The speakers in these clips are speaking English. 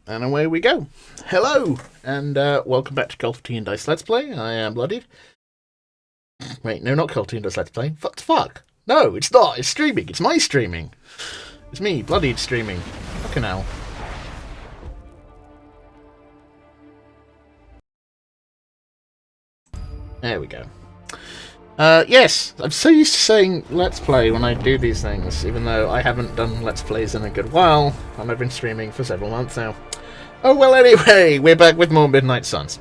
And away we go. Hello, and welcome back to Cult of Tea and Dice Let's Play. I am Bloodied. Wait, no, not Cult of Tea and Dice Let's Play. Fuck. No, it's not. It's streaming. It's my streaming. It's me, Bloodied, streaming. Fucking hell. There we go. Yes, I'm so used to saying Let's Play when I do these things, even though I haven't done Let's Plays in a good while, and I've been streaming for several months now. Oh, well, anyway, we're back with more Midnight Suns.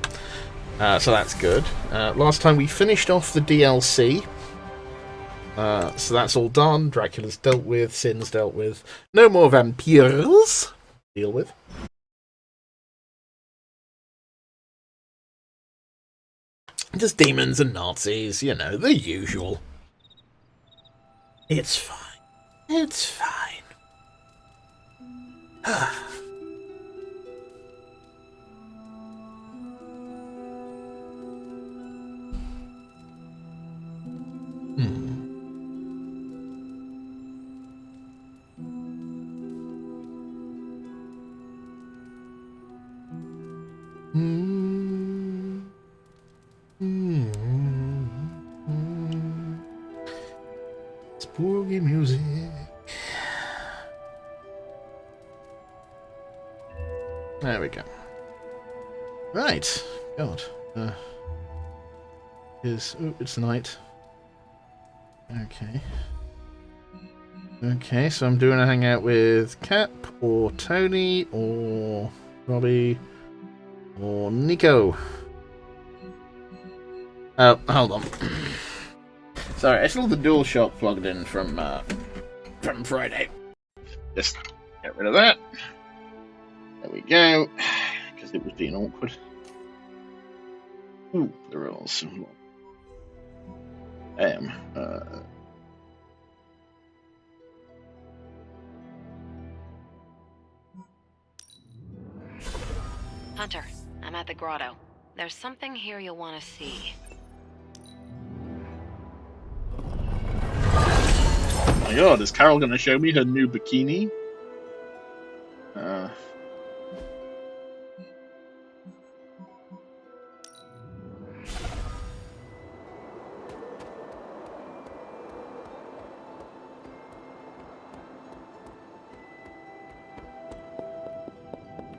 So that's good. Last time we finished off the DLC. So that's all done. Dracula's dealt with. Sin's dealt with. No more vampires. Deal with. Just demons and Nazis, you know, the usual. It's fine. It's fine. Spooky music. There we go. Right. God. It's night. Okay. Okay, so I'm doing a hangout with Cap, or Tony, or Robbie, or Nico. Hold on. Sorry, I still have the DualShock plugged in from Friday. Just get rid of that. There we go. Because it was being awkward. Ooh, the rules. Hunter, I'm at the grotto. There's something here you'll want to see. Oh my god, is Carol going to show me her new bikini?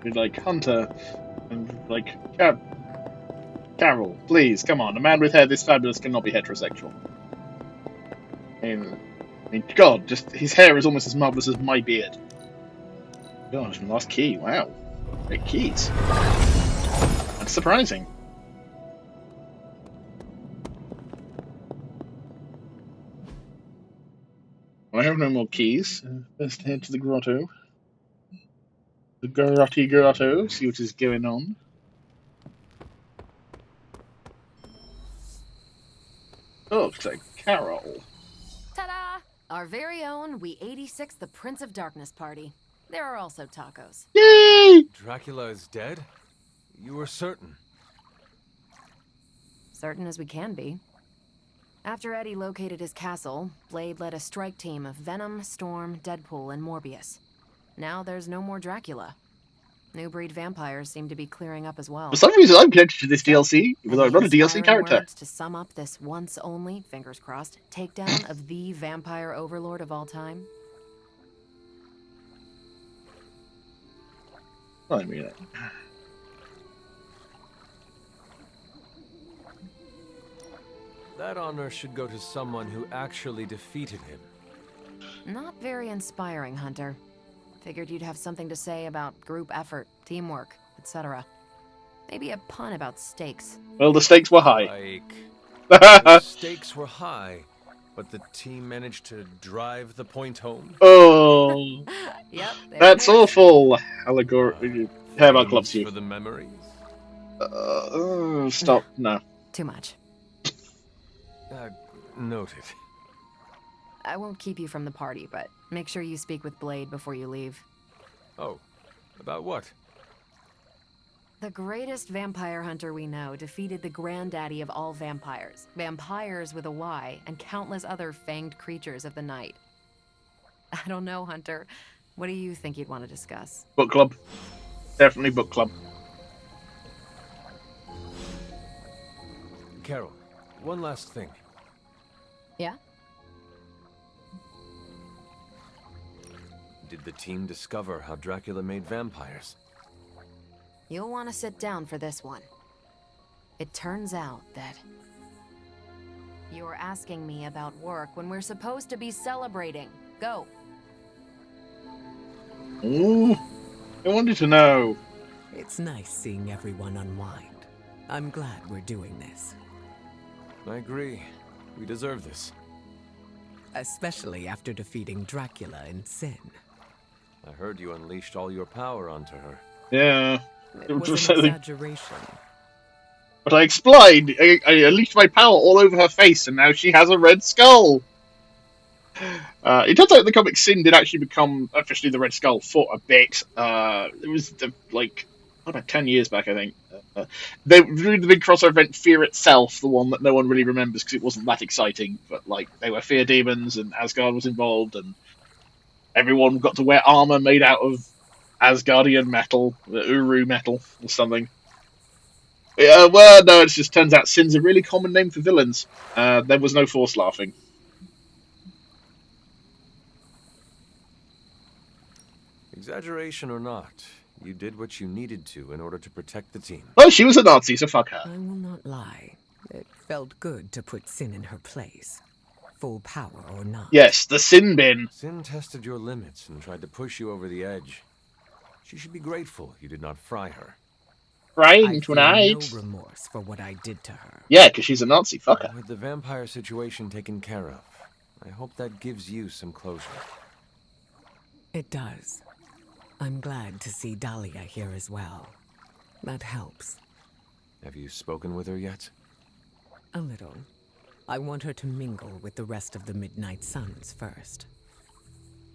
Be like, Hunter, and like, Carol, please, come on. A man with hair this fabulous cannot be heterosexual. I mean, God, just his hair is almost as marvelous as my beard. Gosh, my last key, wow. Great keys. That's surprising. I have no more keys. Best head to the grotto. The grotto, see what is going on. Oh, so Carol. Ta-da! Our very own We-86 the Prince of Darkness party. There are also tacos. Yay! Dracula is dead? You were certain? Certain as we can be. After Eddie located his castle, Blade led a strike team of Venom, Storm, Deadpool, and Morbius. Now there's no more Dracula. New breed vampires seem to be clearing up as well. For some reason, I'm connected to this DLC, even though I'm not a DLC character. Words to sum up this once only, fingers crossed, takedown of the vampire overlord of all time? I mean it. That honor should go to someone who actually defeated him. Not very inspiring, Hunter. Figured you'd have something to say about group effort, teamwork, etc. Maybe a pun about stakes. Well, the stakes were high. The stakes were high, but the team managed to drive the point home. Oh, Yep, that's awful. Allegory. How about clubs you? For the memories? Stop. No. Too much. Noted. I won't keep you from the party, but make sure you speak with Blade before you leave. Oh, about what? The greatest vampire hunter we know defeated the granddaddy of all vampires. Vampires with a Y, and countless other fanged creatures of the night. I don't know, Hunter. What do you think you'd want to discuss? Book club. Definitely book club. Carol, one last thing. Yeah? Did the team discover how Dracula made vampires? You'll want to sit down for this one. It turns out that you're asking me about work when we're supposed to be celebrating. Go. Ooh, I wanted to know. It's nice seeing everyone unwind. I'm glad we're doing this. I agree. We deserve this. Especially after defeating Dracula in Sin. I heard you unleashed all your power onto her. Yeah. It was an exaggeration. But I explained. I unleashed my power all over her face, and now she has a red skull. It turns out the comic Sin did actually become officially the Red Skull for a bit. It was about 10 years back, I think. They did the big crossover event Fear Itself, the one that no one really remembers because it wasn't that exciting. But like they were fear demons, and Asgard was involved, and everyone got to wear armor made out of Asgardian metal, Uru metal or something. Well, no, it just turns out Sin's a really common name for villains. There was no forced laughing. Exaggeration or not, you did what you needed to in order to protect the team. Oh, she was a Nazi, so fuck her. I will not lie. It felt good to put Sin in her place. Full power or not. Yes, the Sin bin. Sin tested your limits and tried to push you over the edge. She should be grateful you did not fry her. Frying I tonight. feel no remorse for what I did to her. Yeah, because she's a Nazi. Fuck her. With the vampire situation taken care of, I hope that gives you some closure. It does. I'm glad to see Dahlia here as well. That helps. Have you spoken with her yet? A little. I want her to mingle with the rest of the Midnight Suns first.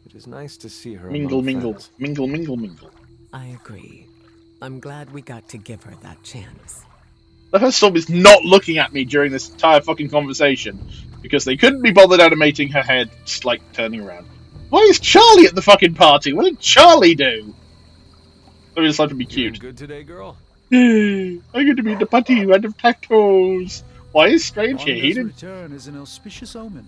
It is nice to see her Mingle, among mingle, friends. mingle, mingle, mingle. I agree. I'm glad we got to give her that chance. The first storm is not looking at me during this entire fucking conversation because they couldn't be bothered animating her head just like turning around. Why is Charlie at the fucking party? What did Charlie do? I just like to be Doing cute. good today, girl? I'm going to be in the party out of tacos. Why is Strange here? He Wanda's didn't. return is an auspicious omen,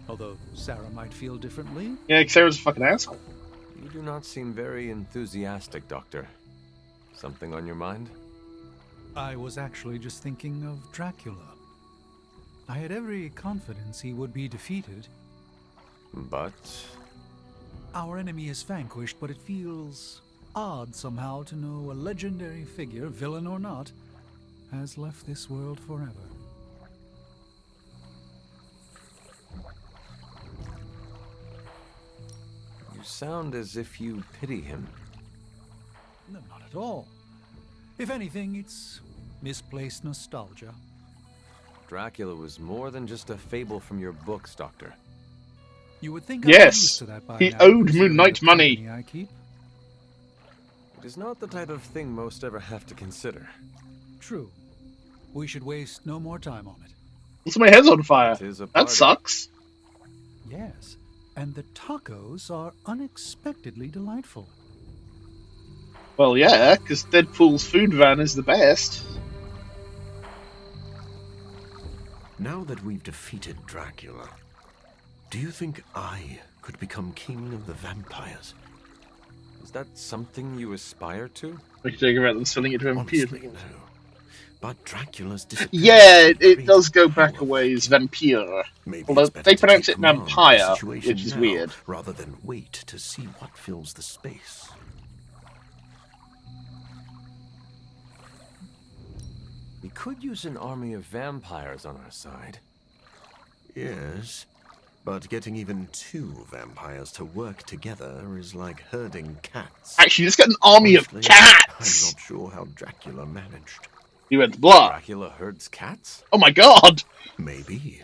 although Sarah might feel differently. Yeah, Sarah's a fucking asshole. You do not seem very enthusiastic, Doctor. Something on your mind? I was actually just thinking of Dracula. I had every confidence he would be defeated. But Our enemy is vanquished, but it feels odd somehow to know a legendary figure, villain or not, has left this world forever. you sound as if you pity him. No, not at all. If anything, it's misplaced nostalgia. Dracula was more than just a fable from your books, Doctor. You would think Yes, I'm used to that by he now, owed Moon considering Knight the money. company I keep. It is not the type of thing most ever have to consider. True. We should waste no more time on it. Also, my head's on fire. It is a That party. sucks. Yes, and the tacos are unexpectedly delightful. Well, yeah, because Deadpool's food van is the best. Now that we've defeated Dracula, do you think I could become king of the vampires? Is that something you aspire to? We should think about them selling it to vampires. Honestly, no. But Dracula's disappearance... Yeah, it created does go back power a ways, vacuum. vampire. Maybe Although it's better they to pronounce take it command of the vampire, situation which is now, weird. rather than wait to see what fills the space. We could use an army of vampires on our side. Yes, but getting even 2 vampires to work together is like herding cats. Actually, let's get an army Honestly, of cats! I'm not sure how Dracula managed. He went blah. Dracula herds cats? Oh my god! Maybe.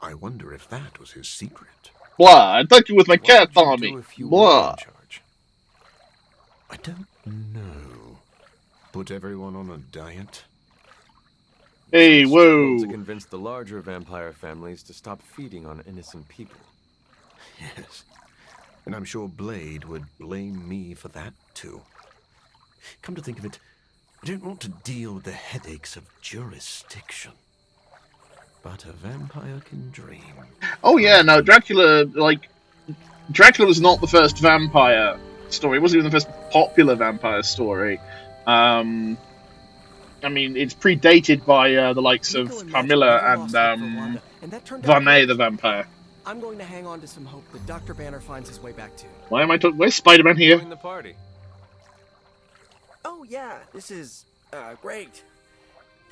I wonder if that was his secret. Blah. I'd like you with my What cat would you army. do if you were Blah. in charge? I don't know. Put everyone on a diet? Hey, Struggle to whoa. convince the larger vampire families to stop feeding on innocent people. Yes. And I'm sure Blade would blame me for that, too. Come come to think of it, I don't want to deal with the headaches of jurisdiction. But a vampire can dream. Oh yeah, no, Dracula was not the first vampire story. It wasn't even the first popular vampire story. I mean, it's predated by the likes of Nico and Matt Carmilla never lost hope for and Wanda, and that turned out Varney great. the vampire. I'm going to hang on to some hope that Dr. Banner finds his way back to. Why am I talking? Where's Spider-Man here? Join the party. Oh yeah, this is great.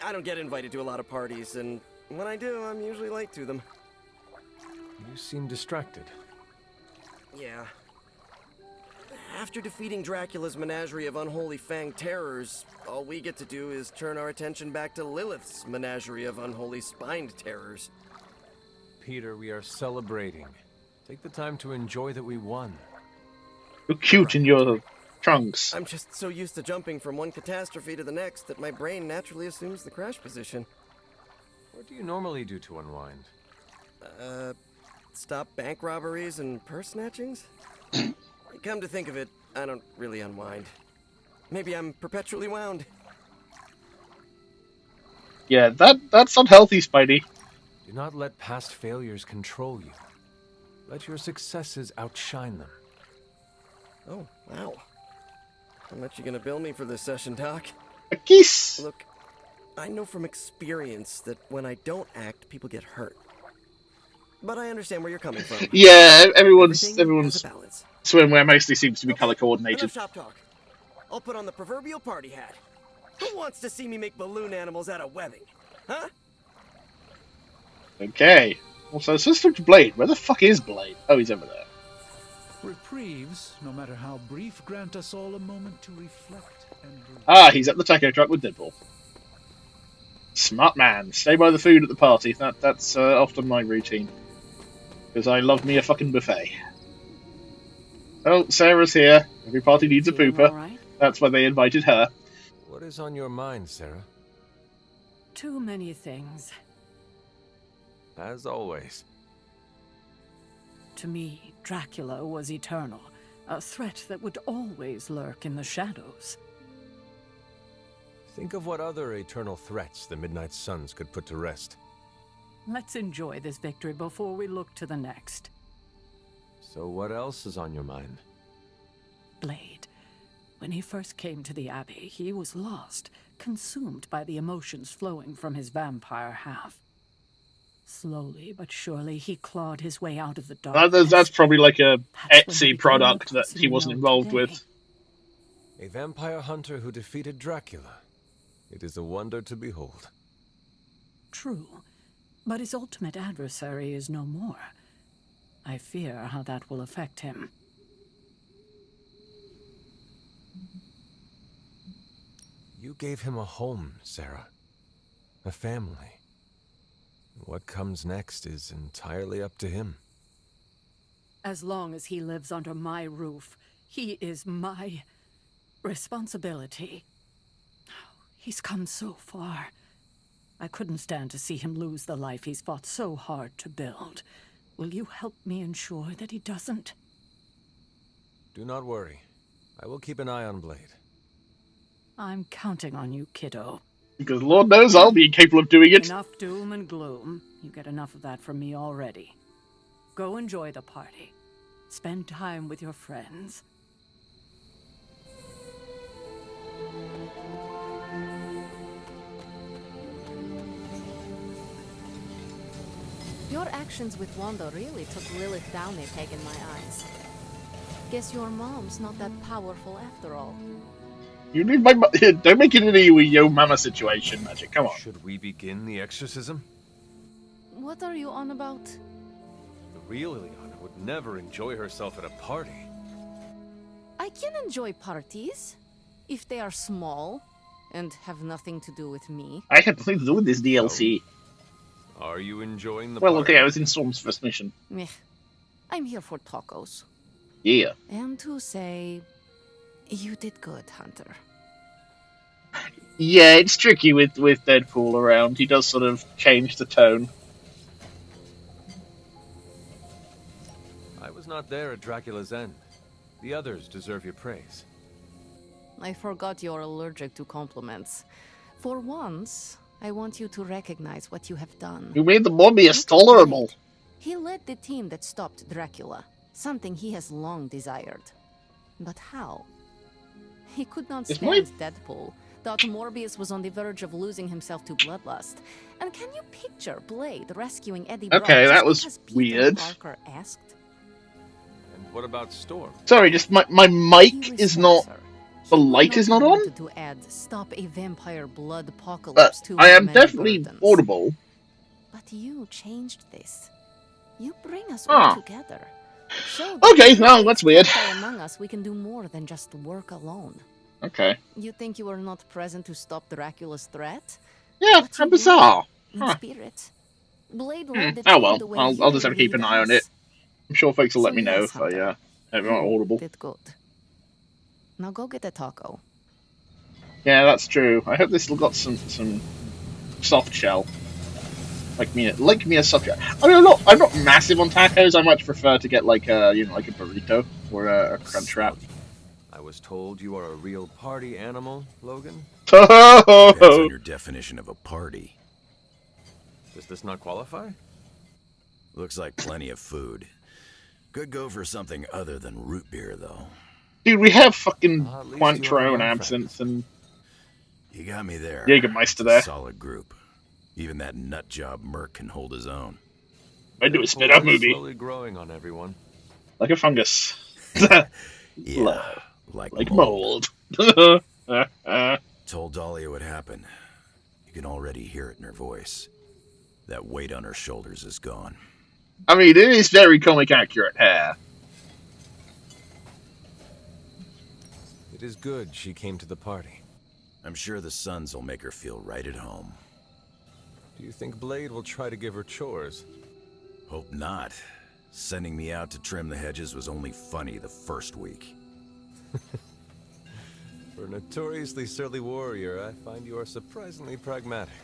I don't get invited to a lot of parties, and when I do, I'm usually late to them. You seem distracted. Yeah. After defeating Dracula's menagerie of unholy fanged terrors, all we get to do is turn our attention back to Lilith's menagerie of unholy spined terrors. Peter, we are celebrating. Take the time to enjoy that we won. You're cute in your trunks. I'm just so used to jumping from one catastrophe to the next that my brain naturally assumes the crash position. What do you normally do to unwind? Stop bank robberies and purse snatchings? Come to think of it, I don't really unwind. Maybe I'm perpetually wound. Yeah, that's unhealthy, Spidey. Do not let past failures control you. Let your successes outshine them. Oh, wow. How much you gonna bill me for this session, Doc? A kiss. Look, I know from experience that when I don't act, people get hurt. But I understand where you're coming from. Yeah, everyone's Everything has a balance. swimwear mostly seems to be color coordinated. Enough shop talk. I'll put on the proverbial party hat. Who wants to see me make balloon animals out of webbing? Huh? Okay. Also, Sister Blade. Where the fuck is Blade? Oh, he's over there. Reprieves, no matter how brief, grant us all a moment to reflect and breathe. Ah, he's at the taco truck with Deadpool. Smart man. Stay by the food at the party. That's often my routine. Because I love me a fucking buffet. Oh, Sarah's here. Every party needs a pooper. Right? That's why they invited her. What is on your mind, Sarah? Too many things. As always. To me, Dracula was eternal, a threat that would always lurk in the shadows. Think of what other eternal threats the Midnight Suns could put to rest. Let's enjoy this victory before we look to the next. So what else is on your mind? Blade. When he first came to the Abbey, he was lost, consumed by the emotions flowing from his vampire half. Slowly but surely, he clawed his way out of the darkness. That's probably like a That's when he Etsy became product the that person he we wasn't know involved today. with. A vampire hunter who defeated Dracula. It is a wonder to behold. True, but his ultimate adversary is no more. I fear how that will affect him. You gave him a home, Sarah. A family. What comes next is entirely up to him. As long as he lives under my roof, he is my responsibility. He's come so far. I couldn't stand to see him lose the life he's fought so hard to build. Will you help me ensure that he doesn't? Do not worry. I will keep an eye on Blade. I'm counting on you, kiddo. Because Lord knows I'll be incapable of doing it. Enough doom and gloom. You get enough of that from me already. Go enjoy the party. Spend time with your friends. Your actions with Wanda really took Lilith down a peg in my eyes. Guess your mom's not that powerful after all. You need my don't make it an yo mama situation, Magic. Come on. Should we begin the exorcism? What are you on about? The real Ileana would never enjoy herself at a party. I can enjoy parties, if they are small and have nothing to do with me. I had nothing to do with this DLC. Are you enjoying the Well, party? okay, I was in Storm's first mission. Meh. I'm here for tacos. Yeah. And to say, you did good, Hunter. Yeah, it's tricky with Deadpool around. He does sort of change the tone. I was not there at Dracula's end. The others deserve your praise. I forgot you're allergic to compliments. For once, I want you to recognize what you have done. You made the Morbius Look at tolerable. Blade. He led the team that stopped Dracula, something he has long desired. But how? He could not Is my- stand Deadpool, thought Morbius was on the verge of losing himself to bloodlust. And can you picture Blade rescuing Eddie Brock Okay, just that was because Peter weird. Parker asked? And what about Storm? Sorry, just my He mic is not. respects her. The He would light not is have not on. wanted to add "Stop a vampire blood But apocalypse" to I her am many definitely burdens. audible. But you changed this. You bring us Ah. all together. Show Okay, that no, with that's weird. Hawkeye among us, we can do more than just work alone. Okay. You think you were not present to stop Dracula's threat? Yeah, But how you bizarre. were, in Huh. spirit. Blade led the Oh team well, the way I'll you just have to keep an lead eye on it. us. I'm sure folks will let So me know yes, if I Hunter, am not you audible. did good. Now go get a taco. Yeah, that's true. I hope this got some soft shell. Like me a soft shell. I mean, I'm not massive on tacos. I much prefer to get like a like a burrito or a crunch wrap. I was told you are a real party animal, Logan. Depends on your definition of a party. Does this not qualify? Looks like plenty of food. Could go for something other than root beer, though. Dude, we have fucking At least you are Cointreau and among absinthe friends. and You got me there. Jägermeister It's a there. solid group. Even that nut job Merc can hold his own. I do a spin-off Deadpool is movie slowly growing on everyone. like a fungus, Yeah, like mold. Told Dahlia what happened. You can already hear it in her voice. That weight on her shoulders is gone. I mean, it is very comic accurate hair. It is good she came to the party. I'm sure the Suns will make her feel right at home. Do you think Blade will try to give her chores? Hope not. Sending me out to trim the hedges was only funny the first week. For a notoriously surly warrior, I find you are surprisingly pragmatic.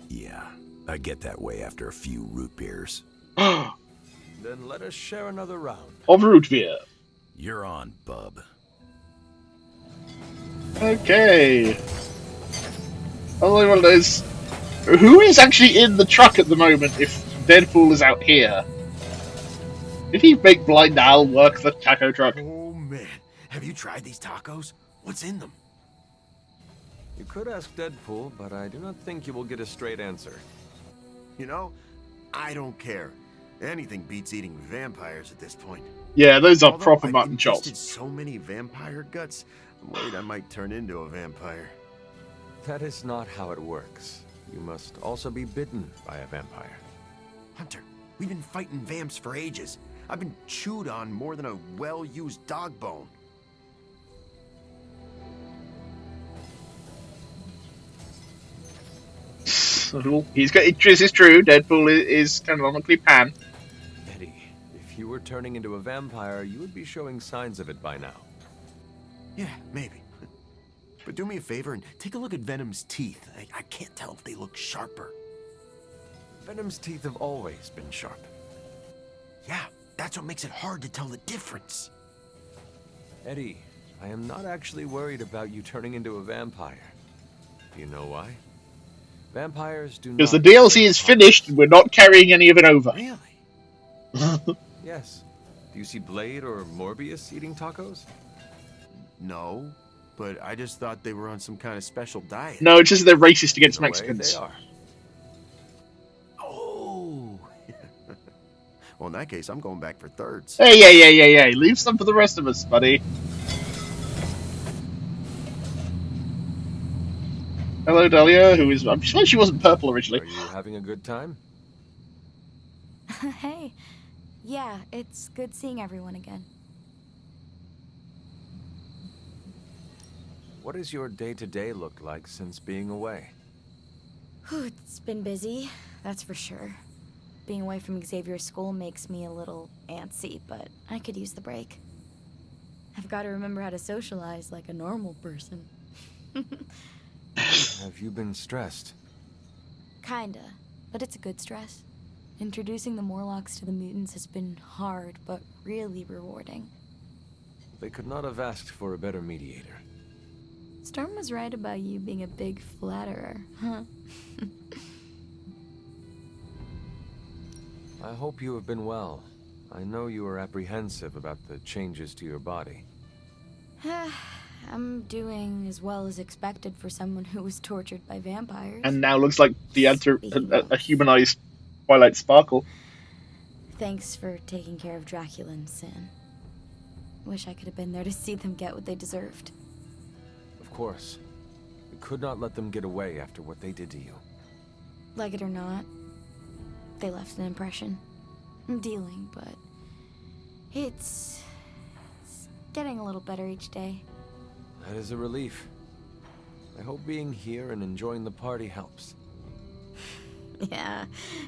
Yeah, I get that way after a few root beers. Then let us share another round. Of root beer. You're on, bub. Okay. Only one is who is actually in the truck at the moment if Deadpool is out here? Did he make Blind Al work the taco truck? Oh man, have you tried these tacos? What's in them? You could ask Deadpool, but I do not think you will get a straight answer. You know, I don't care. Anything beats eating vampires at this point. Yeah, those are Although proper I've mutton ingested chops. so many vampire guts, I'm worried I might turn into a vampire. That is not how it works. You must also be bitten by a vampire. Hunter, we've been fighting vamps for ages. I've been chewed on more than a well-used dog bone. He's got this is true. Deadpool is canonically pan. Eddie, if you were turning into a vampire, you would be showing signs of it by now. Yeah, maybe. But do me a favor and take a look at Venom's teeth. I can't tell if they look sharper. Venom's teeth have always been sharp. Yeah, that's what makes it hard to tell the difference. Eddie, I am not actually worried about you turning into a vampire. Do you know why? Vampires do not... Because the DLC is finished and we're not carrying any of it over. Really? Yes. Do you see Blade or Morbius eating tacos? No, but I just thought they were on some kind of special diet. No, it's just they're racist against In a way, Mexicans. they are. Oh! Well, in that case, I'm going back for thirds. Hey. Leave some for the rest of us, buddy. Hello, Dahlia, who is... I'm sure she wasn't purple originally. Are you having a good time? Hey. Yeah, it's good seeing everyone again. What does your day-to-day look like since being away? It's been busy, that's for sure. Being away from Xavier's school makes me a little antsy, but I could use the break. I've got to remember how to socialize like a normal person. Have you been stressed? Kinda, but it's a good stress. Introducing the Morlocks to the mutants has been hard, but really rewarding. They could not have asked for a better mediator. Storm was right about you being a big flatterer, huh? I hope you have been well. I know you were apprehensive about the changes to your body. I'm doing as well as expected for someone who was tortured by vampires. And now looks like the Speaking a of, humanized Twilight Sparkle. thanks for taking care of Dracula and Sin. Wish I could have been there to see them get what they deserved. Of course. We could not let them get away after what they did to you. Like it or not, they left an impression. I'm dealing, but it's getting a little better each day. That is a relief. I hope being here and enjoying the party helps. Yeah,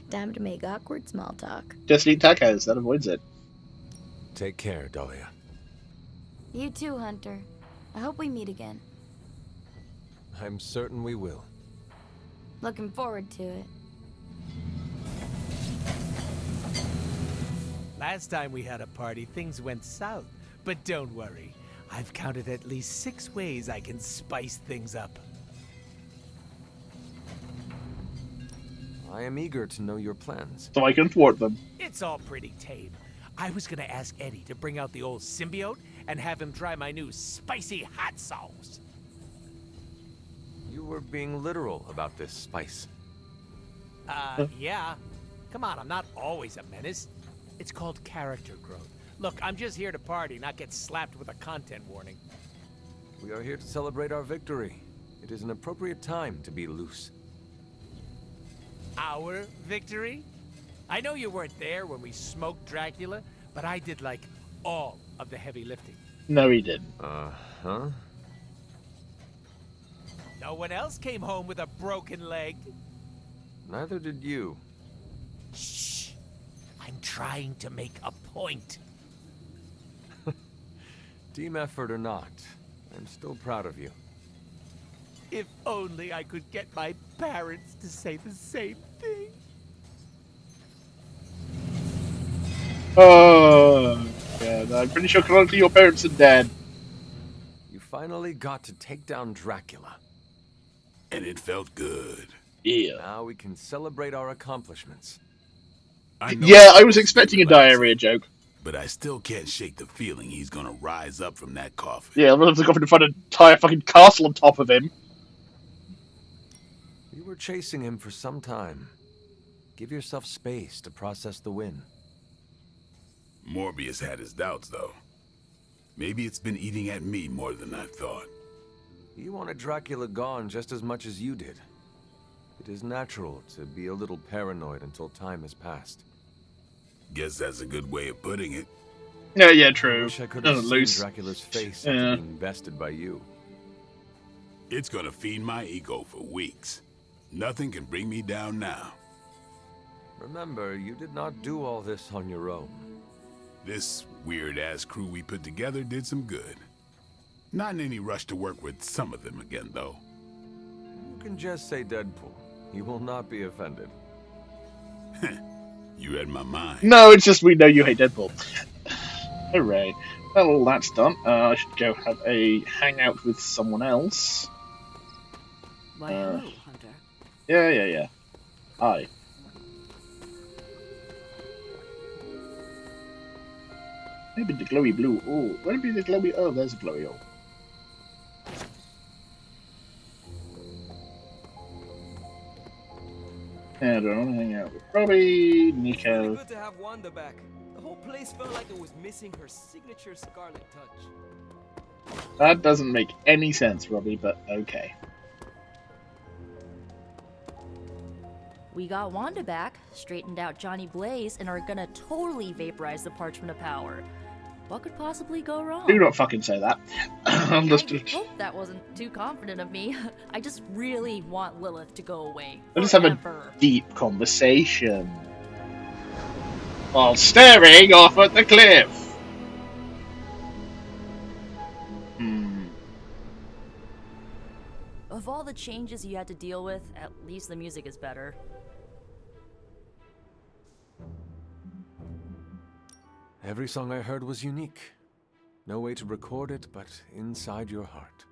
time to make awkward small talk. Just eat tacos, that avoids it. Take care, Dahlia. You too, Hunter. I hope we meet again. I'm certain we will. Looking forward to it. Last time we had a party, things went south. But don't worry. I've counted at least 6 ways I can spice things up. I am eager to know your plans. So I can thwart them. It's all pretty tame. I was gonna ask Eddie to bring out the old symbiote and have him try my new spicy hot sauce. You were being literal about this spice. Yeah. Come on, I'm not always a menace. It's called character growth. Look, I'm just here to party, not get slapped with a content warning. We are here to celebrate our victory. It is an appropriate time to be loose. Our victory? I know you weren't there when we smoked Dracula, but I did, like, all of the heavy lifting. No, he didn't. Uh-huh. No one else came home with a broken leg. Neither did you. Shh! I'm trying to make a point. Team effort or not, I'm still proud of you. If only I could get my parents to say the same thing. Oh, God. I'm pretty sure chronically your parents are dead. You finally got to take down Dracula. And it felt good. Yeah. Now we can celebrate our accomplishments. Yeah, I was expecting a diarrhea joke. But I still can't shake the feeling he's gonna rise up from that coffin. Yeah, I'm gonna have to go and find an entire fucking castle on top of him. You were chasing him for some time. Give yourself space to process the win. Morbius had his doubts, though. Maybe it's been eating at me more than I thought. He wanted Dracula gone just as much as you did. It is natural to be a little paranoid until time has passed. Guess that's a good way of putting it. Yeah, I true. wish I could have seen Loose. Dracula's face Yeah. after being bested by you. It's gonna feed my ego for weeks. Nothing can bring me down now. Remember, you did not do all this on your own. This weird-ass crew we put together did some good. Not in any rush to work with some of them again, though. You can just say Deadpool. He will not be offended. You read my mind. No, it's just we know you hate Deadpool. Hooray. Well, that's done. I should go have a hangout with someone else. Why, hello, Hunter. Yeah. Hi. Maybe the glowy blue. Oh, where be the glowy? Oh, there's a glowy orb. And I don't want to hang out with Robbie, Nico. Really good to have Wanda back. The whole place felt like it was missing her signature Scarlet touch. That doesn't make any sense, Robbie, but okay. We got Wanda back, straightened out Johnny Blaze, and are gonna totally vaporize the Parchment of Power. What could possibly go wrong? Do not fucking say that. I hope that wasn't too confident of me. I just really want Lilith to go away. Let's have forever. a deep conversation. While staring off at the cliff. Of all the changes you had to deal with, at least the music is better. Every song I heard was unique. No way to record it, but inside your heart.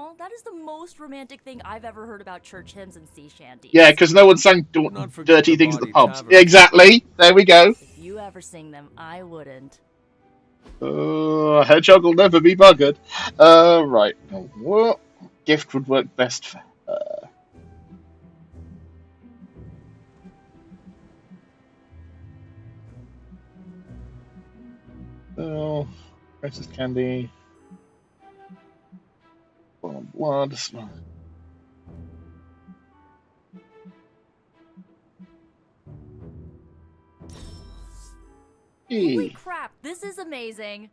Aw, that is the most romantic thing I've ever heard about church hymns and sea shanties. Yeah, because no one sang dirty things at the pubs. Exactly. There we go. If you ever sing them, I wouldn't. Hedgehog will never be buggered. Right. Now, what gift would work best for her? Oh, Princess Candy. Blood. Holy crap, this is amazing.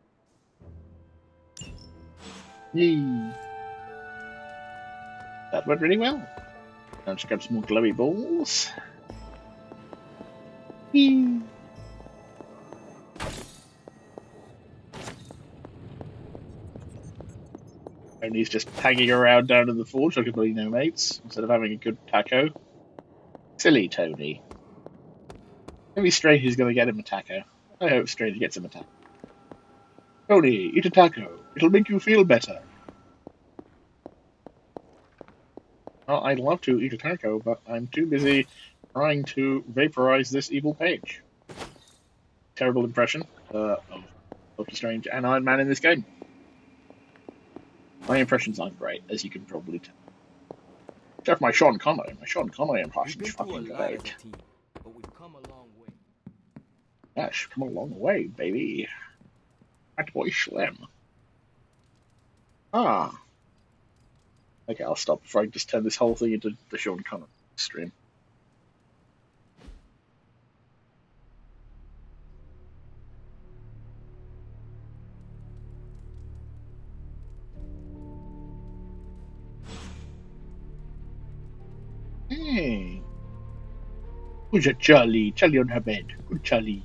Yee. That went really well. Now just grab some more glowy balls. Yee. Tony's just hanging around down in the forge like a bloody no mates instead of having a good taco. Silly Tony. Maybe Stranger's gonna get him a taco. I hope Stranger gets him a taco. Tony, eat a taco. It'll make you feel better. Well, I'd love to eat a taco, but I'm too busy trying to vaporize this evil page. Terrible impression of Doctor Strange and Iron Man in this game. My impressions aren't great, as you can probably tell. Except for my Sean Connery. My Sean Connery impression's fucking great. But we've come a long way. Yes, come a long way, baby. That boy Slim. Ah. Okay, I'll stop before I just turn this whole thing into the Sean Connery stream. Hey. Who's a Charlie? Charlie on her bed. Good Charlie.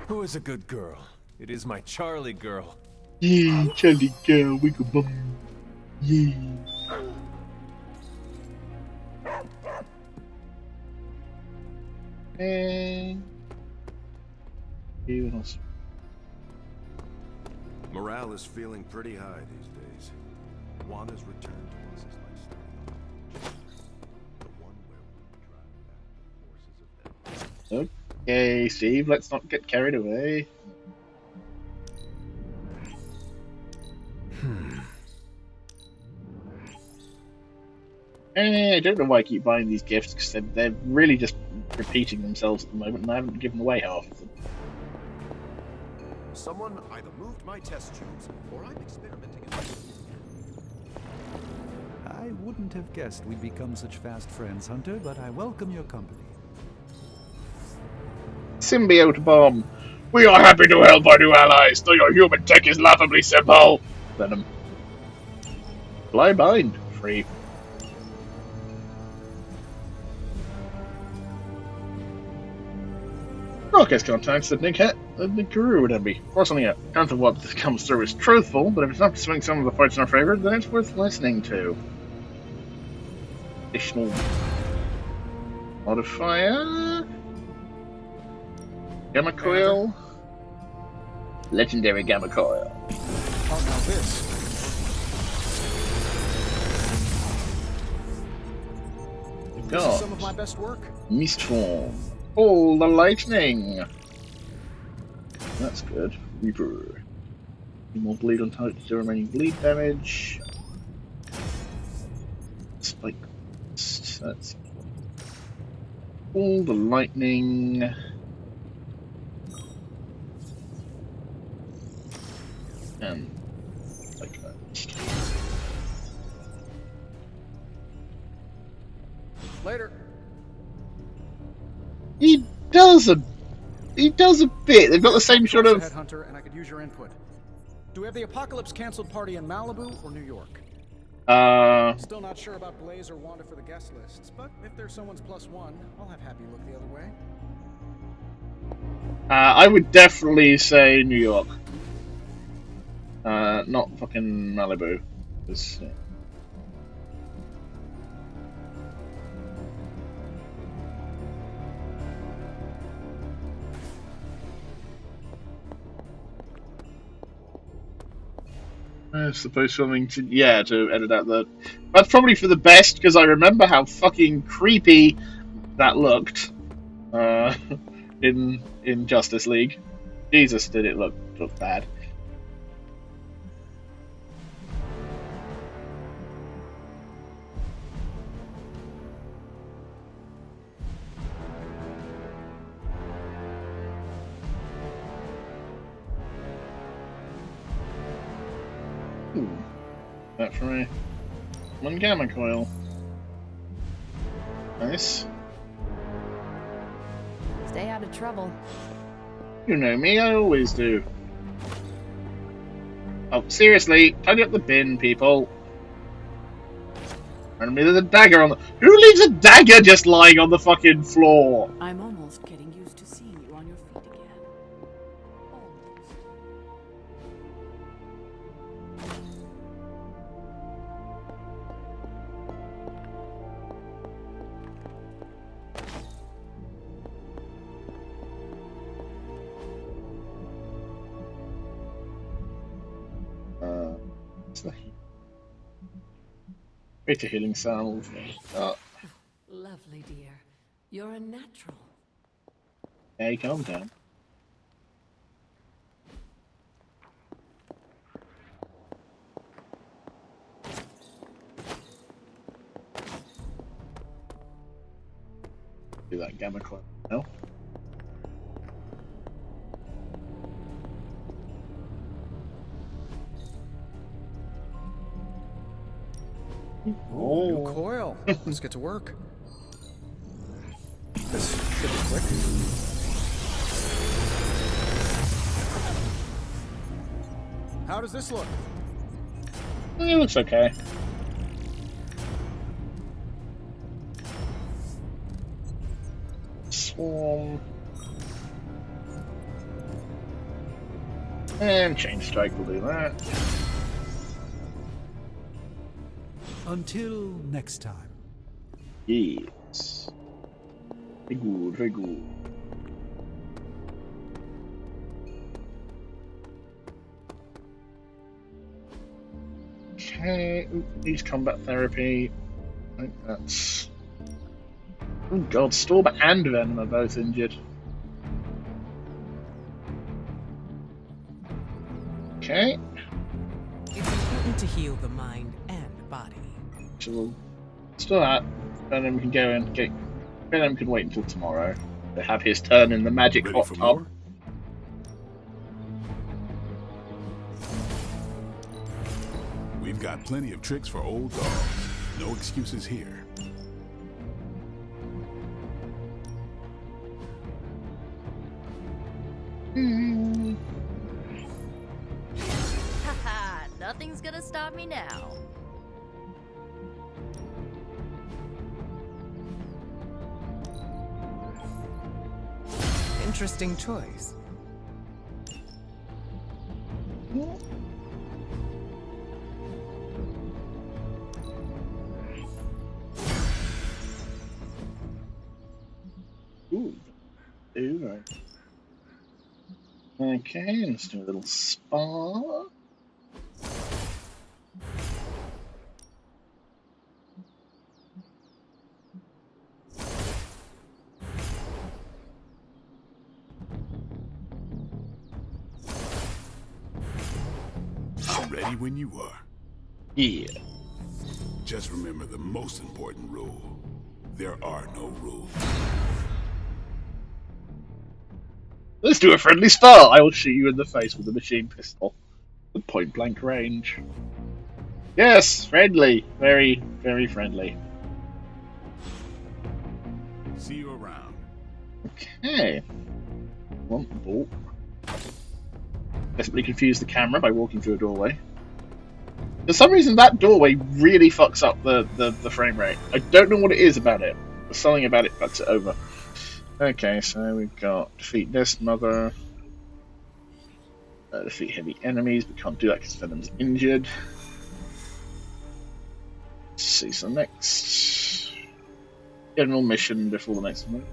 Who is a good girl? It is my Charlie girl. Yeah, Charlie girl, wiggle bum. Yeah. Hey. What else? Morale is feeling pretty high these days. Wanda's return to us is like starting the one where we drive back the forces of them. Okay, Steve, let's not get carried away. I don't know why I keep buying these gifts, because they're really just repeating themselves at the moment, and I haven't given away half of them. Someone either moved my test tubes, or I'm experimenting. I wouldn't have guessed we'd become such fast friends, Hunter, but I welcome your company. Symbiote bomb. We are happy to help our new allies, though your human tech is laughably simple. Venom. Fly bind. Free. Broadcast contacts that Nick Guru would envy. Fortunately, a account of what comes through is truthful, but if it's enough to swing some of the fights in our favor, then it's worth listening to. Additional modifier. Gamma coil. Legendary gamma coil. Oh, now this. This is some of my best work. Mist form. Oh, the lightning! That's good. Reaper. More bleed on target to remaining bleed damage. Spike. That's all the lightning. And like that. Later. He does a bit. They've got the same sort of. Headhunter, and I could use your input. Do we have the Apocalypse canceled party in Malibu or New York? Still not sure about Blaze or Wanda for the guest lists, but if there's someone's +1, I'll have Happy look the other way. I would definitely say New York. Not fucking Malibu. I suppose something to edit out the. That's probably for the best because I remember how fucking creepy that looked in Justice League. Jesus, did it look bad? That for me. One gamma coil. Nice. Stay out of trouble. You know me, I always do. Oh, seriously, tidy up the bin, people. And there's a dagger on the. Who leaves a dagger just lying on the fucking floor? I'm almost getting used to seeing you on your feet again. Greater healing salve. Lovely, dear. You're a natural. Hey, calm down. Do that gamma coil now. Oh, new coil. Let's get to work. This should be quick. How does this look? It looks okay. Swarm. And Chain Strike will do that. Until next time. Yes. Very good, very good. Okay, needs combat therapy. I think that's. Oh god, Storm and Venom are both injured. Okay. It's important to heal the mind and body. So we'll still that. Venom can go and get. Venom can wait until tomorrow to have his turn in the magic hot tub. We've got plenty of tricks for old dogs. No excuses here. Haha, nothing's gonna stop me now. Interesting choice. Ooh. Ooh. Okay, let's do a little spa. I'm ready when you are. Yeah. Just remember the most important rule. There are no rules. Let's do a friendly spell. I will shoot you in the face with a machine pistol with point blank range. Yes, friendly. Very, very friendly. See you around. Okay. One bolt. Desperately confuse the camera by walking through a doorway. For some reason, that doorway really fucks up the frame rate. I don't know what it is about it, but something about it fucks it over. Okay, so we've got defeat Nest Mother, defeat heavy enemies. We can't do that because Venom's injured. Let's see, so next general mission before the next one.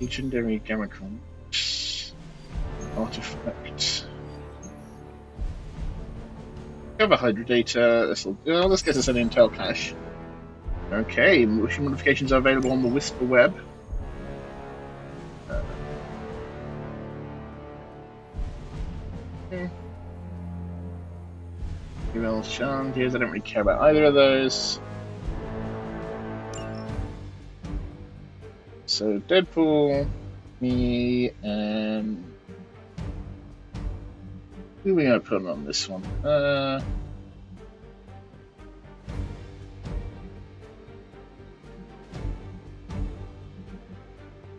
Legendary Gamacron artifact. Cover Hydrodata. This gets us an intel cache. Okay, motion modifications are available on the Whisper web. Emails, challenges. I don't really care about either of those. So Deadpool, me, and who are we gonna put on this one?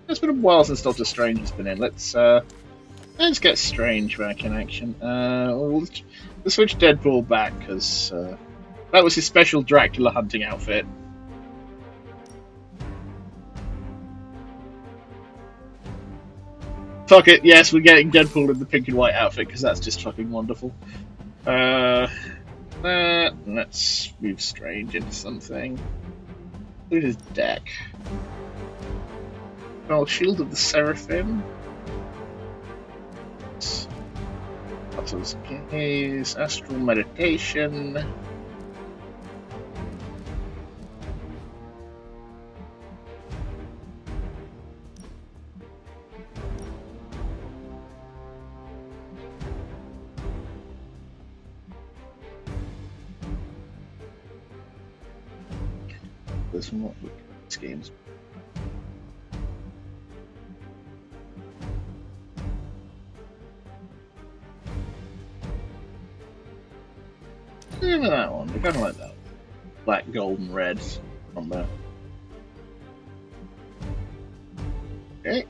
It's been a while since Doctor Strange has been in. Let's get Strange back in action. We'll switch Deadpool back because that was his special Dracula hunting outfit. Fuck it, yes, we're getting Deadpool in the pink and white outfit because that's just fucking wonderful. Let's move Strange into something. Look at his deck. Oh, Shield of the Seraphim. Battle's Gaze, Astral Meditation. This one won't look at these games. Look at that one. I kind of like that. Black, gold, and red on there. Okay,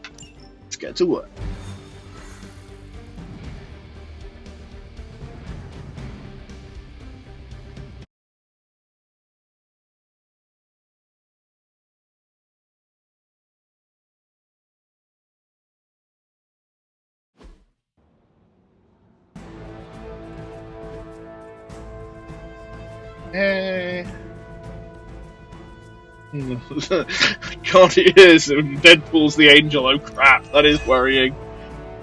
let's get to work. Hey. God, it is. Deadpool's the angel. Oh crap, that is worrying.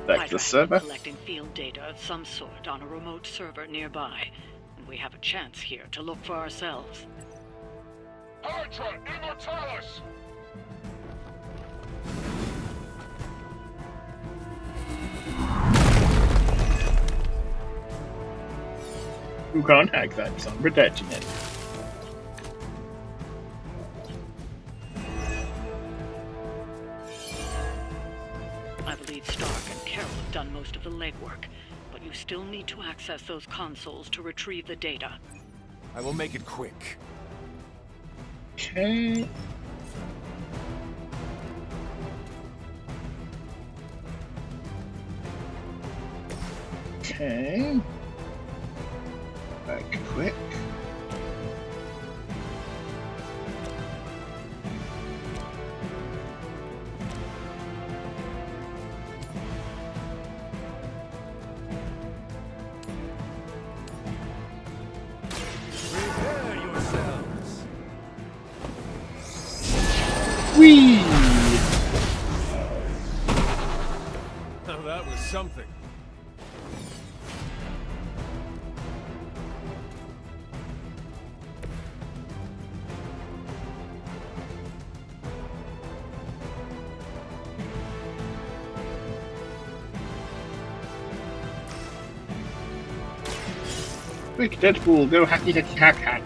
Back to the server. Collecting field data of some sort on a remote server nearby, and we have a chance here to look for ourselves. Hydra Immortalis! You can't hack that, so I'm protecting it. I believe Stark and Carol have done most of the legwork, but you still need to access those consoles to retrieve the data. I will make it quick. Okay. Okay. Back quick. Prepare yourselves. Whee! Now that was something. Quick, Deadpool, go hacky hacky hack hack.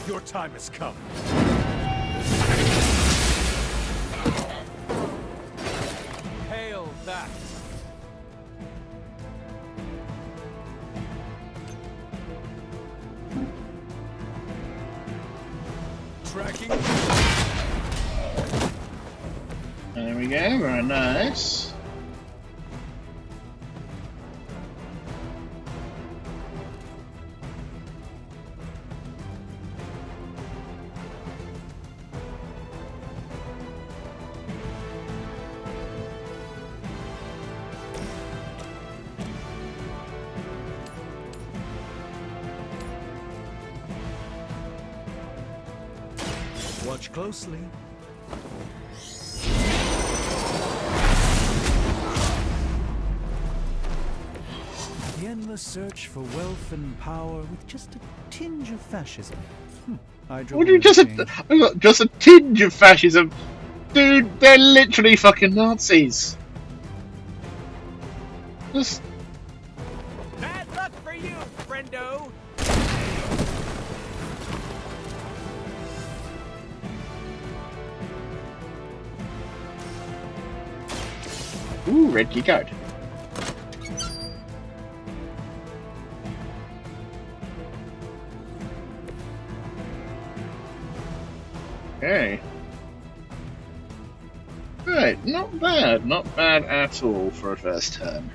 Your time has come. Hail that! Tracking. There we go, very nice. Watch closely. The endless search for wealth and power with just a tinge of fascism. What do you just a tinge of fascism? Dude, they're literally fucking Nazis. Just... Bad luck for you, friendo! Ooh, red key card. Okay. Right, not bad. Not bad at all for a first turn.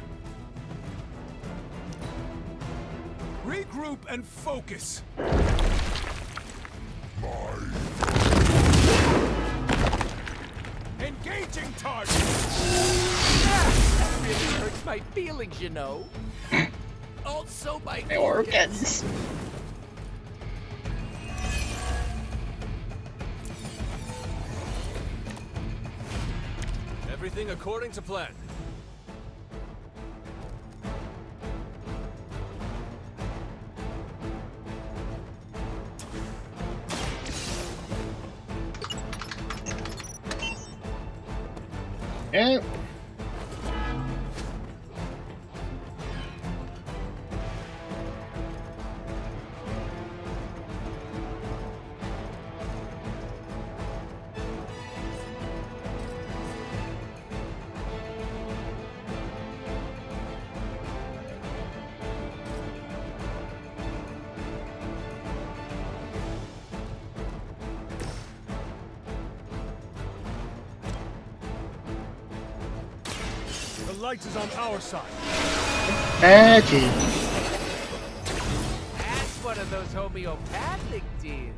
Regroup and focus. Engaging target. That really hurts my feelings, you know. Also my organs. Everything according to plan. Yeah. The light is on our side. Magic. That's one of those homeopathic deals.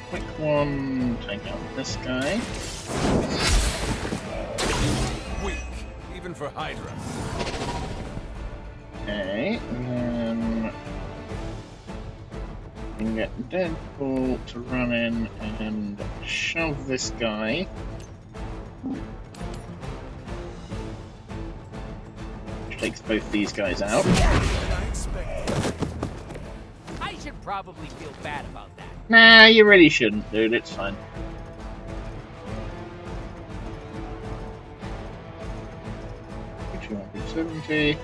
Quick one, take out this guy. Weak, even for Hydra. Okay, and then we can get Deadpool to run in and shove this guy. Which takes both these guys out. I should probably feel bad about that. Nah, you really shouldn't, dude. It's fine. $270.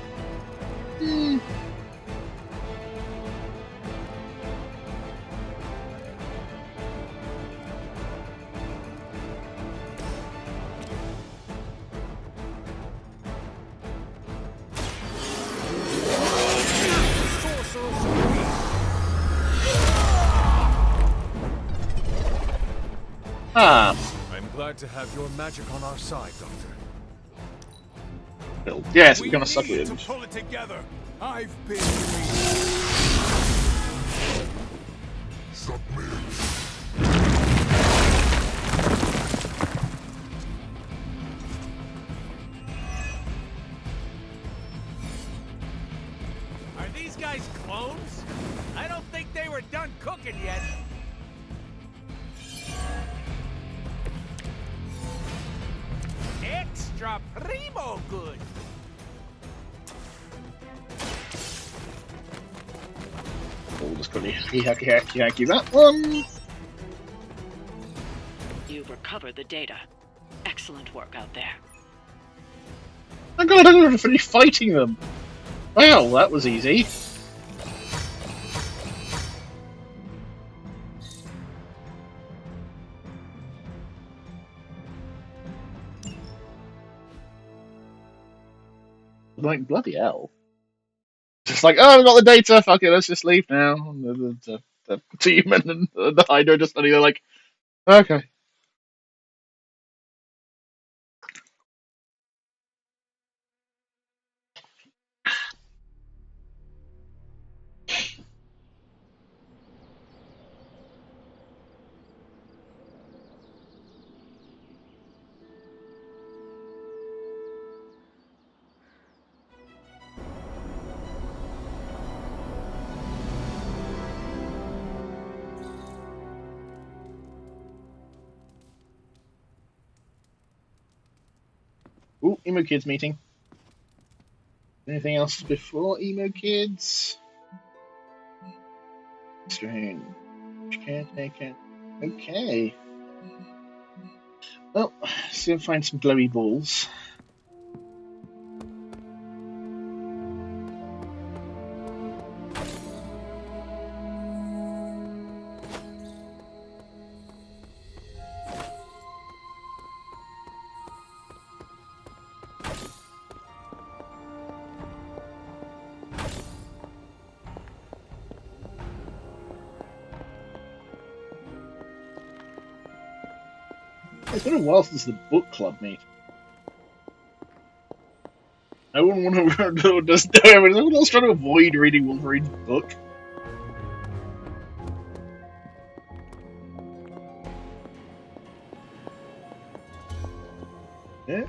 Ah. I'm glad to have your magic on our side, Doctor. Yes, we're gonna suck with to it. pull it together. I've been Are these guys clones? I don't think they were done cooking yet. Extra primo good. We'll just quickly hacky that one. You've recovered the data. Excellent work out there. Oh god, I'm gonna finish fighting them. Wow, that was easy. Like, bloody hell. Just like, oh, we got the data, fuck it, let's just leave now. And the team and the Hydra just suddenly they're like, okay. Ooh, Emo Kids meeting. Anything else before Emo Kids? Strange. Caretaker. Okay. Well, see if I find some glowy balls. It's been a while since the book club meet. I wouldn't want to just do it. Everyone else trying to avoid reading Wolverine's book. Yeah.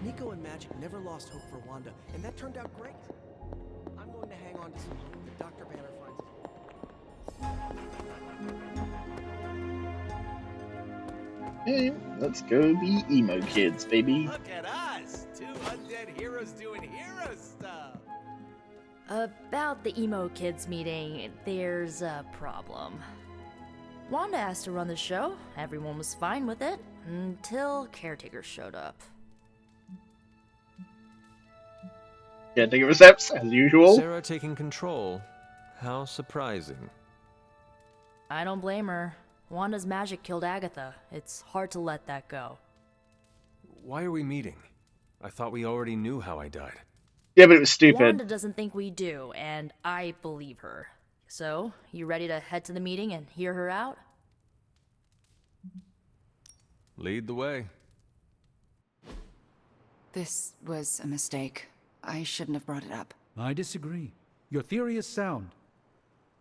Nico and Magic never lost hope for Wanda, and that turned out great. I'm going to hang on to some hope that Dr. Banner finds Hey, let's go be Emo Kids, baby. Look at us! Two undead heroes doing hero stuff! About the Emo Kids meeting, there's a problem. Wanda asked to run the show. Everyone was fine with it, until Caretaker showed up. Caretaker accepts, as usual. Sarah taking control. How surprising. I don't blame her. Wanda's magic killed Agatha. It's hard to let that go. Why are we meeting? I thought we already knew how I died. Yeah, but it was stupid. Wanda doesn't think we do, and I believe her. So, you ready to head to the meeting and hear her out? Lead the way. This was a mistake. I shouldn't have brought it up. I disagree. Your theory is sound.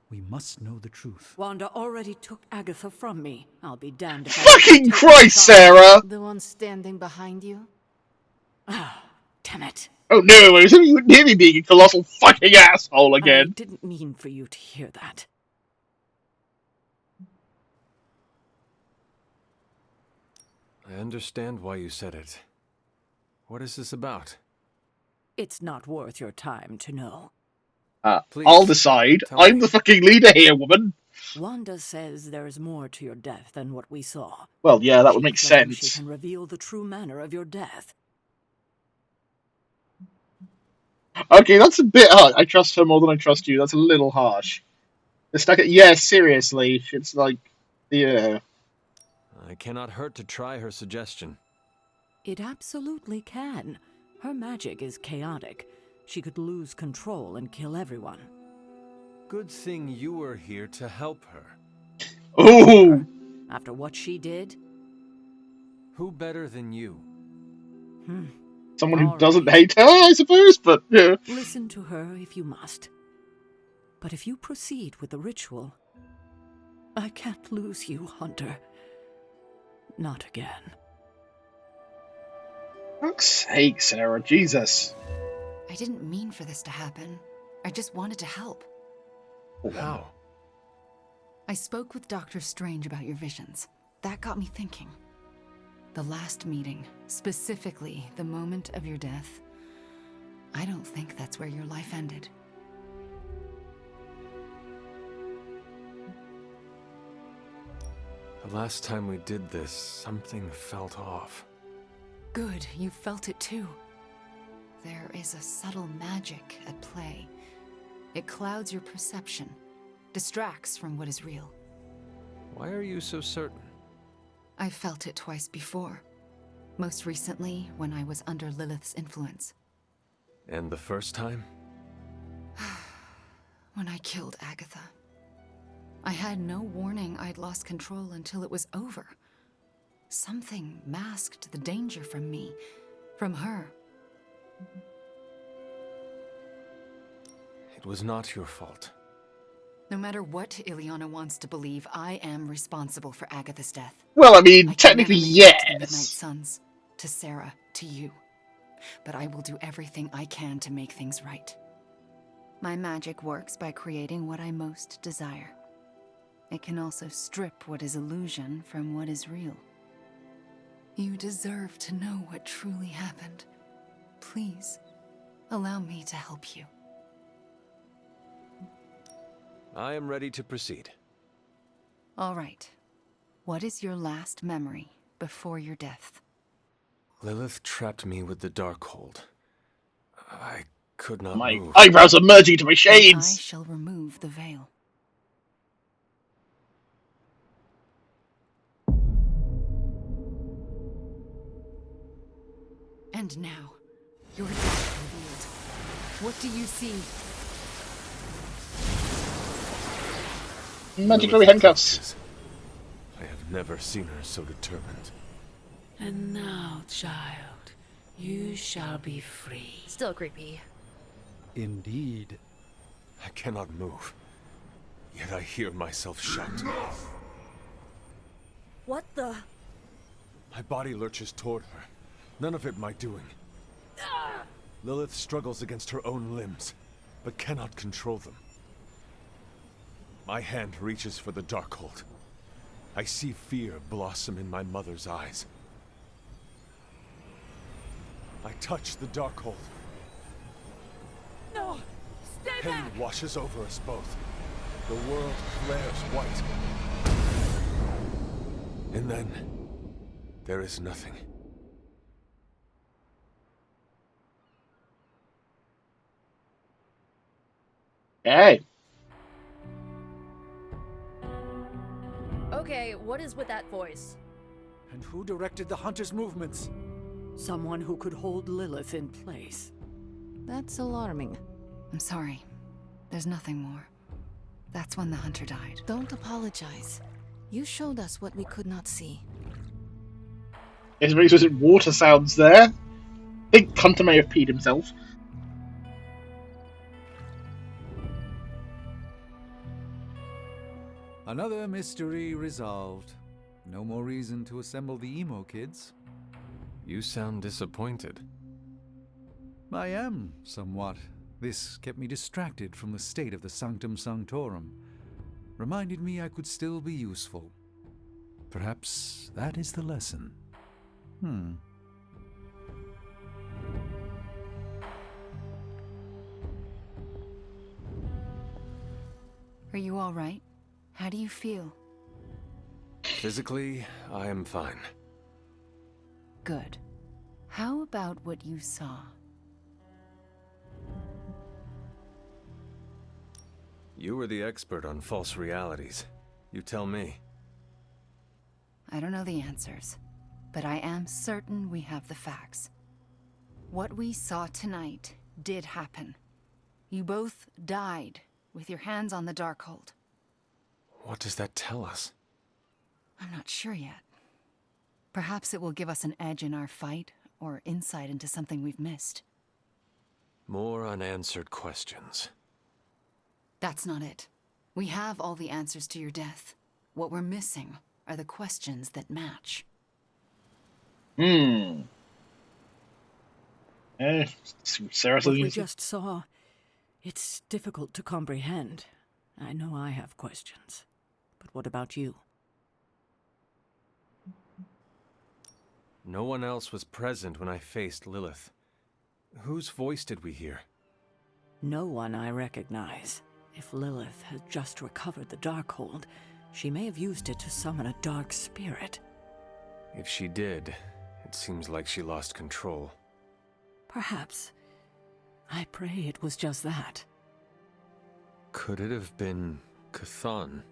We must know the truth. Wanda already took Agatha from me. I'll be damned if I... Fucking Christ, Sarah! The one standing behind you? Ah, damn it. Oh no, I was hoping you wouldn't hear me being a colossal fucking asshole again. I didn't mean for you to hear that. I understand why you said it. What is this about? It's not worth your time to know. I'll decide. I'm the fucking leader here, woman. Wanda says there's more to your death than what we saw. Well, yeah, that would make She sense. can reveal the true manner of your death. Okay, that's a bit hard. I trust her more than I trust you. That's a little harsh. Yeah, seriously. It's like, yeah. I cannot hurt to try her suggestion. It absolutely can. Her magic is chaotic. She could lose control and kill everyone. Good thing you were here to help her. Ooh! After what she did? Who better than you? Someone who doesn't hate her, I suppose, but yeah. Listen to her if you must. But if you proceed with the ritual, I can't lose you, Hunter. Not again. For fuck's sake, Sarah, Jesus. I didn't mean for this to happen. I just wanted to help. How? I spoke with Dr. Strange about your visions. That got me thinking. The last meeting, specifically the moment of your death, I don't think that's where your life ended. The last time we did this, something felt off. Good, you felt it too. There is a subtle magic at play. It clouds your perception, distracts from what is real. Why are you so certain? I've felt it twice before. Most recently, when I was under Lilith's influence. And the first time? When I killed Agatha. I had no warning I'd lost control until it was over. Something masked the danger from me, from her. It was not your fault. No matter what Ileana wants to believe, I am responsible for Agatha's death. Well, I mean, technically, yes. To the Midnight Suns, to Sarah, to you. But I will do everything I can to make things right. My magic works by creating what I most desire. It can also strip what is illusion from what is real. You deserve to know what truly happened. Please, allow me to help you. I am ready to proceed. All right. What is your last memory before your death? Lilith trapped me with the Darkhold. I could not My move. eyebrows are merging into my shades! I shall remove the veil. And now, your death revealed. What do you see? Magic glowy handcuffs. I have never seen her so determined. And now, child, you shall be free. Still creepy. Indeed. I cannot move. Yet I hear myself shout. What the? My body lurches toward her. None of it my doing. Lilith struggles against her own limbs, but cannot control them. My hand reaches for the Darkhold. I see fear blossom in my mother's eyes. I touch the Darkhold. No! Stay Pain back! washes over us both. The world flares white. And then, there is nothing. Hey. Okay, what is with that voice? And who directed the hunter's movements? Someone who could hold Lilith in place. That's alarming. I'm sorry. There's nothing more. That's when the hunter died. Don't apologize. You showed us what we could not see. Is there any water sounds there? I think Hunter may have peed himself. Another mystery resolved. No more reason to assemble the emo kids. You sound disappointed. I am, somewhat. This kept me distracted from the state of the Sanctum Sanctorum. Reminded me I could still be useful. Perhaps that is the lesson. Are you all right? How do you feel? Physically, I am fine. Good. How about what you saw? You were the expert on false realities. You tell me. I don't know the answers, but I am certain we have the facts. What we saw tonight did happen. You both died with your hands on the Darkhold. What does that tell us? I'm not sure yet. Perhaps it will give us an edge in our fight, or insight into something we've missed. More unanswered questions. That's not it. We have all the answers to your death. What we're missing are the questions that match. Sarah, What we just saw, it's difficult to comprehend. I know I have questions. But what about you? No one else was present when I faced Lilith. Whose voice did we hear? No one I recognize. If Lilith had just recovered the Darkhold, she may have used it to summon a dark spirit. If she did, it seems like she lost control. Perhaps. I pray it was just that. Could it have been Cthon?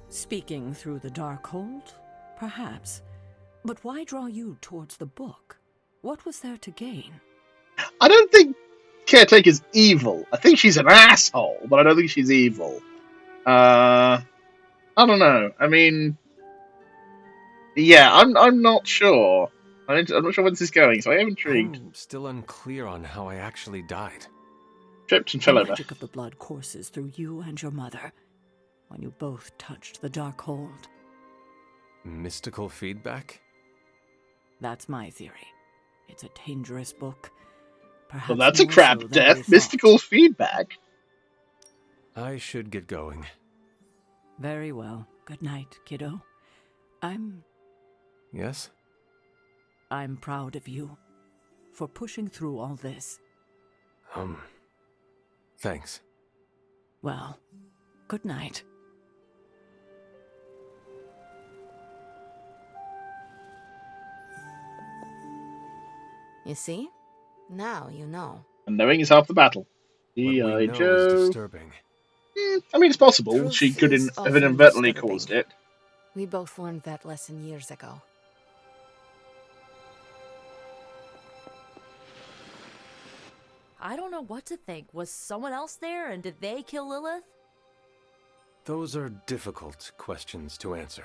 Speaking through the Darkhold? Perhaps. But why draw you towards the book? What was there to gain? I don't think Caretaker's evil. I think she's an asshole, but I don't think she's evil. I don't know. I mean, yeah, I'm not sure. I'm not sure where this is going, so I am intrigued. I'm still unclear on how I actually died. Tripped and The fell over. magic of the blood courses through you and your mother when you both touched the Darkhold. Mystical feedback? That's my theory. It's a dangerous book. Perhaps Well, that's a more crap so than death. we thought. Mystical feedback. I should get going. Very well. Good night, kiddo. Yes? I'm proud of you for pushing through all this. Thanks. Well, good night. You see? Now you know. And knowing is half the battle. What we G.I. know is Joe. disturbing. I mean, it's possible Truth she could is have often inadvertently disturbing. caused it. We both learned that lesson years ago. I don't know what to think. Was someone else there, and did they kill Lilith? Those are difficult questions to answer.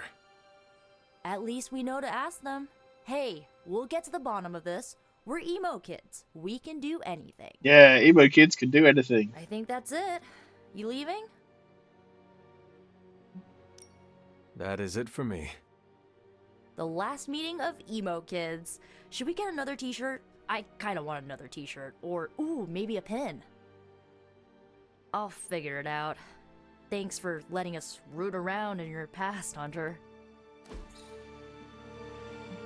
At least we know to ask them. Hey, we'll get to the bottom of this. We're emo kids. We can do anything. Yeah, emo kids can do anything. I think that's it. You leaving? That is it for me. The last meeting of emo kids. Should we get another t-shirt? I kind of want another t-shirt. Or, ooh, maybe a pin. I'll figure it out. Thanks for letting us root around in your past, Hunter.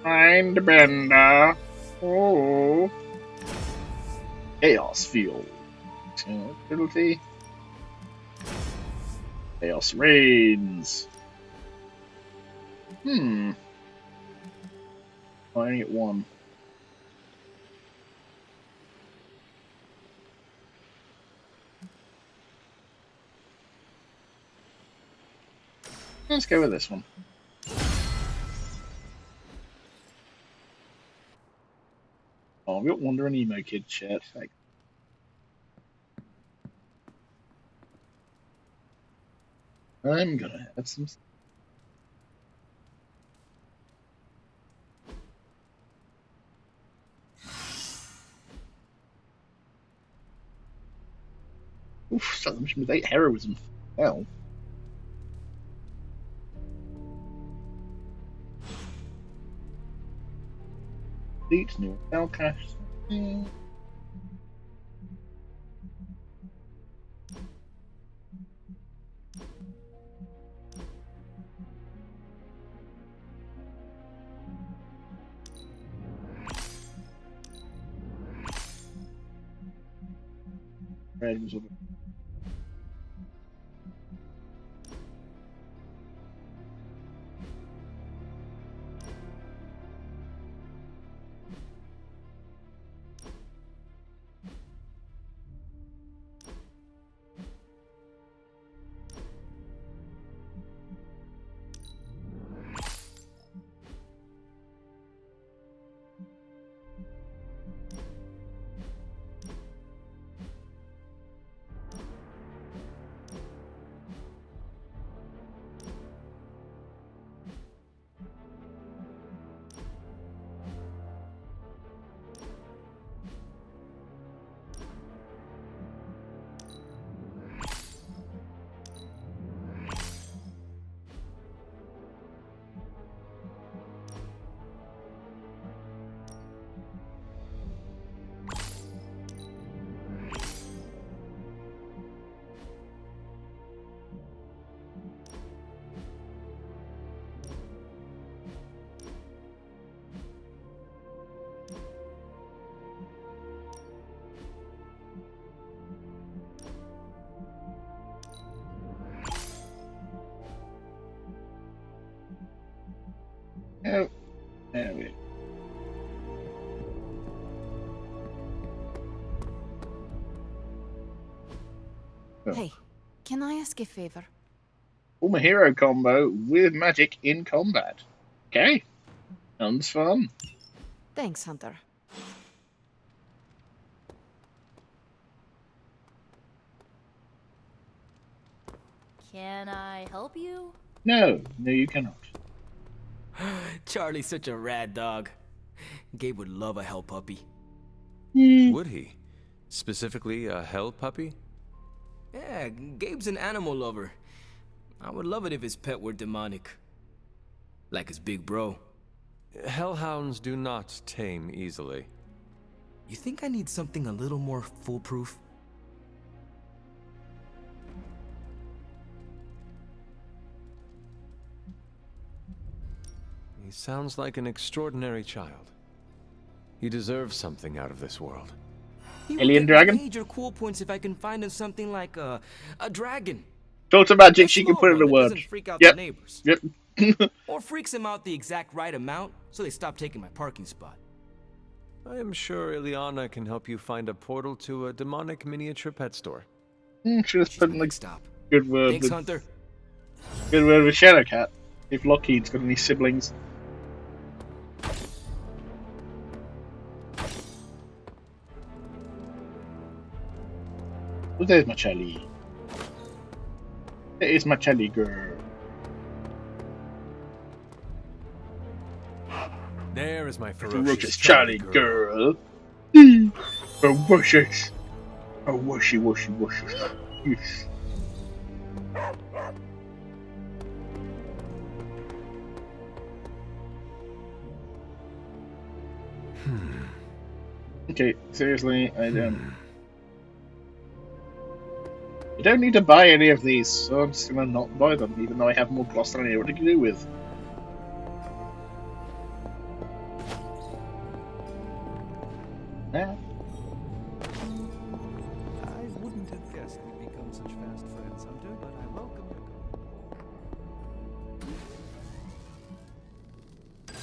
Mind bender. Oh. Chaos field. Ability. Chaos reigns. I only get one. Let's go with this one. Oh, I've got Wonder and Emo Kid shirt. I'm gonna have some. Oof, so much with 8 heroism. Hell. Beat new spell cache. Red was over. Oh, there we go. Hey, can I ask a favor? Form a hero combo with magic in combat. Okay. Sounds fun. Thanks, Hunter. Can I help you? No, you cannot. Charlie's such a rad dog. Gabe would love a hell puppy. Would he? Specifically, a hell puppy? Yeah, Gabe's an animal lover. I would love it if his pet were demonic. Like his big bro. Hellhounds do not tame easily. You think I need something a little more foolproof? He sounds like an extraordinary child. He deserves something out of this world. He will Alien get dragon? major cool points if I can find him something like a dragon. Filter magic, A she can small put in one a that word. doesn't freak out Yep. the neighbors. Yep. Or freaks him out the exact right amount, so they stop taking my parking spot. I am sure Ileana can help you find a portal to a demonic miniature pet store. She was putting like Stop. good word Thanks, with Hunter. good word with Shadowcat. If Lockheed's got any siblings. Oh, there's my Charlie. There is my Charlie girl. There is my Ferocious Charlie girl. Ferocious. Oh, washy, washy, washy. Yes. Okay, seriously, I don't need to buy any of these, so I'm just gonna not buy them, even though I have more gloss than I know what to do with. Yeah. I wouldn't have guessed we'd become such fast friends, Hunter, but I welcome your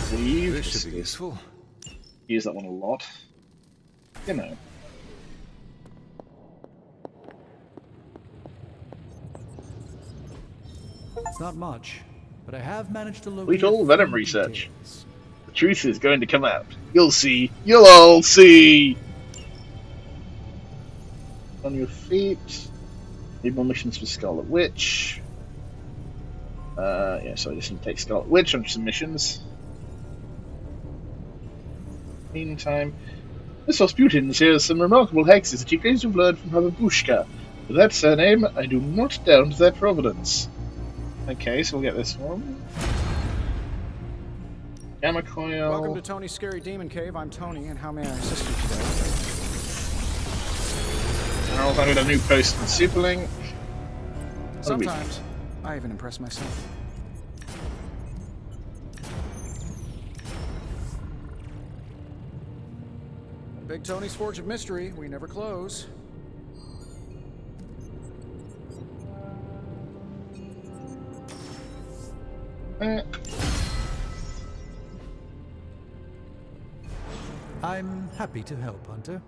Sleeve. This should be useful. Use that one a lot. You know. It's not much, but I have managed to locate Complete all a Venom few research. details. The truth is going to come out. You'll see. You'll all see! On your feet. Need more missions for Scarlet Witch. Yeah, so I just need to take Scarlet Witch on some missions. Meantime, Miss Rasputin shares some remarkable hexes that she claims to have learned from her babushka. With that surname, I do not doubt their provenance. Okay, so we'll get this one. Gamma coil. Welcome to Tony's Scary Demon Cave. I'm Tony, and how may I assist you today? And I'll find a new post in Superlink. Sometimes I even impress myself. Big Tony's Forge of Mystery. We never close. I'm happy to help, Hunter.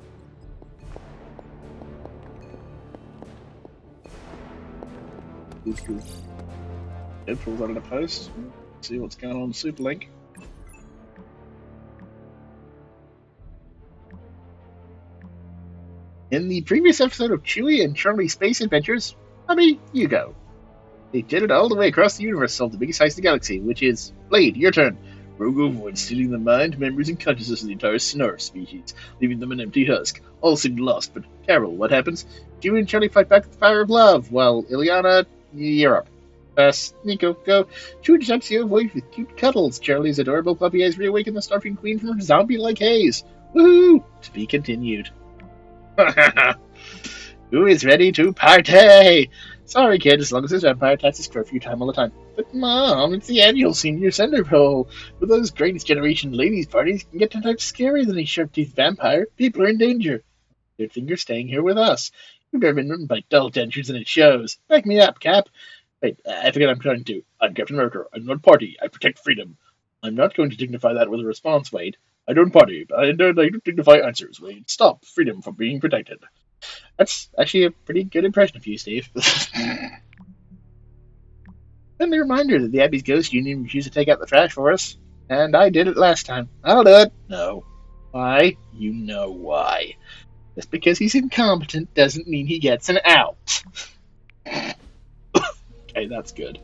Deadpool's out of the post. See what's going on in Superlink. In the previous episode of Chewie and Charlie's Space Adventures, Bobby, you go. They jetted all the way across the universe to solve the biggest heist in the galaxy, which is Blade, your turn. Rogue overlord stealing the mind, memories, and consciousness of the entire Sonara species, leaving them an empty husk. All seemed lost, but Carol, what happens? Chewie and Charlie fight back with the fire of love, while Ileana, you're up. Nico, go. Chewie detects you avoid with cute cuddles. Charlie's adorable puppy eyes reawaken the Starfield Queen from her zombie-like haze. Woohoo! To be continued. Who is ready to party? Sorry, kid, as long as there's vampire attacks, it's curfew time all the time. But, Mom, it's the annual senior center poll. With those greatest generation ladies parties, can get 10 times scarier than a sharp-teethed vampire. People are in danger. Good thing you're staying here with us. You've never been written by dull dentures, and it shows. Back me up, Cap. Wait, I forget I'm trying to. I'm Captain America. I don't party. I protect freedom. I'm not going to dignify that with a response, Wade. I don't party, but I don't dignify answers, Wade. Stop freedom from being protected. That's actually a pretty good impression of you, Steve. Friendly reminder that the Abbey's Ghost Union refused to take out the trash for us. And I did it last time. I'll do it. No. Why? You know why. Just because he's incompetent doesn't mean he gets an out. Okay, that's good.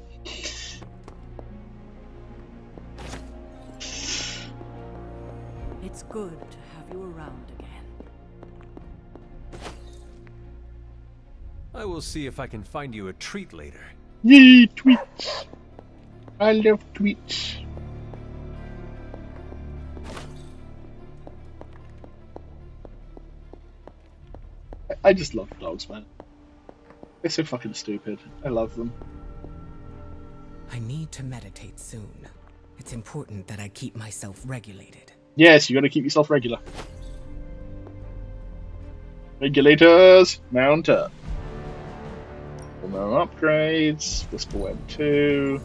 It's good to have you around again. I will see if I can find you a treat later. Yay, tweets! I love tweets. I just love dogs, man. They're so fucking stupid. I love them. I need to meditate soon. It's important that I keep myself regulated. Yes, you got to keep yourself regular. Regulators, mount up. No upgrades. Whisper Web 2.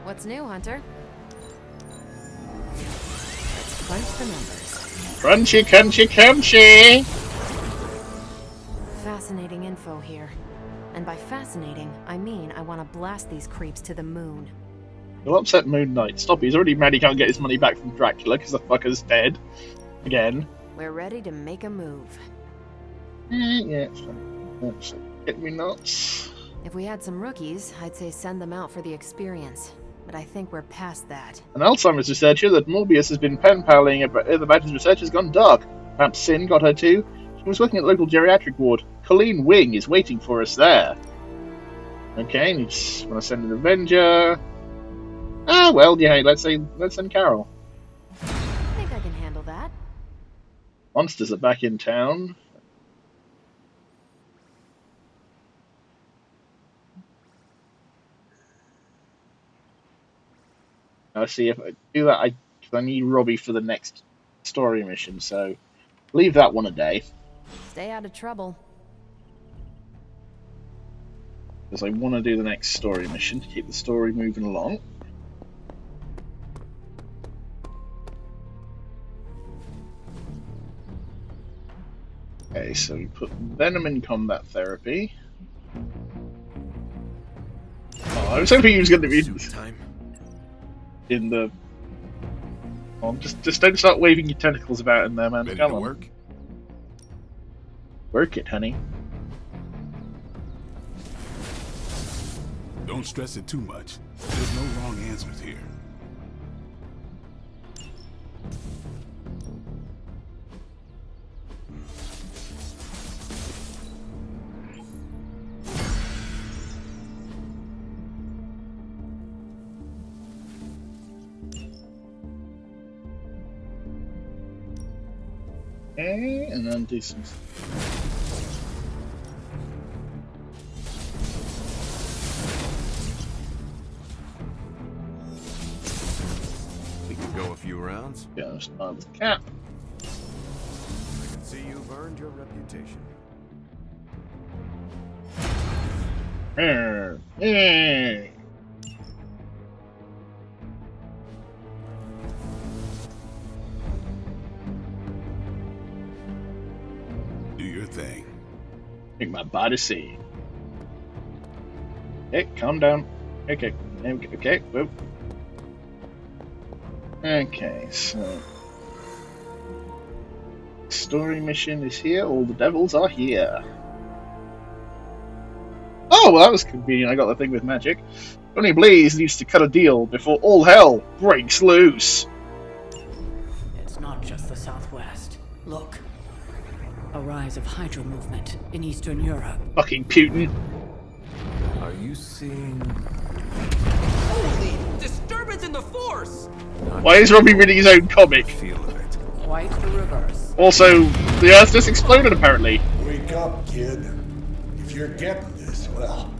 What's new, Hunter? Let's crunch the numbers. Crunchy, crunchy, crunchy! Fascinating info here. And by fascinating, I mean I want to blast these creeps to the moon. You'll upset Moon Knight. Stop, he's already mad he can't get his money back from Dracula because the fucker's dead. Again. We're ready to make a move. Yeah, it's fine. That's get me nuts. If we had some rookies, I'd say send them out for the experience. But I think we're past that. An Alzheimer's researcher that Morbius has been pen-paling about the badger's research has gone dark. Perhaps Sin got her too. She was working at the local geriatric ward. Colleen Wing is waiting for us there. Okay, you just want to send an Avenger. Ah, well, yeah, let's send Carol. I think I can handle that. Monsters are back in town. I'll see if I do that. I need Robbie for the next story mission, so leave that one a day. Stay out of trouble. Because I want to do the next story mission to keep the story moving along. Okay, so we put Venom in combat therapy. Oh, I was hoping he was going to be in the. Oh, just don't start waving your tentacles about in there, man. Ready Come to on. Work it, honey. Don't stress it too much. There's no wrong answers here. Okay, and then do some. We can go a few rounds. Yeah, start with Cap. I can see you've earned your reputation. Hey. Do your thing. Make my body see. Hey, calm down. Okay, okay, whoop. Okay, so story mission is here. All the devils are here. Oh, well, that was convenient. I got the thing with magic. Only Blaze needs to cut a deal before all hell breaks loose. It's not just the Southwest. Look. A rise of Hydra movement in Eastern Europe. Fucking Putin. Are you seeing... Holy disturbance in the Force! Why is Robbie reading his own comic? Quite the reverse. Also, the Earth just exploded apparently. Wake up, kid. If you're getting this, well,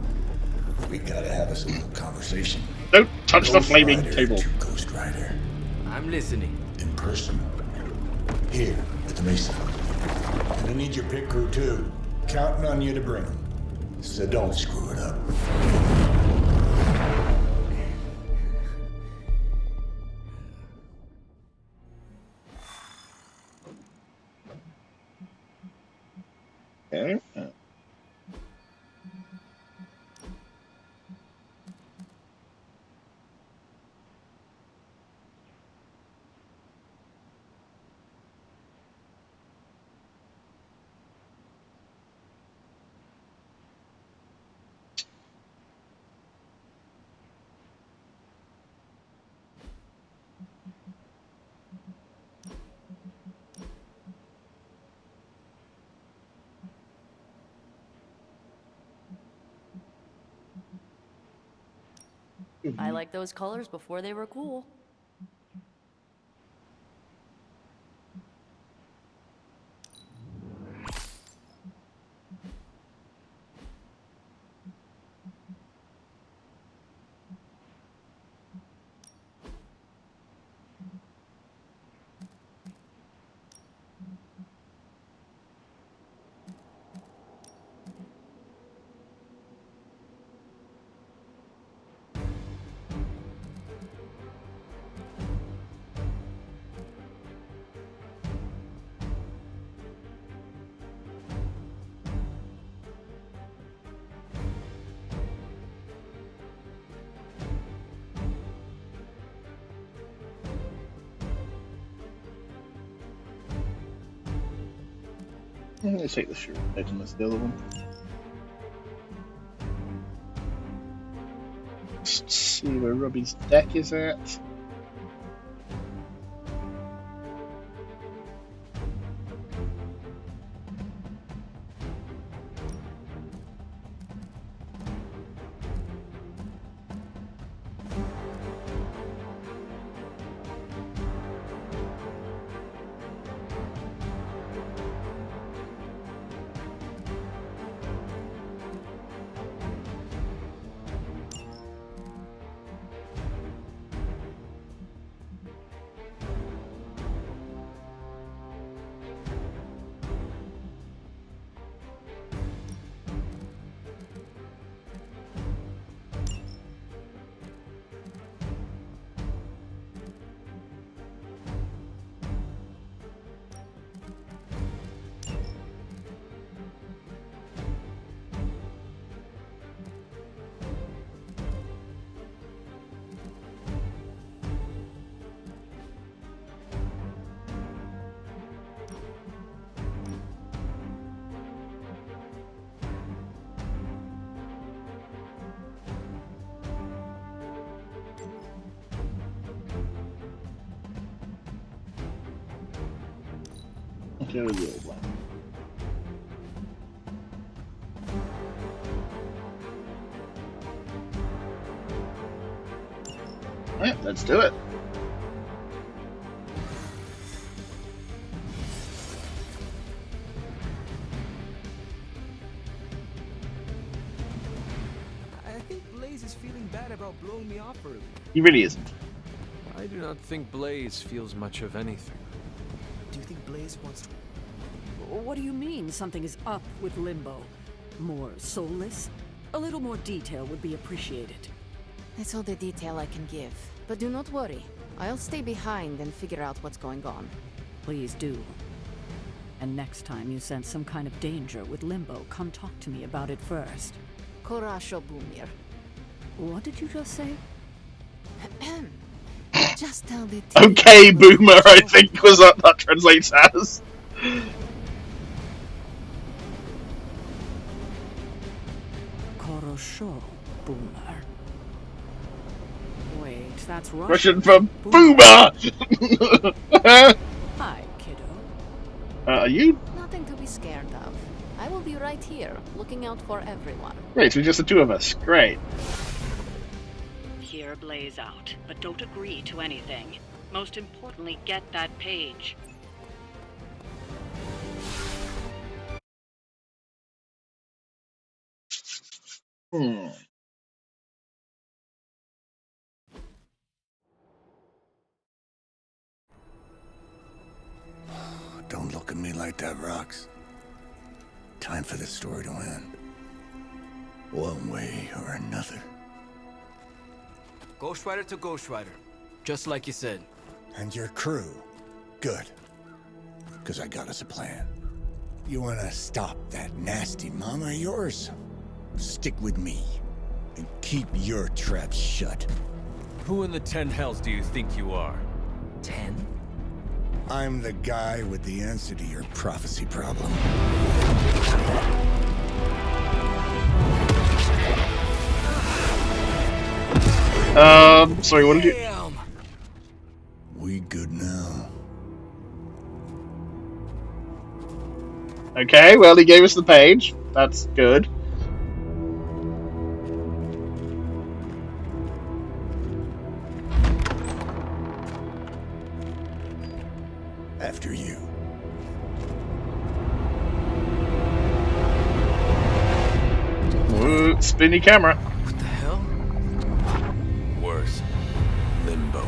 we gotta have us a little conversation. Don't touch the flaming table. To Ghost Rider. I'm listening. In person. Here, at the Mesa. And I need your pit crew too. Counting on you to bring them. So don't screw it up. Okay. I like those colors before they were cool. I'm gonna take the short edge and that's the other one. Let's see where Robbie's deck is at. Go to the old one. Alright, let's do it. I think Blaze is feeling bad about blowing me off early. He really isn't. I do not think Blaze feels much of anything. Do you think Blaze wants to... What do you mean something is up with Limbo? More soulless? A little more detail would be appreciated. That's all the detail I can give. But do not worry. I'll stay behind and figure out what's going on. Please do. And next time you sense some kind of danger with Limbo, come talk to me about it first. Korasho Bumir. What did you just say? Just tell the Okay, Boomer, I think was what that translates as. Korosho Boomer. Wait, that's Russian for Boomer! Hi, kiddo. Are you? Nothing to be scared of. I will be right here, looking out for everyone. Great, so just the two of us. Great. Hear Blaze out, but don't agree to anything. Most importantly, get that page. Don't look at me like that, Rox. Time for this story to end. One way or another. Ghost Rider to Ghost Rider. Just like you said. And your crew. Good. Because I got us a plan. You want to stop that nasty mama of yours? Stick with me. And keep your traps shut. Who in the 10 hells do you think you are? 10? I'm the guy with the answer to your prophecy problem. Sorry, what did you... We good now. Okay, well, he gave us the page. That's good. After you. Ooh, spinny camera. What the hell? Worse. Limbo.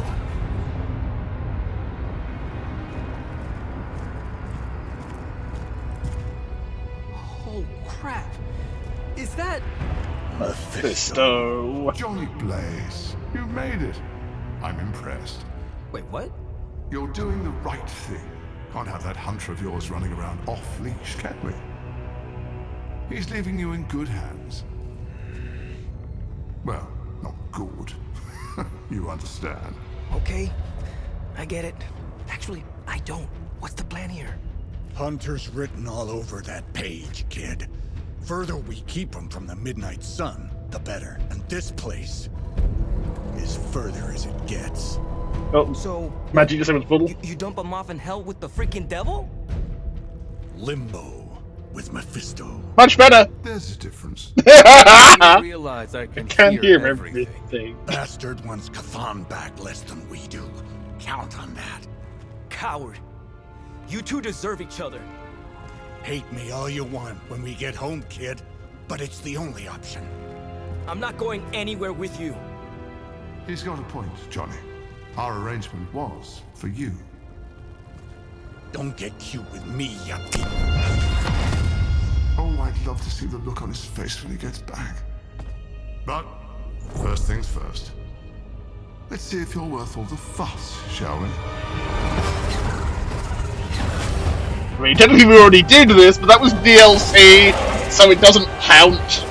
Oh, crap. Is that... Mephisto. Johnny Blaze, you made it. I'm impressed. Wait, what? You're doing the right thing. Can't have that hunter of yours running around off-leash, can we? He's leaving you in good hands. Well, not good. You understand. Okay, I get it. Actually, I don't. What's the plan here? Hunter's written all over that page, kid. Further we keep him from the midnight sun, the better. And this place is further as it gets. Oh, so Magic Disabled Puddle. You dump him off in hell with the freaking devil? Limbo with Mephisto. Much better. There's a difference. I realize I can hear everything. Bastard wants Cathan back less than we do. Count on that. Coward. You two deserve each other. Hate me all you want when we get home, kid. But it's the only option. I'm not going anywhere with you. He's got a point, Johnny. Our arrangement was for you. Don't get cute with me, you pig. Oh, I'd love to see the look on his face when he gets back. But first things first. Let's see if you're worth all the fuss, shall we? I mean, technically we already did this, but that was DLC, so it doesn't count.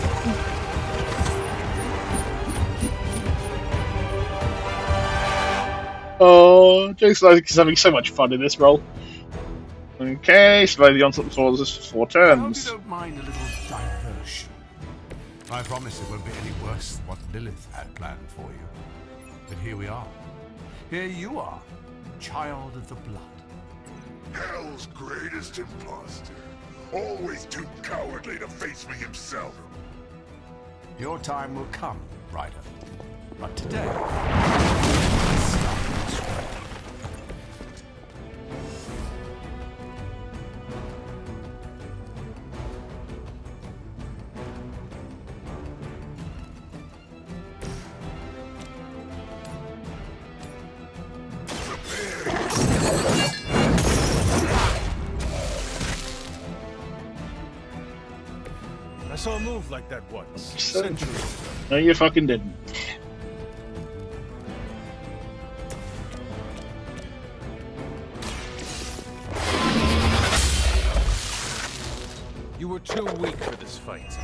Oh, Jake's having so much fun in this role. Okay, survive the onslaught before this 4 turns. I hope you don't mind a little diversion. I promise it won't be any worse than what Lilith had planned for you. But here we are. Here you are, child of the blood. Hell's greatest imposter. Always too cowardly to face me himself. Your time will come, Ryder. But today, let's start this way. I saw a move like that once. Centuries ago. No, you fucking didn't. You were too weak for this fight.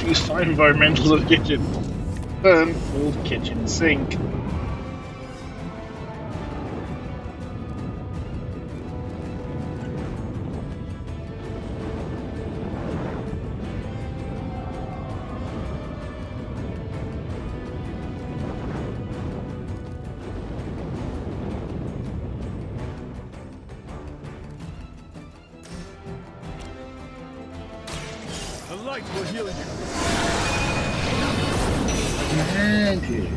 Use 5 environmentals of the kitchen. Burn old kitchen sink. light will heal you. Magic.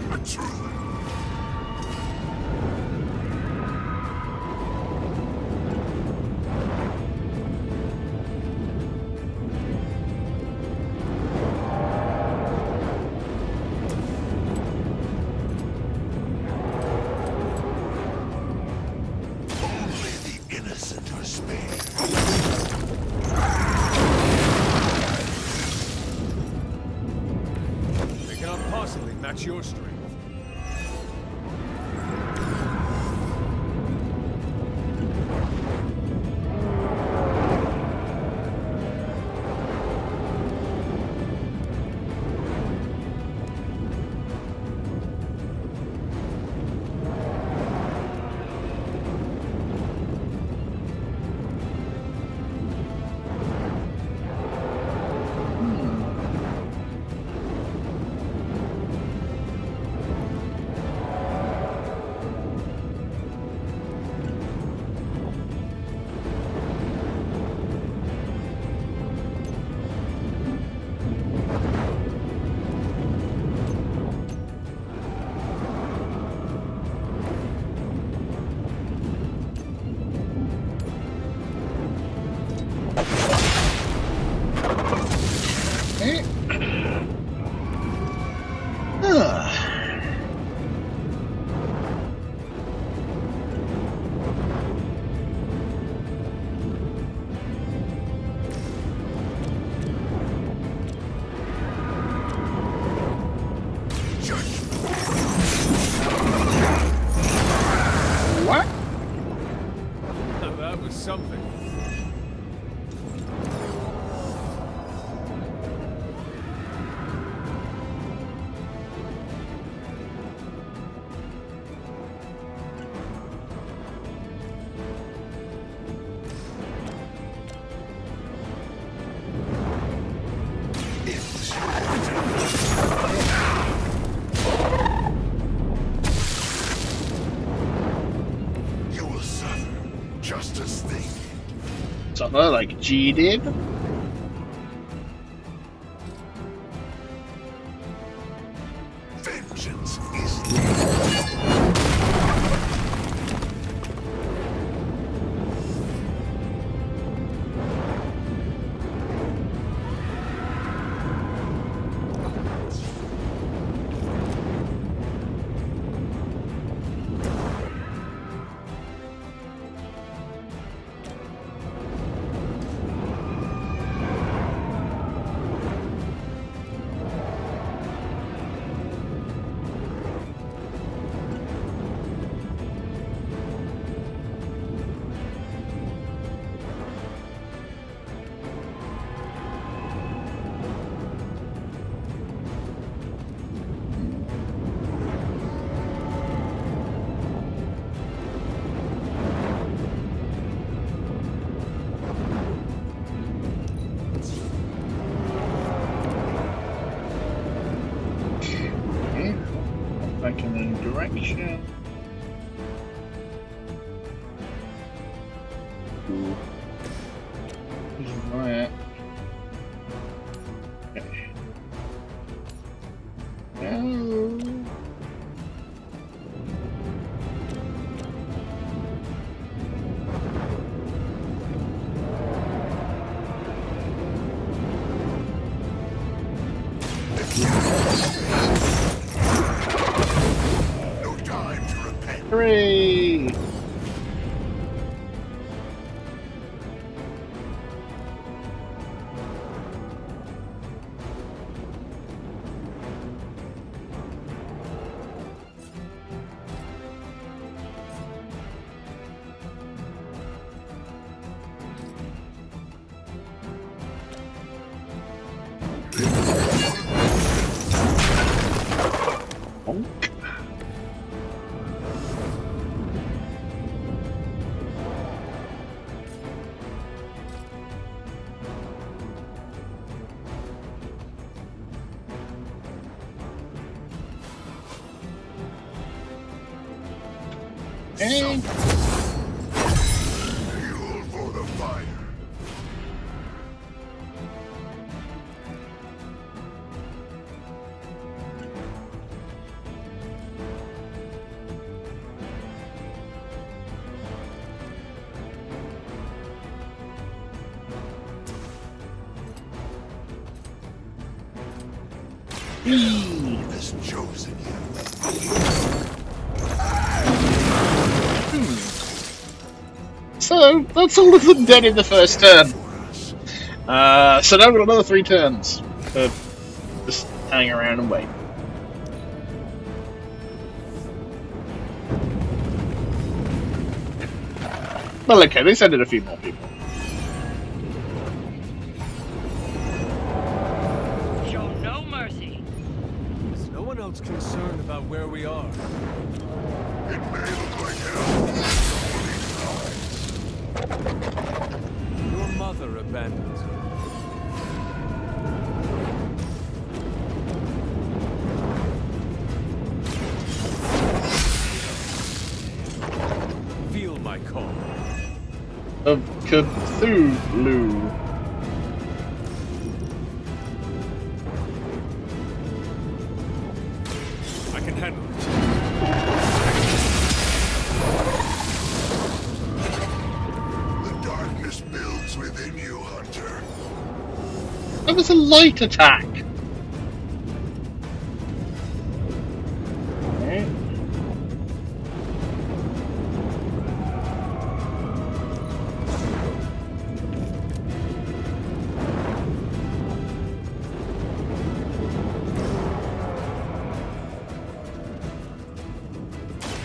Match your strength. Something. You will suffer just as they Suffer like G did. Vengeance is back in the direction. Ooh. Right. Okay. Oh. no time to repent. Hooray! And Fuel for the fire. Has chosen you. So that's all of them dead in the first turn. So now we've got another 3 turns to just hang around and wait. Well, okay, they sent in a few more people. Show no mercy. Is no one else concerned about where we are? It may look like hell. Your mother abandoned you. Feel my call. Of Cthulhu. I can handle it. The darkness builds within you, Hunter. That was a light attack. Okay.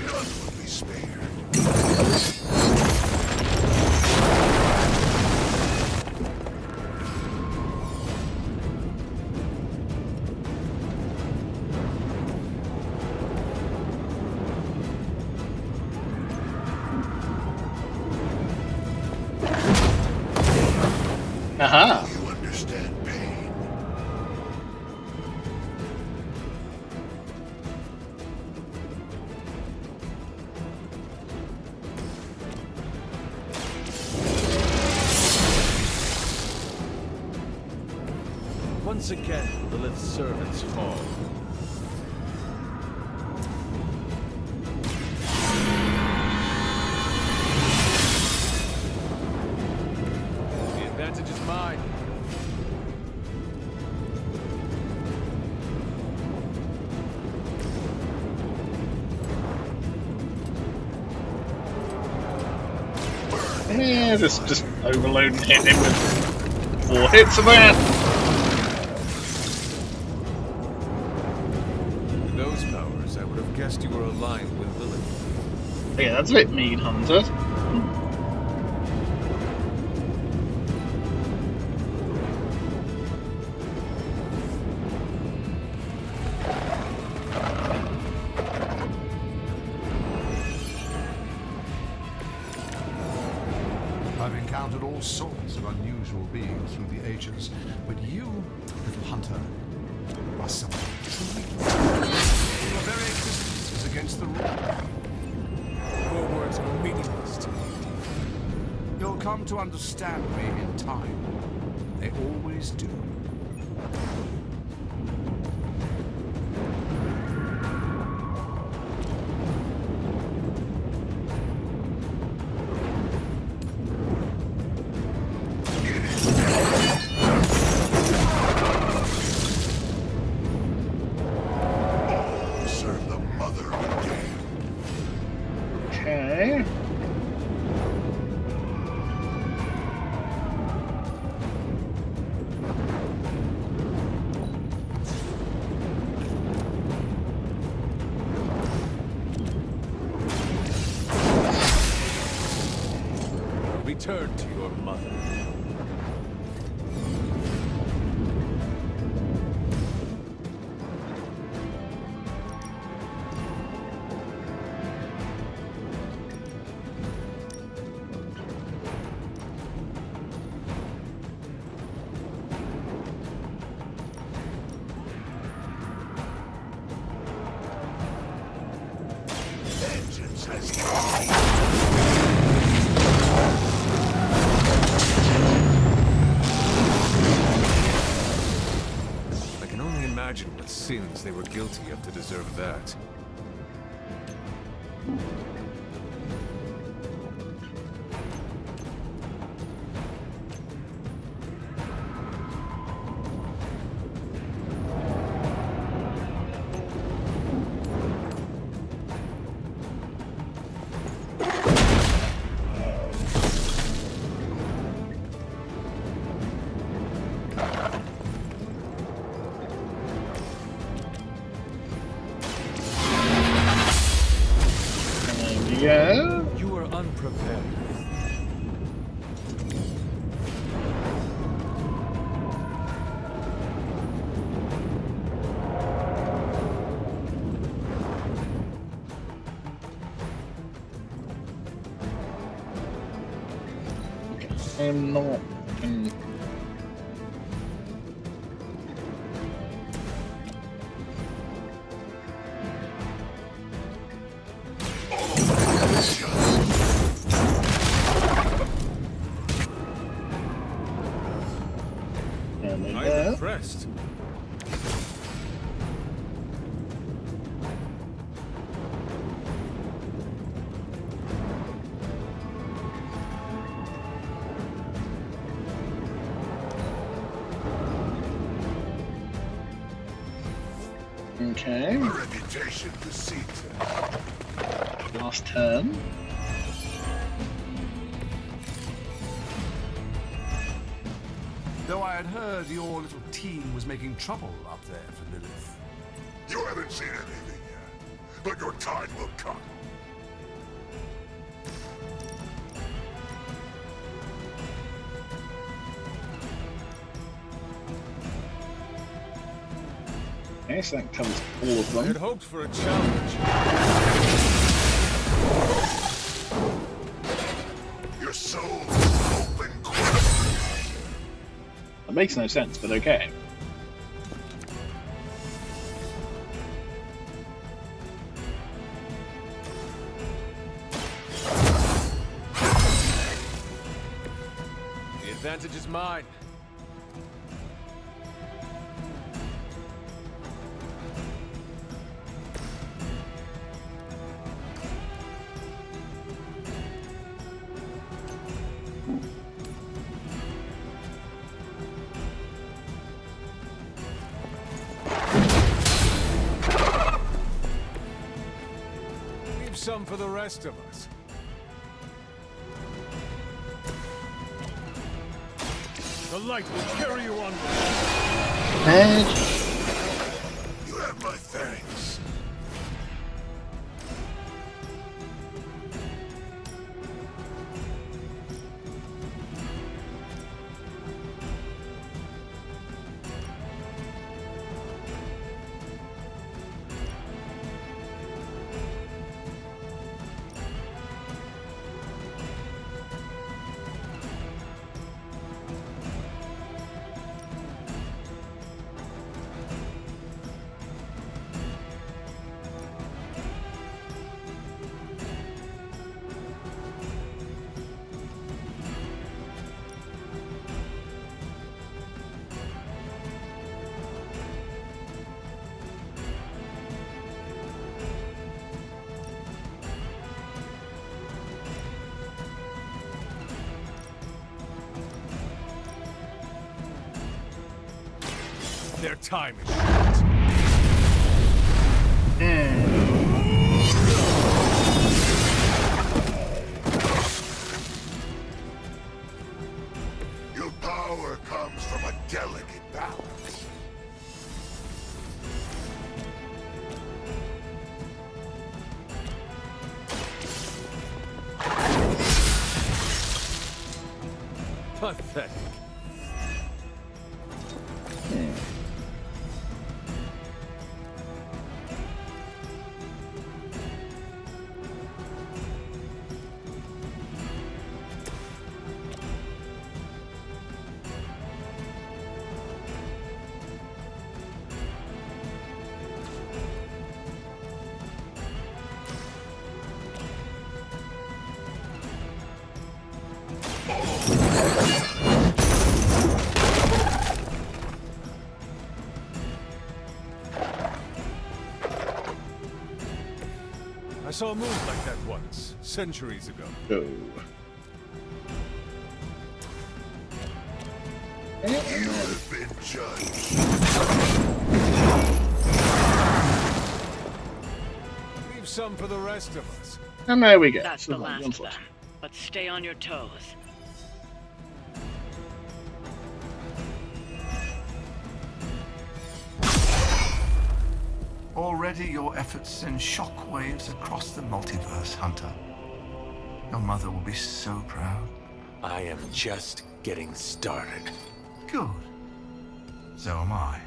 None will be spared. Aha. You understand pain. Once again, Lilith's servants fall. The advantage is mine. Yeah, just overload and hit him with 4 hits of that. With those powers, I would have guessed you were aligned with Lilith. Yeah, that's a bit mean, Hunter. I've encountered all sorts of unusual beings through the ages, but you, little hunter, are something truly. Your very existence is against the rule. Your words are meaningless to me. You'll come to understand me in time. They always do. Serve the mother again. Okay. Return to your mother. Vengeance has come. I can only imagine what sins they were guilty of to deserve that. I'm not. I'm impressed. Okay. A reputation deceit. Last turn. Though I had heard your little team was making trouble up there for Lilith. You haven't seen anything yet, but your time will come. Okay, so that covers all of I them. had hoped for a challenge. Your soul is open quick. That makes no sense, but okay. The advantage is mine. Leave some for the rest of us. The light will carry you onward. You have my thanks. Their time is short. Your power comes from a delicate balance. Pathetic. I saw a move like that once, centuries ago. Oh. You have been judged. Leave some for the rest of us. And there we go. That's the last of them. But stay on your toes. Already your efforts send shockwaves across the multiverse, Hunter. Your mother will be so proud. I am just getting started. Good. So am I.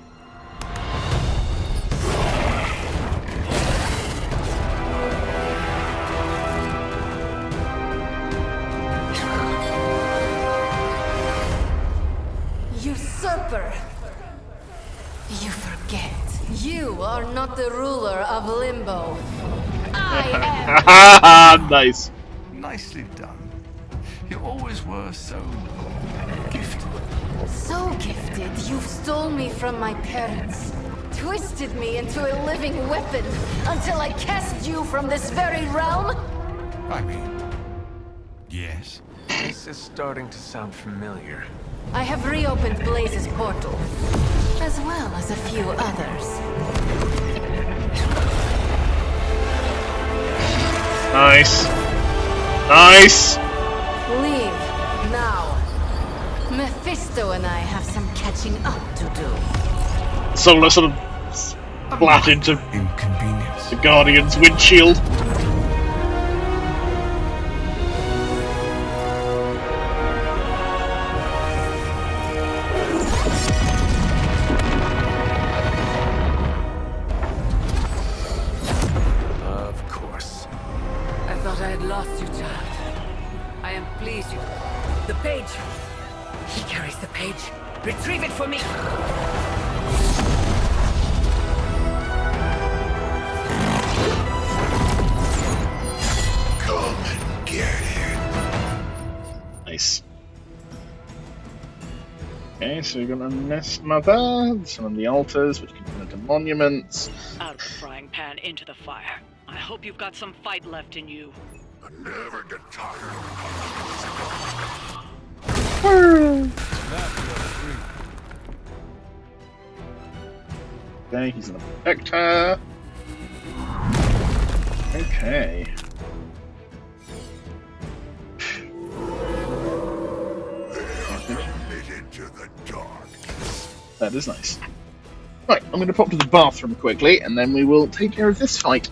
Usurper! You forget. You are not the ruler of Limbo. I am. Nice. Nicely done. You always were so gifted. So gifted, you stole me from my parents. Twisted me into a living weapon until I cast you from this very realm? I mean, yes. This is starting to sound familiar. I have reopened Blaze's portal, as well as a few others. Nice. Nice. Leave, now. Mephisto and I have some catching up to do. Solar sort of splat into the Guardian's windshield. Of course. I thought I had lost you, child. I am pleased you... The page! He carries the page. Retrieve it for me! Come and get it. Nice. Okay, so we've got a nest mother, some of the altars, which can turn into monuments. Out of the frying pan into the fire. I hope you've got some fight left in you. I never get tired. Okay, he's gonna protect her. Okay. That is nice. Right, I'm going to pop to the bathroom quickly, and then we will take care of this fight.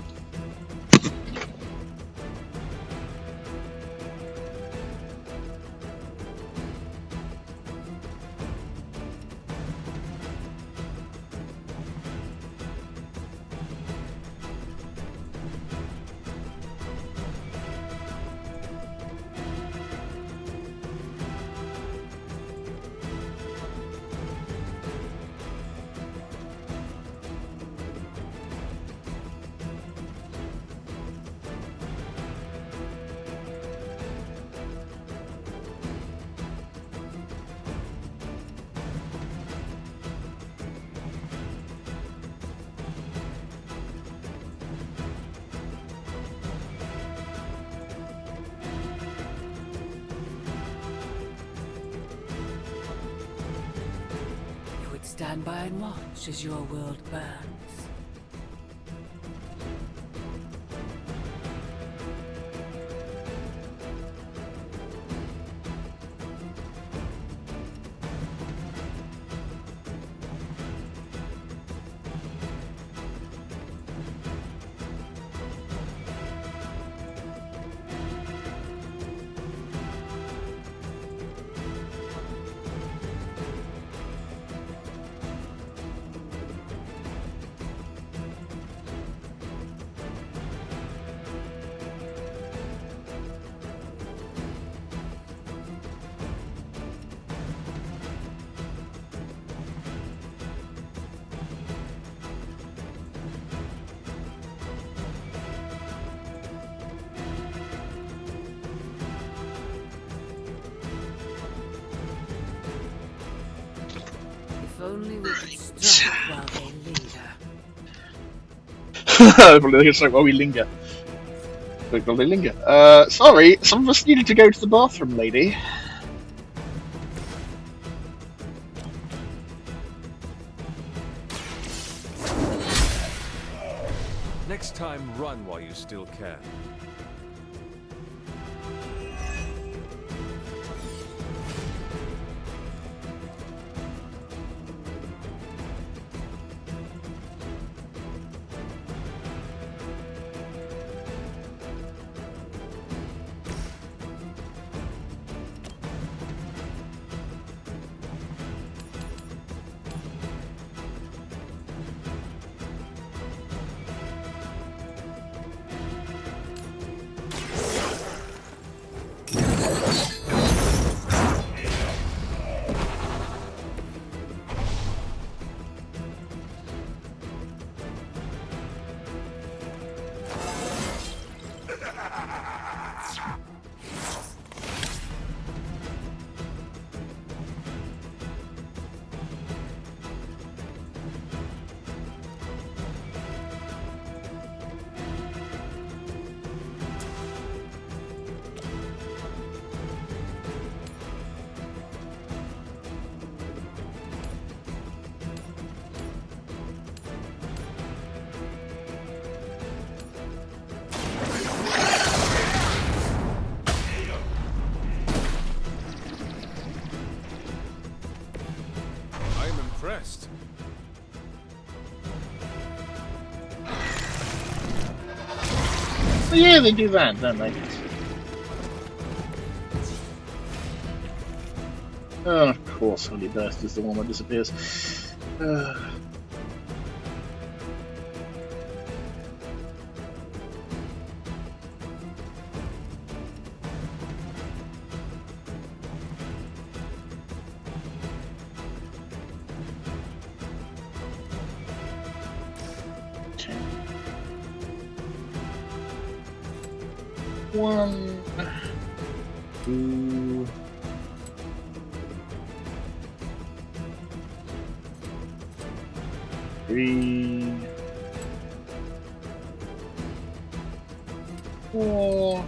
Stand by and watch as your world burns. Only we could strike while they linger. Probably strike while we linger. While they linger. Sorry, some of us needed to go to the bathroom, lady. Next time, run while you still can. impressed. Oh, yeah, they do that, don't they? Oh, of course, Holy Burst is the one that disappears. One, two, three, four,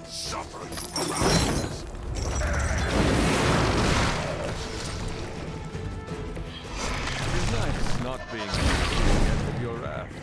Suffering arises. It's nice not being at the end of your wrath.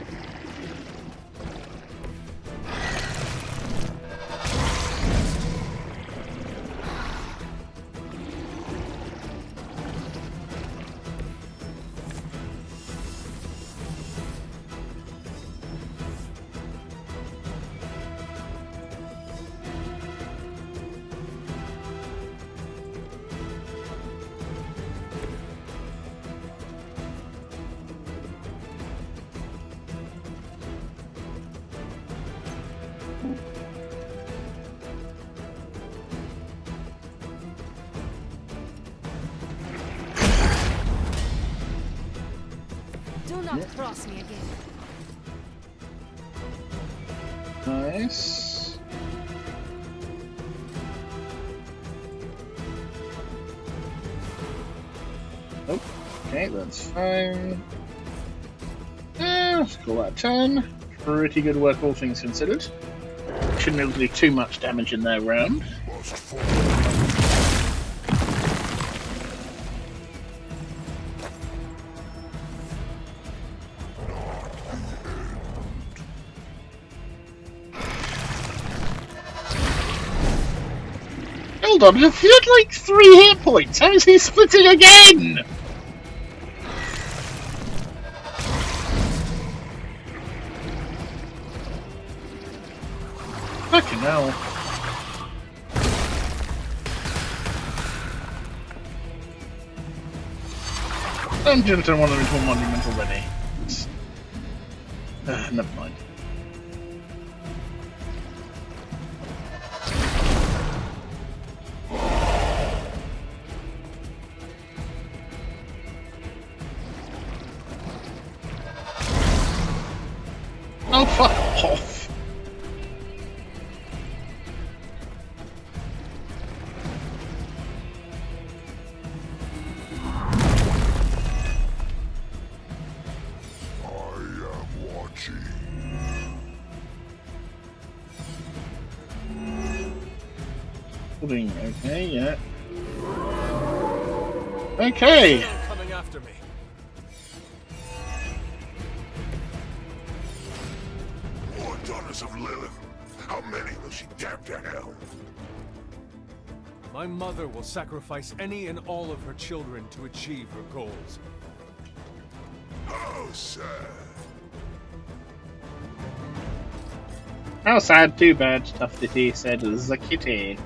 Do not cross me again. nice. Oh, okay, that's fine. Let's call that 10. Pretty good work, all things considered. Shouldn't be able to do too much damage in their round. Hold on, he had like 3 hit points. How is he splitting again? Fucking hell. I'm going to turn one of them into a monument already. Never mind. Oh, fuck off! I am watching. Pudding, okay, yeah. Okay! Coming after me. More daughters of Lilith. How many will she damn to hell? My mother will sacrifice any and all of her children to achieve her goals. How sad. How sad, too bad, Tough Titty said as a kitty.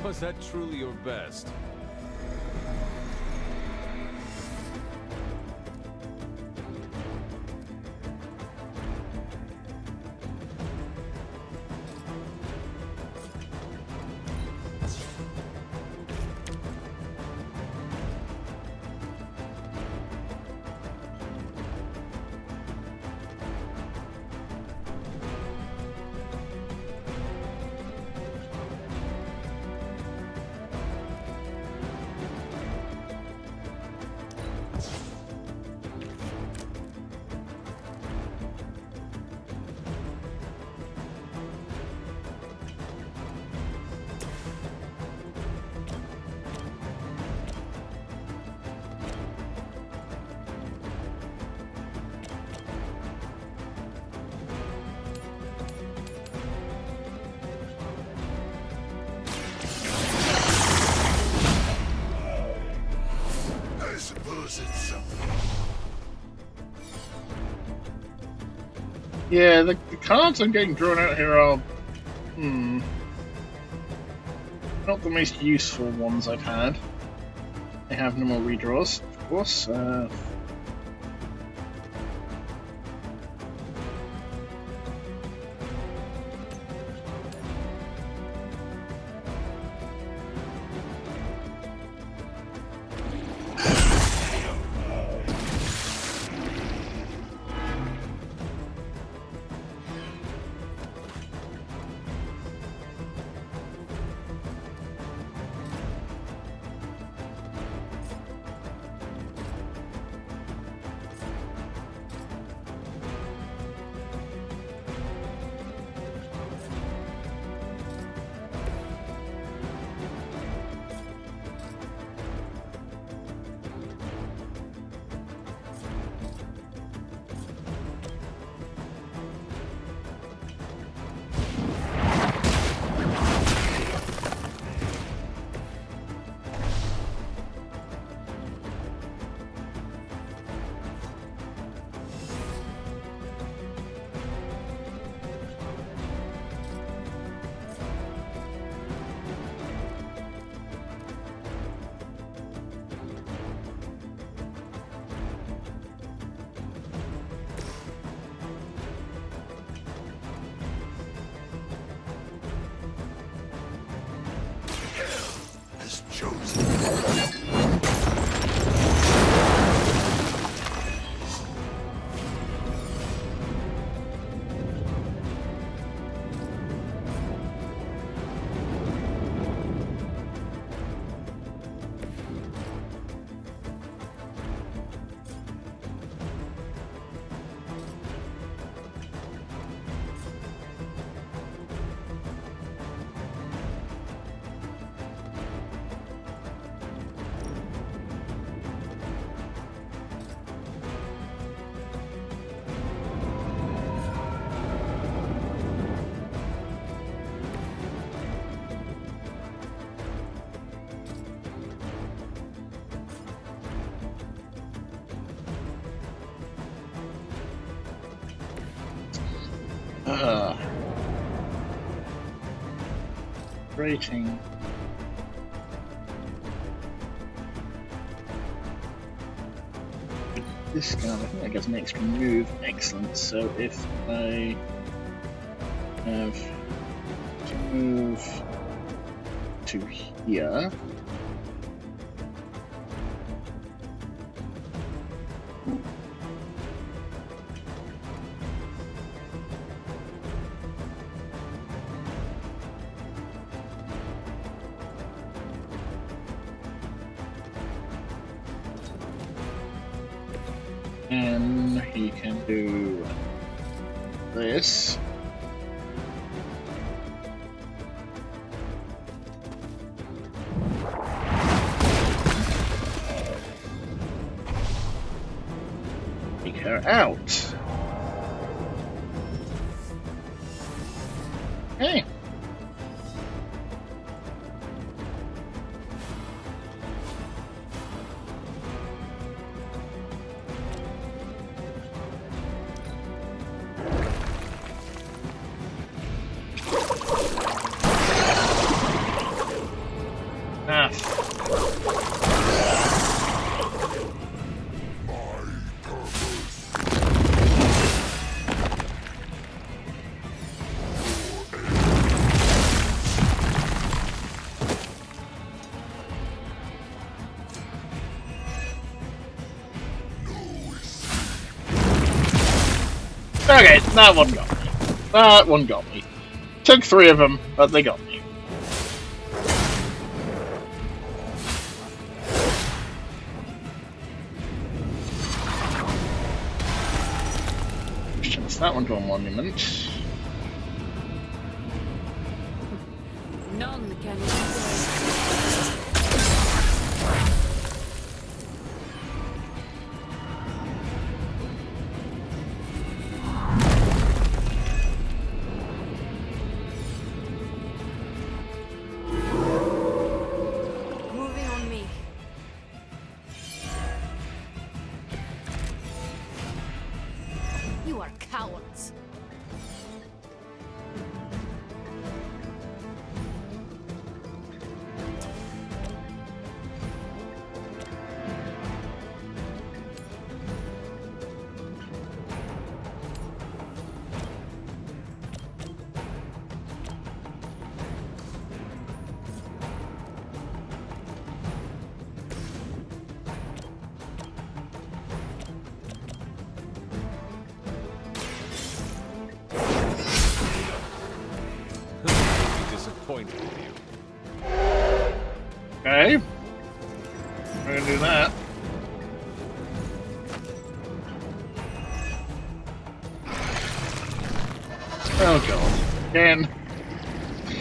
Was that truly your best? lose itself. Yeah, the cards I'm getting drawn out here are, not the most useful ones I've had. I have no more redraws, of course. Rating. This guy, I think that gets an extra move. Excellent. So if I have to move to here. And he can do this. Take her out. Hey. Okay, that one got me. That one got me. Took 3 of them, but they got me. Chance that one to a monument. None can are cowards. Disappointed with you. Okay. We're gonna do that. Oh god. Again.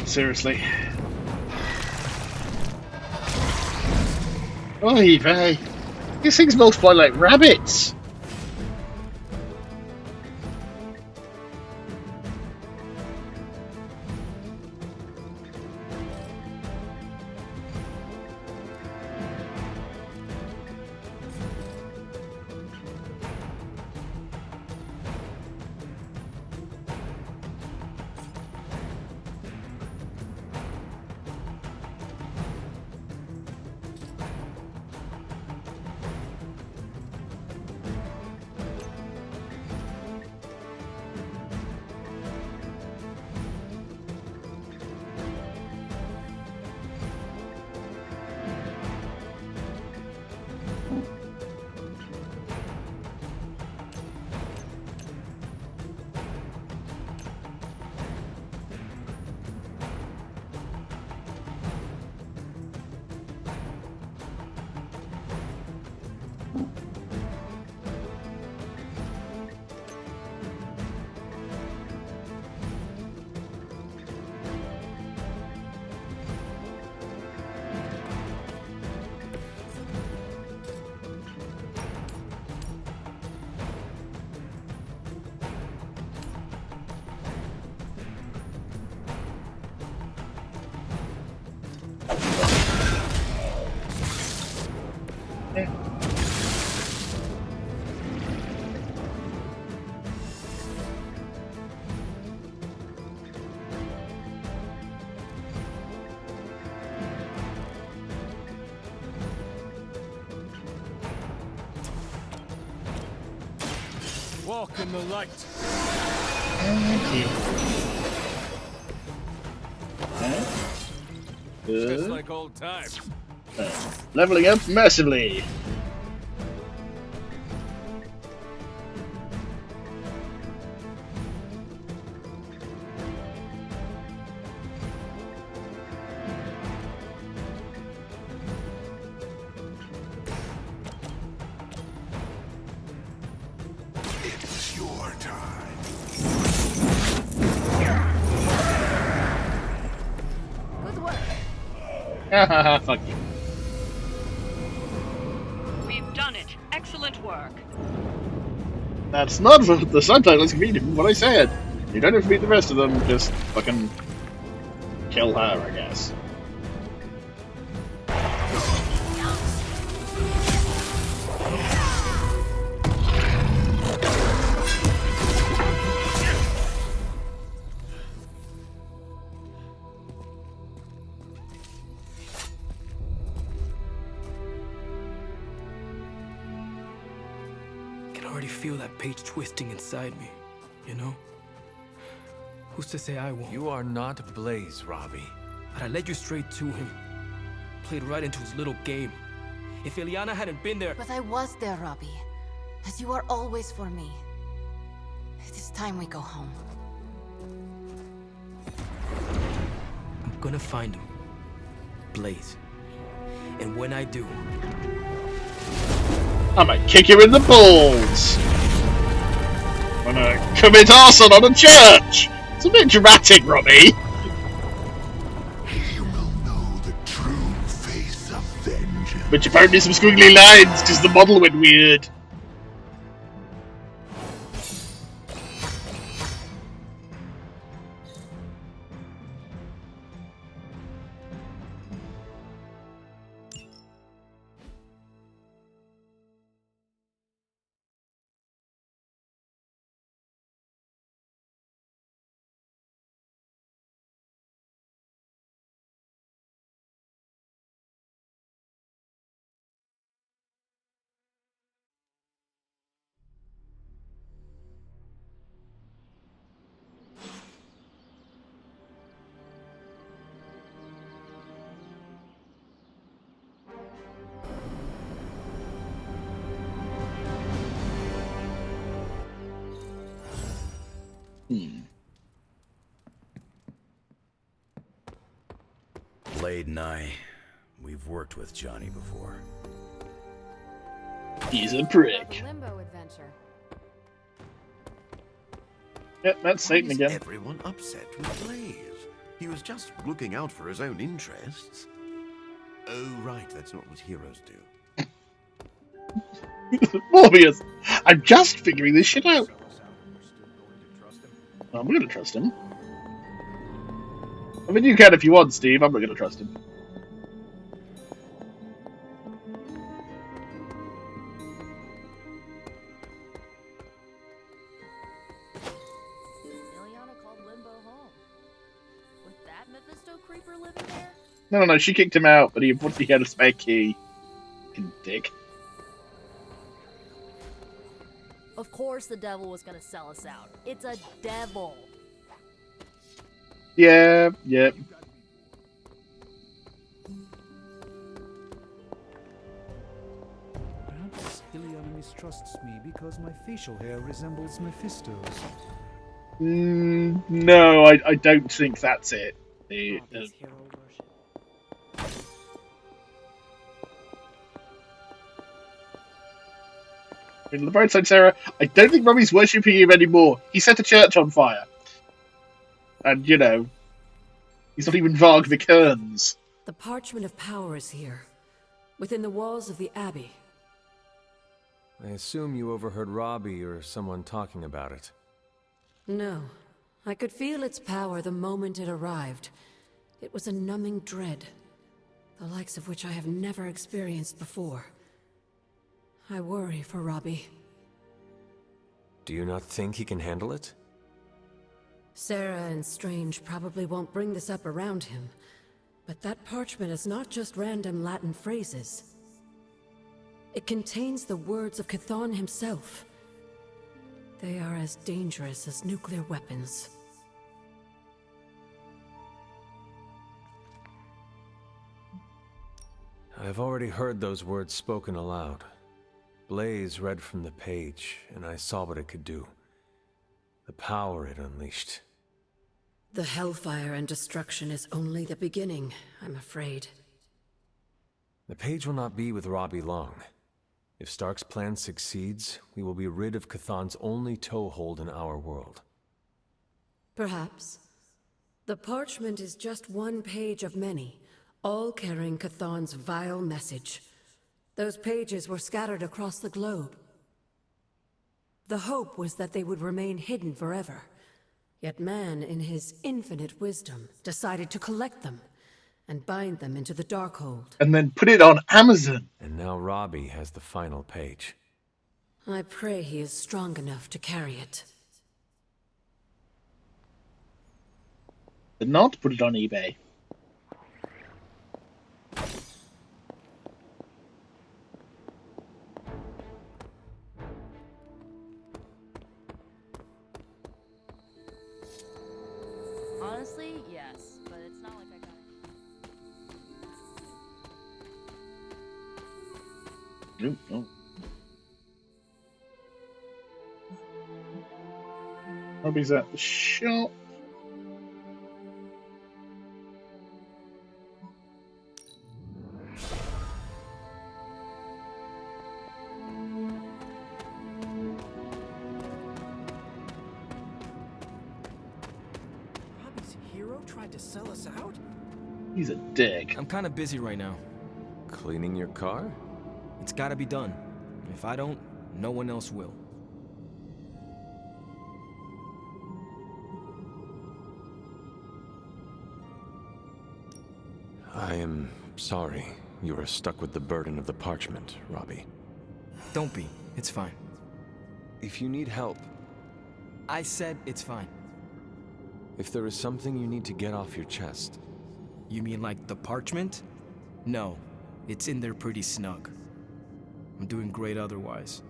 Seriously. Oy vey. These things multiply like rabbits. Walk in the light. Thank you. Okay. Good. Just like old times. Leveling up massively. It's your time. Good work. Fuck you. We've done it. Excellent work. That's not the subtitles mean what I said. You don't have to beat the rest of them, just fucking kill her, I guess. I can already feel that page twisting inside me, you know? Who's to say I won't? You are not Blaze, Robbie. But I led you straight to him. Played right into his little game. If Ileana hadn't been there... But I was there, Robbie. As you are always for me. It is time we go home. I'm gonna find him. Blaze. And when I do... I might kick you in the balls! I'm gonna commit arson on a church! It's a bit dramatic, Robbie! You will know the true face of vengeance. Which apparently some squiggly lines, because the model went weird. Blade and we've worked with Johnny before. He's a prick. Limbo adventure. Yep, that's Satan Why is again. everyone upset with Blaze? He was just looking out for his own interests. Oh, right, that's not what heroes do. Morbius! I'm just figuring this shit out. I'm gonna trust him. I mean, you can if you want, Steve. I'm not gonna trust him. No, she kicked him out, but he had a spare key. Fucking dick. Of course the devil was gonna sell us out. It's a devil. Yeah, yep. Perhaps Ileana mistrusts me because my facial hair resembles Mephisto's. No, I don't think that's it. On the bright side, Sarah, I don't think Robbie's worshipping him anymore. He set a church on fire. And, you know, he's not even Varg Vikernes. The Parchment of Power is here, within the walls of the Abbey. I assume you overheard Robbie or someone talking about it. No. I could feel its power the moment it arrived. It was a numbing dread, the likes of which I have never experienced before. I worry for Robbie. Do you not think he can handle it? Sarah and Strange probably won't bring this up around him, but that parchment is not just random Latin phrases. It contains the words of Chthon himself. They are as dangerous as nuclear weapons. I've already heard those words spoken aloud. Blaze read from the page, and I saw what it could do. The power it unleashed. The hellfire and destruction is only the beginning, I'm afraid. The page will not be with Robbie long. If Stark's plan succeeds, we will be rid of Chthon's only toehold in our world. Perhaps. The parchment is just one page of many, all carrying Chthon's vile message. Those pages were scattered across the globe. The hope was that they would remain hidden forever. Yet man, in his infinite wisdom, decided to collect them and bind them into the Darkhold. And then put it on Amazon. And now Robbie has the final page. I pray he is strong enough to carry it. But not put it on eBay. Honestly, yes, but it's not like I got Ooh, oh. Robbie's at the shop. Tried to sell us out? He's a dick. I'm kind of busy right now. Cleaning your car? It's gotta be done. If I don't, no one else will. I am sorry you are stuck with the burden of the parchment, Robbie. Don't be. It's fine. If you need help... I said it's fine. If there is something you need to get off your chest... You mean like the parchment? No. It's in there pretty snug. I'm doing great otherwise.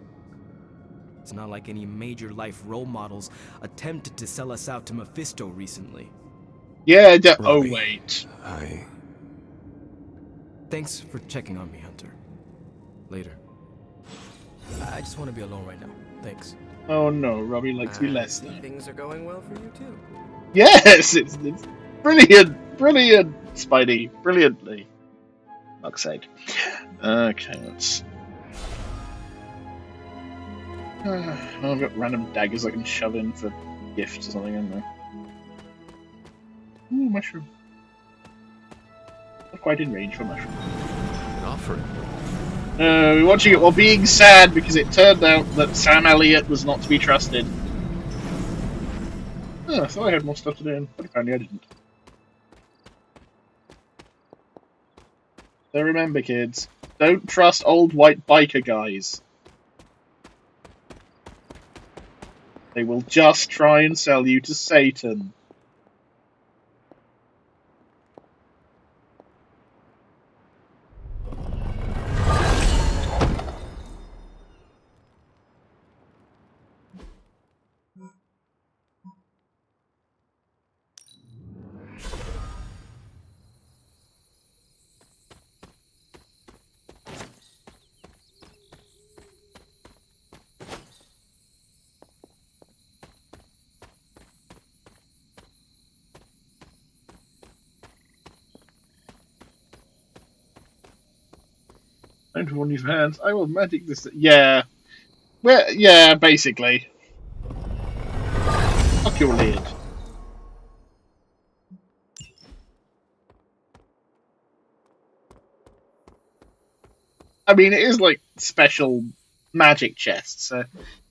It's not like any major life role models attempted to sell us out to Mephisto recently. Yeah, oh wait. Thanks for checking on me, Hunter. Later. I just want to be alone right now. Thanks. Oh no, Robbie likes me less See, now. things are going well for you too. Yes, it's brilliant, brilliant, Spidey, brilliantly. Fuck's sake. Okay, let's. I've got random daggers I can shove in for gifts or something in there. Ooh, mushroom. Not quite in range for mushroom. An offering. We're watching it while being sad because it turned out that Sam Elliott was not to be trusted. Oh, I thought I had more stuff to do, but apparently I didn't. So remember, kids, don't trust old white biker guys. They will just try and sell you to Satan. Don't warn your hands. I will magic this. Yeah. Well, yeah, basically. Fuck your lid. I mean, it is like special magic chests, so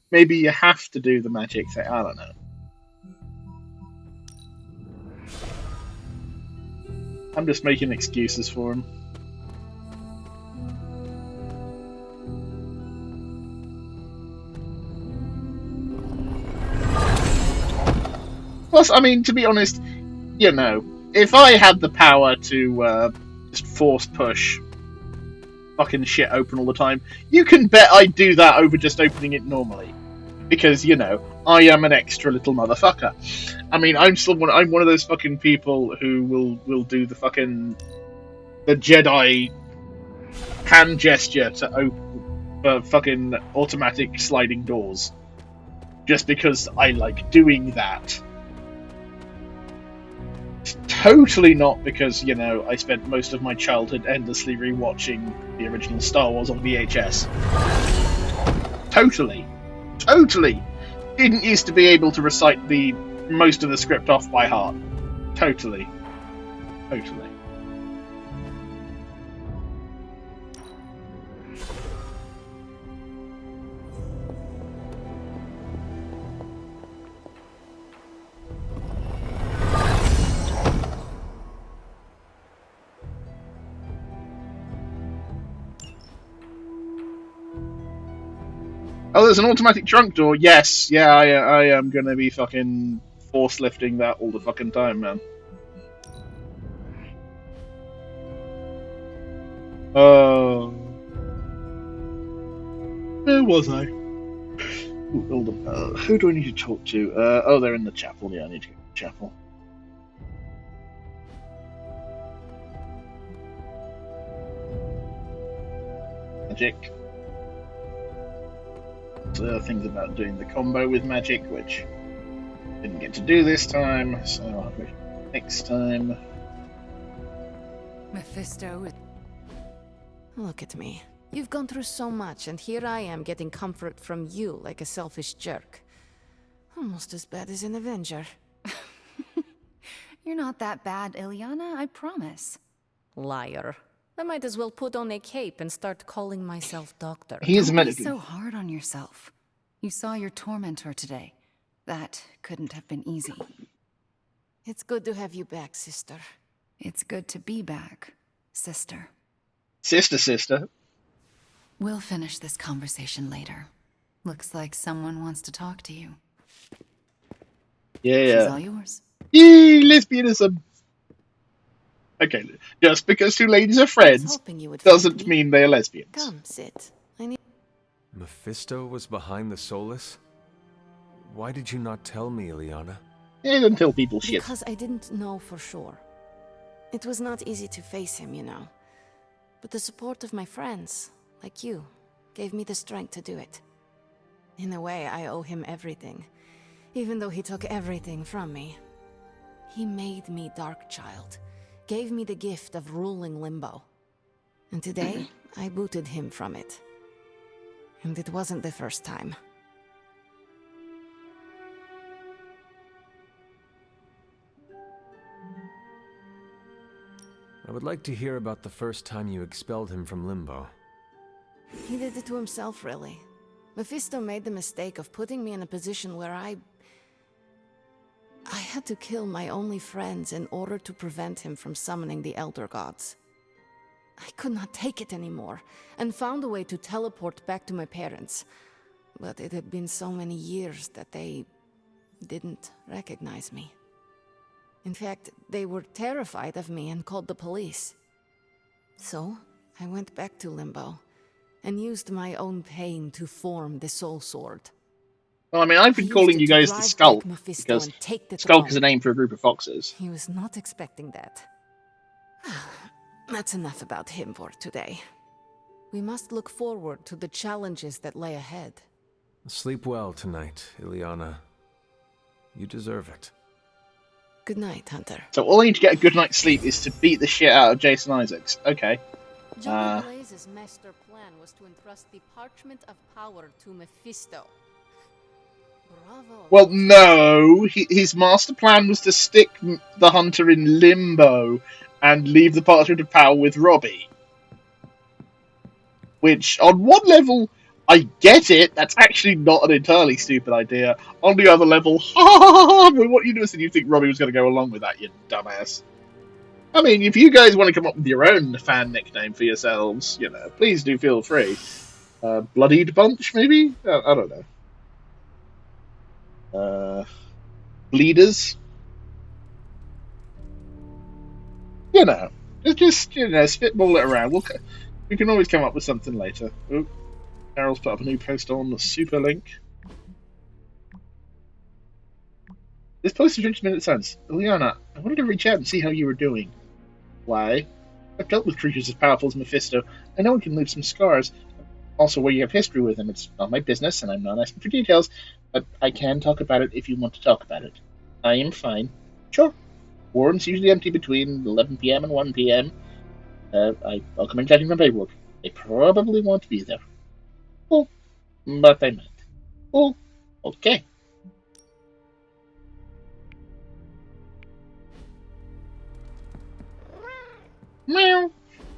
maybe you have to do the magic thing. I don't know. I'm just making excuses for him. Plus, I mean, to be honest, you know, if I had the power to just force push fucking shit open all the time, you can bet I'd do that over just opening it normally. Because, you know, I am an extra little motherfucker. I mean, I'm one of those fucking people who will do the Jedi hand gesture to open fucking automatic sliding doors. Just because I like doing that. Totally not because, you know, I spent most of my childhood endlessly rewatching the original Star Wars on VHS. Totally. Didn't used to be able to recite most of the script off by heart. Totally. Oh, there's an automatic trunk door. Yes, yeah, I am gonna be fucking force lifting that all the fucking time, man. Where was I? Who do I need to talk to? Oh, they're in the chapel. Yeah, I need to go to the chapel. Magic. So there are things about doing the combo with magic, which didn't get to do this time, so I'll do it next time. Mephisto. Look at me. You've gone through so much, and here I am getting comfort from you like a selfish jerk. Almost as bad as an Avenger. You're not that bad, Ilyana, I promise. Liar. I might as well put on a cape and start calling myself doctor. Don't be so hard on yourself. You saw your tormentor today. That couldn't have been easy. It's good to have you back, sister. It's good to be back, sister. Sister. We'll finish this conversation later. Looks like someone wants to talk to you. Yeah. She's all yours. Yee, lesbianism. Okay, just because two ladies are friends doesn't mean they're lesbians. Come, sit. Mephisto was behind the Solus? Why did you not tell me, Ilyana? Yeah, don't tell people shit. Because I didn't know for sure. It was not easy to face him, you know. But the support of my friends, like you, gave me the strength to do it. In a way, I owe him everything, even though he took everything from me. He made me Darkchild, gave me the gift of ruling Limbo. And today, I booted him from it. And it wasn't the first time. I would like to hear about the first time you expelled him from Limbo. He did it to himself, really. Mephisto made the mistake of putting me in a position where I had to kill my only friends in order to prevent him from summoning the Elder Gods. I could not take it anymore, and found a way to teleport back to my parents. But it had been so many years that they didn't recognize me. In fact, they were terrified of me and called the police. So, I went back to Limbo, and used my own pain to form the Soul Sword. Well, I mean, I've been calling you guys the Skulk, because Skulk is a name for a group of foxes. He was not expecting that. That's enough about him for today. We must look forward to the challenges that lay ahead. Sleep well tonight, Ileana. You deserve it. Good night, Hunter. So all I need to get a good night's sleep is to beat the shit out of Jason Isaacs. Okay. Johnny Blaze's master plan was to entrust the Parchment of Power to Mephisto. Bravo. Well, no. His master plan was to stick the Hunter in Limbo and leave the Parchment of Power with Robbie. Which, on one level, I get it. That's actually not an entirely stupid idea. On the other level, what universe did you think Robbie was going to go along with that, you dumbass? I mean, if you guys want to come up with your own fan nickname for yourselves, you know, please do feel free. Bloodied Bunch, maybe? I don't know. Bleeders? You know, just spitball it around. We can always come up with something later. Ooh, Carol's put up a new post on the Super Link. This post is 20 minutes since. Ileana, I wanted to reach out and see how you were doing. Why? I've dealt with creatures as powerful as Mephisto. I know it can leave some scars. Also, where you have history with him, it's not my business, and I'm not asking for details, but I can talk about it if you want to talk about it. I am fine. Sure. Warren's usually empty between 11 p.m. and 1 p.m. I'll come and check in my paperwork. They probably won't be there. Oh, but I might. Oh, okay. Meow.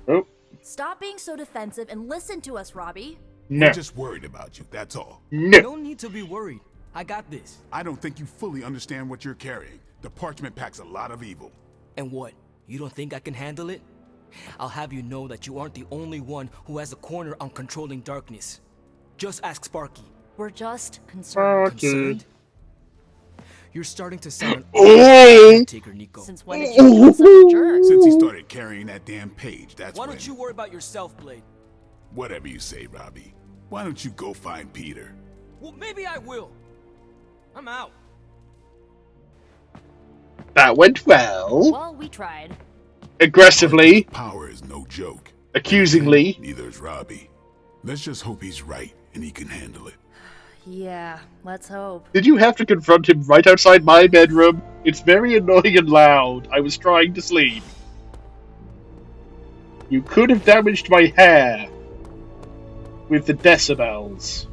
Oh. Stop being so defensive and listen to us, Robbie. No. We're just worried about you, that's all. No. No need to be worried. I got this. I don't think you fully understand what you're carrying. The parchment packs a lot of evil. And what? You don't think I can handle it? I'll have you know that you aren't the only one who has a corner on controlling darkness. Just ask Sparky. We're just concerned. Concerned? You're starting to sound Taker Nico. Since when did you become such a jerk? Since he started carrying that damn page, that's Why don't you worry about yourself, Blade? Whatever you say, Robbie. Why don't you go find Peter? Well, maybe I will. I'm out. That went well. Well, we tried. Aggressively. Power is no joke. Accusingly. Neither is Robbie. Let's just hope he's right and he can handle it. Yeah, let's hope. Did you have to confront him right outside my bedroom? It's very annoying and loud. I was trying to sleep. You could have damaged my hair with the decibels.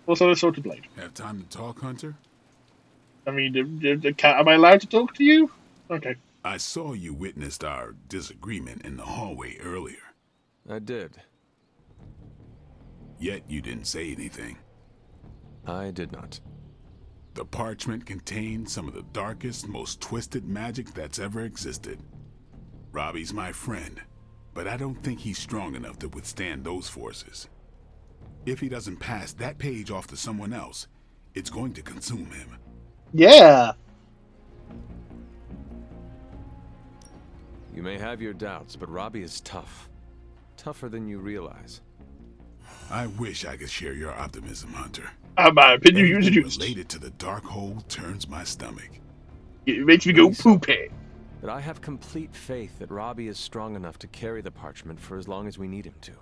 What's other sort of blade? Have time to talk, Hunter? I mean, am I allowed to talk to you? Okay. I saw you witnessed our disagreement in the hallway earlier. I did. Yet you didn't say anything. I did not. The parchment contained some of the darkest, most twisted magic that's ever existed. Robbie's my friend, but I don't think he's strong enough to withstand those forces. If he doesn't pass that page off to someone else, it's going to consume him. Yeah. You may have your doubts, but Robbie is tough. Tougher than you realize. I wish I could share your optimism, Hunter. My opinion Anything related to the dark hole turns my stomach. It makes me go poopy. but I have complete faith that Robbie is strong enough to carry the parchment for as long as we need him to.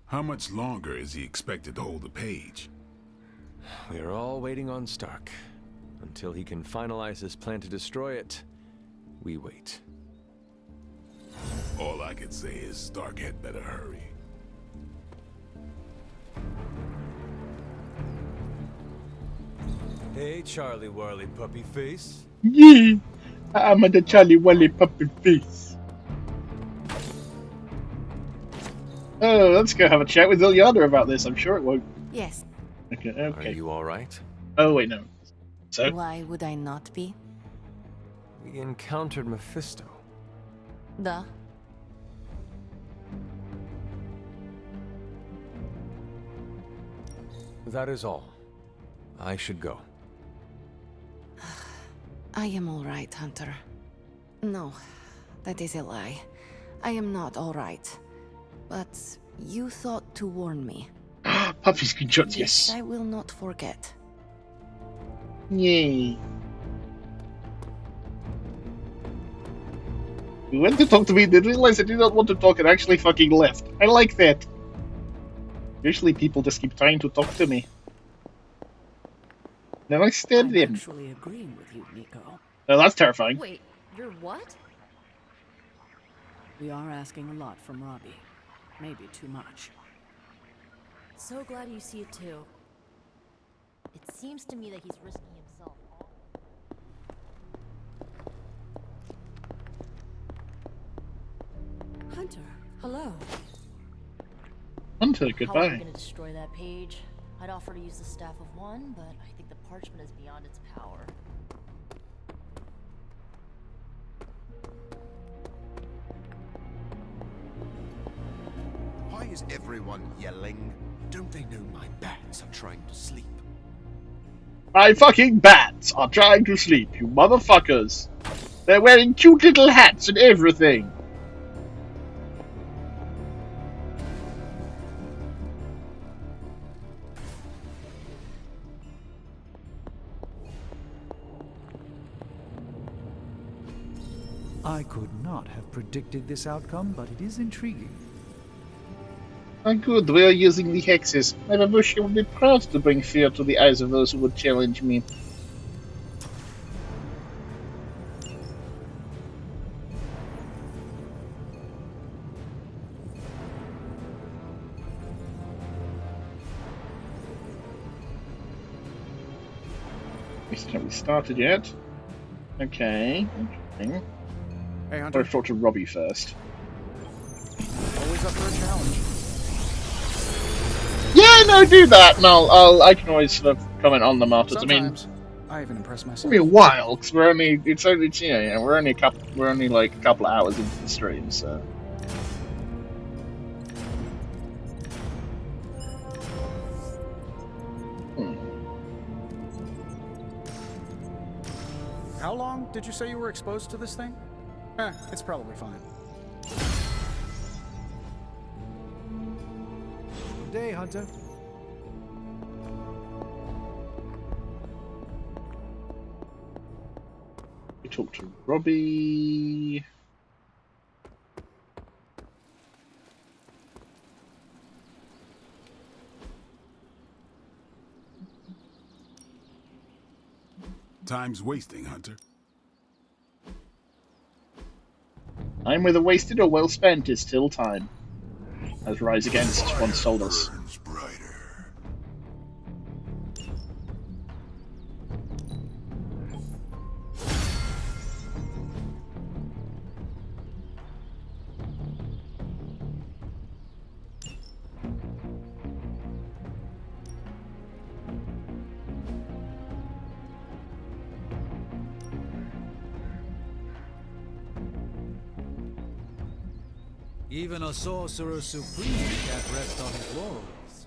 How much longer is he expected to hold the page? We are all waiting on Stark. Until he can finalize his plan to destroy it, we wait. All I can say is Stark had better hurry. Hey, Charlie Warley Puppy Face. Yeah, I'm the Charlie Wally Puppy Face. Oh, let's go have a chat with Ilyana about this. I'm sure it won't. Yes. Okay. Are you all right? Oh wait, no. So? Why would I not be? We encountered Mephisto. Duh. That is all. I should go. I am all right, Hunter. No, that is a lie. I am not all right. But you thought to warn me. Puppy screenshots, yes. I will not forget. Yay. We went to talk to me, they realized I did not want to talk and actually fucking left. I like that. Usually people just keep trying to talk to me. Then I stabbed him. I'm actually agreeing with you, Nico. Oh, that's terrifying. Wait, you're what? We are asking a lot from Robbie. Maybe too much. So glad you see it too. It seems to me that he's risking himself. Hunter, hello. Hunter, How are goodbye. we gonna destroy that page? I'd offer to use the Staff of One, but I think the parchment is beyond its power. Why is everyone yelling? Don't they know my bats are trying to sleep? My fucking bats are trying to sleep, you motherfuckers. They're wearing cute little hats and everything. I could not have predicted this outcome, but it is intriguing. Good, we are using the hexes. My babushka would be proud to bring fear to the eyes of those who would challenge me. We haven't started yet. Okay, interesting. Hey, Hunter. I'll talk to Robbie first. Always up for a challenge. Yeah, no, do that, and I can always sort of comment on them afterwards. Sometimes I even impress myself. It'll be a while because we're only we're only like a couple of hours into the stream, so. How long did you say you were exposed to this thing? It's probably fine. Good day, Hunter. We talk to Robbie. Time's wasting, Hunter. Time whether wasted or well spent is still time, as Rise Against once told us. Even a sorcerer supreme can't rest on his laurels.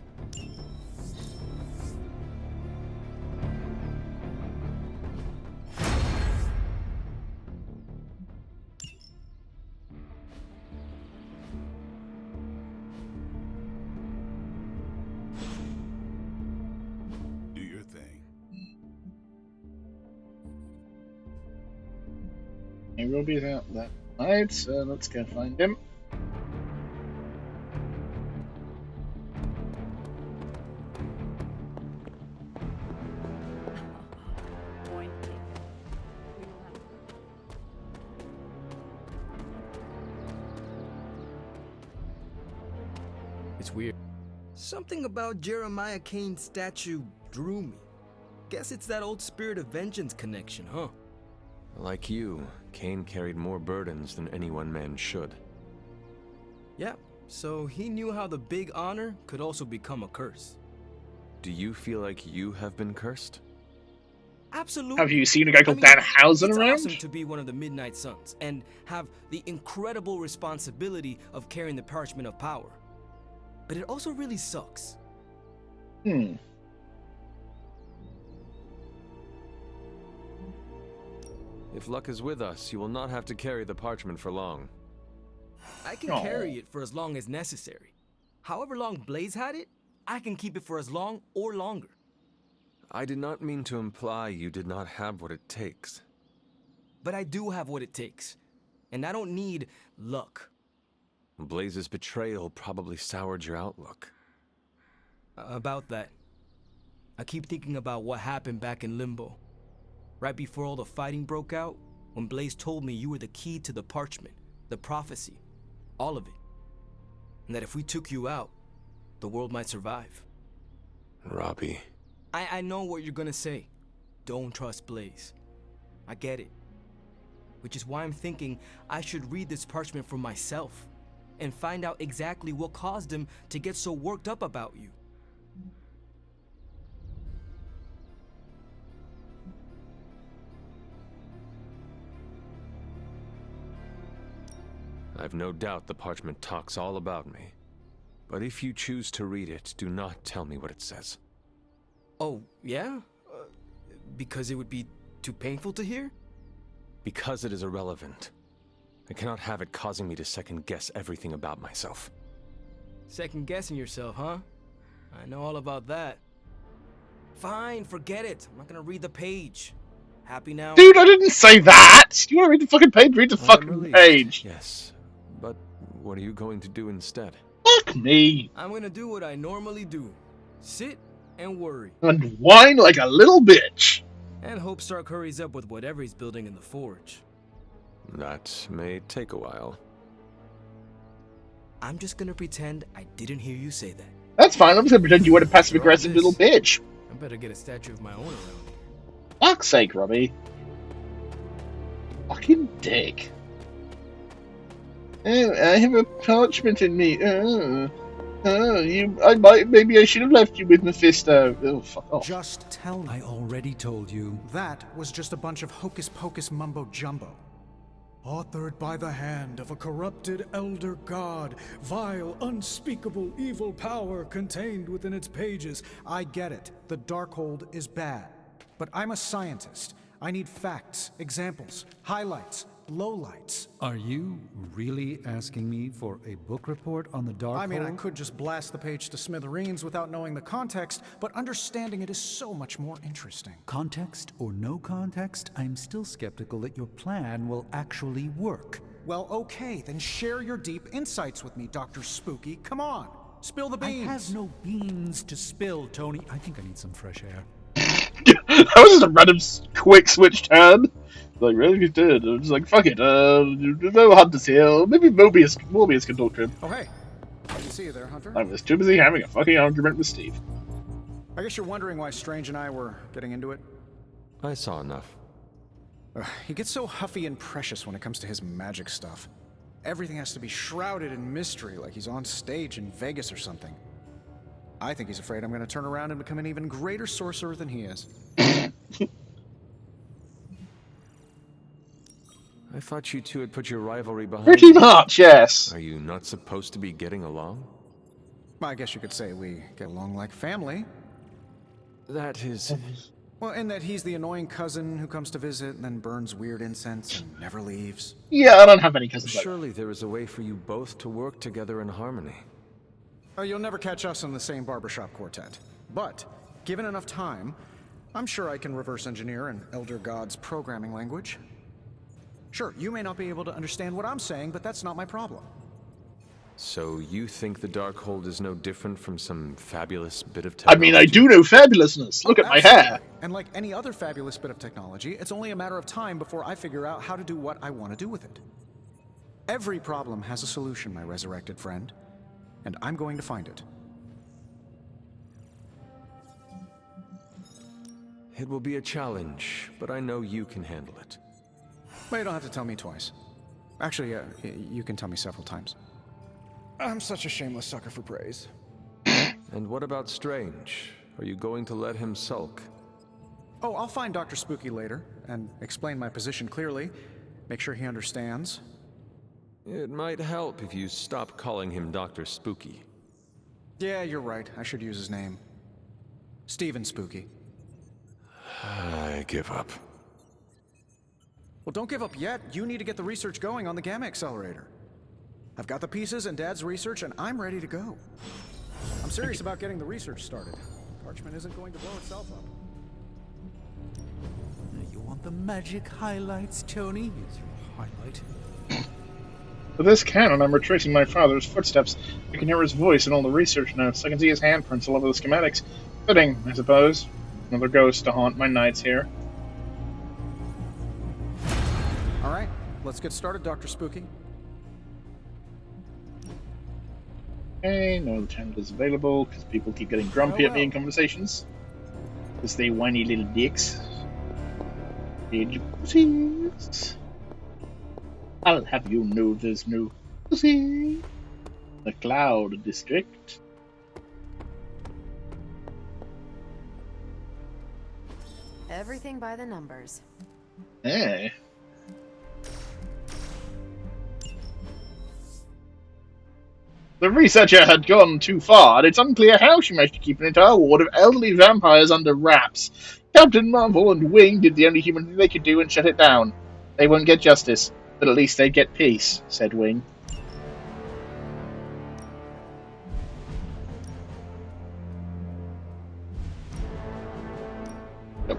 Do your thing. He will be out that night, so let's go find him. It's weird. Something about Jeremiah Kane's statue drew me. Guess it's that old Spirit of Vengeance connection, huh? Like you, Kane carried more burdens than any one man should. Yeah, so he knew how the big honor could also become a curse. Do you feel like you have been cursed? Absolutely. Have you seen a guy called Danhausen around? It's awesome to be one of the Midnight Suns and have the incredible responsibility of carrying the Parchment of Power. But it also really sucks. If luck is with us, you will not have to carry the parchment for long. I can carry it for as long as necessary. However long Blaze had it, I can keep it for as long or longer. I did not mean to imply you did not have what it takes. But I do have what it takes. And I don't need luck. Blaze's betrayal probably soured your outlook. About that. I keep thinking about what happened back in Limbo. Right before all the fighting broke out, when Blaze told me you were the key to the parchment, the prophecy, all of it. And that if we took you out, the world might survive. Robbie. I know what you're gonna say. Don't trust Blaze. I get it. Which is why I'm thinking I should read this parchment for myself and find out exactly what caused him to get so worked up about you. I've no doubt the parchment talks all about me. But if you choose to read it, do not tell me what it says. Oh, yeah? Because it would be too painful to hear? Because it is irrelevant. I cannot have it causing me to second-guess everything about myself. Second-guessing yourself, huh? I know all about that. Fine, forget it. I'm not gonna read the page. Happy now? Dude, I didn't say that! You wanna read the fucking page? Read the fucking page! Yes, but what are you going to do instead? Fuck me! I'm gonna do what I normally do. Sit and worry. And whine like a little bitch! And hope Stark hurries up with whatever he's building in the forge. That may take a while. I'm just gonna pretend I didn't hear you say that. That's fine, I'm just gonna pretend you were a passive-aggressive little bitch. I better get a statue of my own around here. Fuck's sake, Robbie. Fucking dick. Oh, I have a parchment in me. Maybe I should have left you with Mephisto. Oh, fuck off. Just tell me. I already told you. That was just a bunch of hocus-pocus mumbo-jumbo. Authored by the hand of a corrupted elder god, vile, unspeakable evil power contained within its pages. I get it. The Darkhold is bad. But I'm a scientist. I need facts, examples, highlights, lowlights. Are you really asking me for a book report on the Darkhold? I mean, I could just blast the page to smithereens without knowing the context, but understanding it is so much more interesting. Context or no context, I'm still skeptical that your plan will actually work. Well, okay, then share your deep insights with me, Dr. Spooky. Come on, spill the beans. I have no beans to spill, Tony. I think I need some fresh air. That was just a random quick switch turn. Like, really, you did. I was like, fuck it. No Hunter's here. Maybe Morbius can talk to him. Oh, hey. Good to see you there, Hunter. I was too busy having a fucking argument with Steve. I guess you're wondering why Strange and I were getting into it? I saw enough. He gets so huffy and precious when it comes to his magic stuff. Everything has to be shrouded in mystery, like he's on stage in Vegas or something. I think he's afraid I'm going to turn around and become an even greater sorcerer than he is. I thought you two had put your rivalry behind Pretty you. much, yes. Are you not supposed to be getting along? I guess you could say we get along like family. That is... Well, in that he's the annoying cousin who comes to visit and then burns weird incense and never leaves. Yeah, I don't have any cousins. Surely there is a way for you both to work together in harmony. Oh, you'll never catch us in the same barbershop quartet. But, given enough time, I'm sure I can reverse engineer an Elder God's programming language. Sure, you may not be able to understand what I'm saying, but that's not my problem. So you think the Darkhold is no different from some fabulous bit of I technology? mean, I do know fabulousness. Look at my hair. And like any other fabulous bit of technology, it's only a matter of time before I figure out how to do what I want to do with it. Every problem has a solution, my resurrected friend, and I'm going to find it. It will be a challenge, but I know you can handle it. Well, you don't have to tell me twice. Actually, you can tell me several times. I'm such a shameless sucker for praise. And what about Strange? Are you going to let him sulk? Oh, I'll find Dr. Spooky later, and explain my position clearly. Make sure he understands. It might help if you stop calling him Dr. Spooky. Yeah, you're right. I should use his name. Stephen Spooky. I give up. Well, don't give up yet. You need to get the research going on the Gamma Accelerator. I've got the pieces and Dad's research, and I'm ready to go. I'm serious about getting the research started. Parchment isn't going to blow itself up. You want the magic highlights, Tony? Here's your highlight. With this cannon, I'm retracing my father's footsteps. I can hear his voice in all the research notes. I can see his handprints all over the schematics. Fitting, I suppose. Another ghost to haunt my nights here. All right, let's get started, Dr. Spooky. Okay, no channel is available because people keep getting grumpy at me in conversations. Because they whiny little dicks. Age pussies. I'll have you know there's no pussy. The Cloud District. Everything by the numbers. Hey. The researcher had gone too far, and it's unclear how she managed to keep an entire ward of elderly vampires under wraps. Captain Marvel and Wing did the only human thing they could do and shut it down. They won't get justice, but at least they get peace, said Wing. Yep.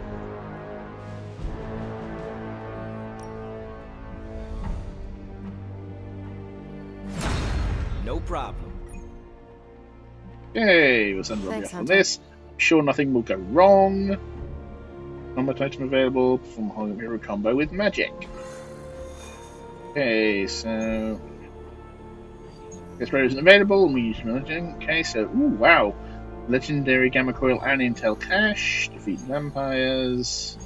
No problem. Okay, we'll send Robbie off on this. Sure nothing will go wrong. Combat item available. Perform a whole hero combo with magic. Okay, so... This rare isn't available, and we use magic. Okay, so... Ooh, wow. Legendary Gamma Coil and Intel Cache. Defeat vampires.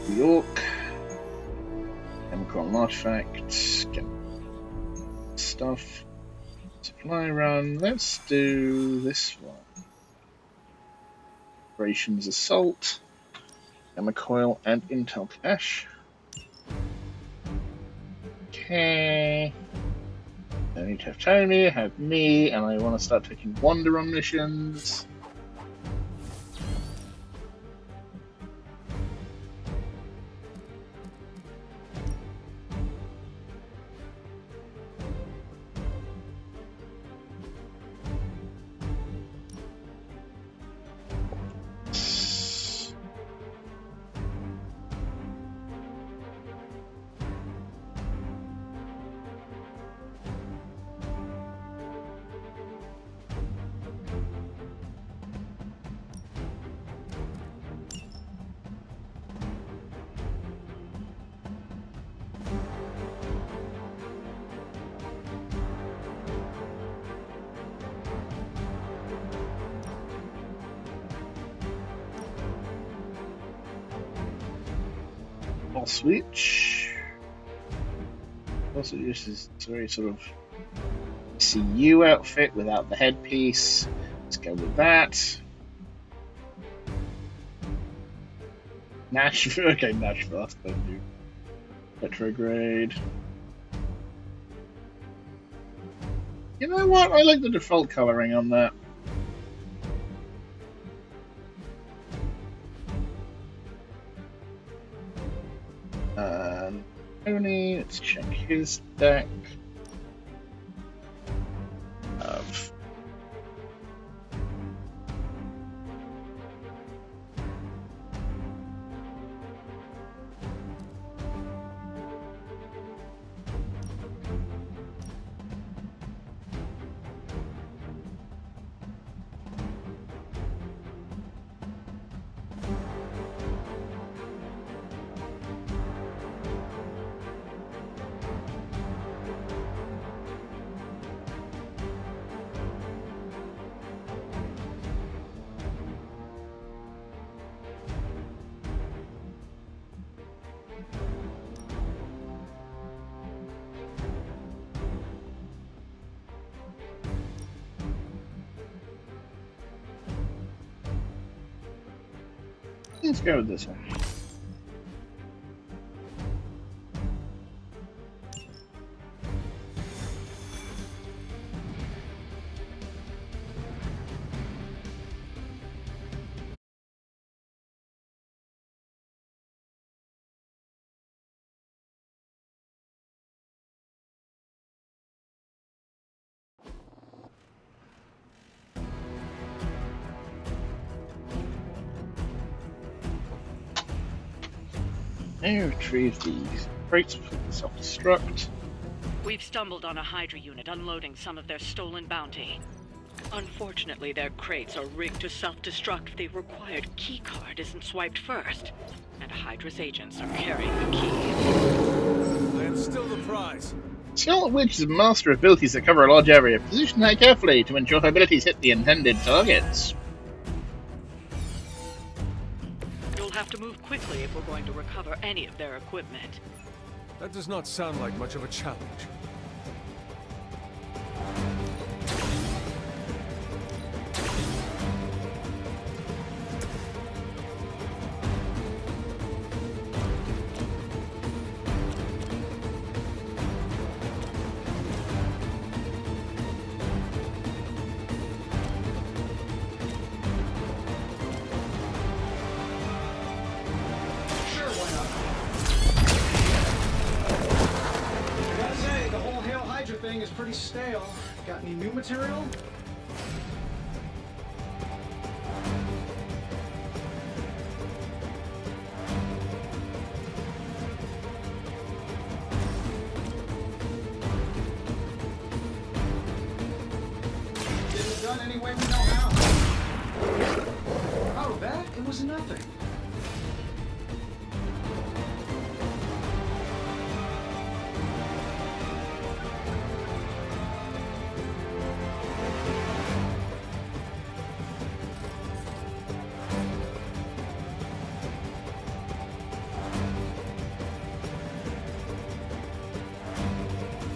New York. Gamma Coil artifacts. Stuff. Supply run. Let's do this one. Operations Assault. Gamma Coil and Intel Cache. Okay. I need to have Tony, have me, and I want to start taking Wander on missions. I'll switch. Also, this is very sort of CU outfit without the headpiece. Let's go with that. Nashville. Okay, Nashville. That's going to do. Retrograde. You know what? I like the default coloring on that. Tony, let's check his deck. Let's go with this one. Now retrieve these crates before they self-destruct. We've stumbled on a Hydra unit unloading some of their stolen bounty. Unfortunately, their crates are rigged to self-destruct if the required keycard isn't swiped first. And Hydra's agents are carrying the key. I am still the prize. Scarlet Witch is a master of abilities that cover a large area. Position her carefully to ensure her abilities hit the intended targets. You'll have to move quickly if we're going to recover any of their equipment. That does not sound like much of a challenge. Is pretty stale. Got any new material? Get it done any way we know how. Oh, that? It was nothing.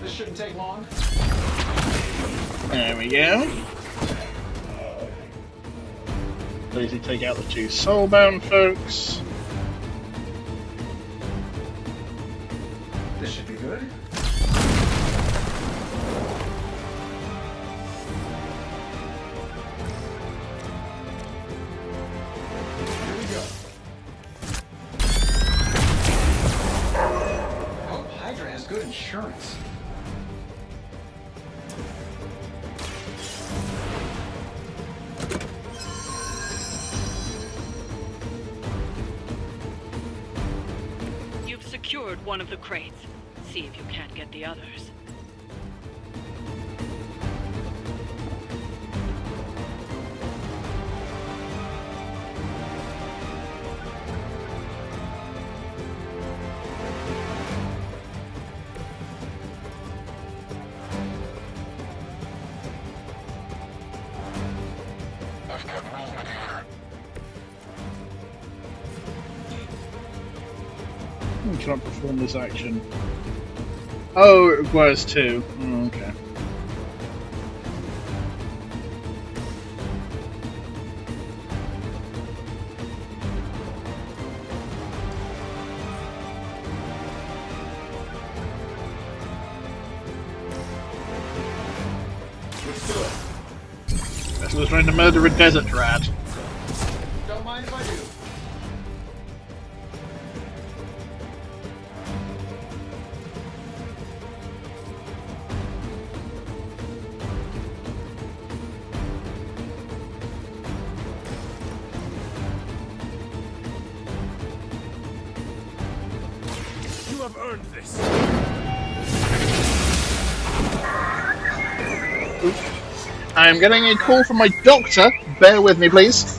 Shouldn't take long. There we go. Easily take out the two soulbound folks. This should be good. Here we go. Oh, Hydra has good insurance. Secured one of the crates. See if you can't get the others. We cannot perform this action. Oh, it requires two. Oh, okay. Let's do it. Vessel's trying to murder a desert rat. Don't mind if I do. You have earned this. I am getting a call from my doctor. Bear with me, please.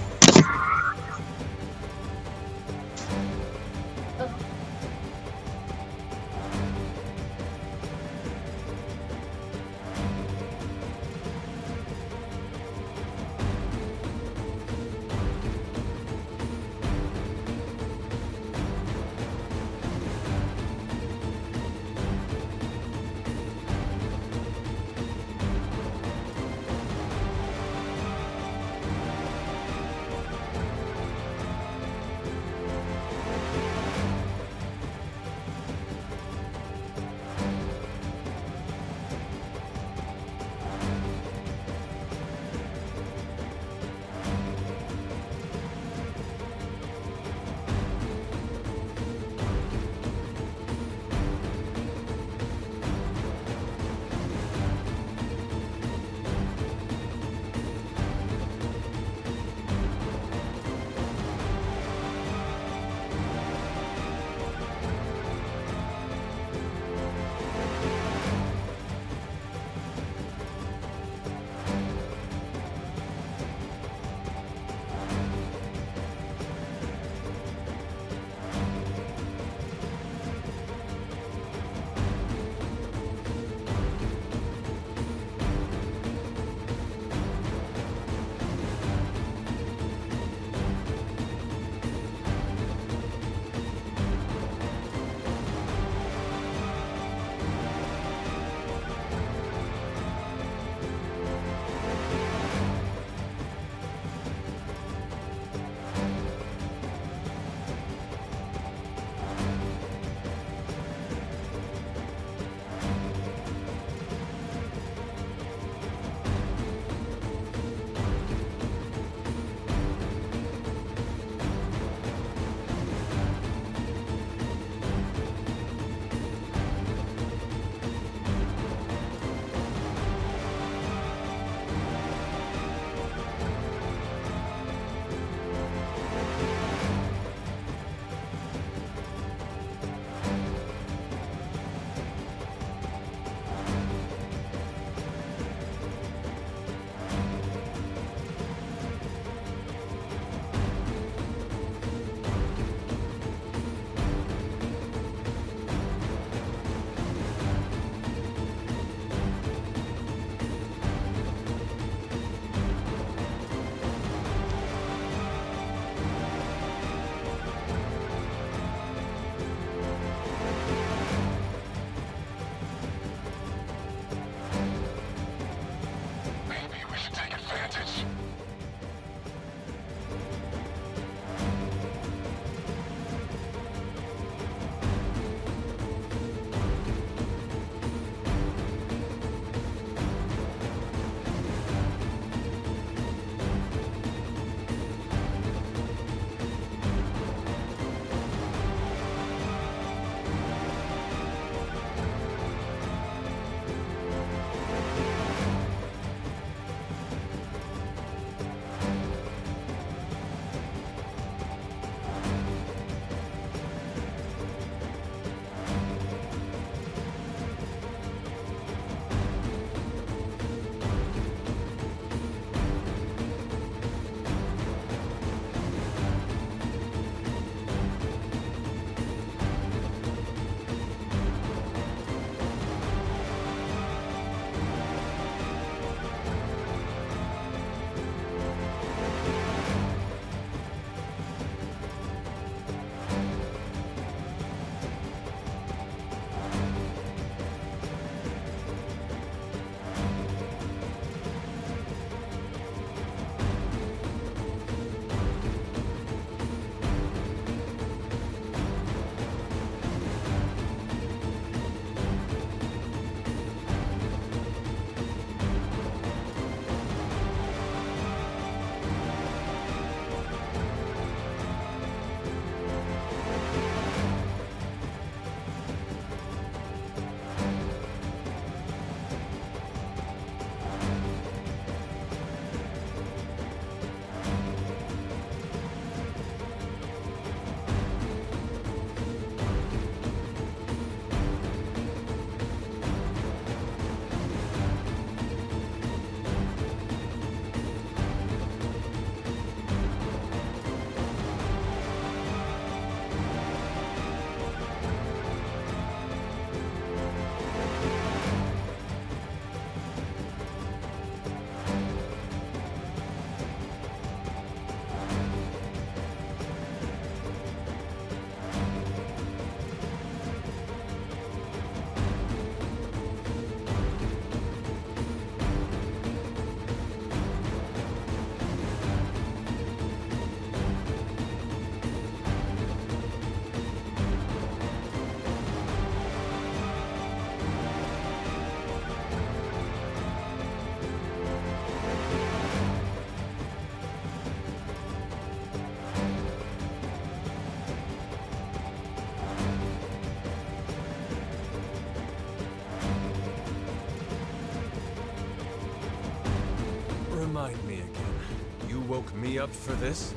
woke me up for this?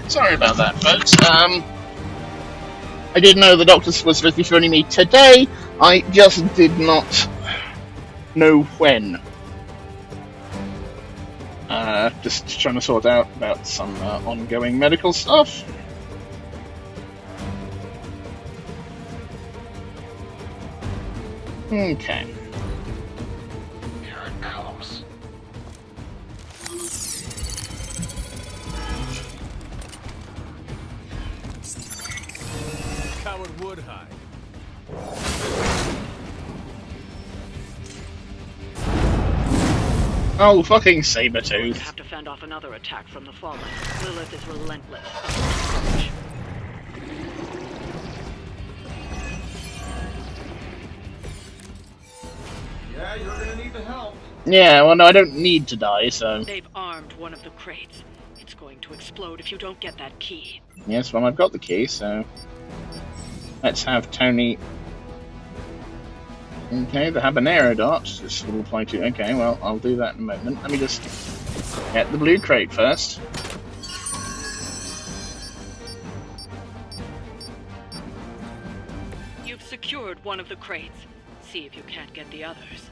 Sorry about that, folks. I did know the doctor was supposed to be phoning me today. I just did not know when. Just trying to sort out about some ongoing medical stuff. Okay. Here it comes. Coward would hide. Oh, fucking We're going Sabretooth. to have to fend off another attack from the Fallen. Lilith is relentless. Yeah, you're gonna need the help. Yeah, well, no, I don't need to die, so... They've armed one of the crates. It's going to explode if you don't get that key. Yes, well, I've got the key, so... Let's have Tony... Okay, the habanero dot. This will apply to... Okay, well, I'll do that in a moment. Let me just get the blue crate first. You've secured one of the crates. See if you can't get the others.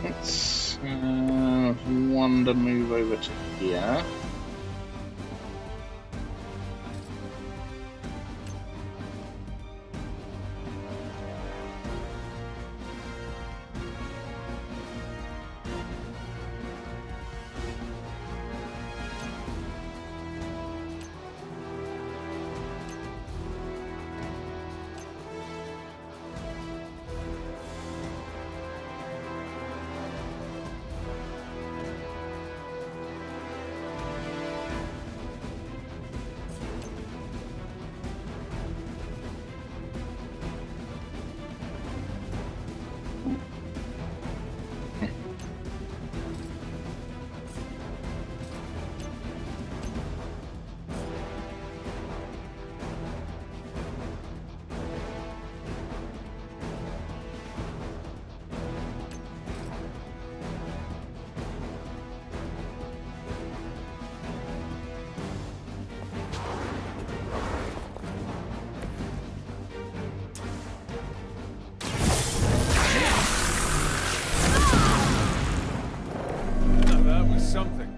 Let's Wanda move over to here. Something.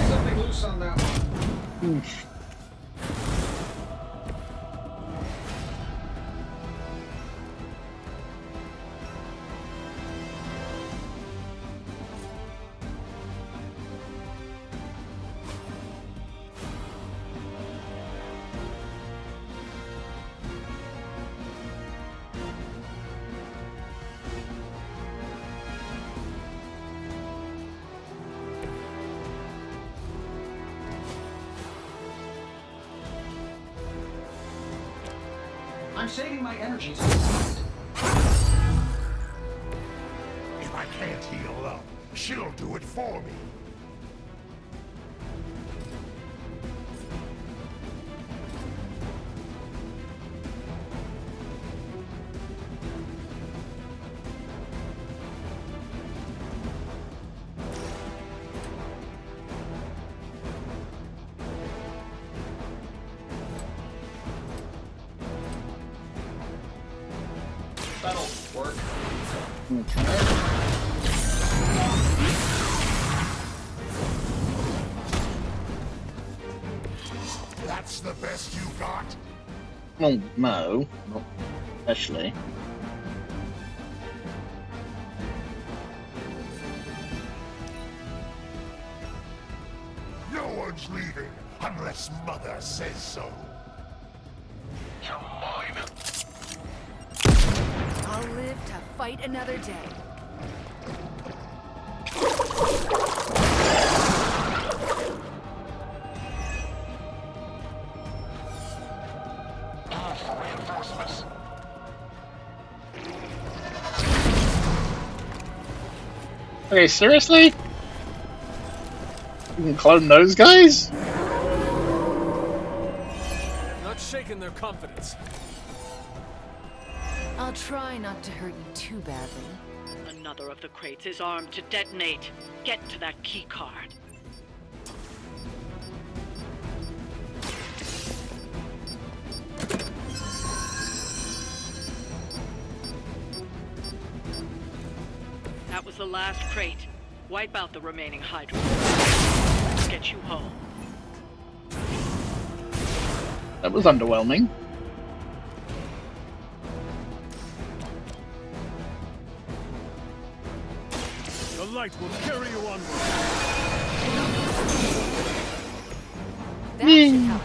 Something loose on that one. Oof. I'm saving my energies. If I can't heal up, she'll do it for me. That'll work. That's the best you got? Well, no, not especially. No one's leaving unless Mother says so. You're mine. I'll live to fight another day. Reinforcements. Okay, seriously? You can clone those guys? Not shaking their confidence. I'll try not to hurt you too badly. Another of the crates is armed to detonate. Get to that key card. That was the last crate. Wipe out the remaining Hydra. Let's get you home. That was underwhelming. The light will carry you onward. That should help.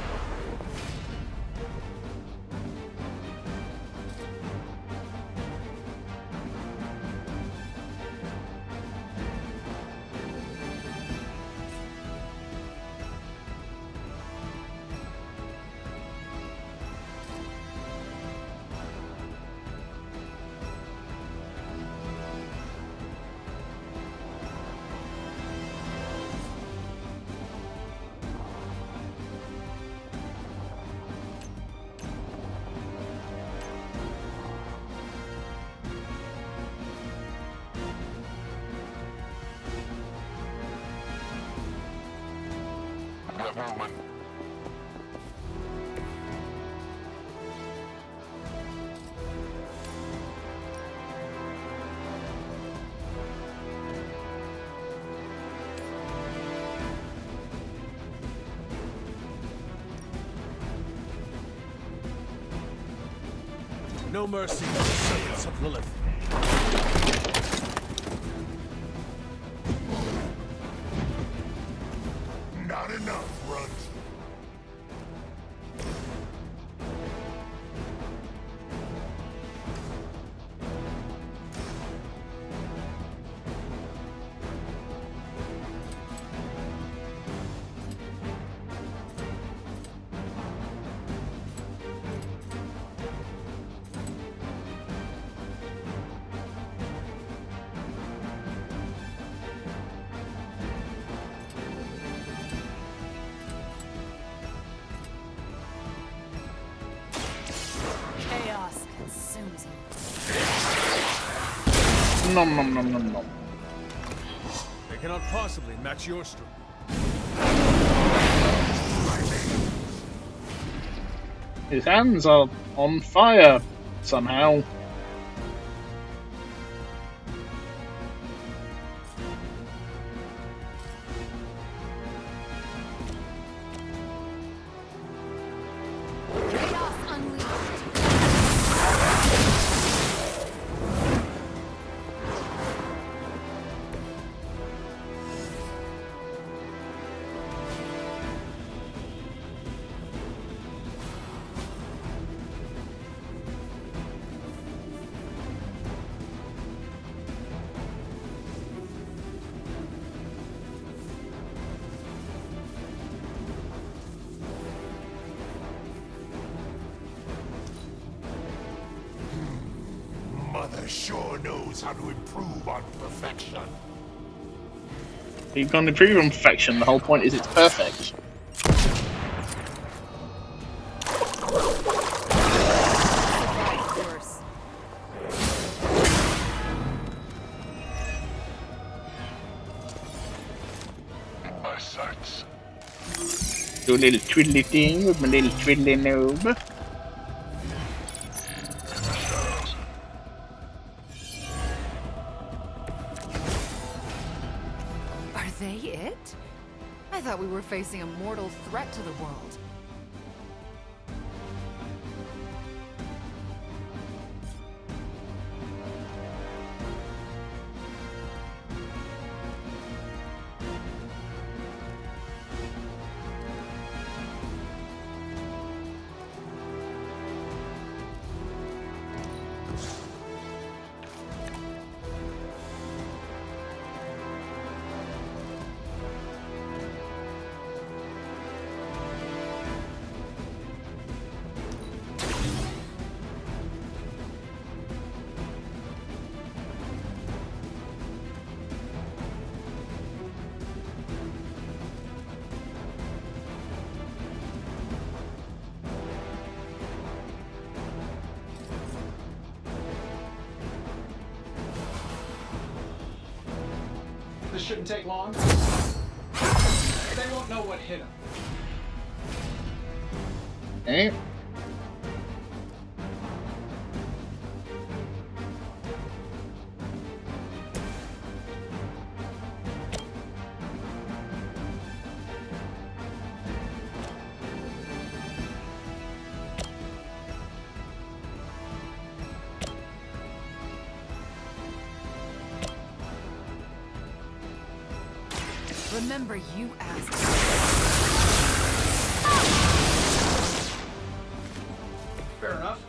Movement. No mercy for the servants of Lilith. Not enough, Runt. Chaos consumes you. Nom nom nom nom nom. They cannot possibly match your strength. His hands are on fire somehow. Chaos unleashed. sure knows how to improve on perfection. You can't improve on perfection. The whole point is it's perfect. My sights. Do a little twiddly thing with my little twiddly knob. Are they it? I thought we were facing a mortal threat to the world. This shouldn't take long. They won't know what hit them. Okay. Remember, you asked. Fair enough.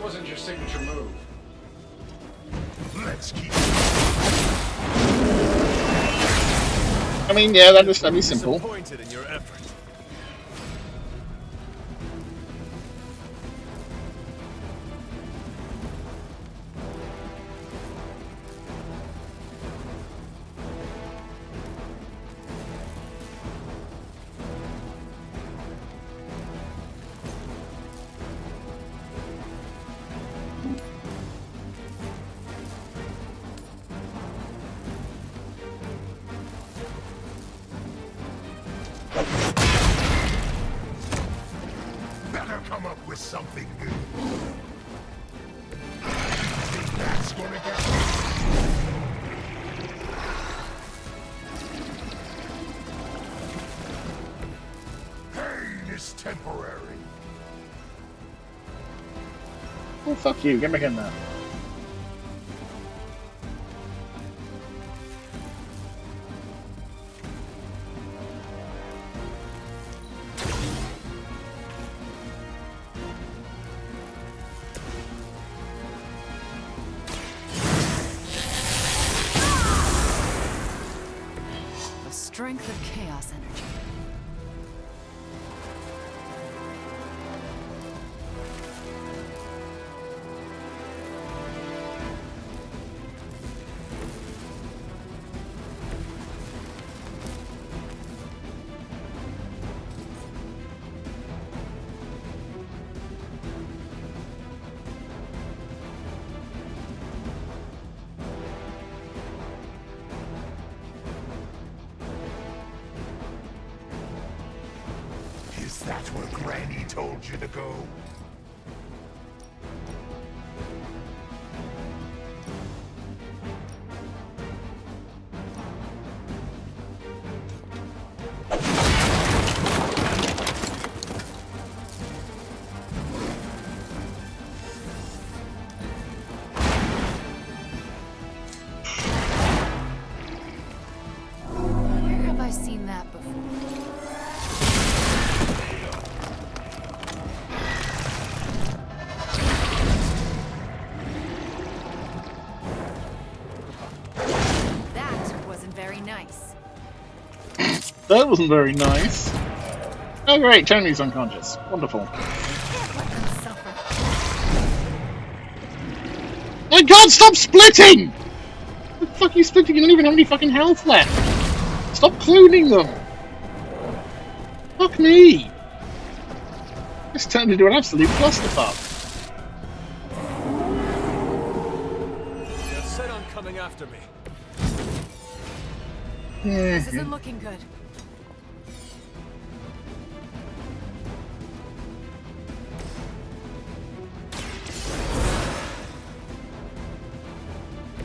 Wasn't your signature move. Let's keep. I mean, yeah, that'd be simple. Disappointed in your effort. Better come up with something new. Think that's gonna get me? Pain is temporary. Oh, fuck you. Get back in there. The strength of chaos energy. Is that where Granny told you to go? That wasn't very nice. Oh great, Tony's unconscious. Wonderful. My god, stop splitting! What the fuck are you splitting? You don't even have any fucking health left. Stop cloning them. Fuck me. It's turned into an absolute clusterfuck. They're set on coming after me. This isn't looking good.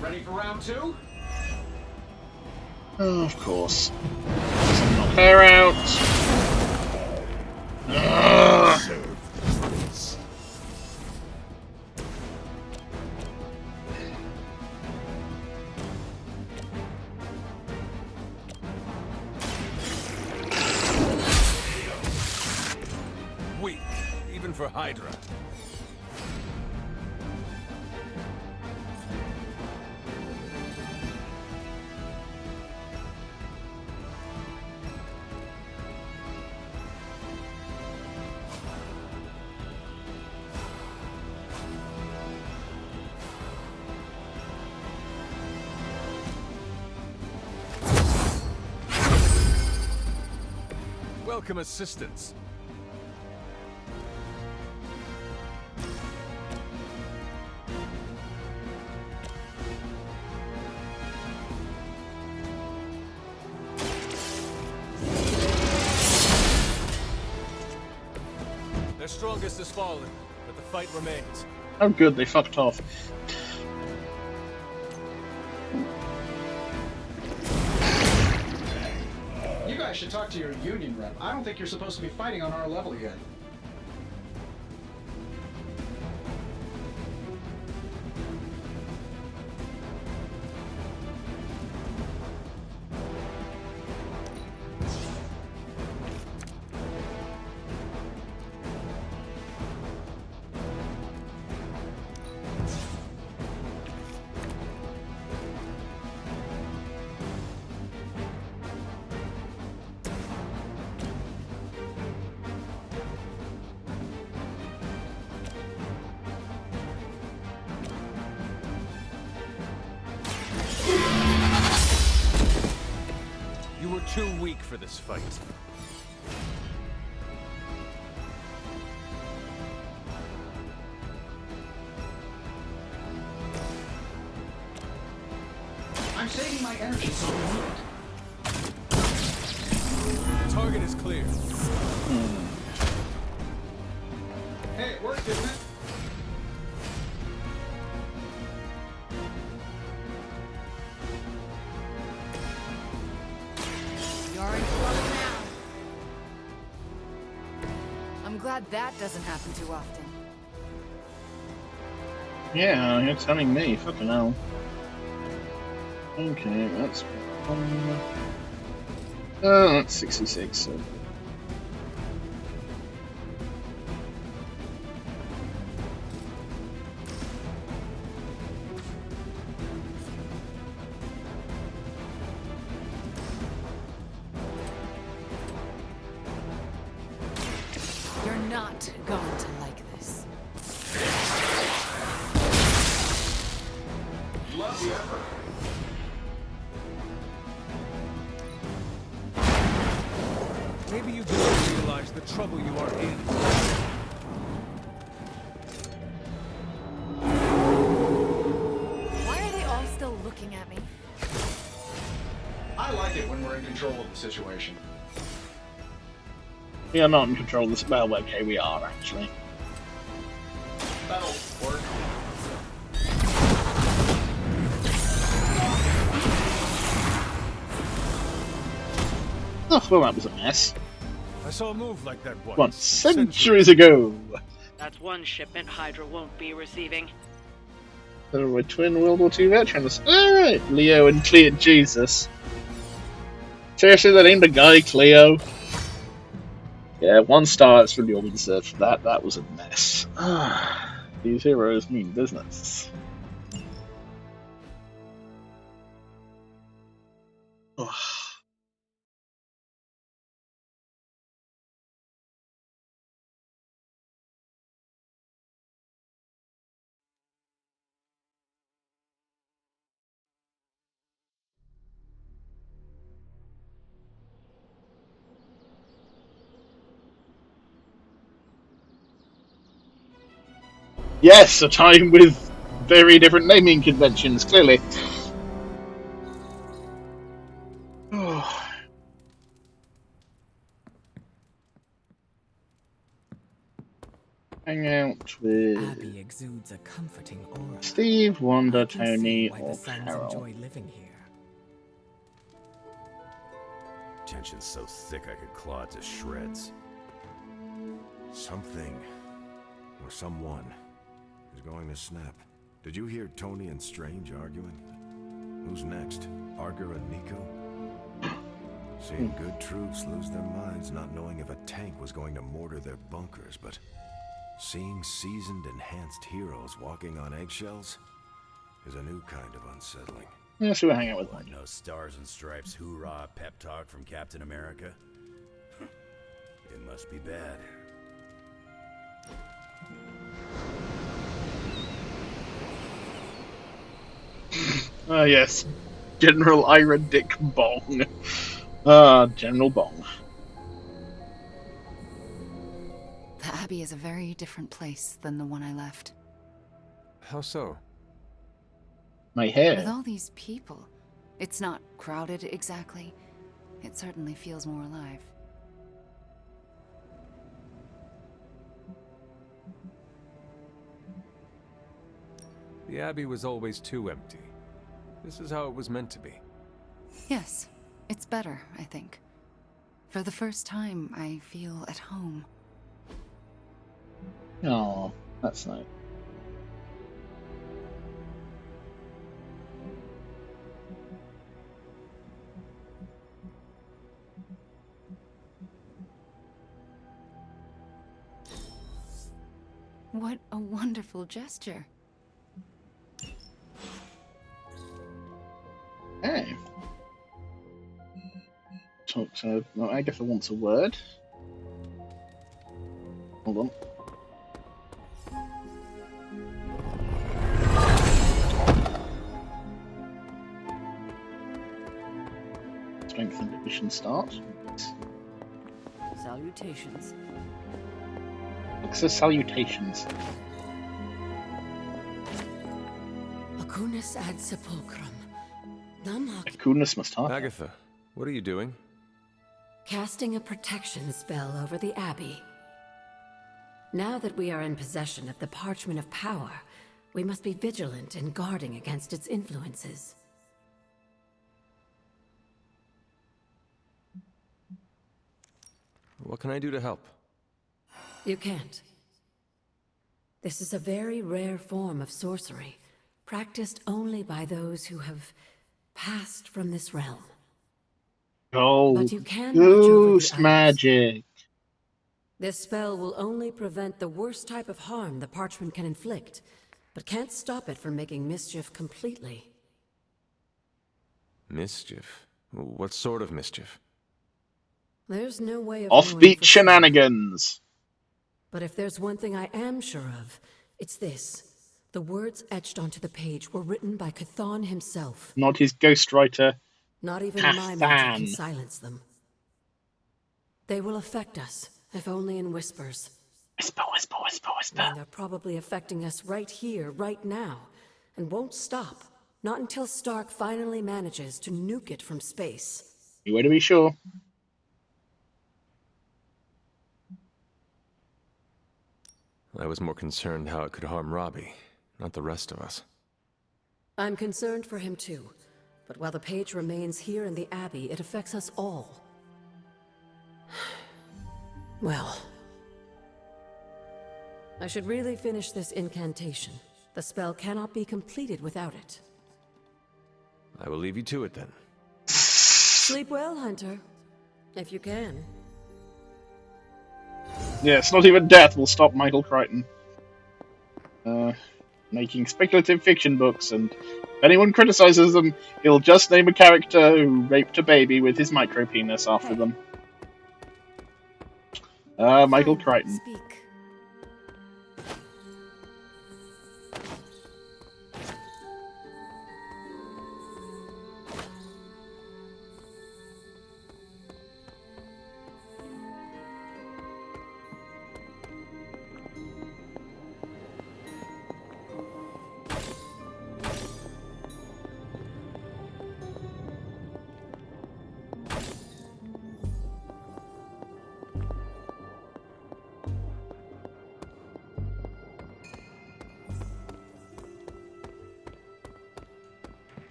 Ready for round 2? Oh, of course. Knock her out. Ugh. Weak, even for Hydra. Welcome assistance. Their strongest has fallen, but the fight remains. Oh good, they fucked off. You guys should talk to your union rep. I don't think you're supposed to be fighting on our level yet. You were too weak for this fight. I'm saving my energy so we need it. The target is clear. Hey, it worked, didn't it? You're in trouble now. I'm glad that doesn't happen too often. Yeah, you're telling me. Fucking hell. Okay, that's that's 66. So. You're not going to like this. Love the effort. Maybe you don't realize the trouble you are in. Why are they all still looking at me? I like it when we're in control of the situation. We are not in control of this. Well, okay, we are actually. That'll work. Oh, well, that was a mess. I saw a move like that Once centuries ago. That's one shipment Hydra won't be receiving. They're my twin World War II veterans. Alright, Leo and Cleo. Jesus. Seriously, that ain't the guy, Cleo. Yeah, 1 star, that's really all we deserve for that. That was a mess. These heroes mean business. Yes, a time with very different naming conventions, clearly. Hang out with Abby exudes a comforting aura. Steve, Wanda, I can see Tony, why or the Sons Carol. enjoy living here. Tension's so thick I could claw it to shreds. Something, or someone, is going to snap. Did you hear Tony and Strange arguing? Who's next? Arger and Nico? Seeing good troops lose their minds, not knowing if a tank was going to mortar their bunkers, but seeing seasoned, enhanced heroes walking on eggshells is a new kind of unsettling. Yeah, so we'll hang out with What, no stars and stripes hoorah pep talk from Captain America? It must be bad. Ah, yes. General Ira Dick Bong. General Bong. The Abbey is a very different place than the one I left. How so? My hair. With all these people, it's not crowded exactly. It certainly feels more alive. The Abbey was always too empty. This is how it was meant to be. Yes, it's better, I think. For the first time, I feel at home. Oh, that's nice. What a wonderful gesture. Hey. Talk to... Well, Agatha wants a word. Hold on. Strength and division start. Salutations. Access salutations. Acunus ad sepulchrum. Namak. Acunus must have. Agatha, what are you doing? Casting a protection spell over the Abbey. Now that we are in possession of the Parchment of Power, we must be vigilant in guarding against its influences. What can I do to help? You can't. This is a very rare form of sorcery, practiced only by those who have passed from this realm. Oh, But you can watch over the ghost others. magic. This spell will only prevent the worst type of harm the parchment can inflict, but can't stop it from making mischief completely. Mischief? What sort of mischief? There's no way of knowing Offbeat for sure. shenanigans. But if there's one thing I am sure of, it's this. The words etched onto the page were written by Chthon himself. Not his ghostwriter. Not even my magic can Chthon. silence them. They will affect us, if only in whispers. Whisper, whisper, whisper, whisper. And they're probably affecting us right here, right now, and won't stop. Not until Stark finally manages to nuke it from space. You want to be sure. I was more concerned how it could harm Robbie, not the rest of us. I'm concerned for him too, but while the page remains here in the Abbey, it affects us all. Well, I should really finish this incantation. The spell cannot be completed without it. I will leave you to it then. Sleep well, Hunter. If you can. Yes, not even death will stop Michael Crichton. Making speculative fiction books, and if anyone criticizes them, he'll just name a character who raped a baby with his micropenis after them. Michael Crichton. Speak.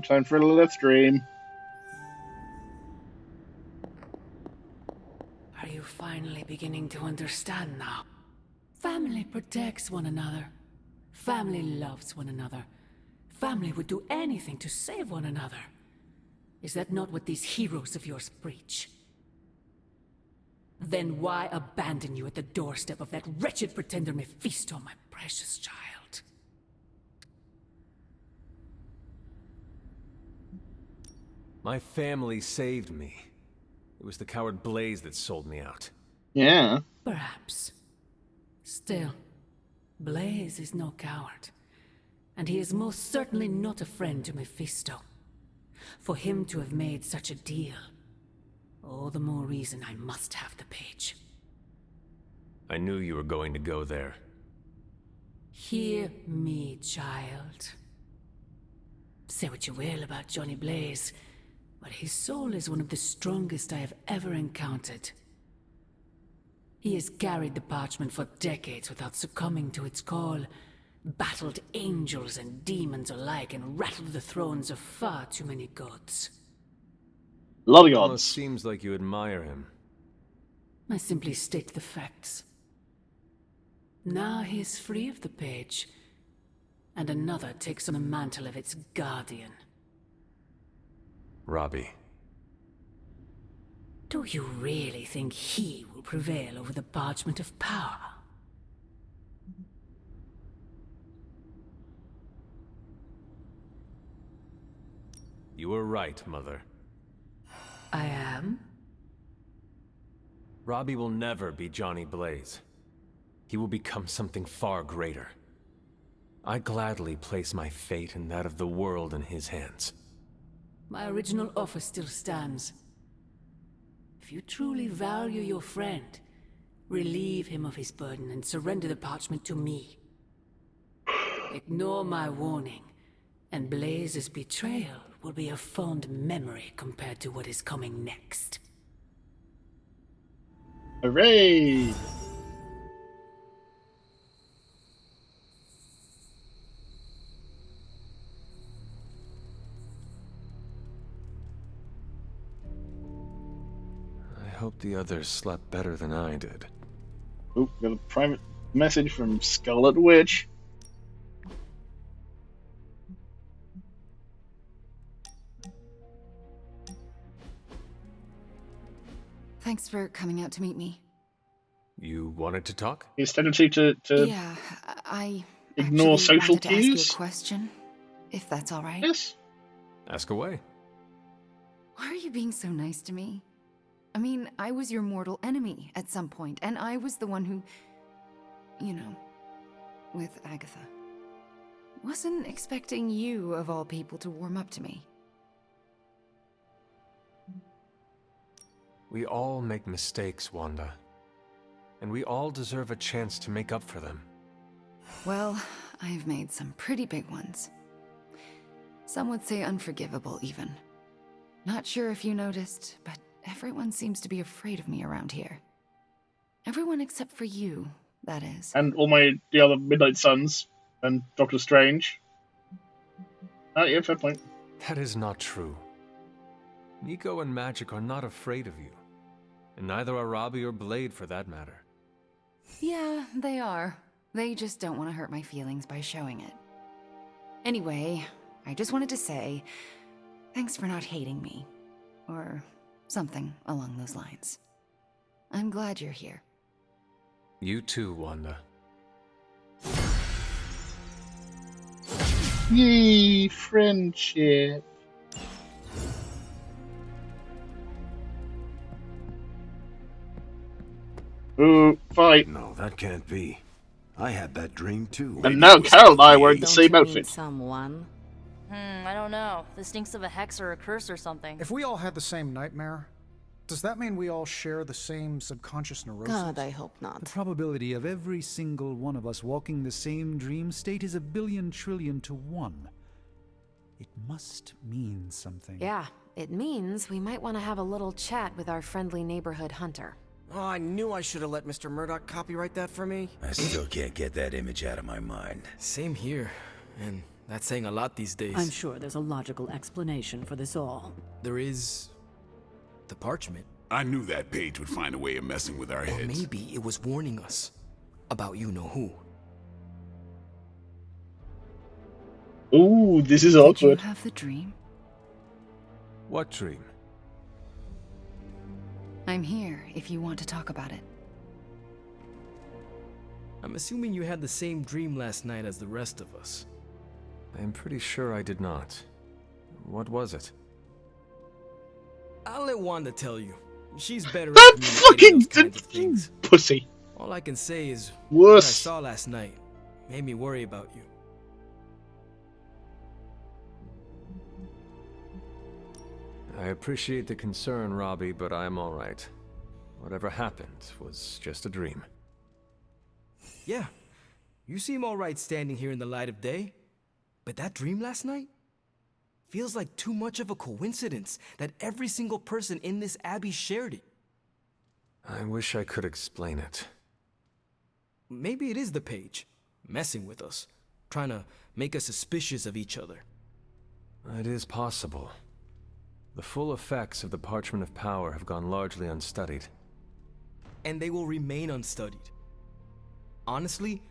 time for a Lilith dream. Are you finally beginning to understand now? Family protects one another. Family loves one another. Family would do anything to save one another. Is that not what these heroes of yours preach? Then why abandon you at the doorstep of that wretched pretender Mephisto, my precious child? My family saved me. It was the coward Blaze that sold me out. Yeah. Perhaps. Still, Blaze is no coward. And he is most certainly not a friend to Mephisto. For him to have made such a deal, all the more reason I must have the page. I knew you were going to go there. Hear me, child. Say what you will about Johnny Blaze, but his soul is one of the strongest I have ever encountered. He has carried the parchment for decades without succumbing to its call, battled angels and demons alike, and rattled the thrones of far too many gods. A lot of It gods. almost seems like you admire him. I simply state the facts. Now he is free of the page, and another takes on the mantle of its guardian. Robbie. Do you really think he will prevail over the parchment of power? You were right, Mother. I am? Robbie will never be Johnny Blaze. He will become something far greater. I gladly place my fate and that of the world in his hands. My original offer still stands. If you truly value your friend, relieve him of his burden and surrender the parchment to me. Ignore my warning, and Blaze's betrayal will be a fond memory compared to what is coming next. Hooray! I hope the others slept better than I did. Oop, got a private message from Scarlet Witch. Thanks for coming out to meet me. You wanted to talk? His tendency to Yeah, I ignore actually social wanted to ask you cues. a question, if that's all right. Yes. Ask away. Why are you being so nice to me? I mean, I was your mortal enemy at some point, and I was the one who, you know, with Agatha. Wasn't expecting you, of all people, to warm up to me. We all make mistakes, Wanda. And we all deserve a chance to make up for them. Well, I've made some pretty big ones. Some would say unforgivable, even. Not sure if you noticed, but everyone seems to be afraid of me around here. Everyone except for you, that is. And all the other Midnight Suns and Doctor Strange. Yeah, fair point. That is not true. Nico and Magic are not afraid of you. And neither are Robbie or Blade, for that matter. Yeah, they are. They just don't want to hurt my feelings by showing it. Anyway, I just wanted to say, thanks for not hating me. Or something along those lines. I'm glad you're here. You too, Wanda. Yee, friendship. Ooh, fight. No, that can't be. I had that dream too. And now Carol and I are wearing the Don't same you outfit. need someone? I don't know. This stinks of a hex or a curse or something. If we all had the same nightmare, does that mean we all share the same subconscious neurosis? God, I hope not. The probability of every single one of us walking the same dream state is 1,000,000,000,000 to 1. It must mean something. Yeah, it means we might want to have a little chat with our friendly neighborhood hunter. Oh, I knew I should have let Mr. Murdoch copyright that for me. I still can't get that image out of my mind. Same here. And That's saying a lot these days. I'm sure there's a logical explanation for this all. There is... the parchment. I knew that page would find a way of messing with our Or heads. maybe it was warning us about you-know-who. Ooh, this is Did awkward. you have the dream? What dream? I'm here if you want to talk about it. I'm assuming you had the same dream last night as the rest of us. I'm pretty sure I did not. What was it? I'll let Wanda tell you. She's better That at fucking communicating those kinds of things. pussy. All I can say is Wuss. what I saw last night made me worry about you. I appreciate the concern, Robbie, but I'm all right. Whatever happened was just a dream. Yeah, you seem all right standing here in the light of day. But that dream last night feels like too much of a coincidence that every single person in this abbey shared it. I wish I could explain it. Maybe it is the page, messing with us, trying to make us suspicious of each other. It is possible. The full effects of the Parchment of Power have gone largely unstudied. And they will remain unstudied. Honestly,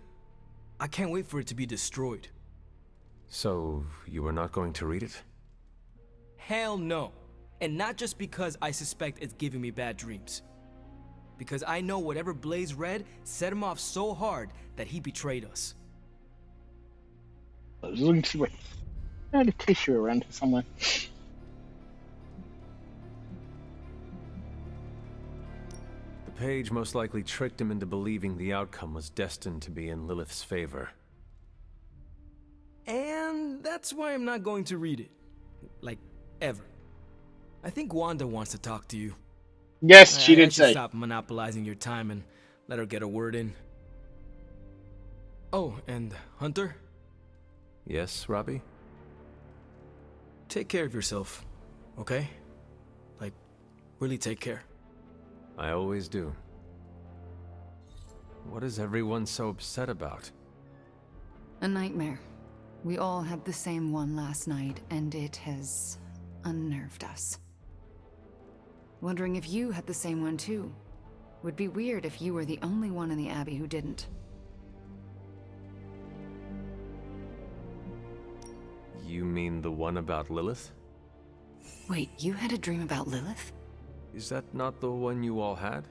I can't wait for it to be destroyed. So, you are not going to read it? Hell no. And not just because I suspect it's giving me bad dreams. Because I know whatever Blaze read set him off so hard that he betrayed us. I was looking to I had a tissue around here somewhere. The page most likely tricked him into believing the outcome was destined to be in Lilith's favor. And that's why I'm not going to read it. Like, ever. I think Wanda wants to talk to you. Yes, she did I should say. Stop monopolizing your time and let her get a word in. Oh, and Hunter? Yes, Robbie? Take care of yourself, okay? Like, really take care. I always do. What is everyone so upset about? A nightmare. We all had the same one last night, and it has unnerved us. Wondering if you had the same one too. Would be weird if you were the only one in the Abbey who didn't. You mean the one about Lilith? Wait, you had a dream about Lilith? Is that not the one you all had?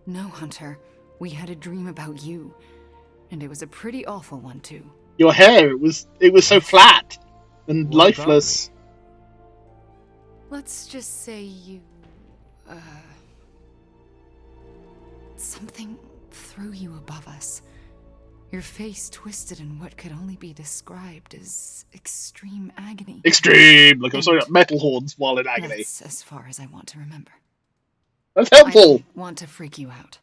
No, Hunter. We had a dream about you. And it was a pretty awful one too. Your hair, it was so flat and What lifeless. Let's just say you... something threw you above us. Your face twisted in what could only be described as extreme agony. Extreme! Like I'm sorry, metal horns while in agony. That's as far as I want to remember. That's I helpful! don't want to freak you out.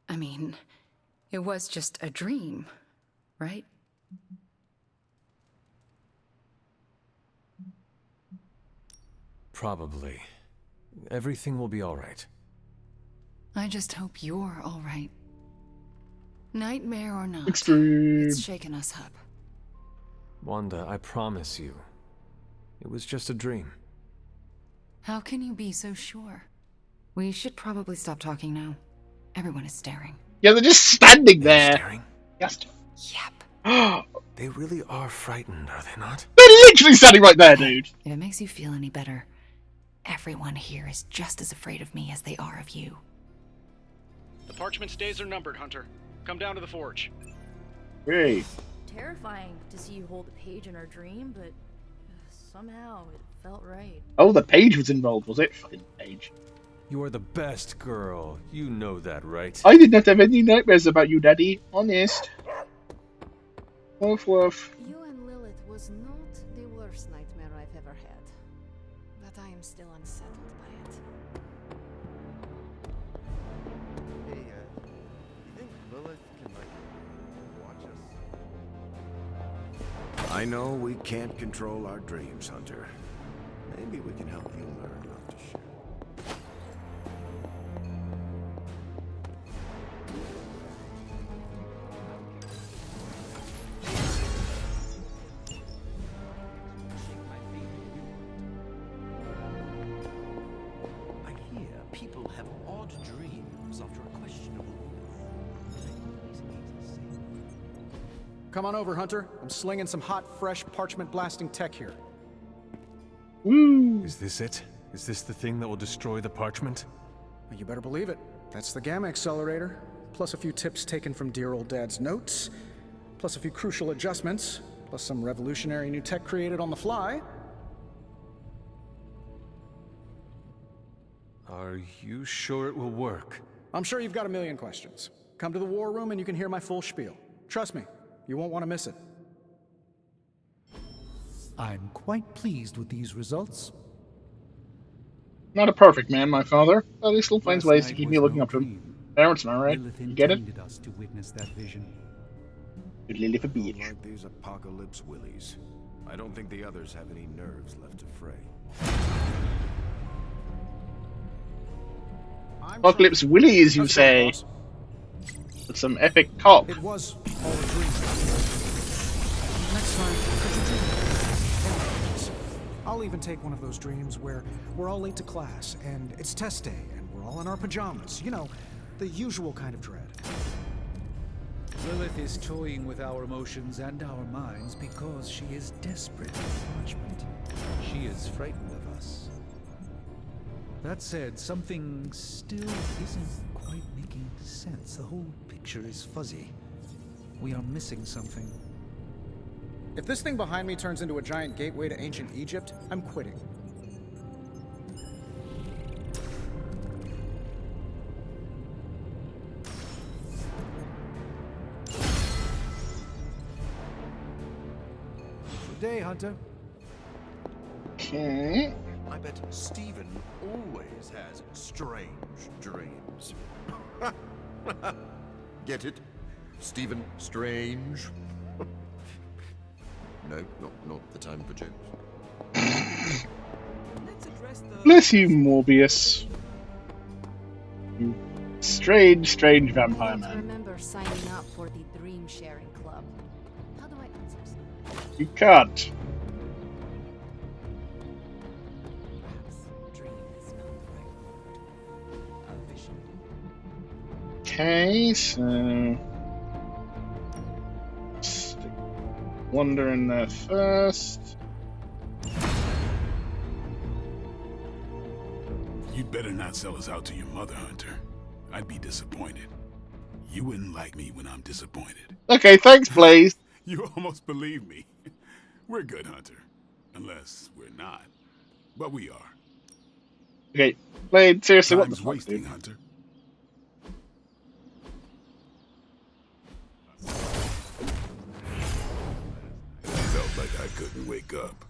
I mean, it was just a dream, right? Probably. Everything will be all right. I just hope you're all right. Nightmare or not, Extreme. it's shaken us up. Wanda, I promise you. It was just a dream. How can you be so sure? We should probably stop talking now. Everyone is staring. Yeah, they're just standing there. Staring? Yes. Yep. They really are frightened, are they not? They're literally standing right there, dude. If it makes you feel any better, everyone here is just as afraid of me as they are of you. The parchment's days are numbered, Hunter. Come down to the forge. Hey. Terrifying to see you hold a page in our dream, but somehow it felt right. Oh, the page was involved, was it? Fucking page. You are the best girl. You know that, right? I did not have any nightmares about you, Daddy. Honest. Woof woof. You and Lilith was not the worst nightmare I've ever had. But I am still unsettled by it. Hey, you think Lilith can, watch us? I know we can't control our dreams, Hunter. Maybe we can help you learn not to share. odd dreams after a questionable... Come on over, Hunter. I'm slinging some hot, fresh, parchment-blasting tech here. Woo! Is this it? Is this the thing that will destroy the parchment? You better believe it. That's the Gamma Accelerator. Plus a few tips taken from dear old Dad's notes. Plus a few crucial adjustments. Plus some revolutionary new tech created on the fly. Are you sure it will work? I'm sure you've got a million questions. Come to the war room and you can hear my full spiel. Trust me, you won't want to miss it. I'm quite pleased with these results. Not a perfect man, my father, but he still finds ways to keep me looking up to him. Parents, am I right? Lilith You get it? intended us to witness that vision. Lily for beach. Like these apocalypse willies. I don't think the others have any nerves left to fray. Apocalypse Willies, you say? With some epic talk. It was all a dream. Next time, could you dream? I'll even take one of those dreams where we're all late to class, and it's test day, and we're all in our pajamas. You know, the usual kind of dread. Lilith is toying with our emotions and our minds because she is desperate for parchment. She is frightened of us. That said, something still isn't quite making sense. The whole picture is fuzzy. We are missing something. If this thing behind me turns into a giant gateway to ancient Egypt, I'm quitting. Good day, Hunter. Okay. I bet Stephen always has strange dreams. Get it? Stephen Strange? No, not the time for jokes. Bless you, Morbius. You strange, strange vampire I man. remember signing up for the Dream Sharing Club. How do I unsubscribe? You can't. Okay, so stick Wonder in there first. You'd better not sell us out to your mother, Hunter. I'd be disappointed. You wouldn't like me when I'm disappointed. Okay, thanks, Blaze. You almost believe me. We're good, Hunter. Unless we're not. But we are. Okay, Blade, seriously, what the Time's fuck, wasting, dude? Hunter. I felt like I couldn't wake up.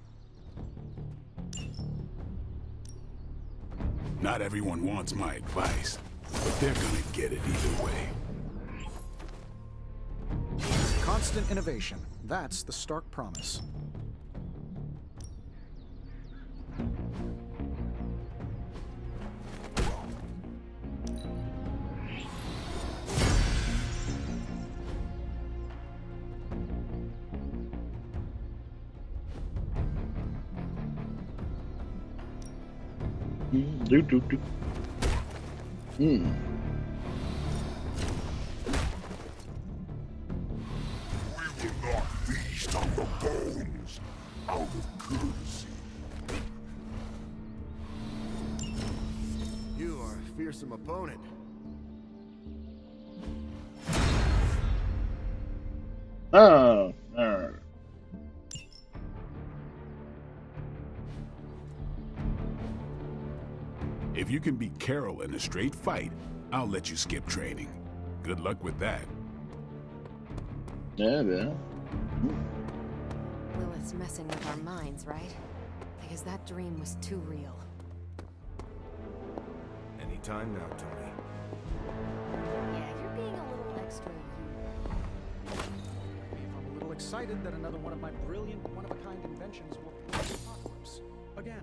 Not everyone wants my advice, but they're gonna get it either way. Constant innovation. That's the stark promise. Do. Hmm. We will not feast on the bones out of courtesy. You are a fearsome opponent. Oh. If you can beat Carol in a straight fight, I'll let you skip training. Good luck with that. Yeah. Lilith's messing with our minds, right? Because that dream was too real. Anytime now, Tony. Yeah, you're being a little extra. I'm a little excited that another one of my brilliant, one-of-a-kind inventions will prevent the apocalypse. Again.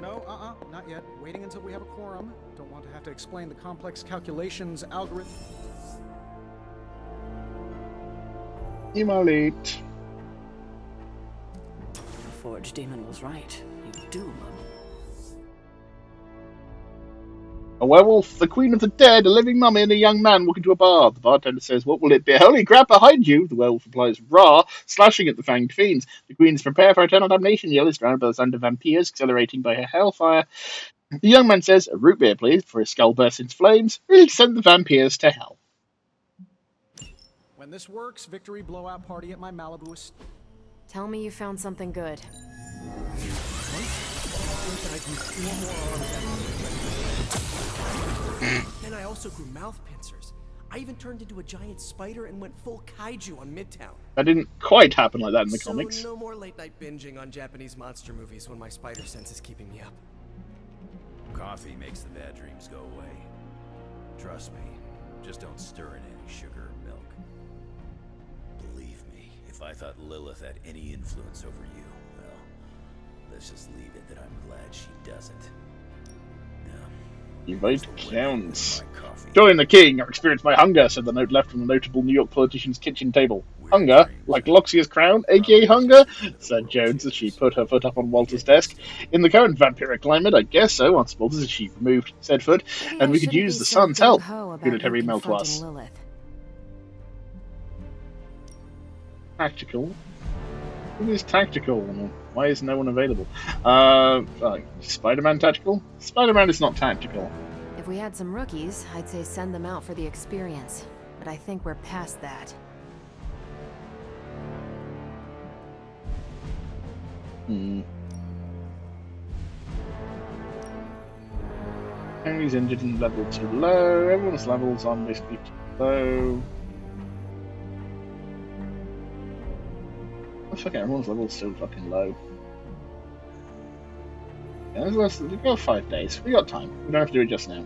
No, not yet. Waiting until we have a quorum. Don't want to have to explain the complex calculations, algorithm. Immolate. Forge demon was right. You do love. A werewolf, the queen of the dead, a living mummy, and a young man walk into a bar. The bartender says, "What will it be? Holy crap, behind you!" The werewolf replies, "Rah!" slashing at the fanged fiends. The queens prepare for eternal damnation. The yell is drowned by the sound of vampires, accelerating by her hellfire. The young man says, "A root beer, please," before his skull bursts into flames. Ready to send the vampires to hell. When this works, victory blowout party at my Malibu is... Tell me you found something good. Then I also grew mouth pincers. I even turned into a giant spider and went full kaiju on Midtown. That didn't quite happen like that in the comics. So no more late night binging on Japanese monster movies when my spider sense is keeping me up. Coffee makes the bad dreams go away. Trust me, just don't stir in any sugar or milk. Believe me, if I thought Lilith had any influence over you, well, let's just leave it that I'm glad she doesn't. Your vote counts. Join the king or experience my hunger, said the note left from the notable New York politician's kitchen table. Hunger? Like Loxia's crown, aka hunger? Said Jones as she put her foot up on Walter's desk. In the current vampiric climate, I guess so, on spoilers as she removed said foot, and we could use the sun's help. Unitary mail to us. Tactical? Who is tactical? Why is no one available? Spider-Man tactical? Spider-Man is not tactical. If we had some rookies, I'd say send them out for the experience. But I think we're past that. Henry's injured and level too low. Everyone's levels on basically too low. I forget, everyone's level's so fucking low. Yeah, let's go 5 days. We got time. We don't have to do it just now.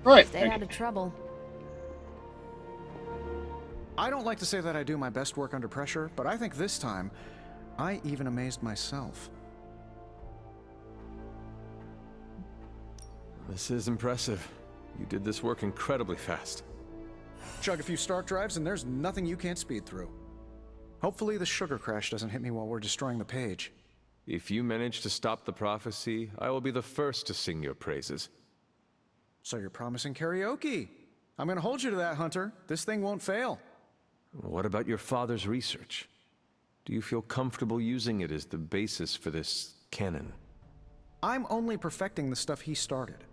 Right. Stay out of trouble. I don't like to say that I do my best work under pressure, but I think this time, I even amazed myself. This is impressive. You did this work incredibly fast. Chug a few Stark drives and there's nothing you can't speed through. Hopefully the sugar crash doesn't hit me while we're destroying the page. If you manage to stop the prophecy, I will be the first to sing your praises. So you're promising karaoke. I'm gonna hold you to that, Hunter. This thing won't fail. What about your father's research? Do you feel comfortable using it as the basis for this canon? I'm only perfecting the stuff he started.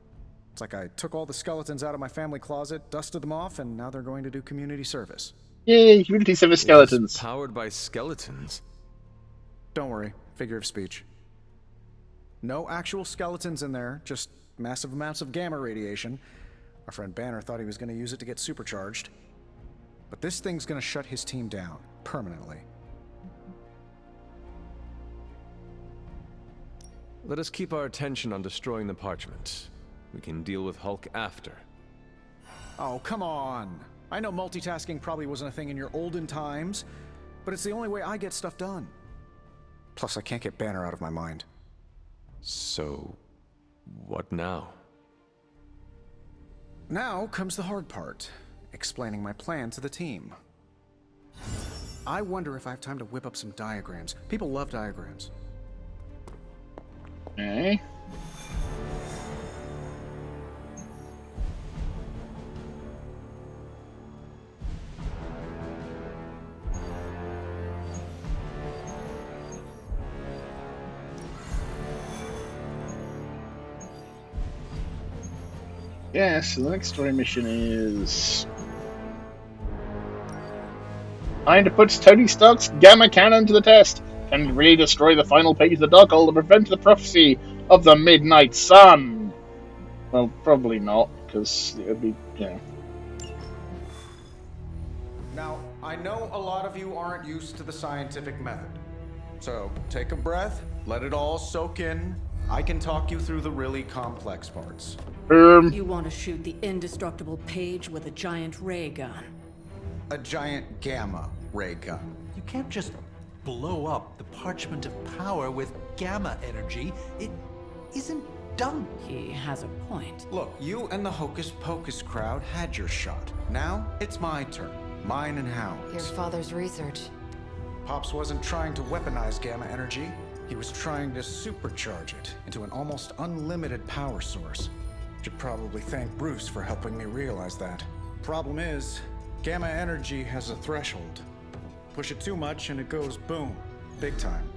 It's like I took all the skeletons out of my family closet, dusted them off, and now they're going to do community service. Yay, community service skeletons. It's powered by skeletons. Don't worry, figure of speech. No actual skeletons in there, just massive amounts of gamma radiation. Our friend Banner thought he was going to use it to get supercharged. But this thing's going to shut his team down, permanently. Let us keep our attention on destroying the parchment. We can deal with Hulk after. Oh, come on. I know multitasking probably wasn't a thing in your olden times, but it's the only way I get stuff done. Plus, I can't get Banner out of my mind. So, what now? Now comes the hard part, explaining my plan to the team. I wonder if I have time to whip up some diagrams. People love diagrams. Okay. Yeah, so the next story mission is trying to put Tony Stark's gamma cannon to the test. Can it really destroy the final page of the Darkhold to prevent the prophecy of the Midnight Sun? Well, probably not, because it would be, Now, I know a lot of you aren't used to the scientific method. So, take a breath, let it all soak in. I can talk you through the really complex parts. You want to shoot the indestructible page with a giant ray gun. A giant gamma ray gun. You can't just blow up the parchment of power with gamma energy. It isn't done. He has a point. Look, you and the Hocus Pocus crowd had your shot. Now, it's my turn. Mine and Howard's. Your father's research. Pops wasn't trying to weaponize gamma energy. He was trying to supercharge it into an almost unlimited power source. Should probably thank Bruce for helping me realize that. Problem is, gamma energy has a threshold. Push it too much and it goes boom. Big time.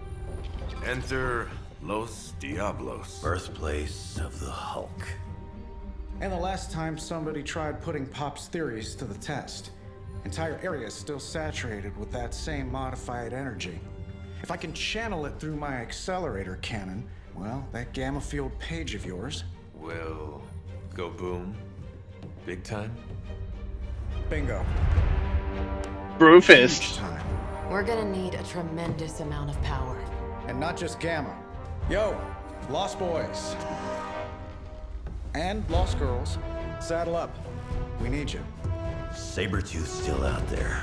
Enter Los Diablos. Birthplace of the Hulk. And the last time somebody tried putting Pop's theories to the test, entire area is still saturated with that same modified energy. If I can channel it through my accelerator cannon, well, that gamma field page of yours will go boom. Big time. Bingo. Brewfist. We're gonna need a tremendous amount of power. And not just gamma. Yo, Lost Boys. And Lost Girls. Saddle up. We need you. Sabretooth's still out there.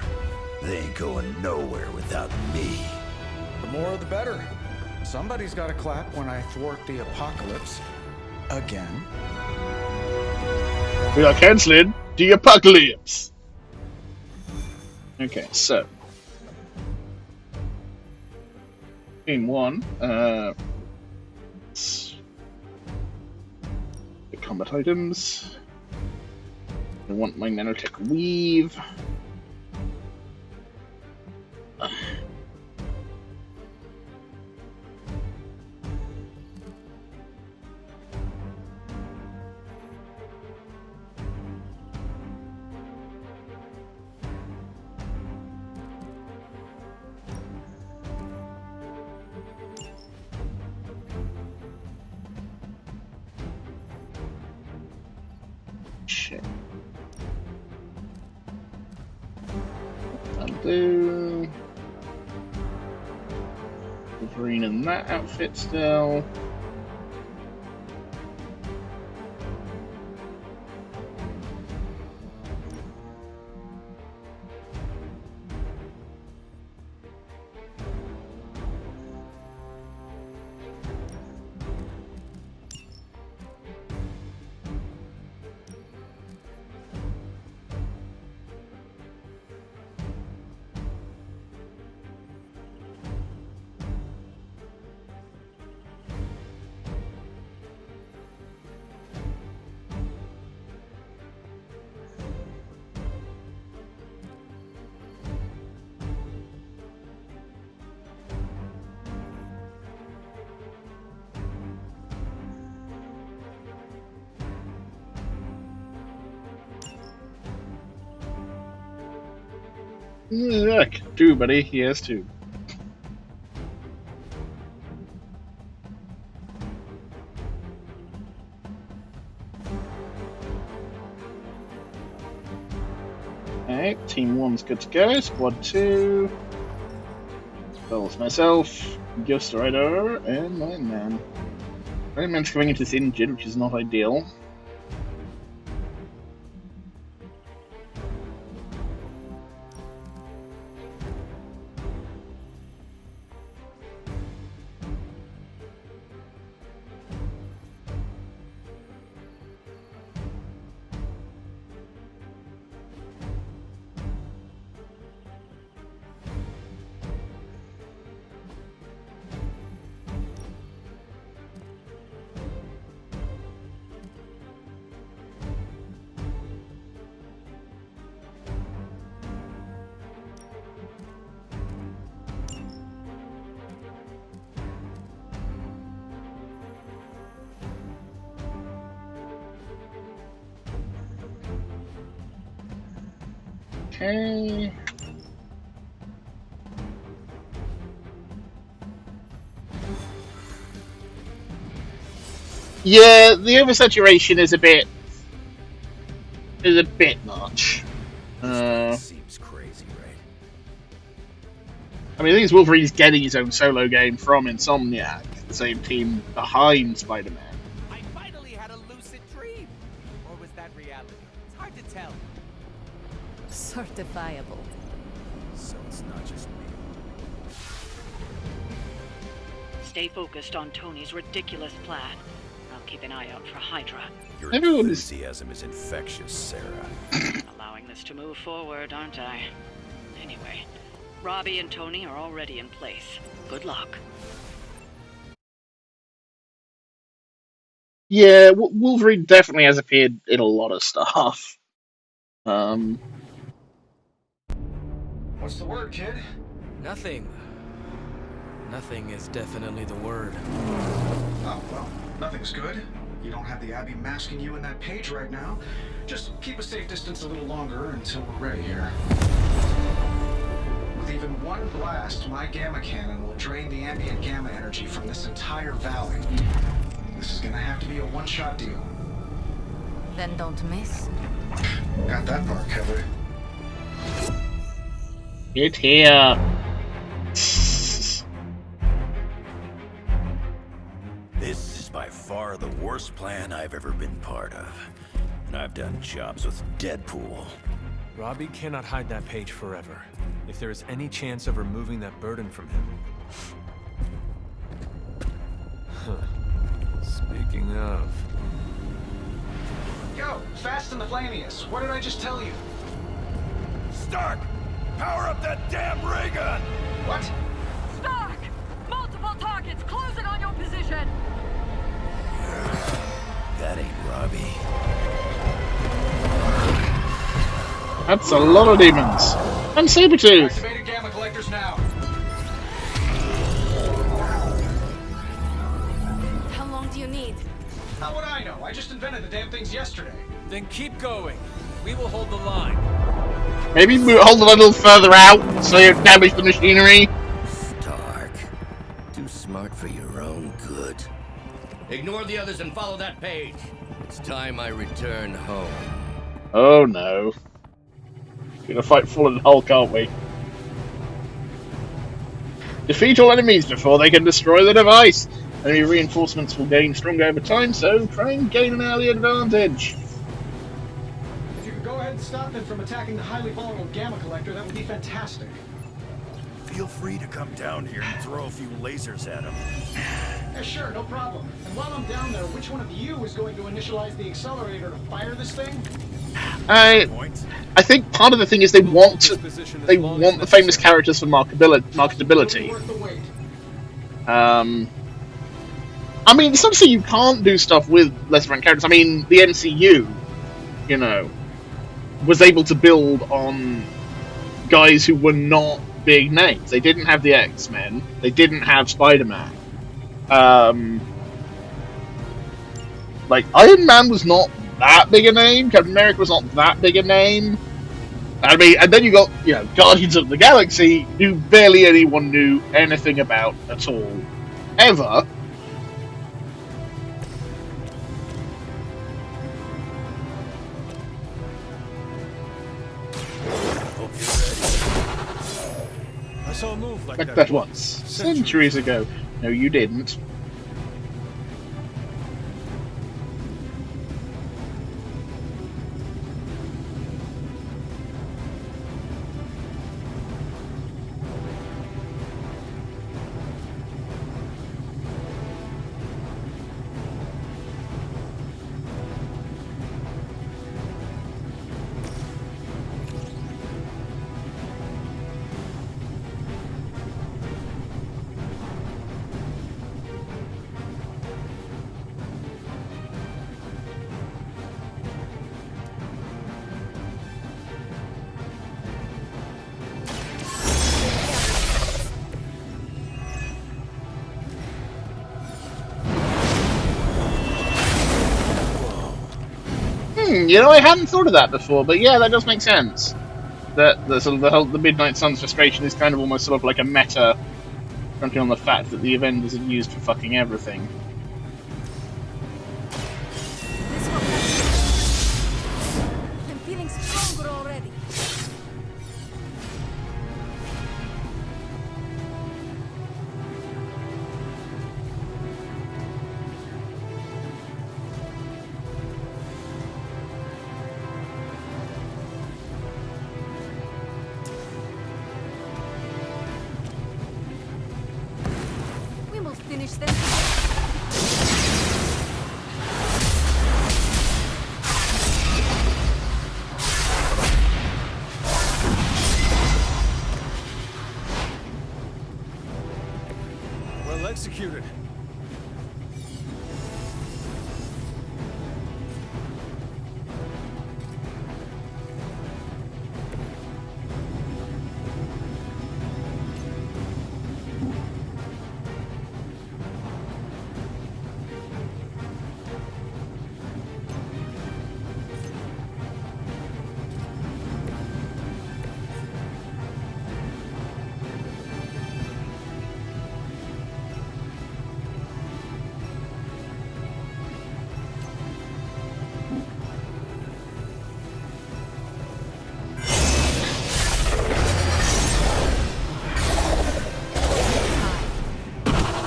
They ain't going nowhere without me. The more the better. Somebody's gotta clap when I thwart the apocalypse. Again. We are canceling the apocalypse. Okay, so. Scene 1. The combat items. I want my nanotech weave. Shit. I'll do Wolverine in that outfit still. Look, two, buddy. He has two. Alright, team 1's good to go. Squad 2. Spells myself, Ghost Rider, and my man. My man's coming into this injured, which is not ideal. Okay. Yeah, the oversaturation is a bit much. Seems crazy, right? I mean, I think Wolverine's getting his own solo game from Insomniac, the same team behind Spider-Man. I finally had a lucid dream, or was that reality? It's hard to tell. Certifiable. So it's not just me. Stay focused on Tony's ridiculous plan. I'll keep an eye out for Hydra. Your enthusiasm is infectious, Sarah. Allowing this to move forward, aren't I? Anyway, Robbie and Tony are already in place. Good luck. Yeah, Wolverine definitely has appeared in a lot of stuff. What's the word, kid? Nothing. Nothing is definitely the word. Oh, well, nothing's good. You don't have the Abbey masking you in that page right now. Just keep a safe distance a little longer until we're ready here. With even one blast, my gamma cannon will drain the ambient gamma energy from this entire valley. This is gonna have to be a one-shot deal. Then don't miss. Got that part covered. Get here. This is by far the worst plan I've ever been part of. And I've done jobs with Deadpool. Robbie cannot hide that page forever. If there is any chance of removing that burden from him... Speaking of... Yo, Fast and the Flamius, what did I just tell you? Stark! Power up that damn ray gun! What? Stark! Multiple targets closing on your position! That ain't Robbie. That's a lot of demons. And Sabretooth! Activated gamma collectors now. How long do you need? How would I know? I just invented the damn things yesterday. Then keep going. We will hold the line. Maybe hold it a little further out so you damage the machinery. Stark. Too smart for your own good. Ignore the others and follow that page. It's time I return home. Oh no. We're gonna fight Fallen Hulk, aren't we? Defeat all enemies before they can destroy the device. Enemy reinforcements will gain stronger over time, so try and gain an early advantage. If you could go ahead and stop them from attacking the highly volatile gamma collector, that would be fantastic. Feel free to come down here and throw a few lasers at him. Yeah, sure, no problem. And while I'm down there, which one of you is going to initialize the accelerator to fire this thing? I think part of the thing is they want the famous characters for marketability. I mean, it's not to say you can't do stuff with lesser ranked characters. I mean, the MCU, you know, was able to build on guys who were not big names. They didn't have the X-Men. They didn't have Spider-Man. Like, Iron Man was not that big a name. Captain America was not that big a name. I mean, and then you got, you know, Guardians of the Galaxy, who barely anyone knew anything about at all, ever. I saw a move like that once. Centuries ago. No, you didn't. You know, I hadn't thought of that before, but yeah, that does make sense. That the sort of the Midnight Sun's frustration is kind of almost sort of like a meta, fronting on the fact that the Avengers are used for fucking everything. I'm feeling stronger already. We must finish this. Well executed.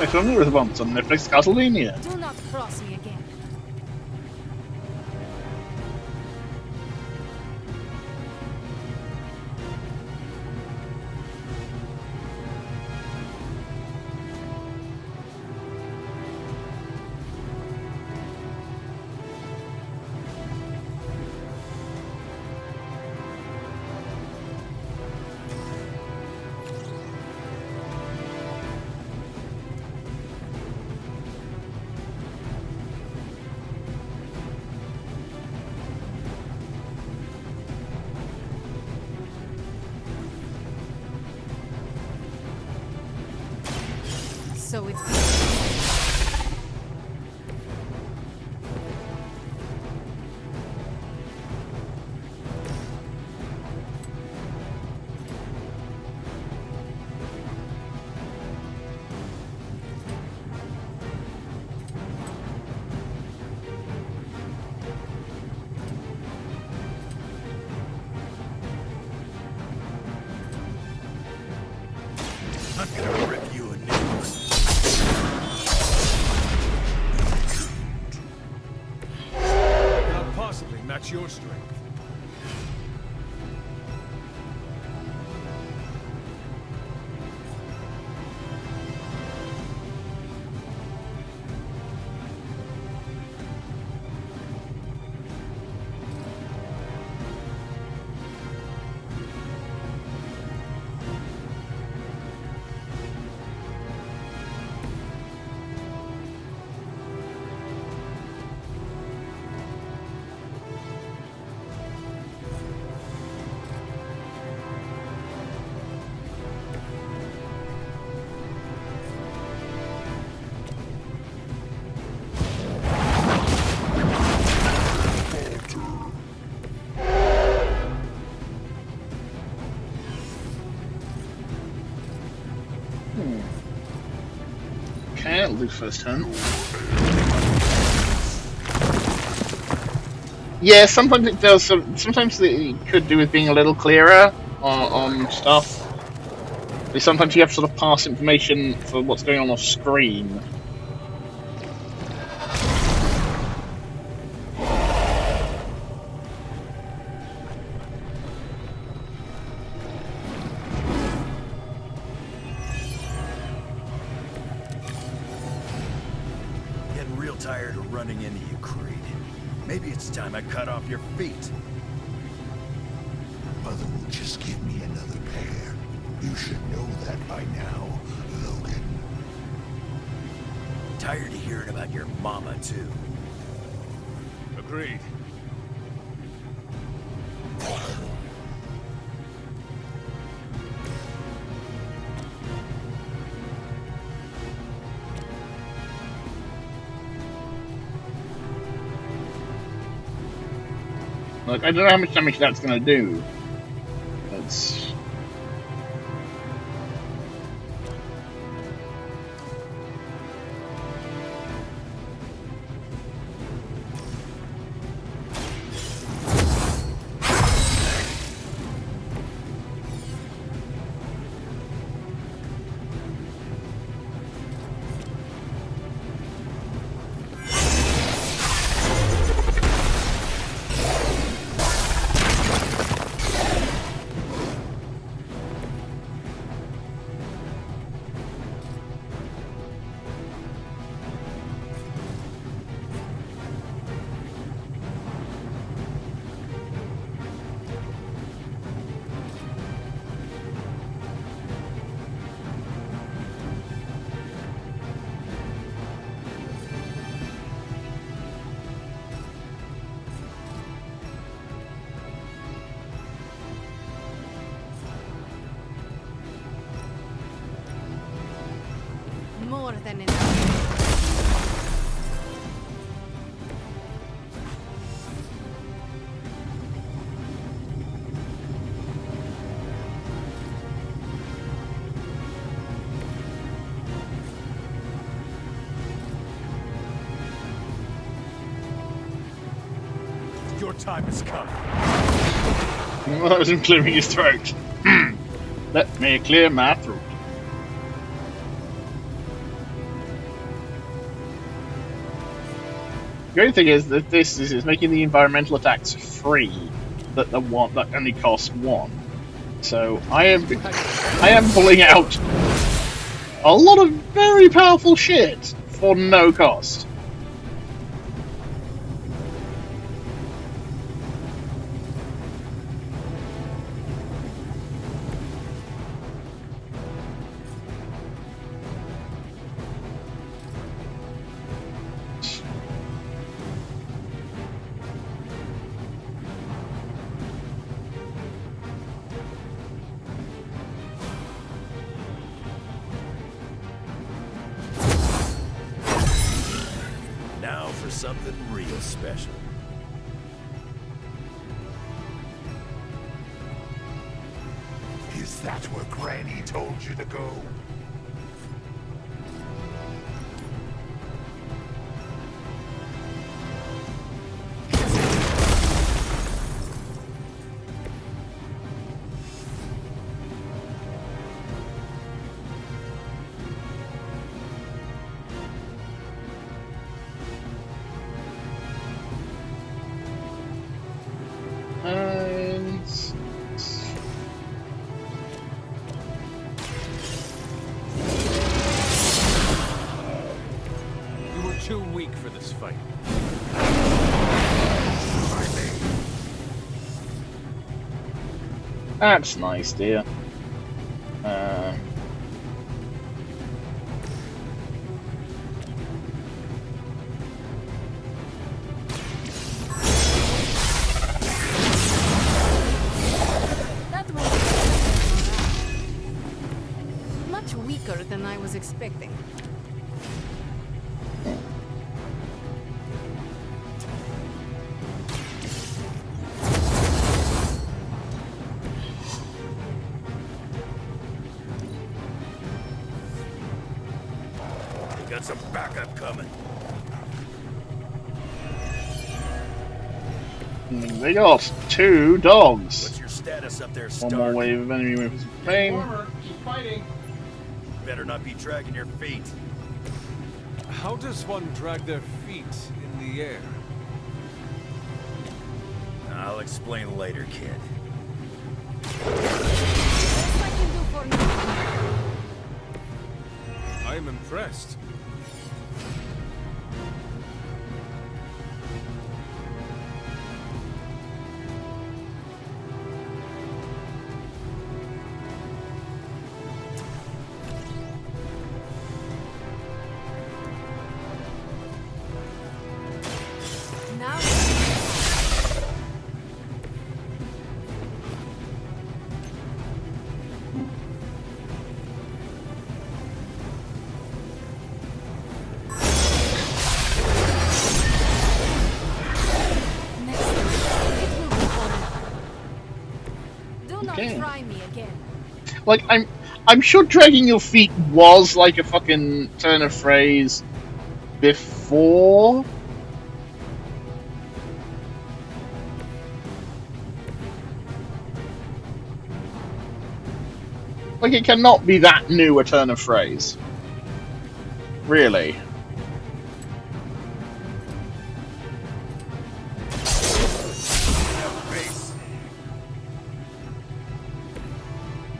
Next one was once on Netflix, Castlevania. Do not cross me again. So it's... I'm gonna rip you a new one. Cannot possibly match your strength. Okay, I'll do first turn. Yeah, sometimes it does. Sometimes it could do with being a little clearer on stuff. But sometimes you have to sort of pass information for what's going on off screen. Getting real tired of running into you, Creed. Maybe it's time I cut off your feet. Mother will just give me another pair. You should know that by now, Logan. Tired of hearing about your mama, too. Agreed. Like, I don't know how much damage that's going to do. That's... More than enough. Your time has come. Well, that was him clearing his throat. Let me clear my throat. great thing is that this is making the environmental attacks free. That only cost 1. So I am pulling out a lot of very powerful shit for no cost. Now for something real special. Is that where Granny told you to go? You were too weak for this fight. That's nice, dear. That was much weaker than I was expecting. Got some backup coming. They got 2 dogs. What's your status up there, One Stark? more wave of enemy weapons. Pain. Keep fighting. Better not be dragging your feet. How does one drag their feet in the air? I'll explain later, kid. I am impressed. Now do not Okay. try me again. Like, I'm sure dragging your feet was like a fucking turn of phrase before. Like, it cannot be that new a turn of phrase. Really.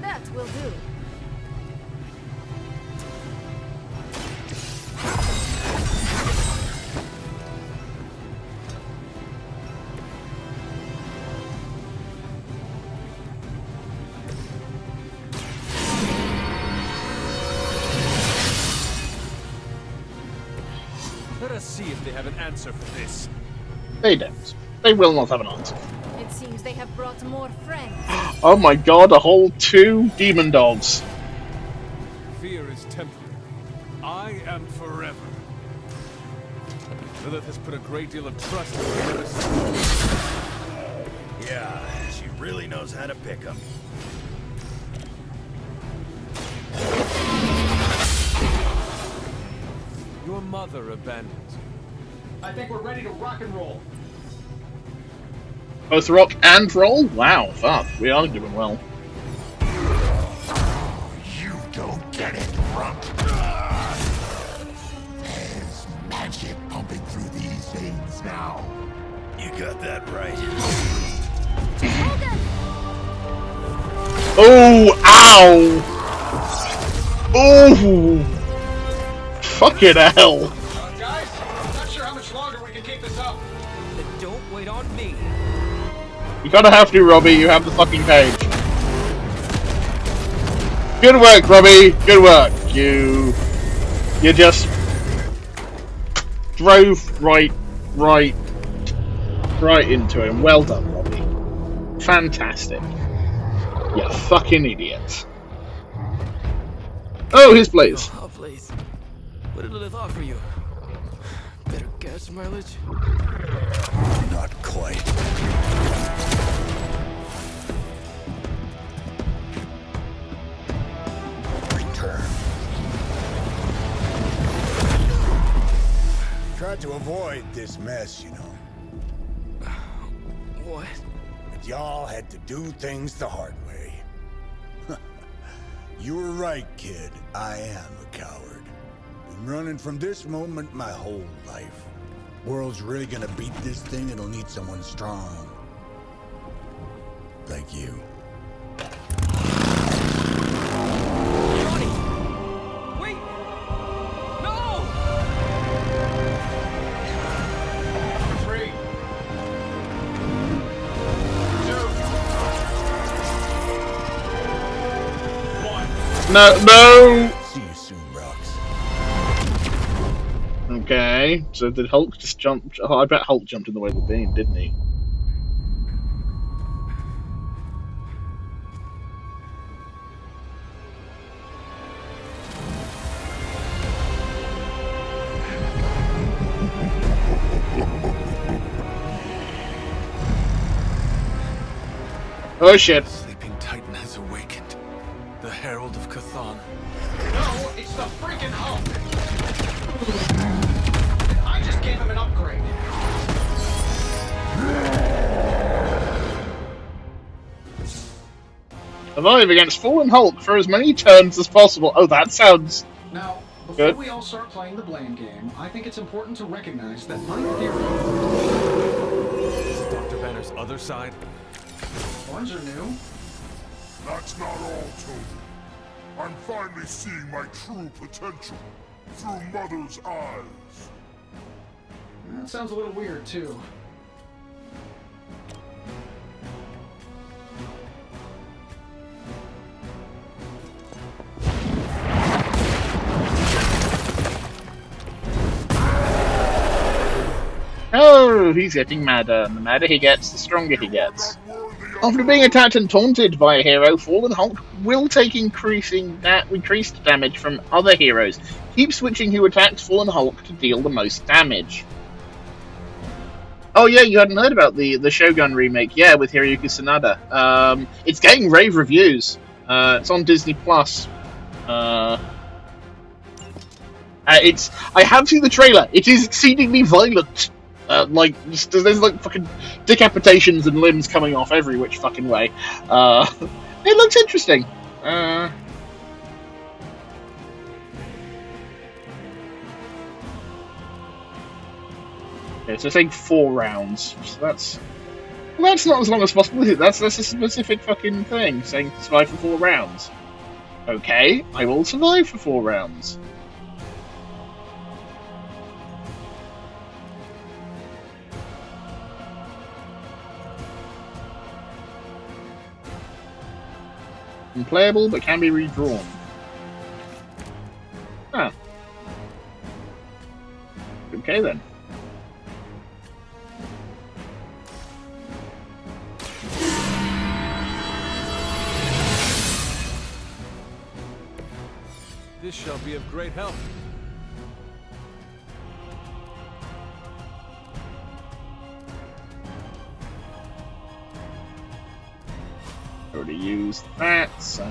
That will do. Let us see if they have an answer for this. They don't. They will not have an answer. It seems they have brought more friends. Oh my god, a whole 2 demon dogs. Fear is temporary. I am forever. Lilith has put a great deal of trust in her medicine. Yeah, she really knows how to pick them. Your mother abandoned you. I think we're ready to rock and roll. Both rock and roll? Wow, fuck. We are doing well. You don't get it, runt. There's magic pumping through these veins Oh, ow! Oh! Fucking hell! Guys, I'm not sure how much longer we can keep this up. Don't wait on me. You gotta have to, Robbie. You have the fucking page. Good work, Robbie. Good work. You just drove right into him. Well done, Robbie. Fantastic. You fucking idiot. Oh, here's Blaze. Oh, Blaze. What did Lilith offer you? Better gas mileage? Not quite. Return. Tried to avoid this mess, you know. What? But y'all had to do things the hard way. You were right, kid. I am a coward. Been running from this moment my whole life. World's really gonna beat this thing, it'll need someone strong. Like you. Johnny! Wait! No! 3, 2, 1. No! See you soon, Rox. Okay, so did Hulk just jump? Oh, I bet Hulk jumped in the way of the beam, didn't he? Oh shit. Sleeping Titan has awakened. The Herald of Cthon. No, it's the freaking Hulk. I just gave him an upgrade. Survive against Fallen Hulk for as many turns as possible. Oh, that sounds Now, before good. we all start playing the blame game, I think it's important to recognize that unhero This is Dr. Banner's other side. ones are new. That's not all, Tony. I'm finally seeing my true potential through Mother's eyes. That sounds a little weird, too. Oh, he's getting madder, and the madder he gets, the stronger he gets. After being attacked and taunted by a hero, Fallen Hulk will take increased damage from other heroes. Keep switching who attacks Fallen Hulk to deal the most damage. Oh yeah, you hadn't heard about the Shogun remake, yeah, with Hiroyuki Sanada. It's getting rave reviews. It's on Disney Plus. I have seen the trailer. It is exceedingly violent. There's like fucking decapitations and limbs coming off every which fucking way. It looks interesting. Okay, so it's like 4 rounds. So that's not as long as possible, is it? That's a specific fucking thing, saying survive for 4 rounds. Okay, I will survive for 4 rounds. Unplayable, but can be redrawn. Ah. Okay then. This shall be of great help. Already used that, so...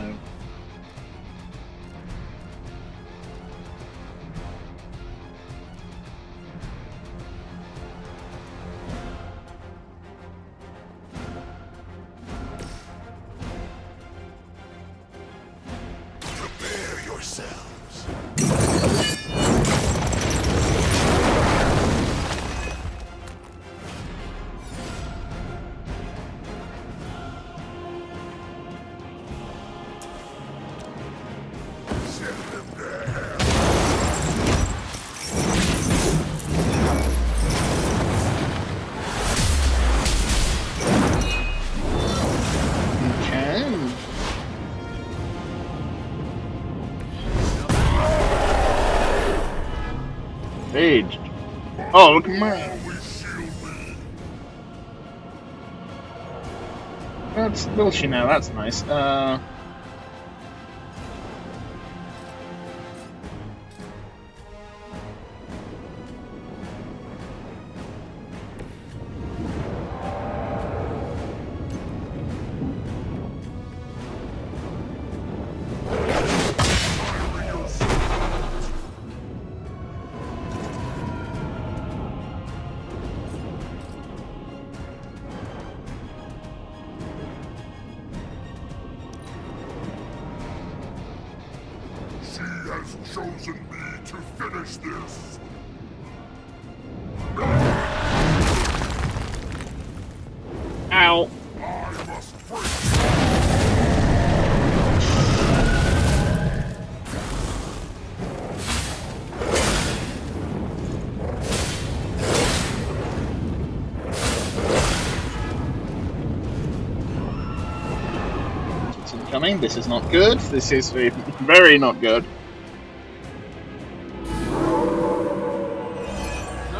Prepare yourselves. Page. Oh, look at mine. That's will she now? That's nice. Chosen me to finish this. Ow. I must break. It's incoming. This is not good. This is very not good.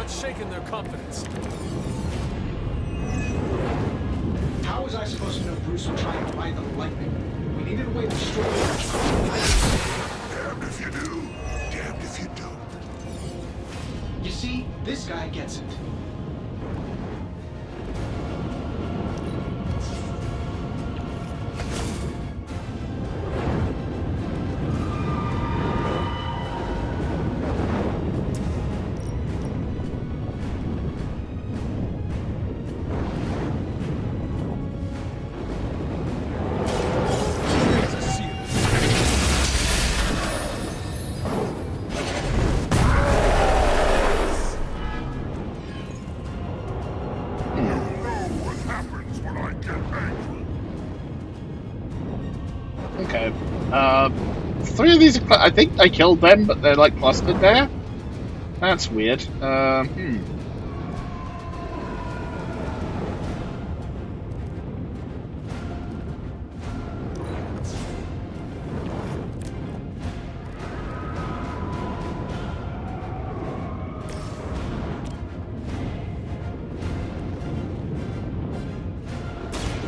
Shaken their confidence. How was I supposed to know Bruce would try and ride the lightning? We needed a way to destroy it. Damned if you do, damned if you don't. You see, this guy gets it. Okay. 3 of these are... I think I killed them, but they're like clustered there. That's weird.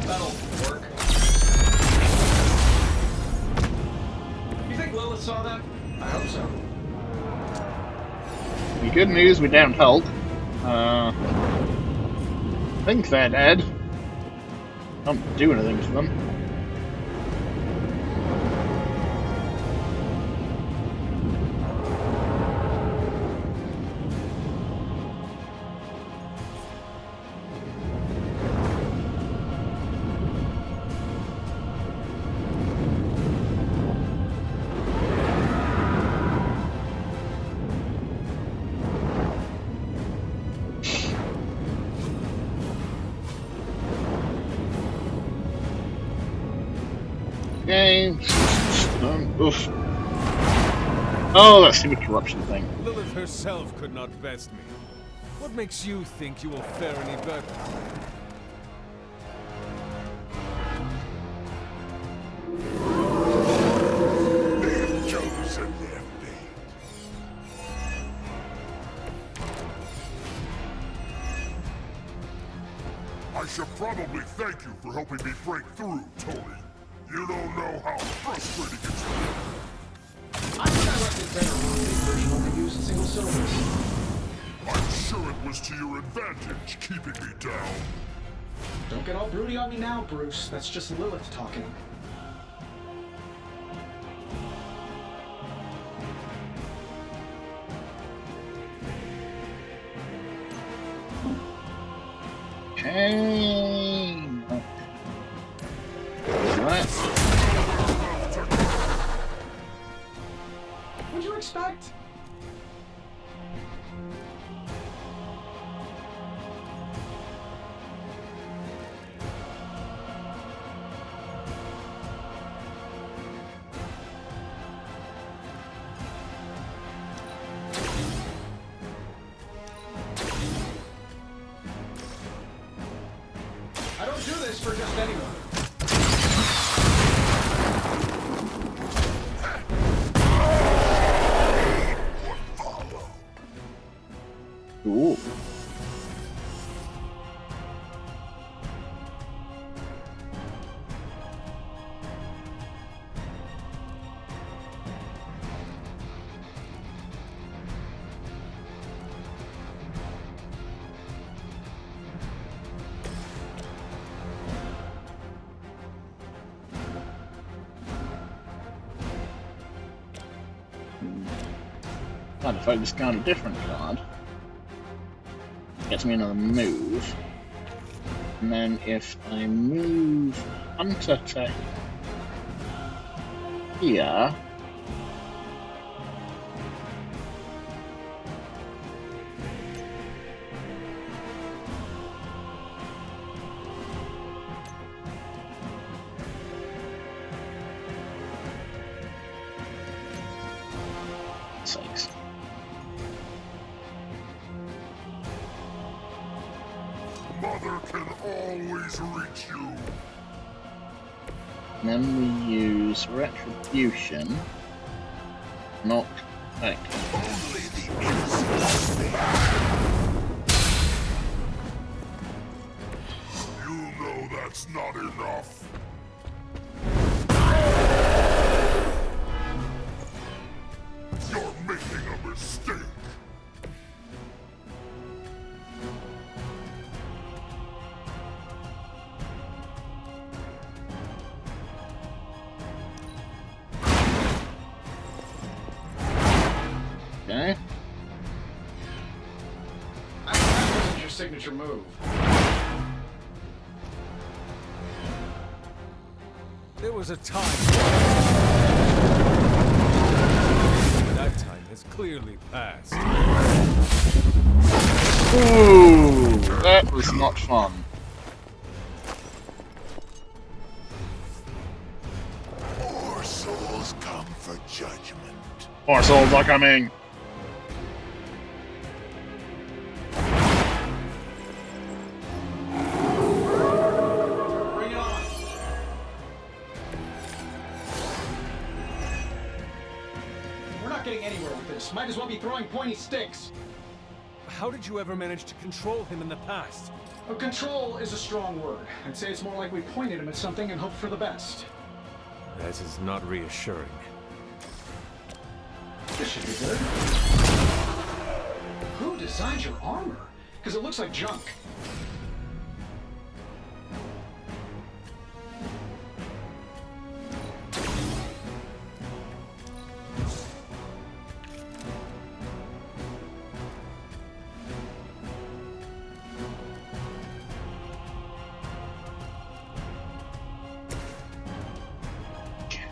That'll work. You think Lilith saw that? I hope so. The good news, we downed Hulk. I think they're dead. Don't do anything to them. Okay. Oof. Oh, that stupid corruption thing. Lilith herself could not best me. What makes you think you will fare any better? They have chosen their fate. I should probably thank you for helping me break through, Tony. You don't know how frustrating it's been. I think I left it better when the version only used single cylinders. I'm sure it was to your advantage keeping me down. Don't get all broody on me now, Bruce. That's just Lilith talking. Okay. What? What'd you expect? I don't do this for just anyone. Ooh. I'd if I discard a different card. Gets me another move. And then if I move Hunter to here. Sakes. Mother can always reach you. And then we use Retribution. Not back. Only the innocent. You know that's not enough. You're making a mistake. Okay. That wasn't your signature move. There was a time. That time has clearly passed. Ooh, that was not fun. More souls come for judgment. More souls are coming. Bring it on. We're not getting anywhere with this. Might as well be throwing pointy sticks. How did you ever manage to control him in the past? Well, control is a strong word. I'd say it's more like we pointed him at something and hoped for the best. That is not reassuring. This should be good. Who designed your armor? Because it looks like junk.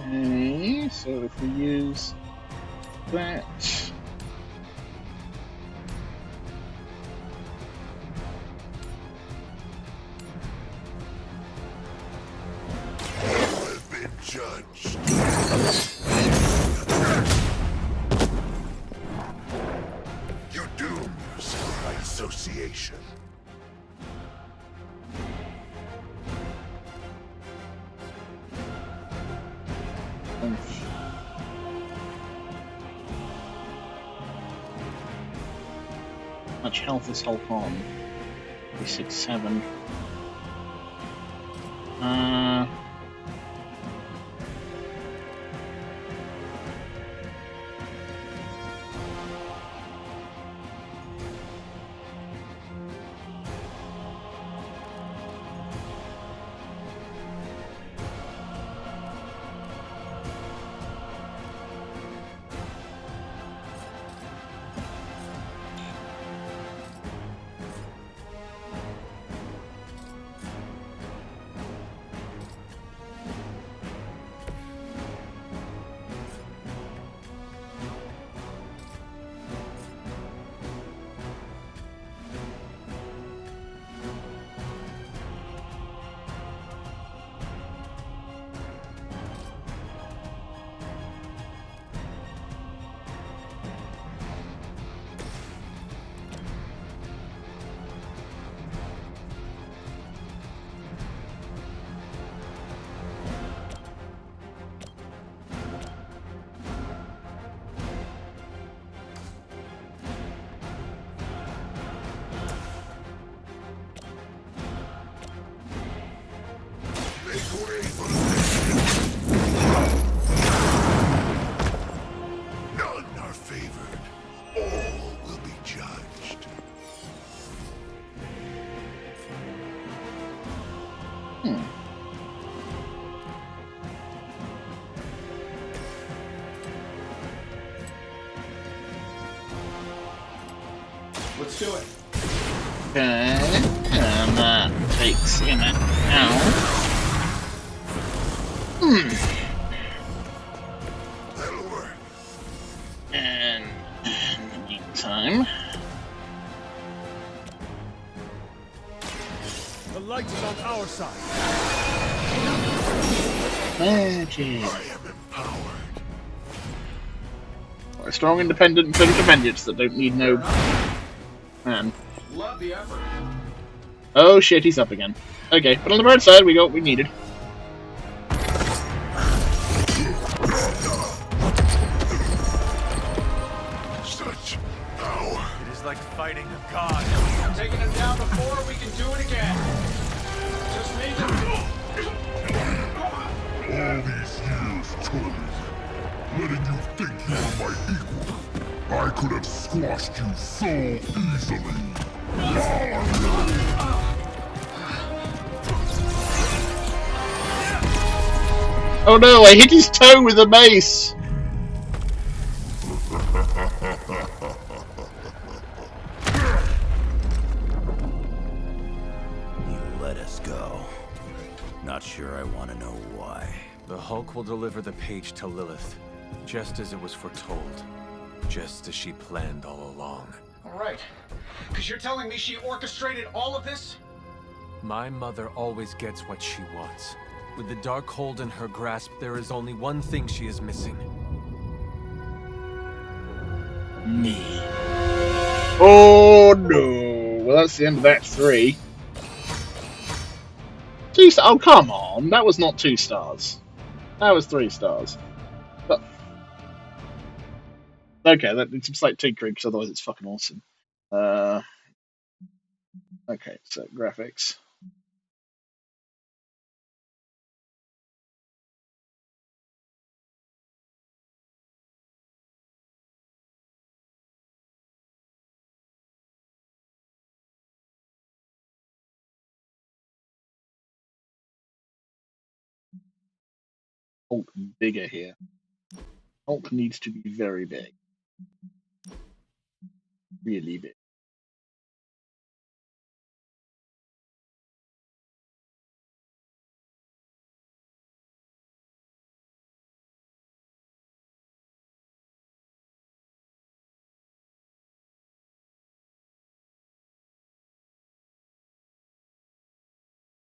Okay, so if we use that. I've been judged. You doom yourself by association. Much health is Hulk on? 6, 7. None are favored. All will be judged. Let's do it. Okay, and that takes him out. And in the meantime, The light is on our side. okay. A strong, independent, and total dependents that don't need no man. Love the effort. Oh shit, he's up again. Okay, but on the bright side, we got what we needed. Such power. It is like fighting a god. Taking him down before, we can do it again. Just need to... All these years, Tony, letting you think you were my equal. I could have squashed you so easily. Oh no, I hit his toe with a mace! You let us go. Not sure I want to know why. The Hulk will deliver the page to Lilith, just as it was foretold. Just as she planned all along. All right. Because you're telling me she orchestrated all of this? My mother always gets what she wants. With the Darkhold in her grasp, there is only one thing she is missing. Me. Oh no. Well, that's the end of Act 3. 2 stars. Oh, come on. That was not 2 stars. That was 3 stars. But... okay, it's just like tinkering, because otherwise it's fucking awesome. Okay, so graphics. Hulk bigger here. Hulk needs to be very big. Really big.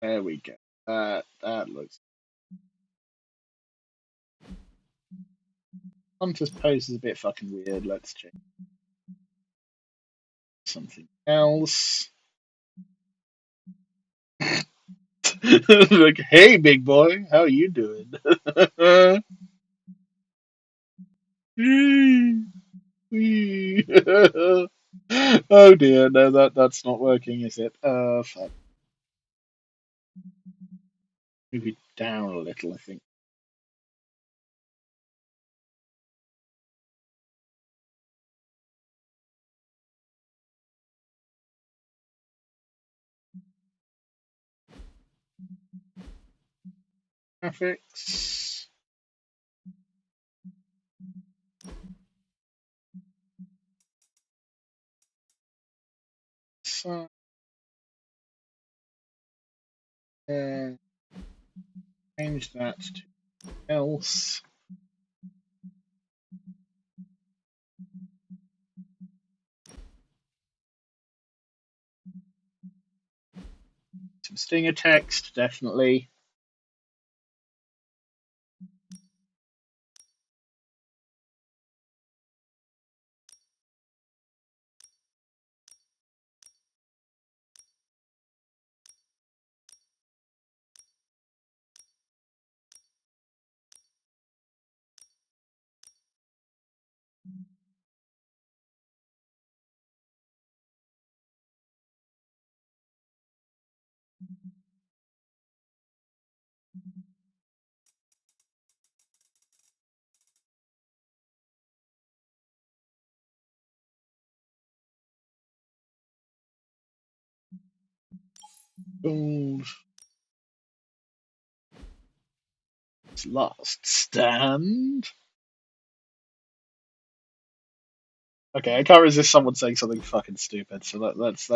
There we go. That looks... Hunter's pose is a bit fucking weird. Let's check something else. Like, hey, big boy, how you doing? Oh dear, no, that's not working, is it? Fuck. Move it down a little, I think. Graphics. So, change that to else. Some stinger text, definitely. Gold. Last stand. Okay, I can't resist someone saying something fucking stupid, so that's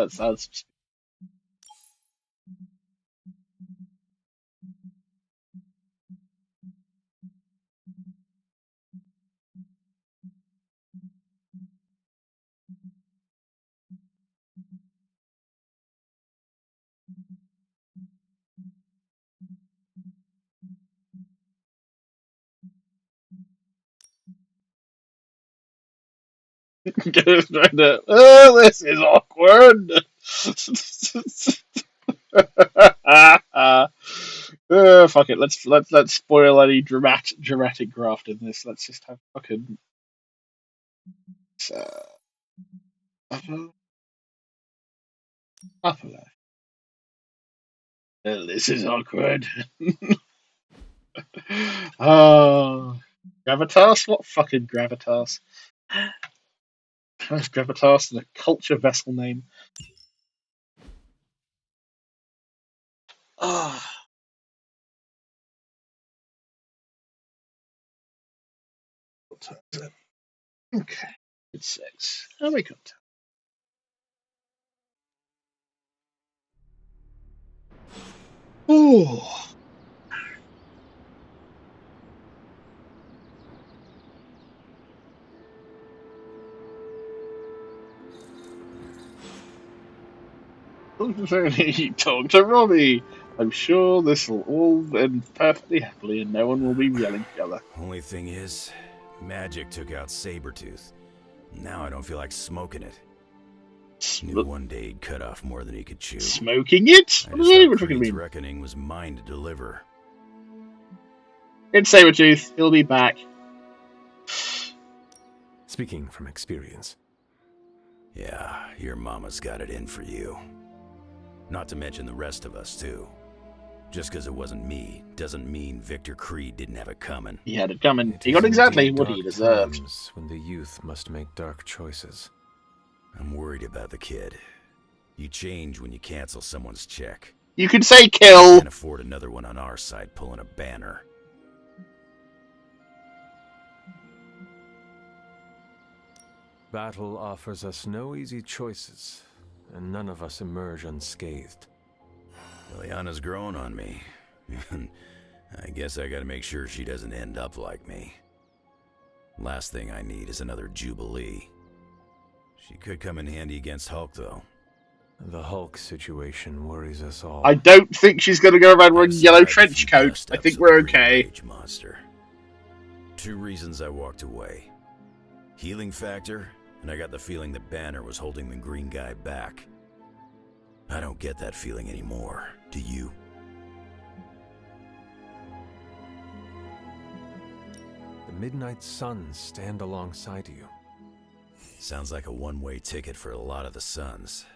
oh, this is awkward. Fuck it. Let's spoil any dramatic graft in this. Let's just have fucking. Upper. This is awkward. Oh, gravitas. What fucking gravitas? How's gravitas the culture vessel name? Ah. Okay. It's 6. How we got? Oh. You talk to Robbie. I'm sure this will all end perfectly happily and no one will be yelling at each other. Only thing is, magic took out Sabretooth. Now I don't feel like smoking it. Knew one day he'd cut off more than he could chew. Smoking it? I just thought Creed's reckoning was mine to deliver. It's Sabretooth. He'll be back. Speaking from experience. Yeah, your mama's got it in for you. Not to mention the rest of us, too. Just because it wasn't me doesn't mean Victor Creed didn't have it coming. He had it coming. He got exactly what he deserved. When the youth must make dark choices. I'm worried about the kid. You change when you cancel someone's check. You could say kill. Can't afford another one on our side pulling a banner. Battle offers us no easy choices, and none of us emerge unscathed. Liliana's growing on me. I guess I gotta make sure she doesn't end up like me. Last thing I need is another Jubilee. She could come in handy against Hulk, though. The Hulk situation worries us all. I don't think she's going to go around wearing a yellow trench coat. I think we're okay. Monster. 2 reasons I walked away. Healing factor, and I got the feeling that Banner was holding the green guy back. I don't get that feeling anymore. Do you? The Midnight Suns stand alongside you. Sounds like a one-way ticket for a lot of the Suns.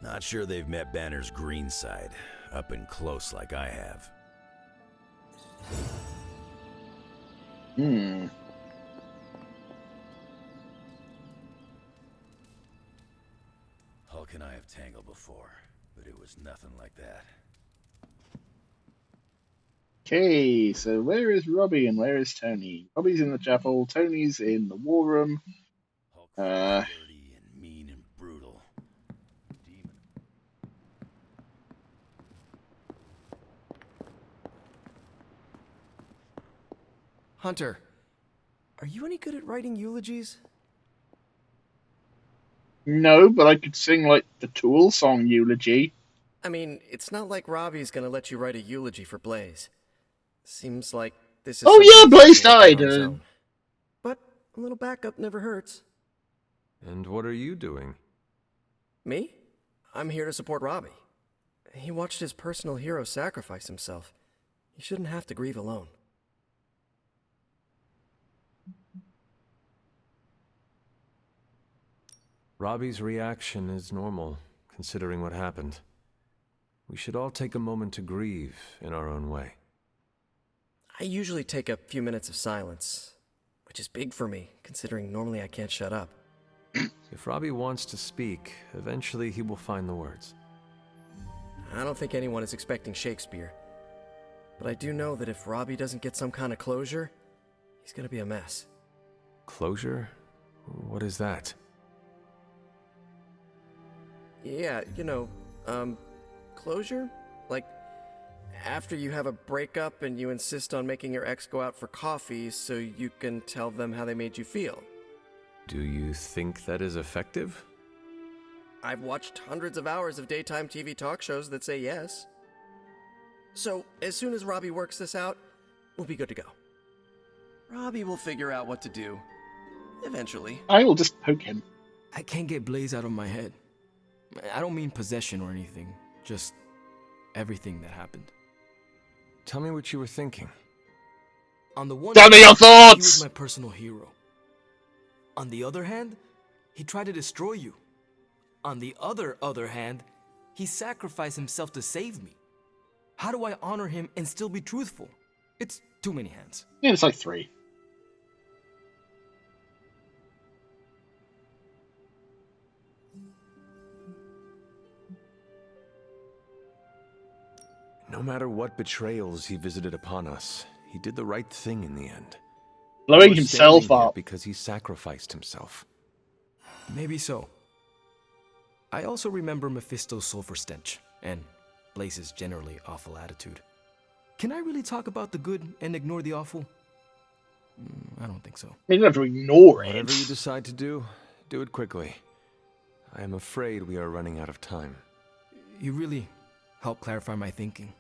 Not sure they've met Banner's green side, up and close like I have. Hulk and I have tangled before, but it was nothing like that. Okay, so where is Robbie and where is Tony? Robbie's in the chapel, Tony's in the war room. Dirty and mean and brutal. Demon. Hunter, are you any good at writing eulogies? No, but I could sing like the Tool song Eulogy. I mean, it's not like Robbie's gonna let you write a eulogy for Blaze. Seems like this is. Oh yeah, Blaze died. But a little backup never hurts. And what are you doing? Me? I'm here to support Robbie. He watched his personal hero sacrifice himself. He shouldn't have to grieve alone. Robbie's reaction is normal, considering what happened. We should all take a moment to grieve in our own way. I usually take a few minutes of silence, which is big for me, considering normally I can't shut up. If Robbie wants to speak, eventually he will find the words. I don't think anyone is expecting Shakespeare. But I do know that if Robbie doesn't get some kind of closure, he's gonna be a mess. Closure? What is that? Yeah, closure? Like, after you have a breakup and you insist on making your ex go out for coffee so you can tell them how they made you feel. Do you think that is effective? I've watched hundreds of hours of daytime TV talk shows that say yes. So, as soon as Robbie works this out, we'll be good to go. Robbie will figure out what to do. Eventually. I will just poke him. I can't get Blaze out of my head. I don't mean possession or anything. Just everything that happened. Tell me what you were thinking. On the one Tell me your thoughts! He was my personal hero. On the other hand, he tried to destroy you. On the other hand, he sacrificed himself to save me. How do I honor him and still be truthful? It's too many hands. Yeah, it's like 3. No matter what betrayals he visited upon us, he did the right thing in the end. Blowing We're himself standing here up. because he sacrificed himself. Maybe so. I also remember Mephisto's sulfur stench, and Blaze's generally awful attitude. Can I really talk about the good and ignore the awful? I don't think so. You don't have to ignore it. Whatever you decide to do it quickly. I am afraid we are running out of time. You really helped clarify my thinking.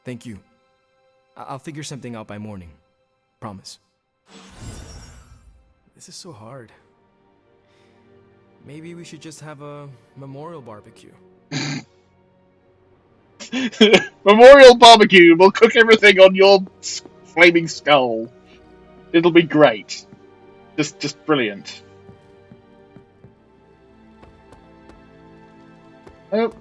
Thank you. I'll figure something out by morning. Promise. This is so hard. Maybe we should just have a memorial barbecue. Memorial barbecue. We'll cook everything on your flaming skull. It'll be great. Just brilliant. Oh.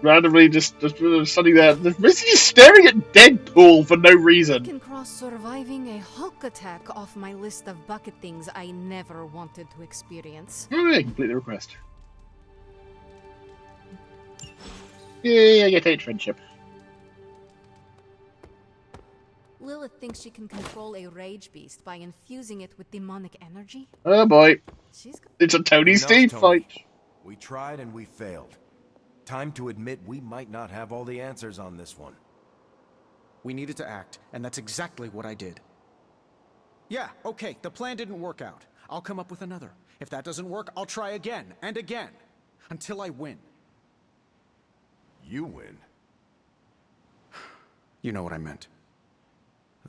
Randomly just sitting there. He's just staring at Deadpool for no I reason. can cross surviving a Hulk attack off my list of bucket things I never wanted to experience. Oh, yeah, complete the request. Yeah, I get 8 friendship. Lilith thinks she can control a rage beast by infusing it with demonic energy. Oh boy. She's It's a Tony Steve fight. We tried and we failed. Time to admit we might not have all the answers on this one. We needed to act, and that's exactly what I did. Yeah, okay, the plan didn't work out. I'll come up with another. If that doesn't work, I'll try again and again. Until I win. You win? You know what I meant.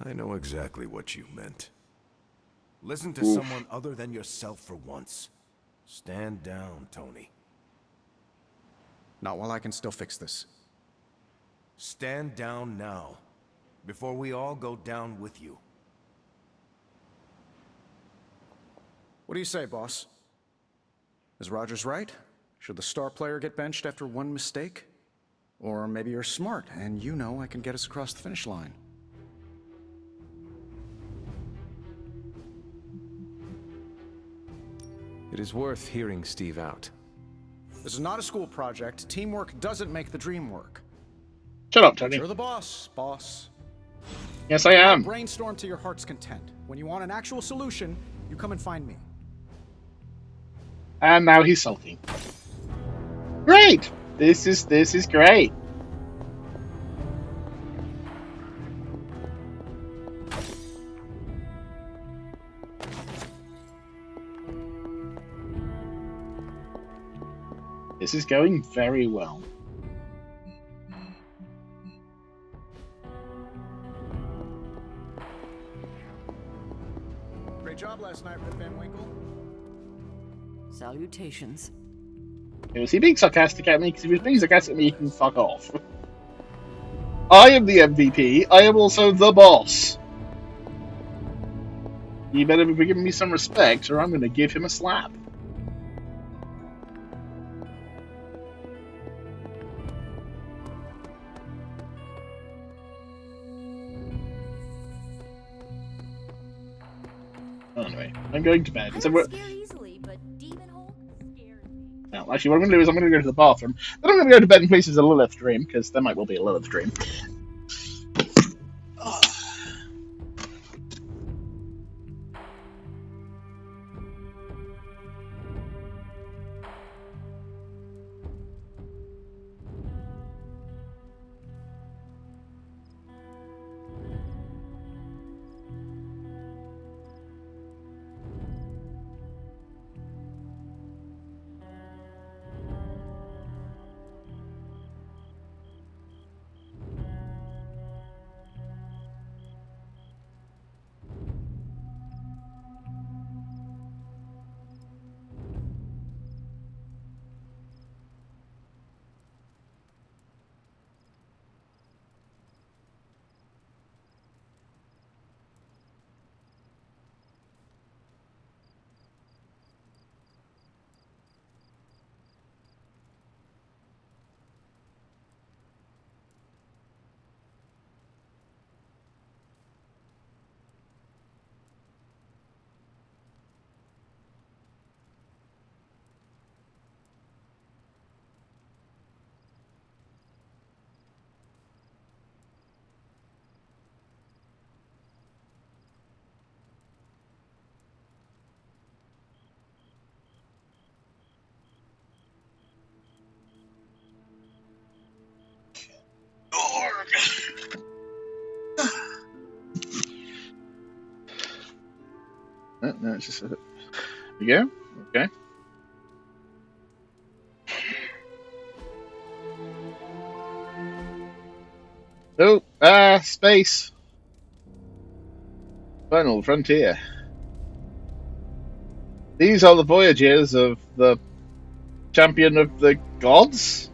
I know exactly what you meant. Listen to Oof. someone other than yourself for once. Stand down, Tony. Not while I can still fix this. Stand down now, before we all go down with you. What do you say, boss? Is Rogers right? Should the star player get benched after one mistake? Or maybe you're smart, and you know I can get us across the finish line. It is worth hearing Steve out. This is not a school project. Teamwork doesn't make the dream work. Shut up, Tony. You're the boss, boss. Yes, I am. Brainstorm to your heart's content. When you want an actual solution, you come and find me. And now he's sulking. Great! This is great. This is going very well. Great job last night, Rip Van Winkle. Salutations. Was he being sarcastic at me? Because if he was being sarcastic at me, he can fuck off. I am the MVP. I am also the boss. You better be giving me some respect, or I'm going to give him a slap. Anyway, I'm going to bed. I So don't scare easily, but Demon Hulk scares me. no. Well, actually, what I'm going to do is I'm going to go to the bathroom. Then I'm going to go to bed in case there's a Lilith dream, because there might well be a Lilith dream. No, it's just there we go. Okay. So, space. Final frontier. These are the voyages of the champion of the gods?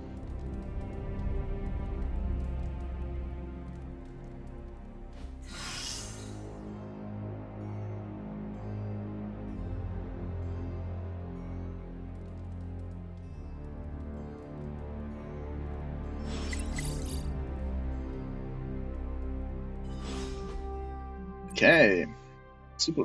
Okay. Super.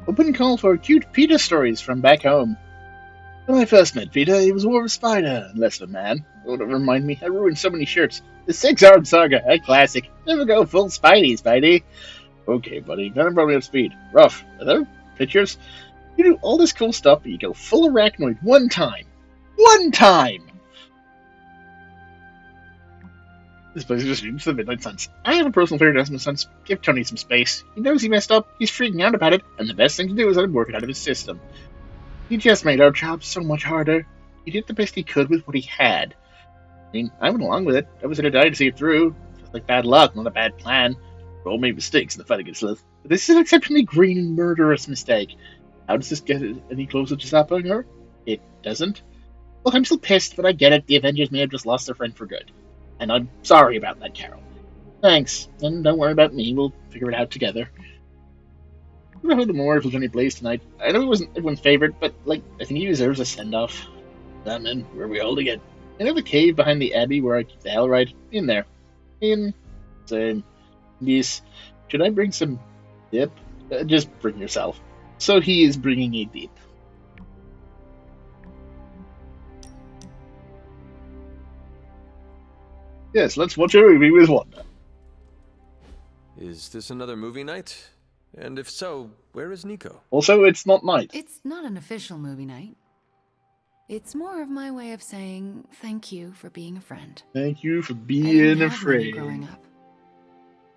Open call for cute Peter stories from back home. When I first met Peter, he was more of a spider and less of a man. Don't remind me, I ruined so many shirts. The 6-Armed Saga, a classic. Never go full Spidey. Okay, buddy, gotta probably up speed. Rough. Are there pictures? You do all this cool stuff, but you go full arachnoid one time. One time! This place is just the Midnight Suns. I have a personal favorite estimate Suns. Give Tony some space. He knows he messed up, he's freaking out about it, and the best thing to do is let him work it out of his system. He just made our job so much harder. He did the best he could with what he had. I mean, I went along with it. I was gonna die to see it through. Just like bad luck, not a bad plan. We all made mistakes in the fight against Lilith. But this is an exceptionally green and murderous mistake. How does this get any closer to stopping her? It doesn't. Look, I'm still pissed, but I get it. The Avengers may have just lost their friend for good. And I'm sorry about that, Carol. Thanks. And don't worry about me. We'll figure it out together. I don't know how the memorial for Johnny Blaze tonight. I know he wasn't everyone's favorite, but, like, I think he deserves a send-off. Damn, man. Where are we all again? I know the cave behind the Abbey where I keep the hell right. In there. Same. Yes. Should I bring some dip? Just bring yourself. So he is bringing a dip. Yes, let's watch a movie with Wanda. Is this another movie night? And if so, where is Nico? Also, it's not night. It's not an official movie night. It's more of my way of saying thank you for being a friend. Thank you for I being didn't a have many friend. growing up.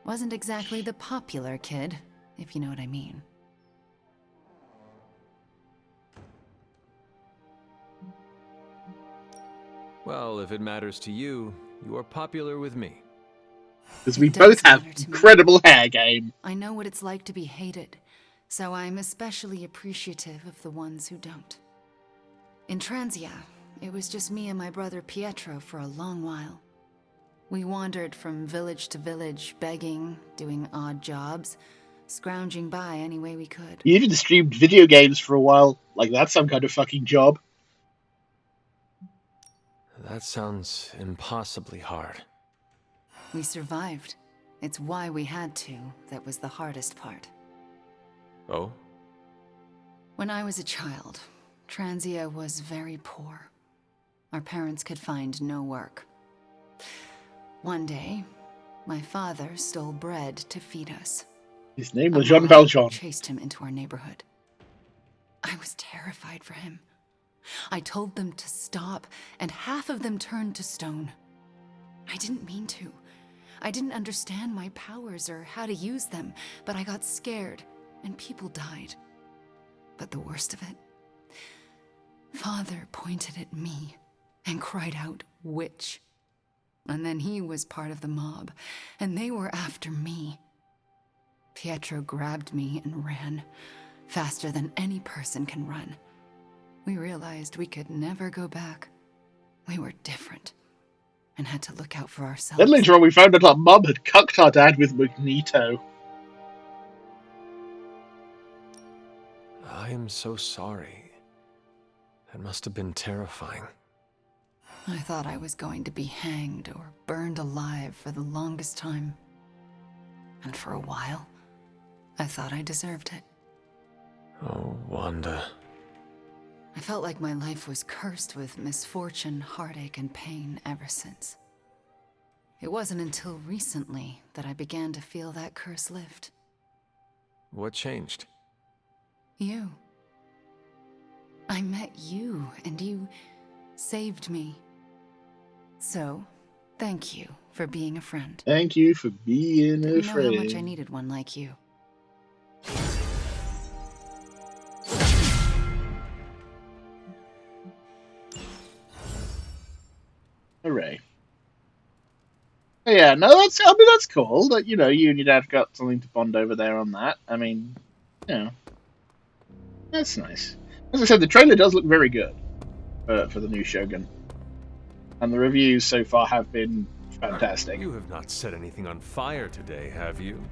Wasn't exactly the popular kid, if you know what I mean. Well, if it matters to you, you are popular with me. Because we both have incredible hair game. I know what it's like to be hated, so I'm especially appreciative of the ones who don't. In Transia, it was just me and my brother Pietro for a long while. We wandered from village to village, begging, doing odd jobs, scrounging by any way we could. You even streamed video games for a while. Like, that's some kind of fucking job. That sounds impossibly hard. We survived. It's why we had to that was the hardest part. Oh? When I was a child, Transia was very poor. Our parents could find no work. One day, my father stole bread to feed us. His name was Jean Valjean. Chased him into our neighborhood. I was terrified for him. I told them to stop, and half of them turned to stone. I didn't mean to. I didn't understand my powers or how to use them, but I got scared, and people died. But the worst of it, Father pointed at me and cried out, "Witch." And then he was part of the mob, and they were after me. Pietro grabbed me and ran, faster than any person can run. We realized we could never go back. We were different, and had to look out for ourselves. Then later on we found out our mum had cucked our dad with Magneto. I am so sorry. That must have been terrifying. I thought I was going to be hanged or burned alive for the longest time. And for a while, I thought I deserved it. Oh, Wanda. I felt like my life was cursed with misfortune, heartache, and pain ever since. It wasn't until recently that I began to feel that curse lift. What changed? You. I met you, and you saved me. So, thank you for being a friend. Thank you for being a friend. You know how much I needed one like you. Hooray. Yeah, no, that's cool. That, you know, you and your dad got something to bond over there on that. I mean, you know, that's nice. As I said, the trailer does look very good for the new Shogun. And the reviews so far have been fantastic. You have not set anything on fire today, have you?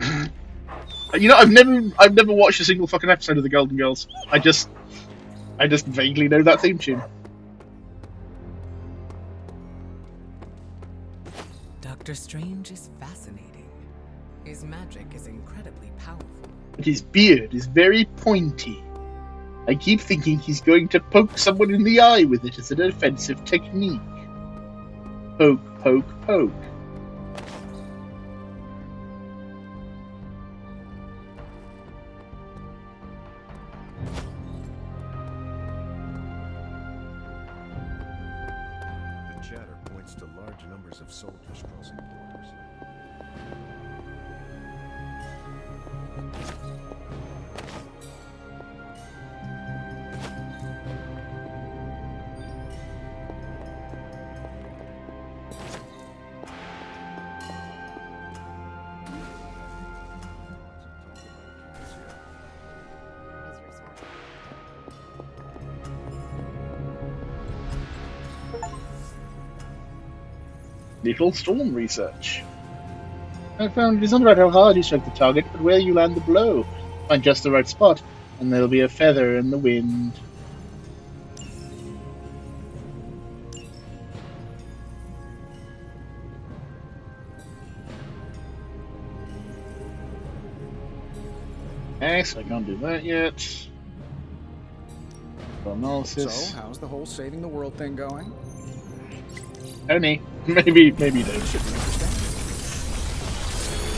You know, I've never watched a single fucking episode of the Golden Girls. I just vaguely know that theme tune. Doctor Strange is fascinating. His magic is incredibly powerful. But his beard is very pointy. I keep thinking he's going to poke someone in the eye with it as an offensive technique. Poke, poke, poke. The chatter points to large numbers of soldiers crossing borders. Little storm research. I found it is not about how hard you strike the target, but where you land the blow. Find just the right spot, and there'll be a feather in the wind. Okay, so I can't do that yet. Analysis. So, how's the whole saving the world thing going? Tony, maybe they should be interesting.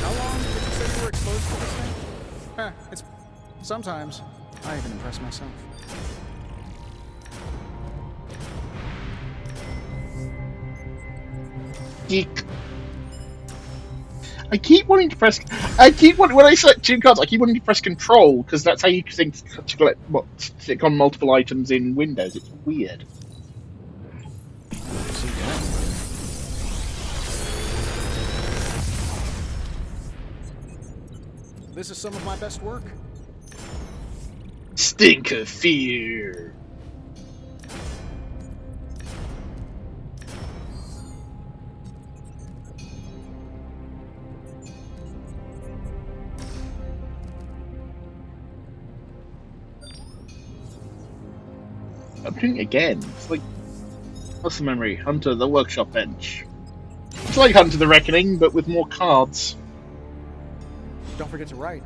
How long did you say you were exposed to this thing? It's sometimes I even impress myself. Geek. When I select two cards, I keep wanting to press Control, because that's how you think to click on multiple items in Windows. It's weird. This is some of my best work. Stink of fear. I'm doing it again. It's like Muscle memory. Hunter the workshop bench. It's like Hunter the Reckoning, but with more cards. Don't forget to write.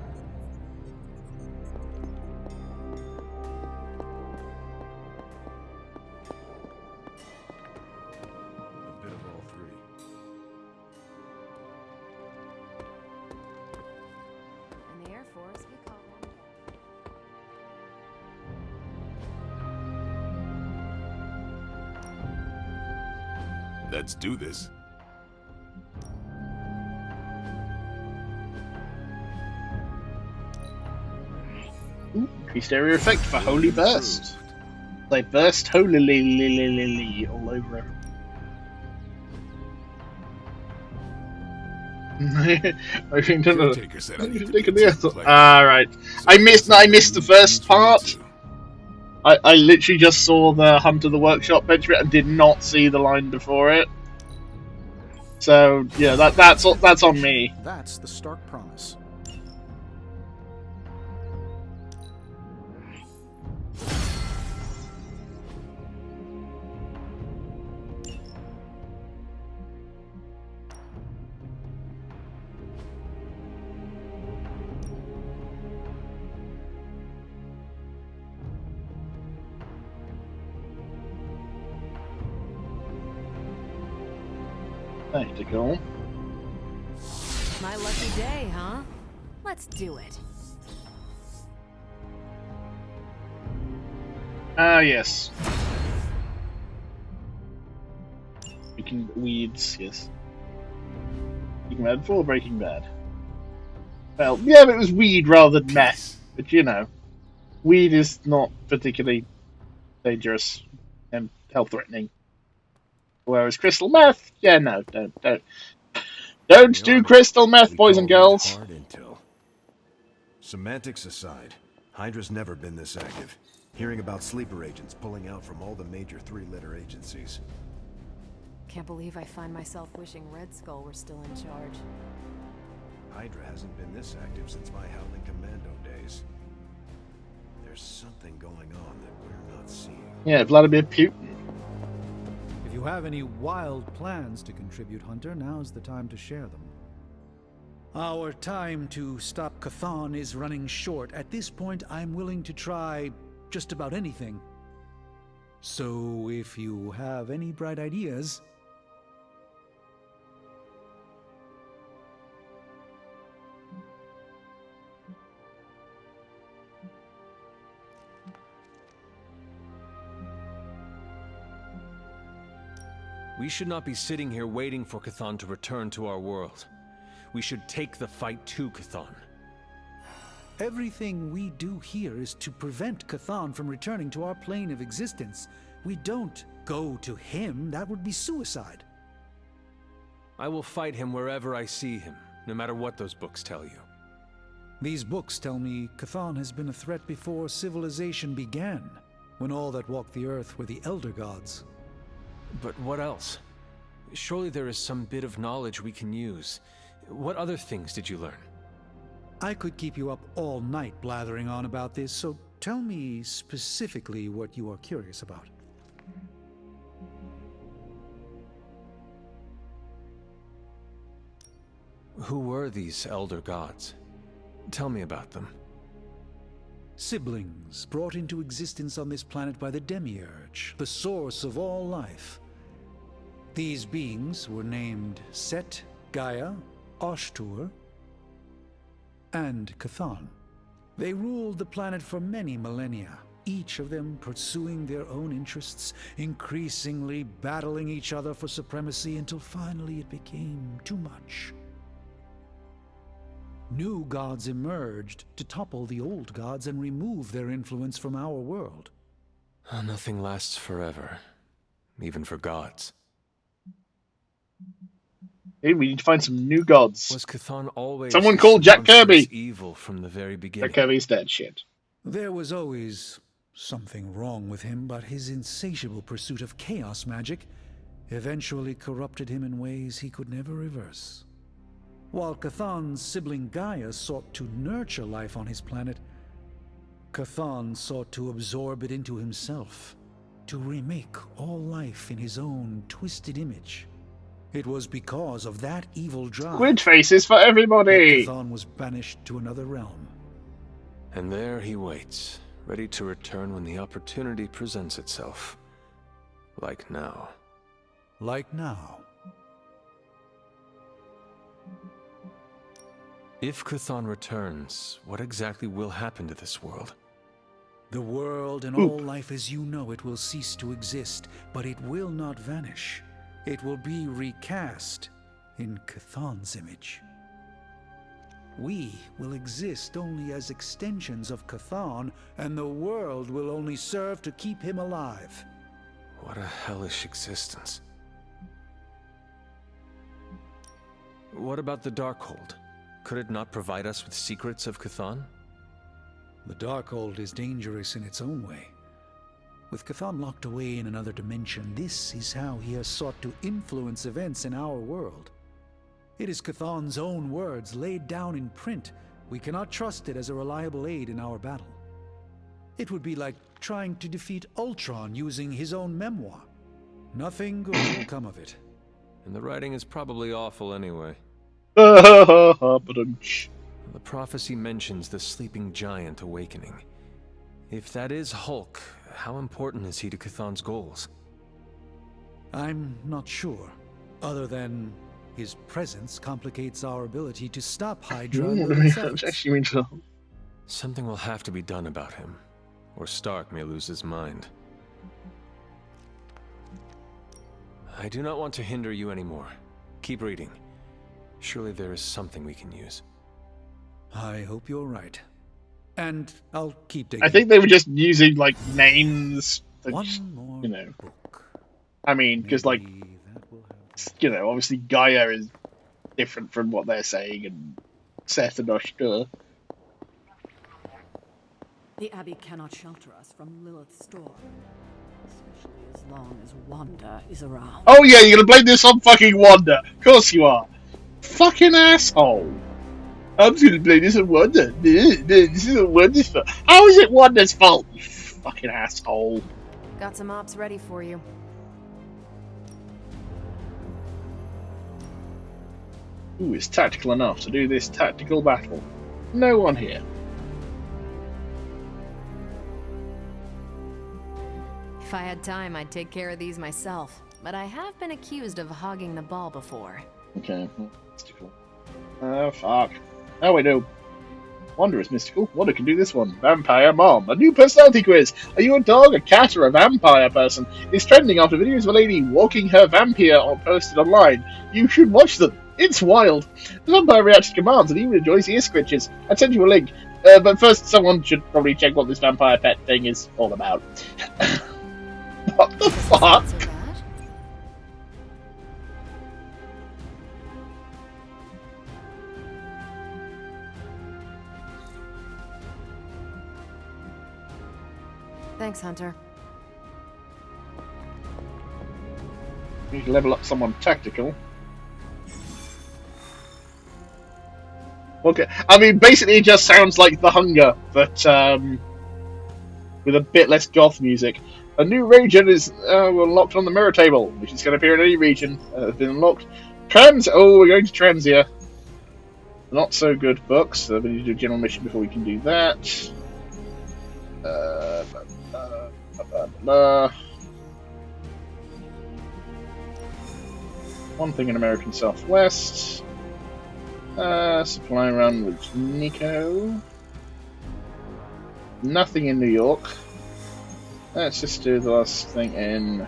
A bit of all three. In the Air Force, we call them... Let's do this. Ooh, increased area effect for Holy Burst. They burst holy all over him. I think Caretaker said I need to be right. I missed the first part. I literally just saw the Hunter the Workshop bench bit and did not see the line before it. So yeah, that's on me. That's the stark promise. Tactical. My lucky day, huh? Let's do it. Ah, yes. Breaking Weeds, yes. Breaking Bad 4, Breaking Bad. Well, yeah, but it was weed rather than meth. But you know, weed is not particularly dangerous and health-threatening. Whereas crystal meth, yeah, no, don't do crystal meth, boys and girls. Hard intel. Semantics aside, Hydra's never been this active. Hearing about sleeper agents pulling out from all the major three-letter agencies. Can't believe I find myself wishing Red Skull were still in charge. Hydra hasn't been this active since my Howling Commando days. There's something going on that we're not seeing. Yeah, Vladimir Putin. If you have any wild plans to contribute, Hunter, now's the time to share them. Our time to stop Chthon is running short. At this point, I'm willing to try just about anything. So if you have any bright ideas... We should not be sitting here waiting for Chthon to return to our world. We should take the fight to Chthon. Everything we do here is to prevent Chthon from returning to our plane of existence. We don't go to him. That would be suicide. I will fight him wherever I see him, no matter what those books tell you. These books tell me Chthon has been a threat before civilization began, when all that walked the earth were the Elder Gods. But what else? Surely there is some bit of knowledge we can use. What other things did you learn? I could keep you up all night blathering on about this, so tell me specifically what you are curious about. Who were these Elder Gods? Tell me about them. Siblings brought into existence on this planet by the Demiurge, the source of all life. These beings were named Set, Gaia, Ashtur, and Chthon. They ruled the planet for many millennia, each of them pursuing their own interests, increasingly battling each other for supremacy until finally it became too much. New gods emerged to topple the old gods and remove their influence from our world. Nothing lasts forever, even for gods. Hey, we need to find some new gods. Was Chthon always someone called Jack Kirby? Evil from the very beginning. Jack Kirby's dead. Shit. There was always something wrong with him, but his insatiable pursuit of chaos magic eventually corrupted him in ways he could never reverse. While Chthon's sibling Gaia sought to nurture life on his planet, Chthon sought to absorb it into himself. to remake all life in his own twisted image. It was because of that evil drive Squid faces for everybody! that Chthon was banished to another realm. And there he waits, ready to return when the opportunity presents itself. Like now. Like now. If Chthon returns, what exactly will happen to this world? The world and all life as you know it will cease to exist, but it will not vanish. It will be recast in Chthon's image. We will exist only as extensions of Chthon, and the world will only serve to keep him alive. What a hellish existence. What about the Darkhold? Could it not provide us with secrets of Chthon? The Darkhold is dangerous in its own way. With Chthon locked away in another dimension, this is how he has sought to influence events in our world. It is Chthon's own words laid down in print. We cannot trust it as a reliable aid in our battle. It would be like trying to defeat Ultron using his own memoir. Nothing good will come of it. And the writing is probably awful anyway. The prophecy mentions the sleeping giant awakening. If that is Hulk, how important is he to Chthon's goals? I'm not sure, other than his presence complicates our ability to stop Hydra. Something will have to be done about him, or Stark may lose his mind. I do not want to hinder you anymore. Keep reading. Surely there is something we can use. I hope you're right. And I'll keep digging. I think they were just using, like, names. One more book. I mean, because, like, obviously Gaia is different from what they're saying, and Seth and Oshtur. The Abbey cannot shelter us from Lilith's storm. Especially as long as Wanda is around. Oh yeah, you're gonna blame this on fucking Wanda. Of course you are. Fucking asshole. I'm just gonna blame this on Wanda. This is Wanda's fault. How is it Wanda's fault, you fucking asshole? Got some ops ready for you. Who is tactical enough to do this tactical battle? No one here. If I had time, I'd take care of these myself. But I have been accused of hogging the ball before. Okay, mystical. Oh, fuck. Oh, wait, no. Wanda is mystical. Wanda can do this one. Vampire Mom. A new personality quiz. Are you a dog, a cat, or a vampire person? It's trending after videos of a lady walking her vampire posted online. You should watch them. It's wild. The vampire reacts to commands and even enjoys ear scritches. I sent you a link. But first, someone should probably check what this vampire pet thing is all about. What the fuck? Thanks, Hunter. We need to level up someone tactical. Okay, I mean, basically it just sounds like The Hunger, but with a bit less goth music. A new region is unlocked on the mirror table, which is going to appear in any region that has been unlocked. Oh, we're going to Transia. Not so good books, so we need to do a general mission before we can do that. One thing in American Southwest. Supply run with Nico. Nothing in New York. Let's just do the last thing in.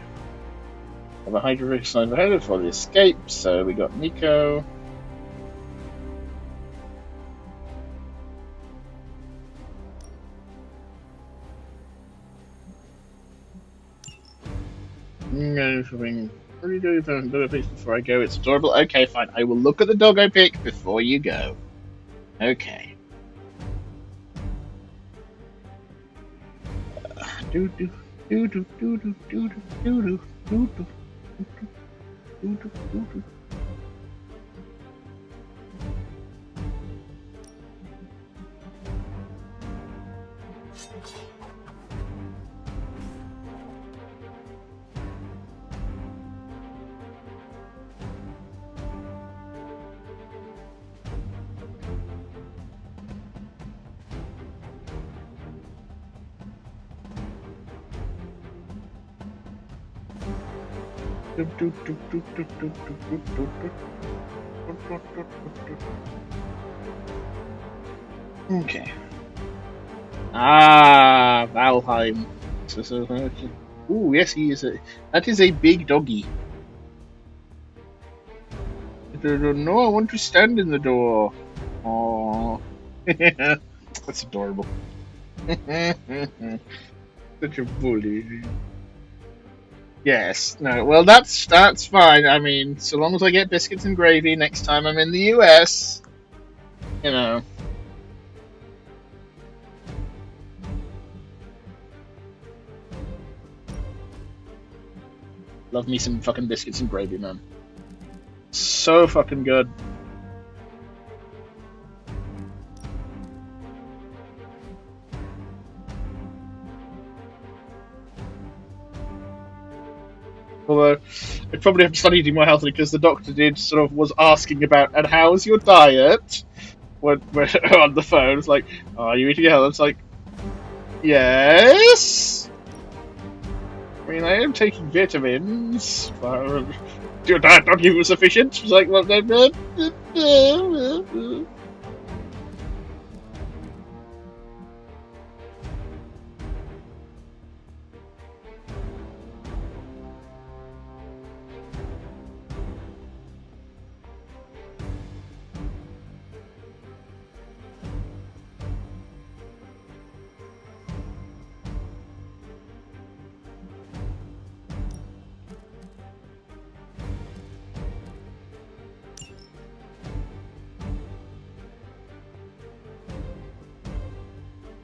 Have a Hydra sign headed for the escape. So we got Nico. What do you do before I go? It's adorable. Okay, fine. I will look at the doggo pic before you go. Okay. Okay. Ah, Valheim. Ooh, yes, he is that is a big doggy. No, I want to stand in the door. Oh, that's adorable. Such a bully. Yes. No. Well, that's fine. I mean, so long as I get biscuits and gravy next time I'm in the US, you know. Love me some fucking biscuits and gravy, man. So fucking good. Although I'd probably have to start eating more healthily because the doctor was asking about, and how's your diet? When on the phone, it's like, are you eating healthy? It's like, yes. I mean, I am taking vitamins. Your diet not even sufficient? It's like, well,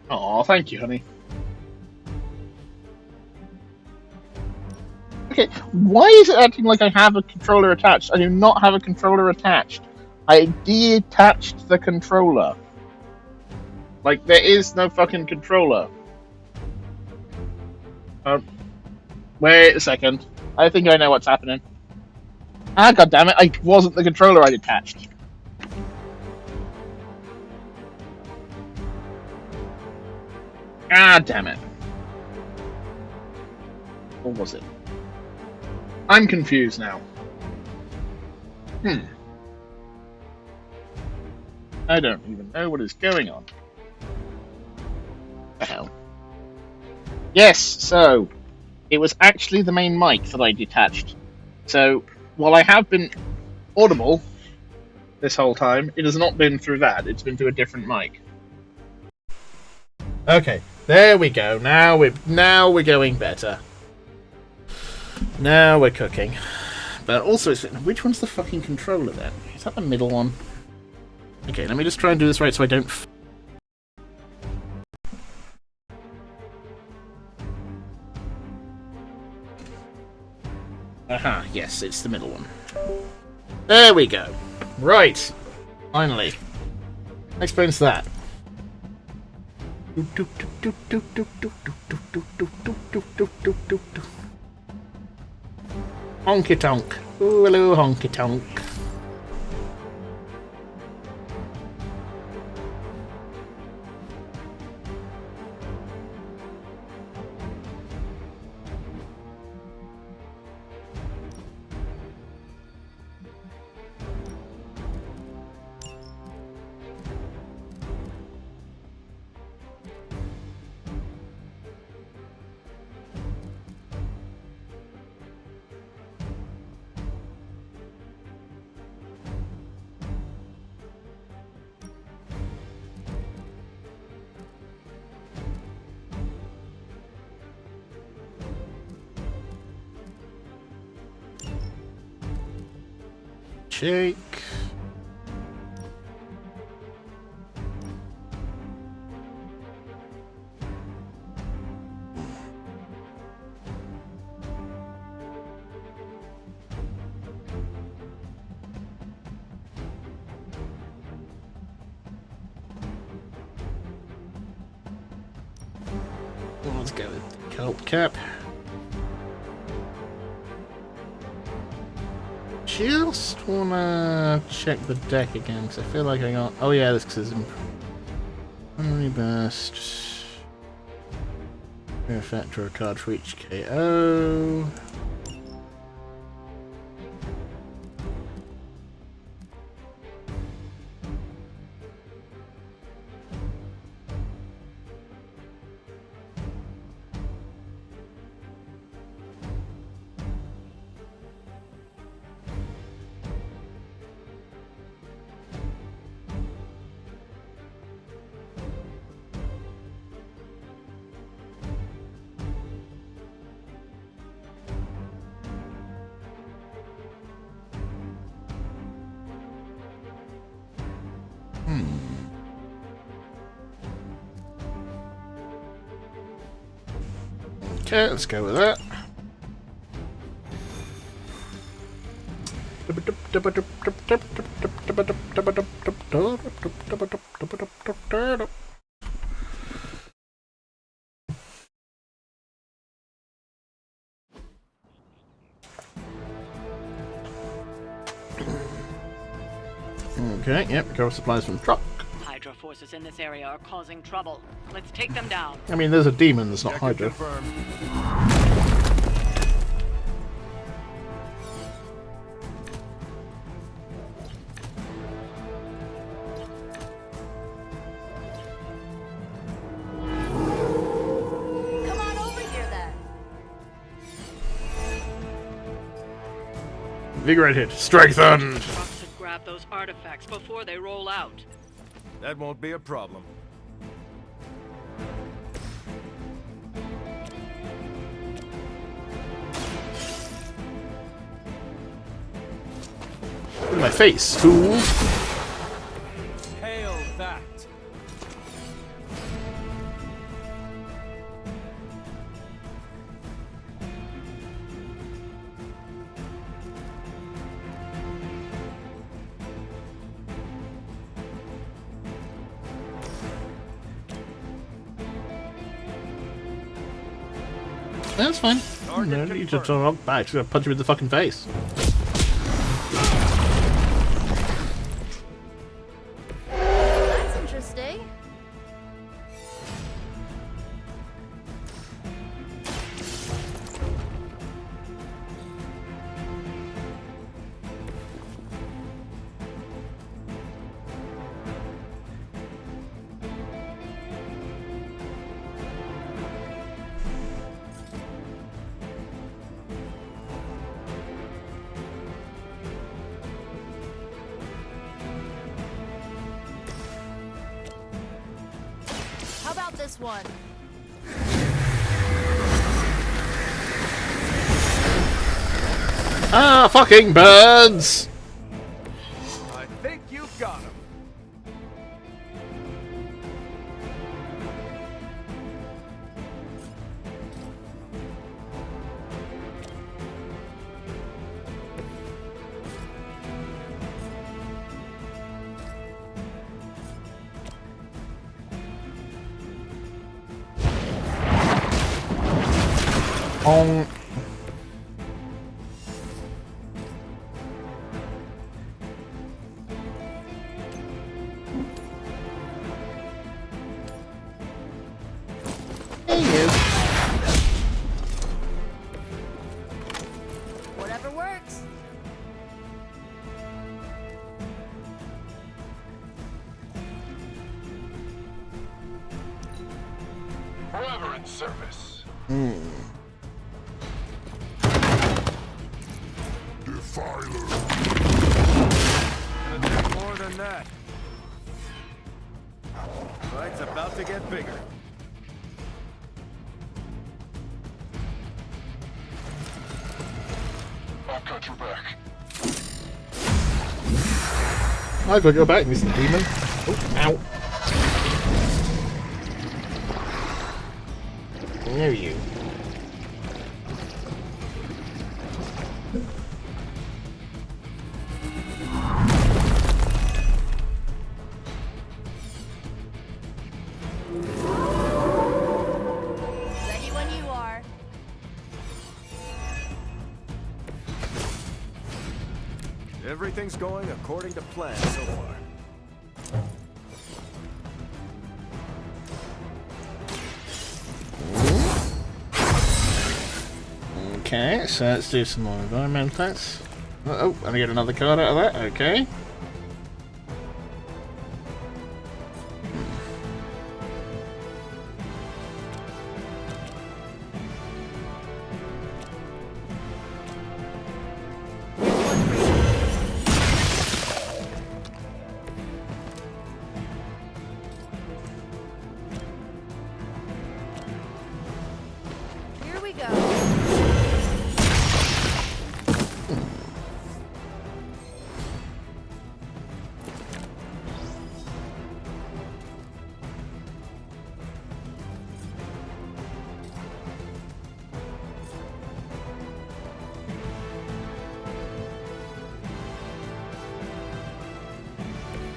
oh, thank you, honey. Okay, why is it acting like I have a controller attached? I do not have a controller attached. I detached the controller. Like, there is no fucking controller. Wait a second. I think I know what's happening. Ah, goddammit, I wasn't the controller I detached. Ah, damn it. Or was it? I'm confused now. I don't even know what is going on. The hell? Yes, so it was actually the main mic that I detached. So while I have been audible this whole time, it has not been through that. It's been through a different mic. Okay, there we go. Now we're going better. Now we're cooking. But also, which one's the fucking controller then? Is that the middle one? Okay, let me just try and do this right so I don't. Aha, yes, it's the middle one. There we go. Right. Finally. Explains that. Honky tonk. Ooh, hello, honky tonk. Shake. Let's go with kelp cap. Just wanna check the deck again because I feel like I got. Oh yeah, this is memory burst. Effect or a card for each KO. Okay, let's go with that. Okay, yep, recover supplies from the truck. Hydra forces in this area are causing trouble. Let's take them down. I mean, there's a demon that's not Hydra. Come on over here then. Invigorated. Strengthened. Trucks should grab those artifacts before they roll out. That won't be a problem. Look at my face, fool. Hail that. That's fine. No, you just don't walk back. Just gonna punch him in the fucking face. That's interesting. How about this one? Ah, fucking birds! I think you've got him. On. There he is. Whatever works. Forever in service. Defiler. Gonna take more than that. Fight's about to get bigger. I've got your back. I've got to go back, Mr. Demon. Oh, ow. There you. Ready when you are. Everything's going according to plan so far. Okay, so let's do some more environmentals. Oh, and I get another card out of that. Okay. Here we go.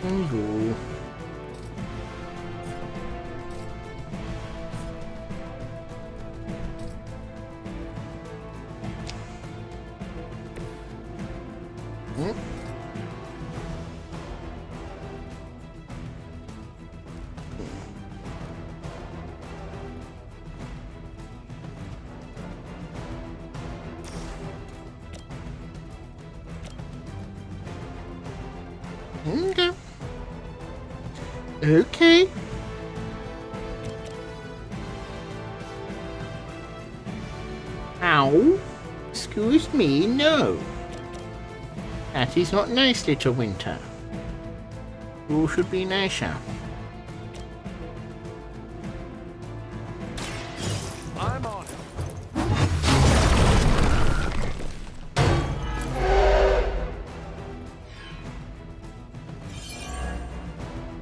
Ooh. Hmm? Okay. Okay. Ow. Excuse me, no. That is not nice, little Winter. You should be nicer. I'm on it.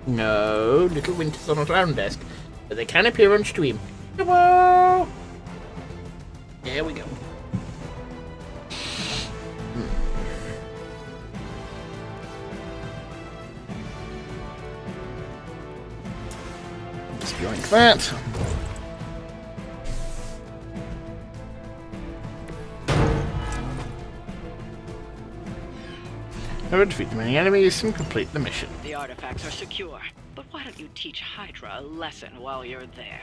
No, little Winter's on a round desk, but they can appear on stream. Hello! There we go. Just yoink that. Never defeat many enemies and complete the mission. The artifacts are secure, but why don't you teach Hydra a lesson while you're there?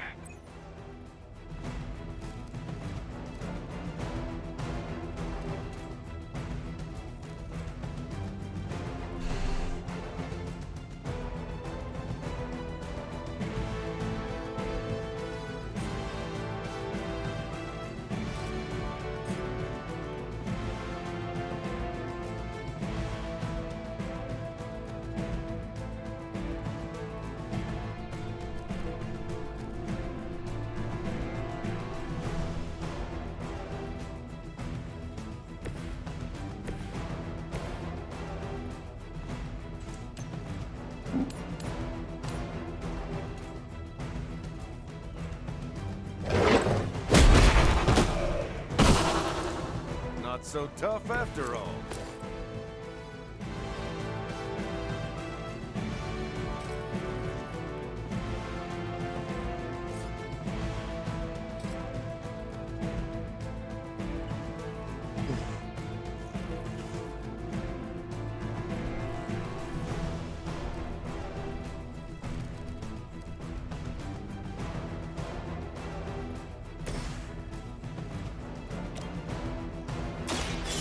Not so tough after all.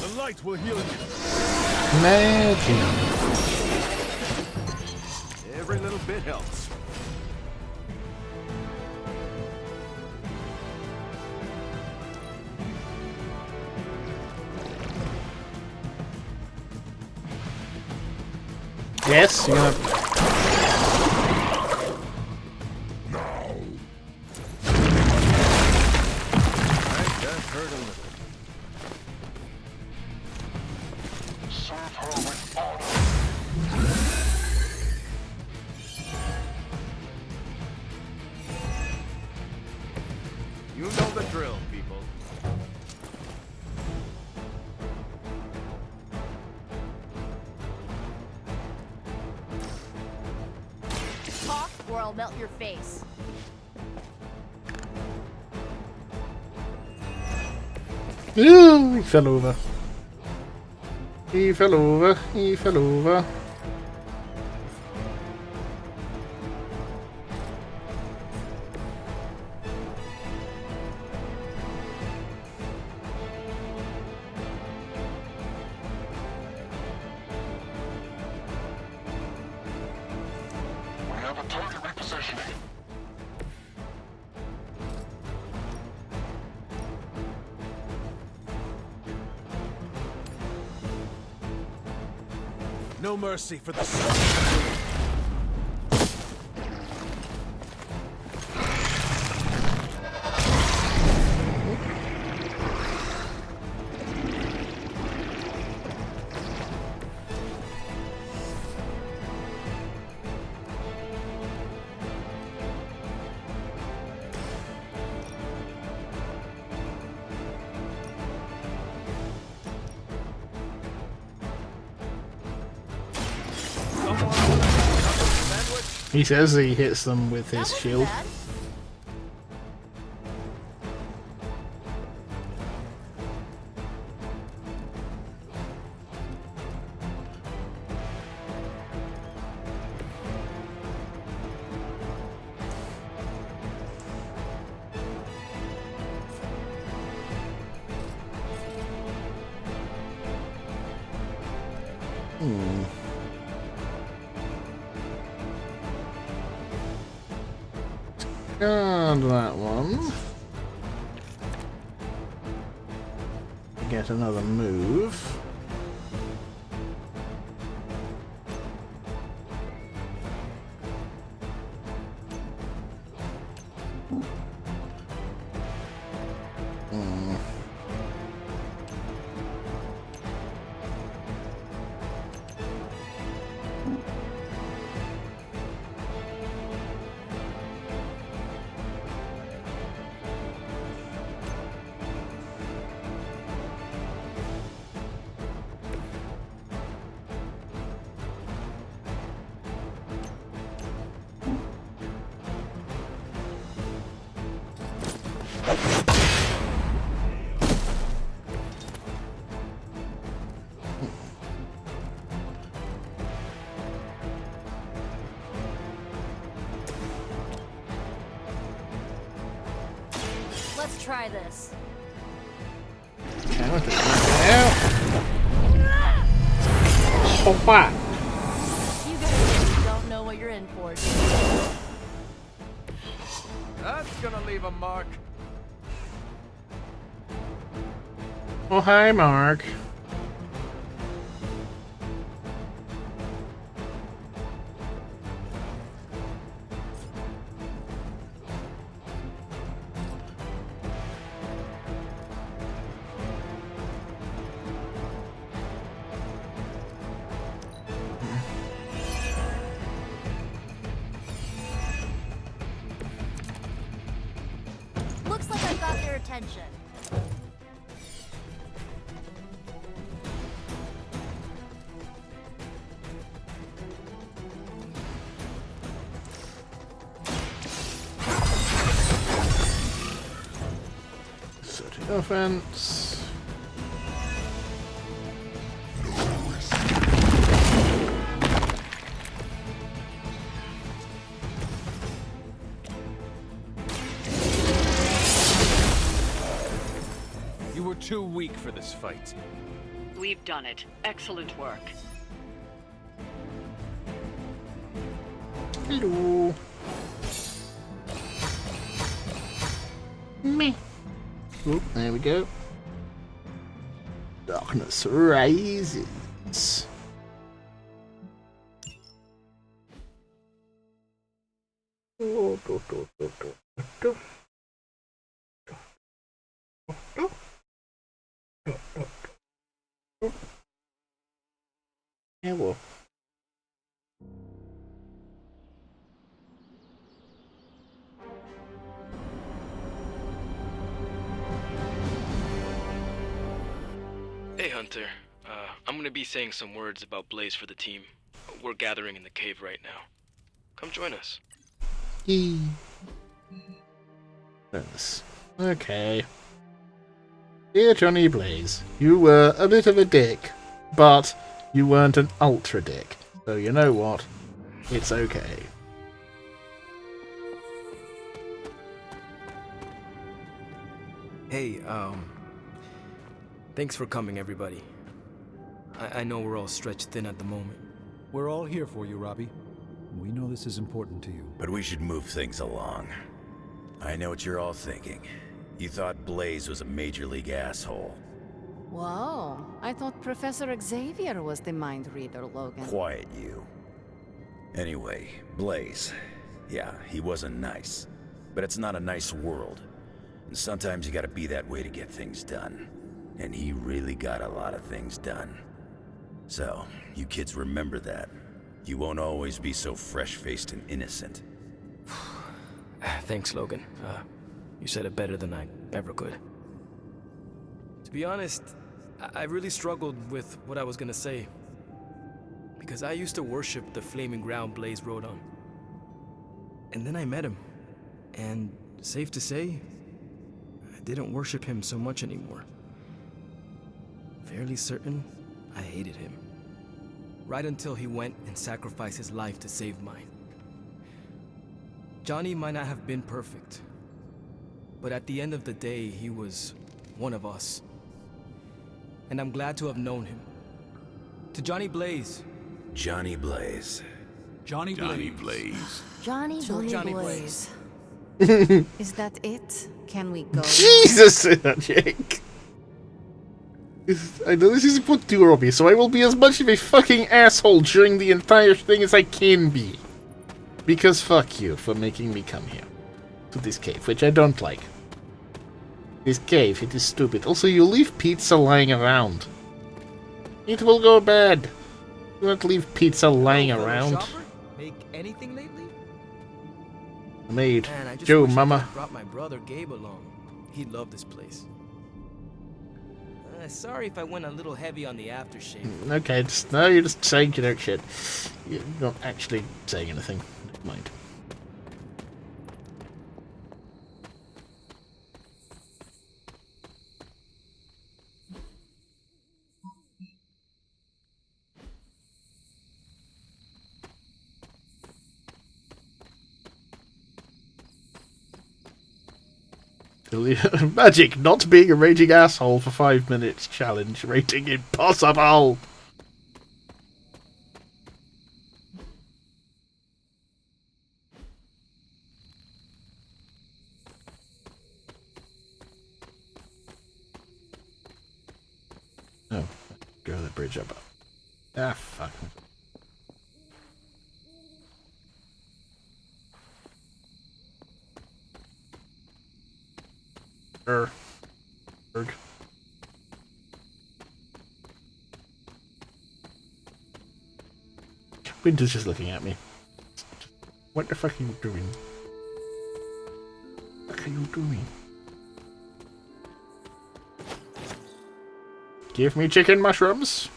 The light will heal you. Magic. Every little bit helps. Yes, you're gonna... That hurt a little. Serve her with honor. You know the drill, people. Talk or I'll melt your face. Ooh, he fell over. He fell over. He fell over. We have a target repositioning. No mercy for the sun. Someone He says he hits them with his shield. Bad. And that one. Get another move. Let's try this. Okay, what the Oh, what? You guys don't know what you're in for. That's gonna leave a mark. Oh, hi, Mark. Looks like I got their attention. Setting offense. You were too weak for this fight. We've done it. Excellent work. Hello. Me. Oh, there we go. Darkness rises. Oh, do, do, do, do, do. Yeah, well. Hey, Hunter. I'm gonna be saying some words about Blaze for the team. We're gathering in the cave right now. Come join us. Yes. Okay. Dear Johnny Blaze, you were a bit of a dick, but you weren't an ultra dick. So you know what? It's okay. Hey, thanks for coming, everybody. I know we're all stretched thin at the moment. We're all here for you, Robbie. We know this is important to you. But we should move things along. I know what you're all thinking. You thought Blaze was a major league asshole. Whoa, I thought Professor Xavier was the mind reader, Logan. Quiet, you. Anyway, Blaze. Yeah, he wasn't nice. But it's not a nice world. And sometimes you gotta be that way to get things done. And he really got a lot of things done. So, you kids remember that. You won't always be so fresh-faced and innocent. Thanks, Logan. You said it better than I ever could. To be honest, I really struggled with what I was gonna say. Because I used to worship the flaming ground Blaze rode on. And then I met him. And safe to say, I didn't worship him so much anymore. Fairly certain I hated him. Right until he went and sacrificed his life to save mine. Johnny might not have been perfect, but at the end of the day, he was one of us. And I'm glad to have known him. To Johnny Blaze. Johnny Blaze. Johnny Blaze. Johnny Blaze. Is that it? Can we go? Jesus, Jake. I know this is put too obvious, so I will be as much of a fucking asshole during the entire thing as I can be. Because fuck you for making me come here. To this cave, which I don't like. This cave, it is stupid. Also, you leave pizza lying around. It will go bad. You don't leave pizza lying around. Make anything lately? Made. Man, I just Joe, wish I mama. could've brought my brother Gabe along. He'd love this place. Sorry if I went a little heavy on the aftershave. Okay, you're just saying generic shit. You're not actually saying anything. Never mind. Magic not being a raging asshole for 5 minutes challenge rating impossible. Oh, go the bridge up. Ah, fuck. Berg. Winter's just looking at me. What the fuck are you doing? What are you doing? Give me chicken mushrooms.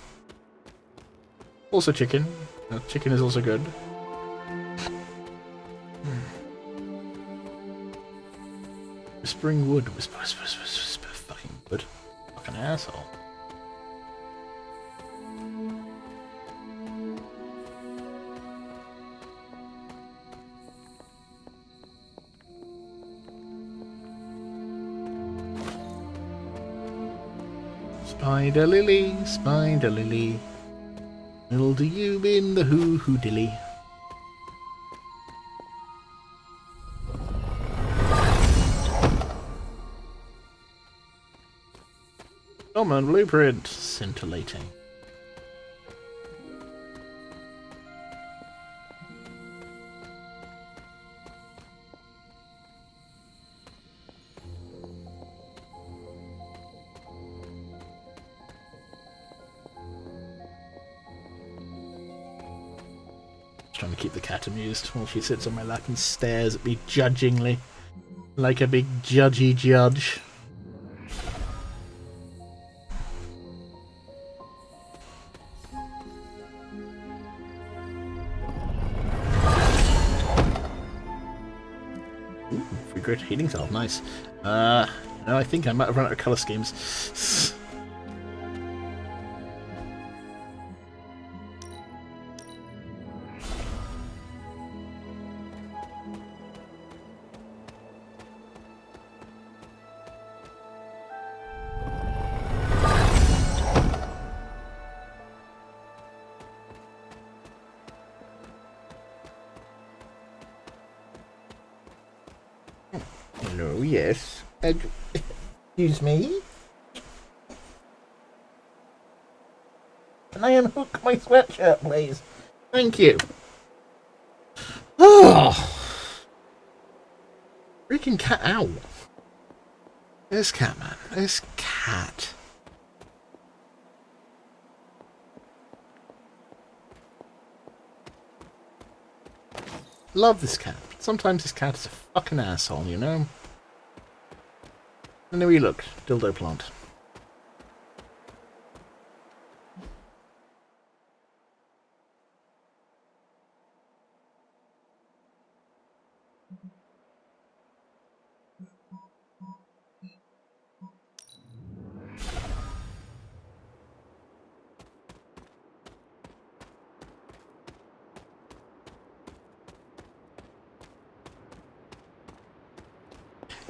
Also chicken. Chicken is also good. Whispering wood. Whisper, whisper, whisper, whisper. Fucking wood. Fucking asshole. Spider lily, spider lily. Little do you in the hoo-hoo dilly. Common blueprint, scintillating. Trying to keep the cat amused while she sits on my lap and stares at me judgingly, like a big judgy judge. Ooh, free great healing salve, nice. No, I think I might have run out of colour schemes. Hello, yes. Excuse me? Can I unhook my sweatshirt, please? Thank you. Oh! Freaking cat out. This cat, man. This cat. Love this cat. Sometimes this cat is a fucking asshole, you know? And there we look. Dildo plant.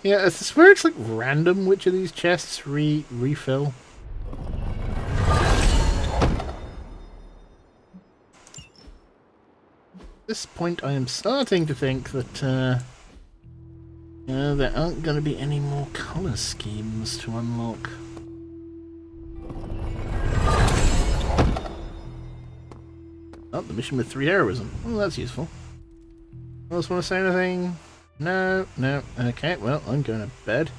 Yeah, I swear it's like random which of these chests refill. At this point, I am starting to think that there aren't going to be any more colour schemes to unlock. Oh, the mission with 3 heroism. Oh, that's useful. Else want to say anything? No, no. Okay, well, I'm going to bed.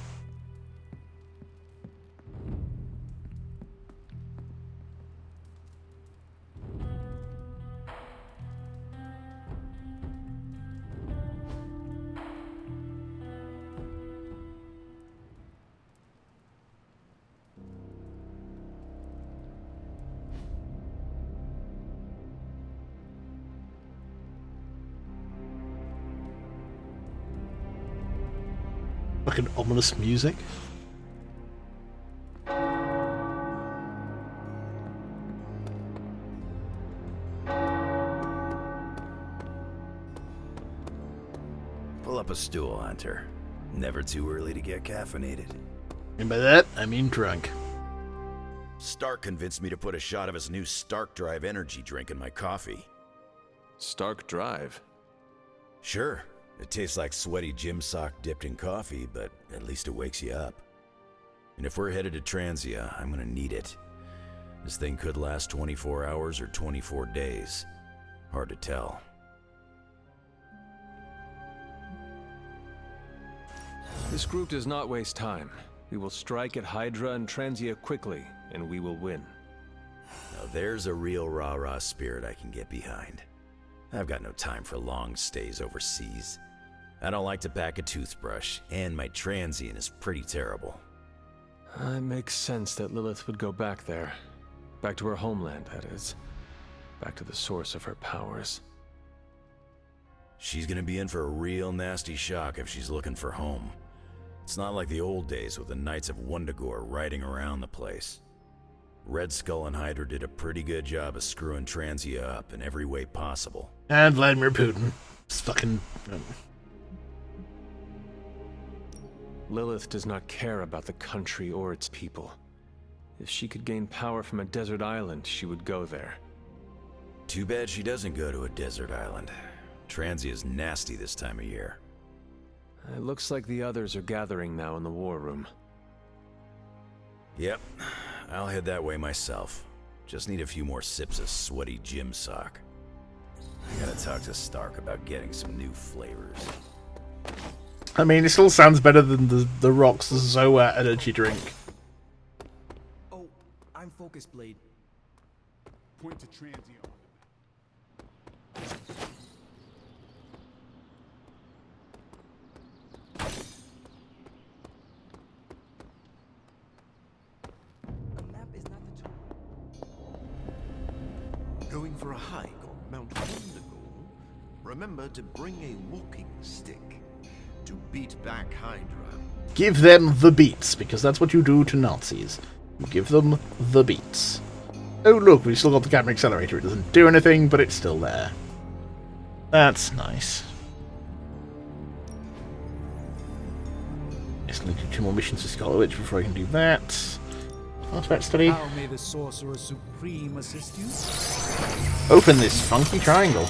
Fucking ominous music. Pull up a stool, Hunter. Never too early to get caffeinated. And by that, I mean drunk. Stark convinced me to put a shot of his new Stark Drive energy drink in my coffee. Stark Drive? Sure. It tastes like sweaty gym sock dipped in coffee, but at least it wakes you up. And if we're headed to Transia, I'm gonna need it. This thing could last 24 hours or 24 days. Hard to tell. This group does not waste time. We will strike at Hydra and Transia quickly, and we will win. Now there's a real rah-rah spirit I can get behind. I've got no time for long stays overseas. I don't like to pack a toothbrush, and my transient is pretty terrible. It makes sense that Lilith would go back there. Back to her homeland, that is. Back to the source of her powers. She's gonna be in for a real nasty shock if she's looking for home. It's not like the old days with the Knights of Wundagore riding around the place. Red Skull and Hydra did a pretty good job of screwing Transia up in every way possible. And Vladimir Putin. It's fucking... Lilith does not care about the country or its people. If she could gain power from a desert island, she would go there. Too bad she doesn't go to a desert island. Transia's nasty this time of year. It looks like the others are gathering now in the war room. Yep, I'll head that way myself. Just need a few more sips of sweaty gym sock. I gotta talk to Stark about getting some new flavors. I mean, it still sounds better than the Rock's Zoa energy drink. Oh, I'm focused, Blade. Point to Transia. Going for a hike on Mount Wundagore? Remember to bring a walking stick to beat back Hydra. Give them the beats, because that's what you do to Nazis. You give them the beats. Oh look, we've still got the camera accelerator. It doesn't do anything, but it's still there. That's nice. Just need to do 2 more missions for Scarlet Witch before I can do that. Artifact study. How may the Sorcerer Supreme assist you? Open this funky triangle.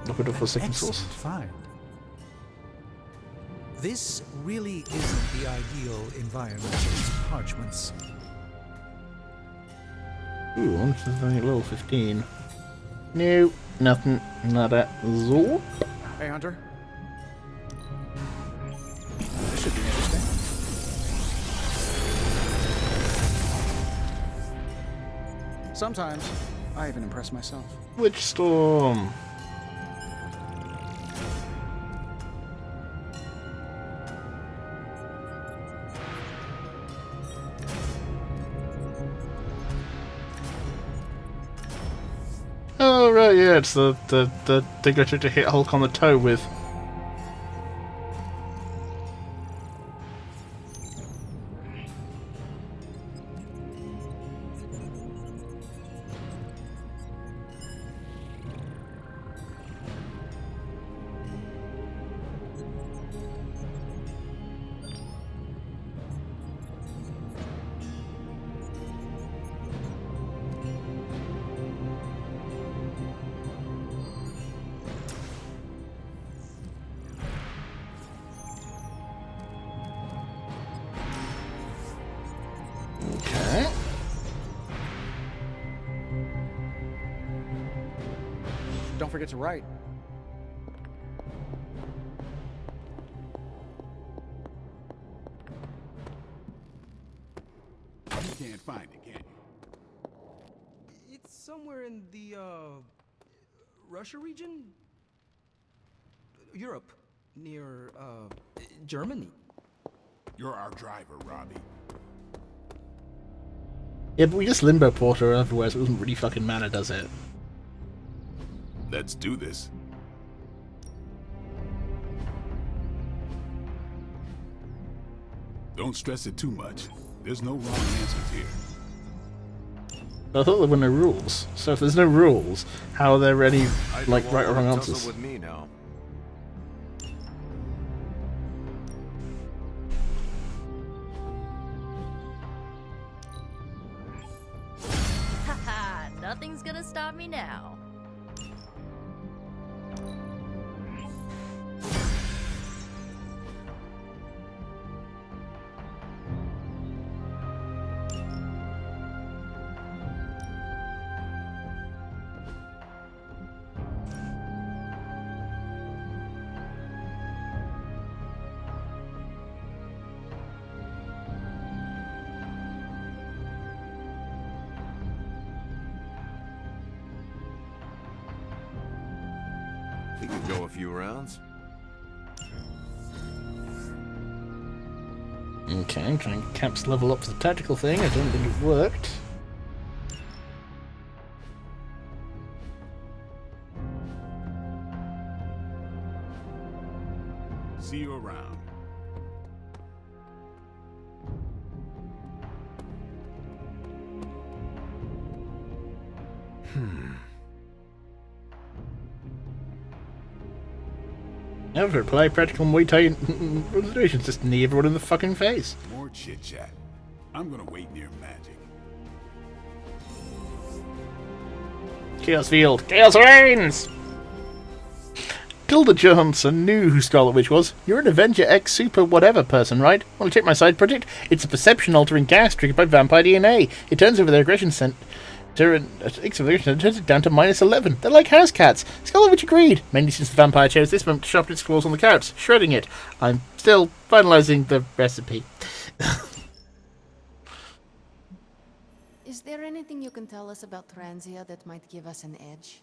Look at it for second source. Find. This really isn't the ideal environment for these parchments. Ooh, I'm just only at level 15. No, nothing. Nada. So. Hey, Hunter. This should be interesting. Sometimes, I even impress myself. Witch Storm. Oh right, yeah, it's the glitch to hit Hulk on the toe with. Okay. Don't forget to write. You can't find it, can you? It's somewhere in the, Russia region? Europe. Near, Germany. You're our driver, Robbie. Yeah, but we just limbo port her everywhere, so it doesn't really fucking matter, does it? Let's do this. Don't stress it too much. There's no wrong answers here. I thought there were no rules. So if there's no rules, how are there any, like, right or wrong answers? With me now. Haha, nothing's gonna stop me now. We could go a few rounds. Okay, I'm trying Camp's level up for the tactical thing. I don't think it worked. See you around. Never apply practical Muay Thai resolutions, just knee everyone in the fucking face. More chit chat. I'm gonna wait near magic. Chaos Field. Chaos reigns! Tilda Johnson knew who Scarlet Witch was. You're an Avenger X super whatever person, right? Want to check my side project? It's a perception-altering gas triggered by vampire DNA. It turns over their aggression center and turns it down to -11. They're like house cats. Scarlet Witch agreed. Mainly since the vampire chose this moment to sharpen its claws on the carrots, shredding it. I'm still finalizing the recipe. Is there anything you can tell us about Transia that might give us an edge?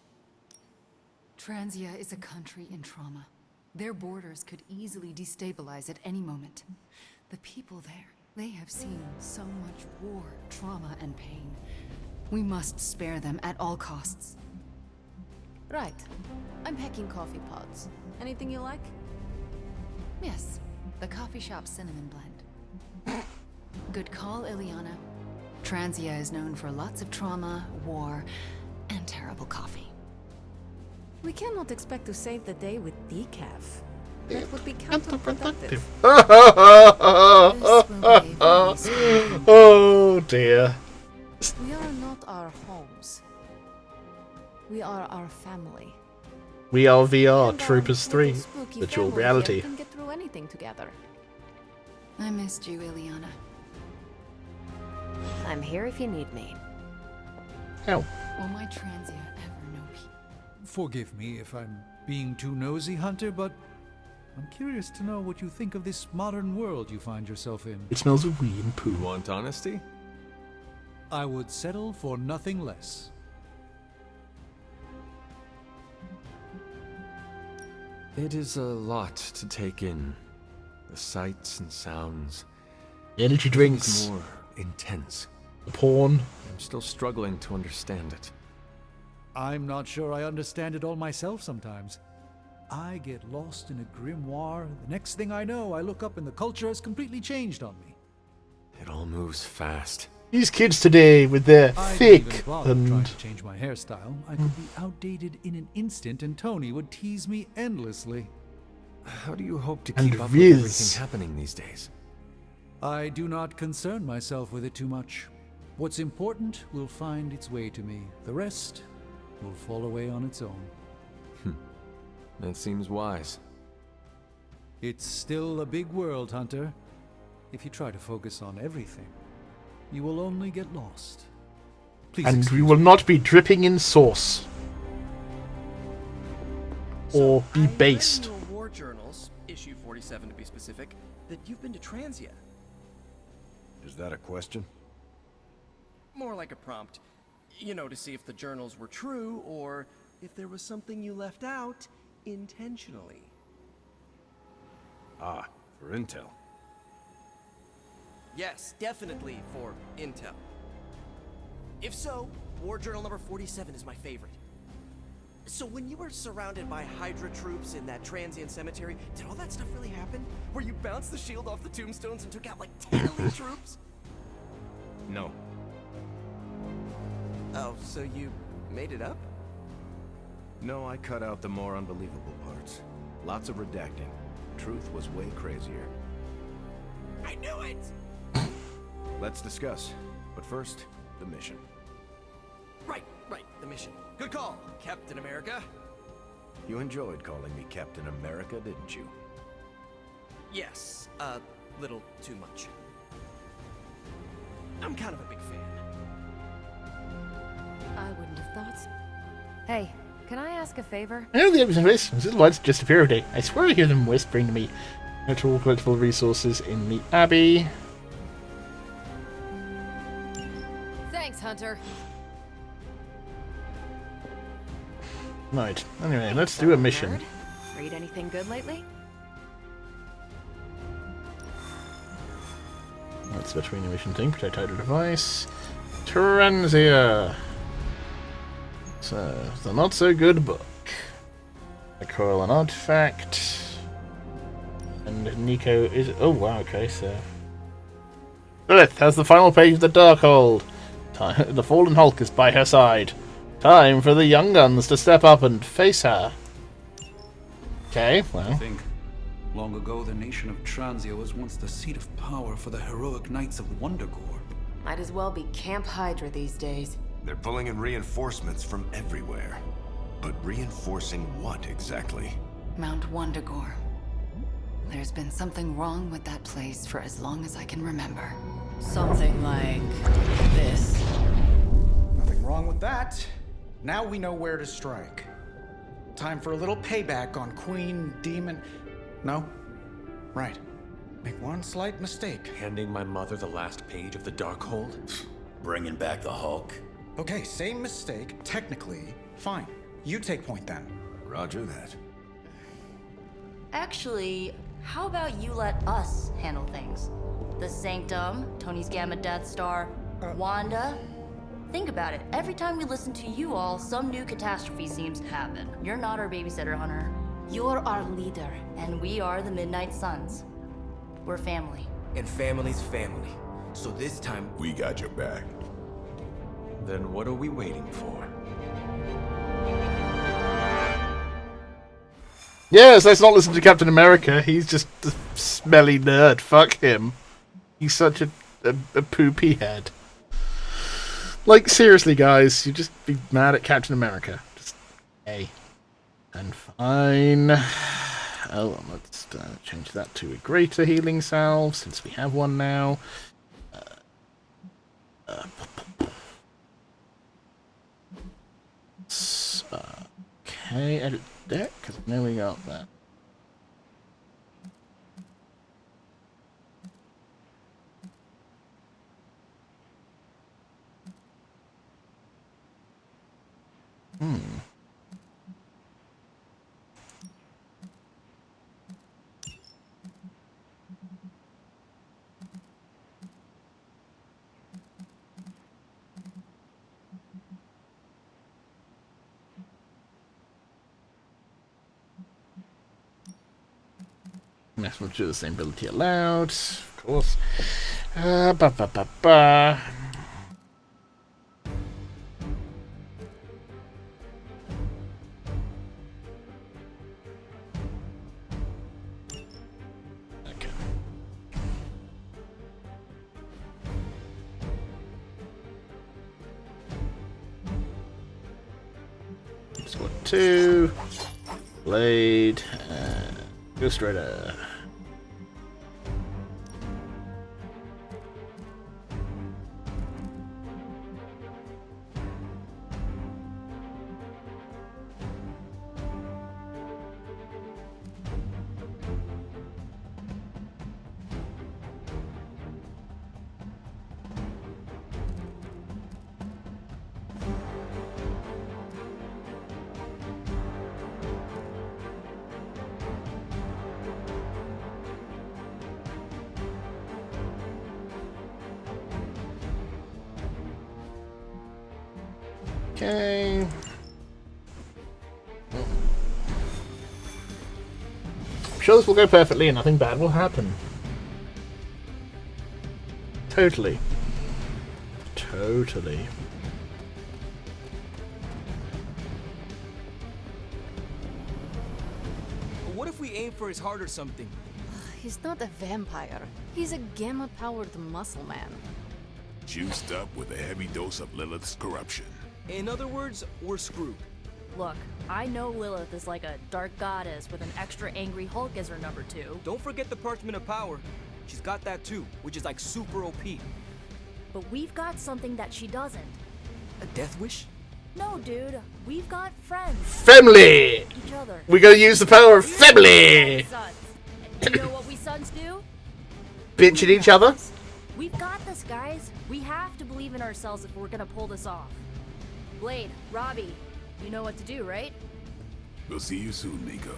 Transia is a country in trauma. Their borders could easily destabilize at any moment. The people there, they have seen so much war, trauma, and pain. We must spare them at all costs. Right. I'm packing coffee pods. Anything you like? Yes, the coffee shop cinnamon blend. Good call, Ileana. Transia is known for lots of trauma, war, and terrible coffee. We cannot expect to save the day with decaf. That would be counterproductive. Oh dear. We are not our homes. We are our family. We are VR And our Troopers 3, little spooky virtual family reality. can get through anything together. I missed you, Ileana. I'm here if you need me. Oh. Will my Transia ever know peace? Forgive me if I'm being too nosy, Hunter, but I'm curious to know what you think of this modern world you find yourself in. It smells of wee and poo. You want honesty? I would settle for nothing less. It is a lot to take in. The sights and sounds. The energy drinks. More intense. The porn. I'm still struggling to understand it. I'm not sure I understand it all myself sometimes. I get lost in a grimoire. The next thing I know, I look up and the culture has completely changed on me. It all moves fast. These kids today with their I thick didn't even bother trying and to change my hairstyle. I could be outdated in an instant, and Tony would tease me endlessly. How do you hope to And keep up with Riz. everything happening these days? I do not concern myself with it too much. What's important will find its way to me. The rest will fall away on its own. That seems wise. It's still a big world, Hunter. If you try to focus on everything. you will only get lost. Please And we excuse will me. not be dripping in sauce. Or be based. I read in your war journals, issue 47 to be specific, that you've been to Transia. Is that a question? More like a prompt. You know, to see if the journals were true, or if there was something you left out intentionally. Ah, for intel. Yes, definitely for intel. If so, war journal number 47 is my favorite. So when you were surrounded by Hydra troops in that transient cemetery, did all that stuff really happen? Where you bounced the shield off the tombstones and took out like 10 elite troops? No. Oh, so you made it up? No, I cut out the more unbelievable parts. Lots of redacting. Truth was way crazier. I knew it! Let's discuss. But first, the mission. Right, the mission. Good call, Captain America. You enjoyed calling me Captain America, didn't you? Yes, a little too much. I'm kind of a big fan. I wouldn't have thought so. Hey, can I ask a favor? I know the episode is the lights just appear every day. I swear I hear them whispering to me. Natural collectible resources in the Abbey. Thanks, Hunter. Right. Anyway, let's do a mission. Nerd? Read anything good lately? That's between the mission thing. Protect Hydra device. Transia. So, the not so good book. A coil and artifact. And Nico is. Oh wow. Okay, so. Lilith has the final page of the Darkhold. The fallen Hulk is by her side. Time for the young guns to step up and face her. Okay, well. I think long ago the nation of Transia was once the seat of power for the heroic knights of Wondergore. Might as well be Camp Hydra these days. They're pulling in reinforcements from everywhere. But reinforcing what exactly? Mount Wondergore. There's been something wrong with that place for as long as I can remember. Something like this. Nothing wrong with that. Now we know where to strike. Time for a little payback on Queen, Demon... No? Right. Make one slight mistake. Handing my mother the last page of the Darkhold? Bringing back the Hulk? Okay, same mistake. Technically, fine. You take point then. Roger that. Actually, how about you let us handle things? The Sanctum, Tony's Gamma Death Star, Wanda. Think about it. Every time we listen to you all, some new catastrophe seems to happen. You're not our babysitter, Hunter. You're our leader. And we are the Midnight Suns. We're family. And family's family. So this time, We got your back. Then what are we waiting for? Yes, let's not listen to Captain America. He's just a smelly nerd. Fuck him. He's such a poopy head. Like, seriously, guys, you just be mad at Captain America. Just, hey. And fine. Oh, let's change that to a greater healing salve, since we have one now. Okay, edit deck, because I know we got that. Maximum to the same ability allowed, of course. Okay. Squad 2, Blade, Ghost Rider. Okay. I'm sure this will go perfectly and nothing bad will happen. Totally. Totally. What if we aim for his heart or something? He's not a vampire. He's a gamma-powered muscle man. Juiced up with a heavy dose of Lilith's corruption. In other words, we're screwed. Look, I know Lilith is like a dark goddess with an extra angry Hulk as her number 2. Don't forget the Parchment of Power. She's got that too, which is like super OP. But we've got something that she doesn't. A death wish? No, dude. We've got friends. Family! Each other. We gotta use the power of family! Sons. And you know what we sons do? Bitch at each other? We've got this, guys. We have to believe in ourselves if we're gonna pull this off. Blade, Robbie, you know what to do, right? We'll see you soon, Nico.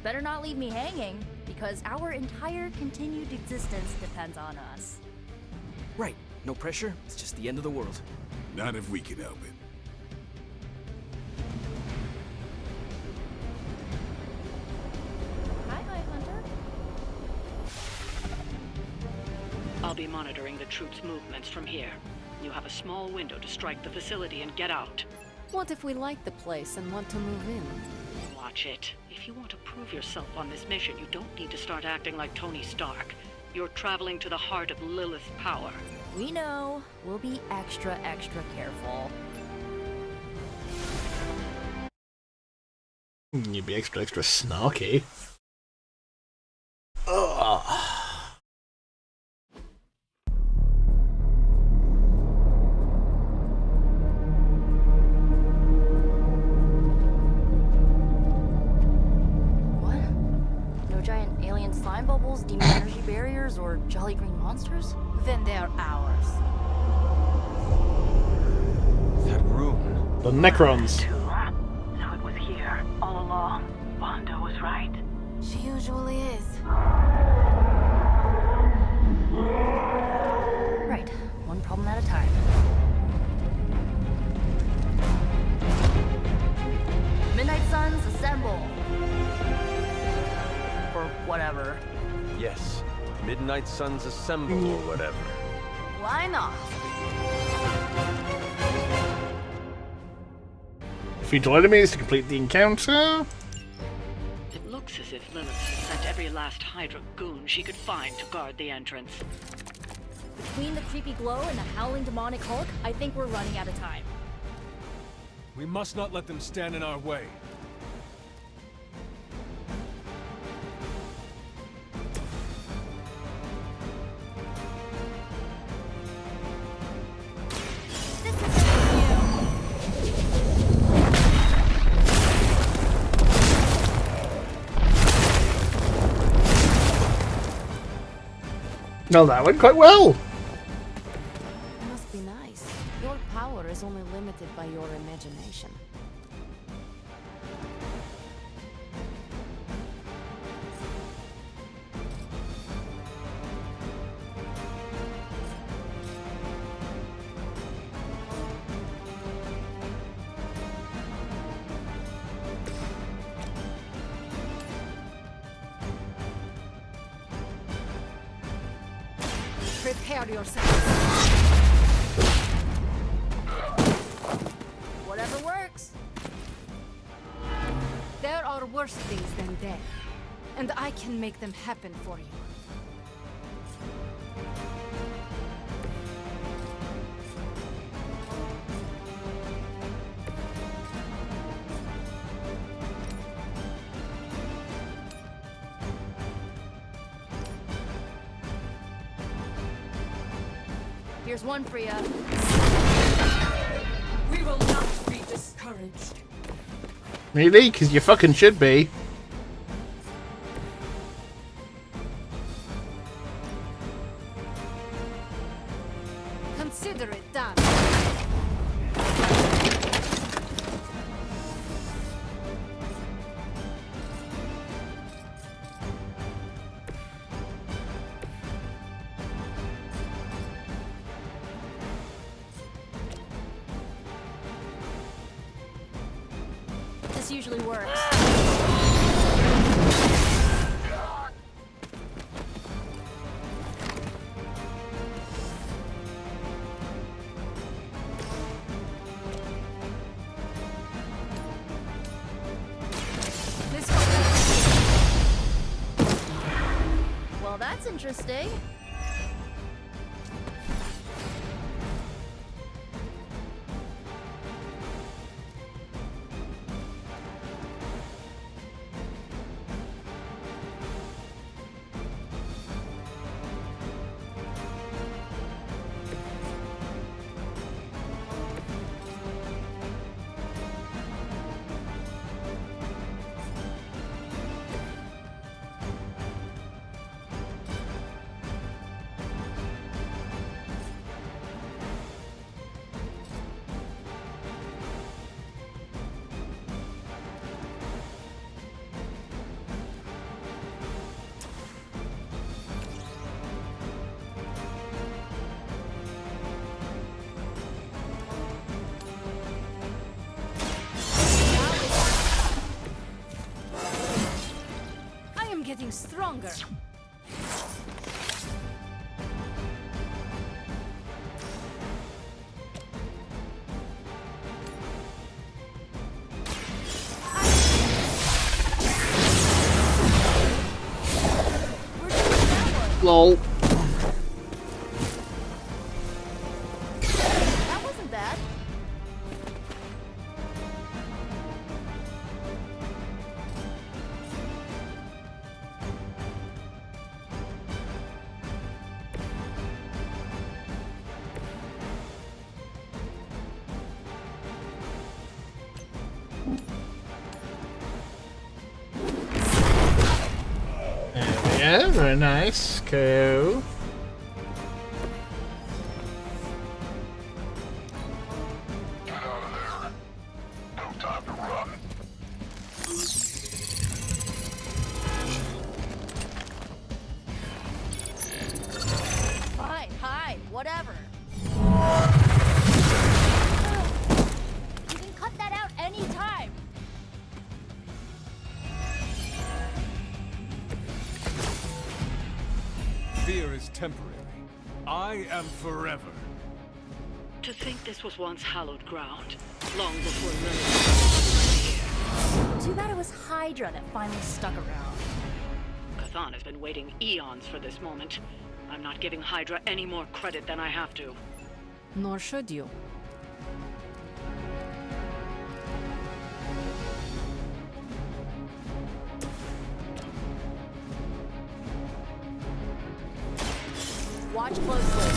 Better not leave me hanging, because our entire continued existence depends on us. Right. No pressure. It's just the end of the world. Not if we can help it. Hi, Hunter. I'll be monitoring the troops' movements from here. You have a small window to strike the facility and get out. What if we like the place and want to move in? Watch it. If you want to prove yourself on this mission, you don't need to start acting like Tony Stark. You're traveling to the heart of Lilith's power. We know. We'll be extra careful. You'd be extra snarky. Ugh. Slime bubbles, demon energy barriers, or jolly green monsters? Then they're ours. That room. The Necrons. So it was here, all along. Wanda was right. She usually is. Right. One problem at a time. Midnight Suns, assemble! Or whatever. Yes. Midnight Suns assemble or whatever. Why not? Defeat all enemies to complete the encounter. It looks as if Lilith has sent every last Hydra goon she could find to guard the entrance. Between the creepy glow and the howling demonic Hulk, I think we're running out of time. We must not let them stand in our way. No, that went quite well. It must be nice. Your power is only limited by your imagination. Prepare yourselves. Whatever works. There are worse things than death, and I can make them happen for you. Here's one for ya. We will not be discouraged. Really? Because you fucking should be. Consider it done. This usually works. Well, that's interesting. Getting stronger. Lol. That wasn't bad. Yeah, very nice. Cool. Get out of there. No time to run. Fine, hide, whatever. You can cut that out anytime. Fear is temporary. I am forever. To think this was once hallowed ground, long before Lilith was here. Too bad it was Hydra that finally stuck around. Cathan has been waiting eons for this moment. I'm not giving Hydra any more credit than I have to. Nor should you. Watch closely.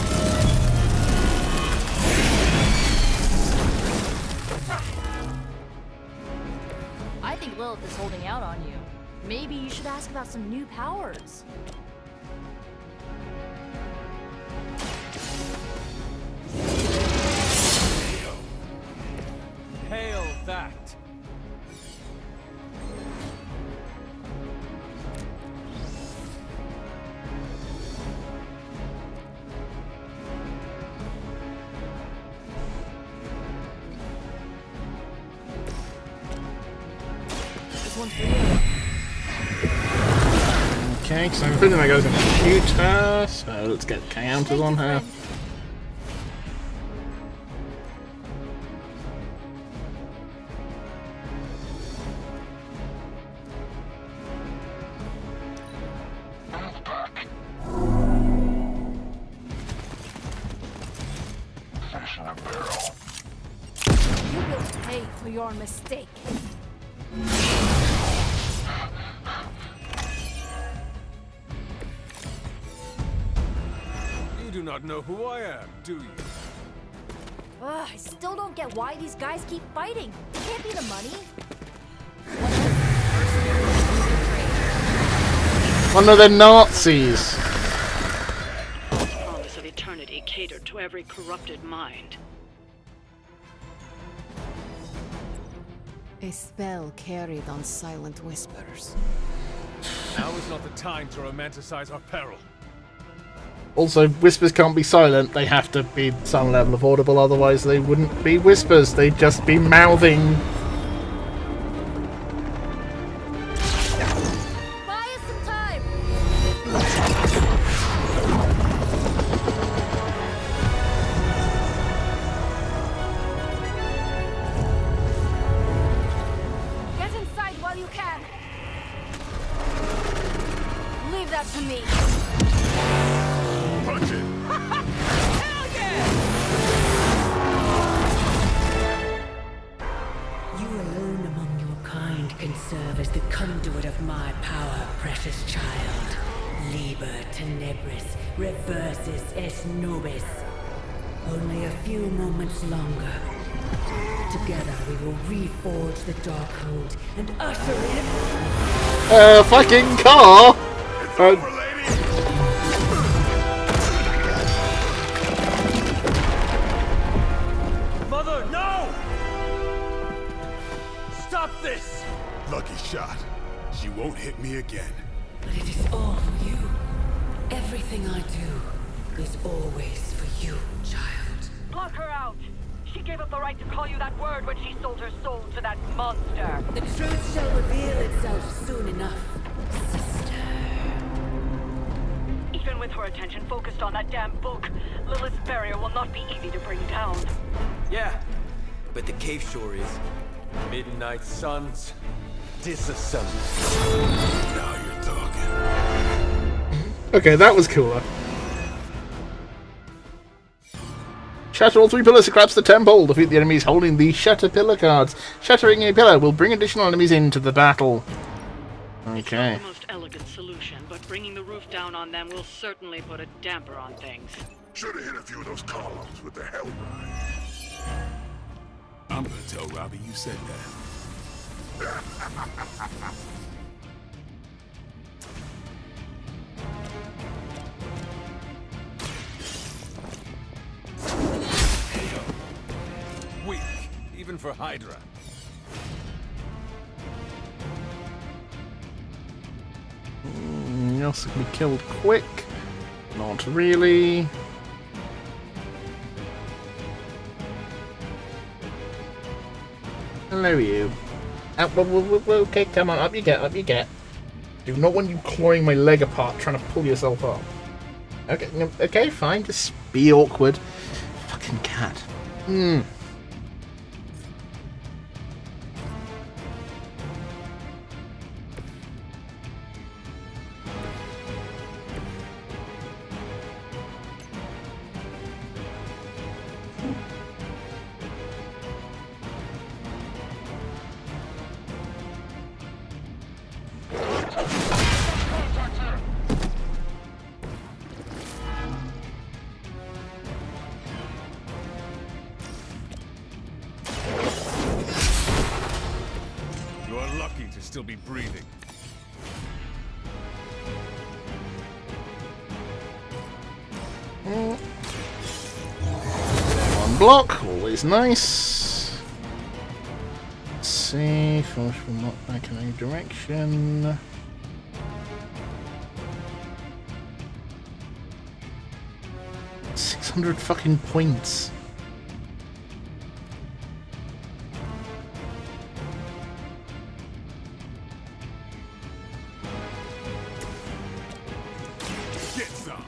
I think Lilith is holding out on you. Maybe you should ask about some new powers. Hail that! This one's for you. Okay, so I'm feeling that goes into shoot her, so let's get counters on her. Fish in a barrel. You will pay for your mistake. You do not know who I am, do you? Ugh, I still don't get why these guys keep fighting. It can't be the money. One of the Nazis! The promise of eternity catered to every corrupted mind. A spell carried on silent whispers. Now is not the time to romanticize our peril. Also, whispers can't be silent, they have to be some level of audible, otherwise they wouldn't be whispers, they'd just be mouthing. precious child. Liber tenebris reversus es nobis. Only a few moments longer. Together we will reforge the Darkhold and usher in... Fucking car! Mother, no! Stop this! Lucky shot. She won't hit me again. But it is all for you. Everything I do is always for you, child. Block her out! She gave up the right to call you that word when she sold her soul to that monster. The truth shall reveal itself soon enough, sister. Even with her attention focused on that damn book, Lilith's barrier will not be easy to bring down. Yeah, but the cave shore is. Midnight suns, disassemble. Now you're talking. Okay, that was cooler. Shatter all 3 pillars to collapse the temple. Defeat the enemies holding the Shatter pillar cards. Shattering a pillar will bring additional enemies into the battle. Okay. It's not the most elegant solution, but bringing the roof down on them will certainly put a damper on things. Should have hit a few of those columns with the hell ride. I'm gonna tell Robbie you said that. Weak, even for Hydra. Else can be killed quick. Not really. Hello, you. Okay, come on, up you get, up you get. Do not want you clawing my leg apart, trying to pull yourself up. Okay, okay, fine, just be awkward. Fucking cat. You're lucky to still be breathing. One block, always nice. Let's see, force will not back in any direction. $600 fucking points. Get some.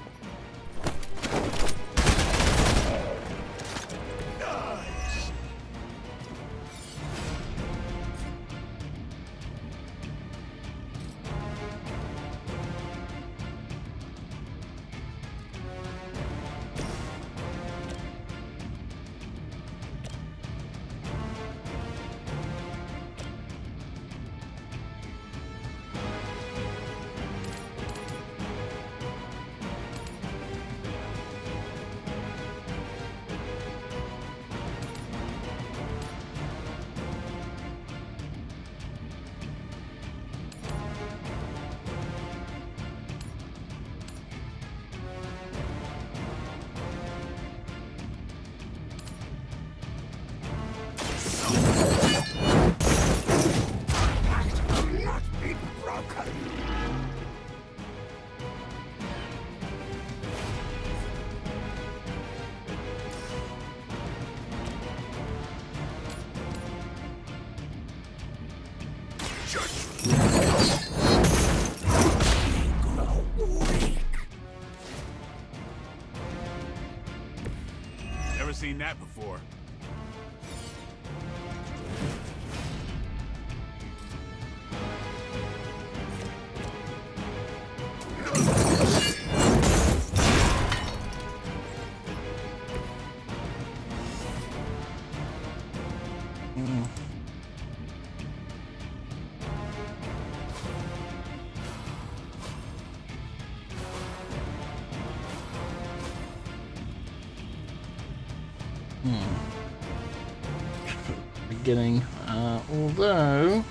Never seen that before. Beginning, although...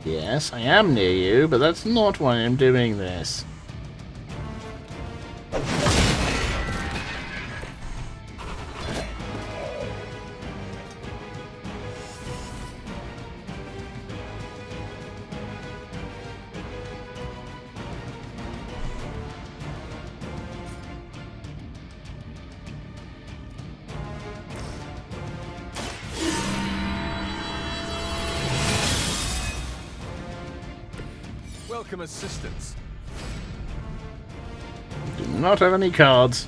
Yes, I am near you, but that's not why I'm doing this. Welcome assistance. Do not have any cards.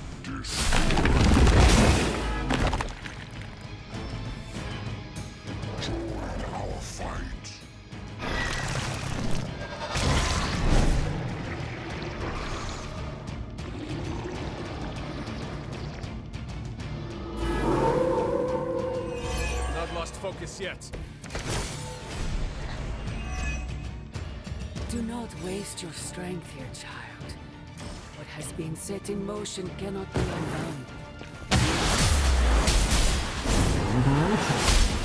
Not lost focus yet. Do not waste your strength here, child. What has been set in motion cannot be undone.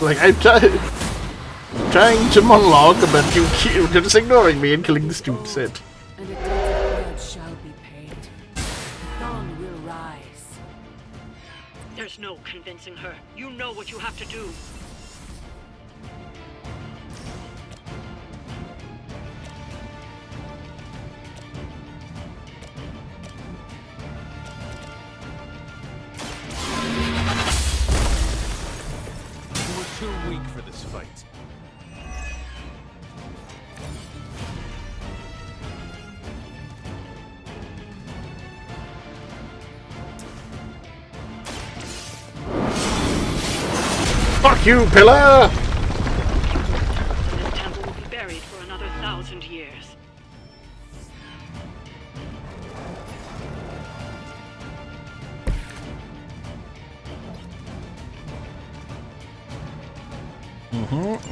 Like, I'm trying to monologue, but you're just ignoring me and killing the stupid set. And a debt of blood shall be paid. The dawn will rise. There's no convincing her. You know what you have to do. Too weak for this fight. Fuck you, pillar! This temple will be buried for another 1,000 years.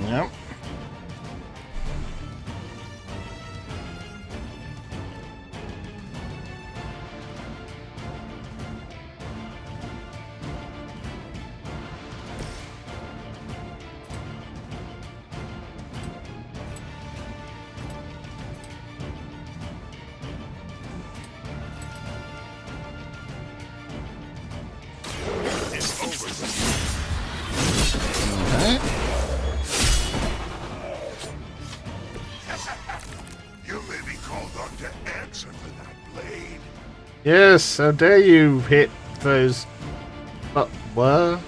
Yep. It's over. Okay. You may be called on to answer for that blade. Yes, how dare you hit those... what?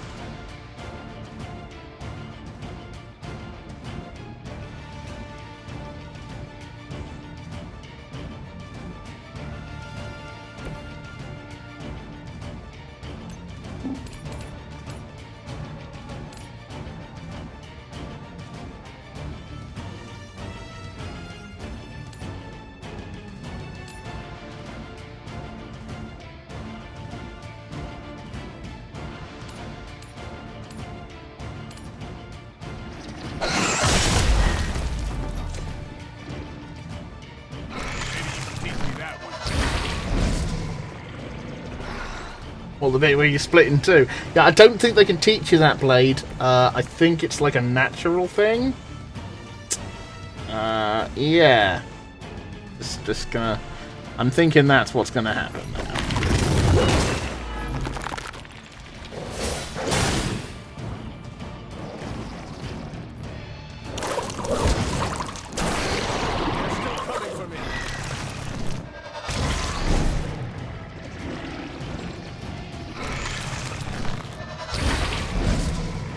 Well, the bit where you split in two. Yeah, I don't think they can teach you that blade. I think it's like a natural thing. Yeah. Just gonna... I'm thinking that's what's gonna happen now.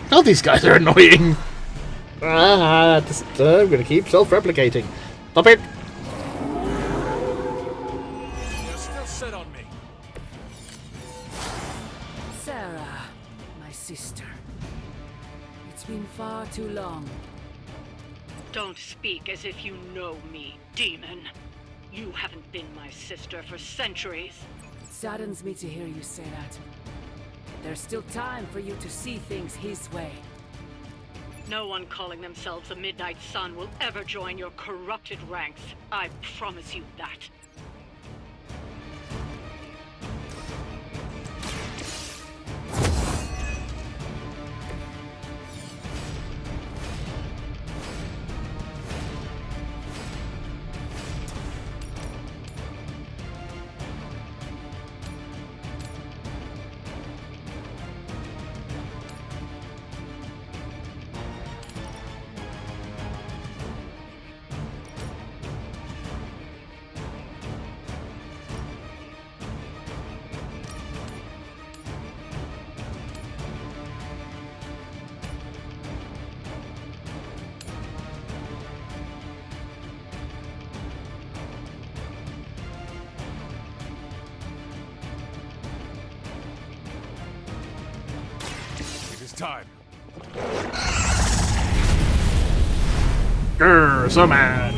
Oh, these guys are annoying. I'm gonna keep self-replicating. Stop it. You're still set on me. Sarah, my sister. It's been far too long. Don't speak as if you know me, demon. You haven't been my sister for centuries. It saddens me to hear you say that. There's still time for you to see things his way. No one calling themselves a Midnight Sun will ever join your corrupted ranks. I promise you that. Time. Grr, so mad.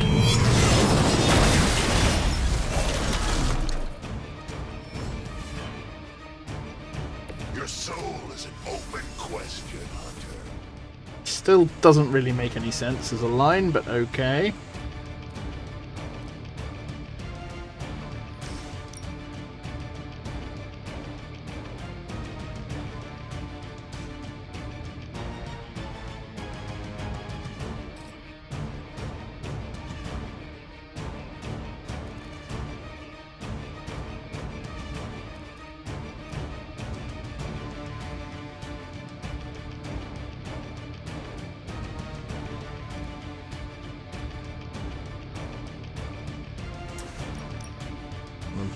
Your soul is an open question, Hunter. Still doesn't really make any sense as a line, but okay.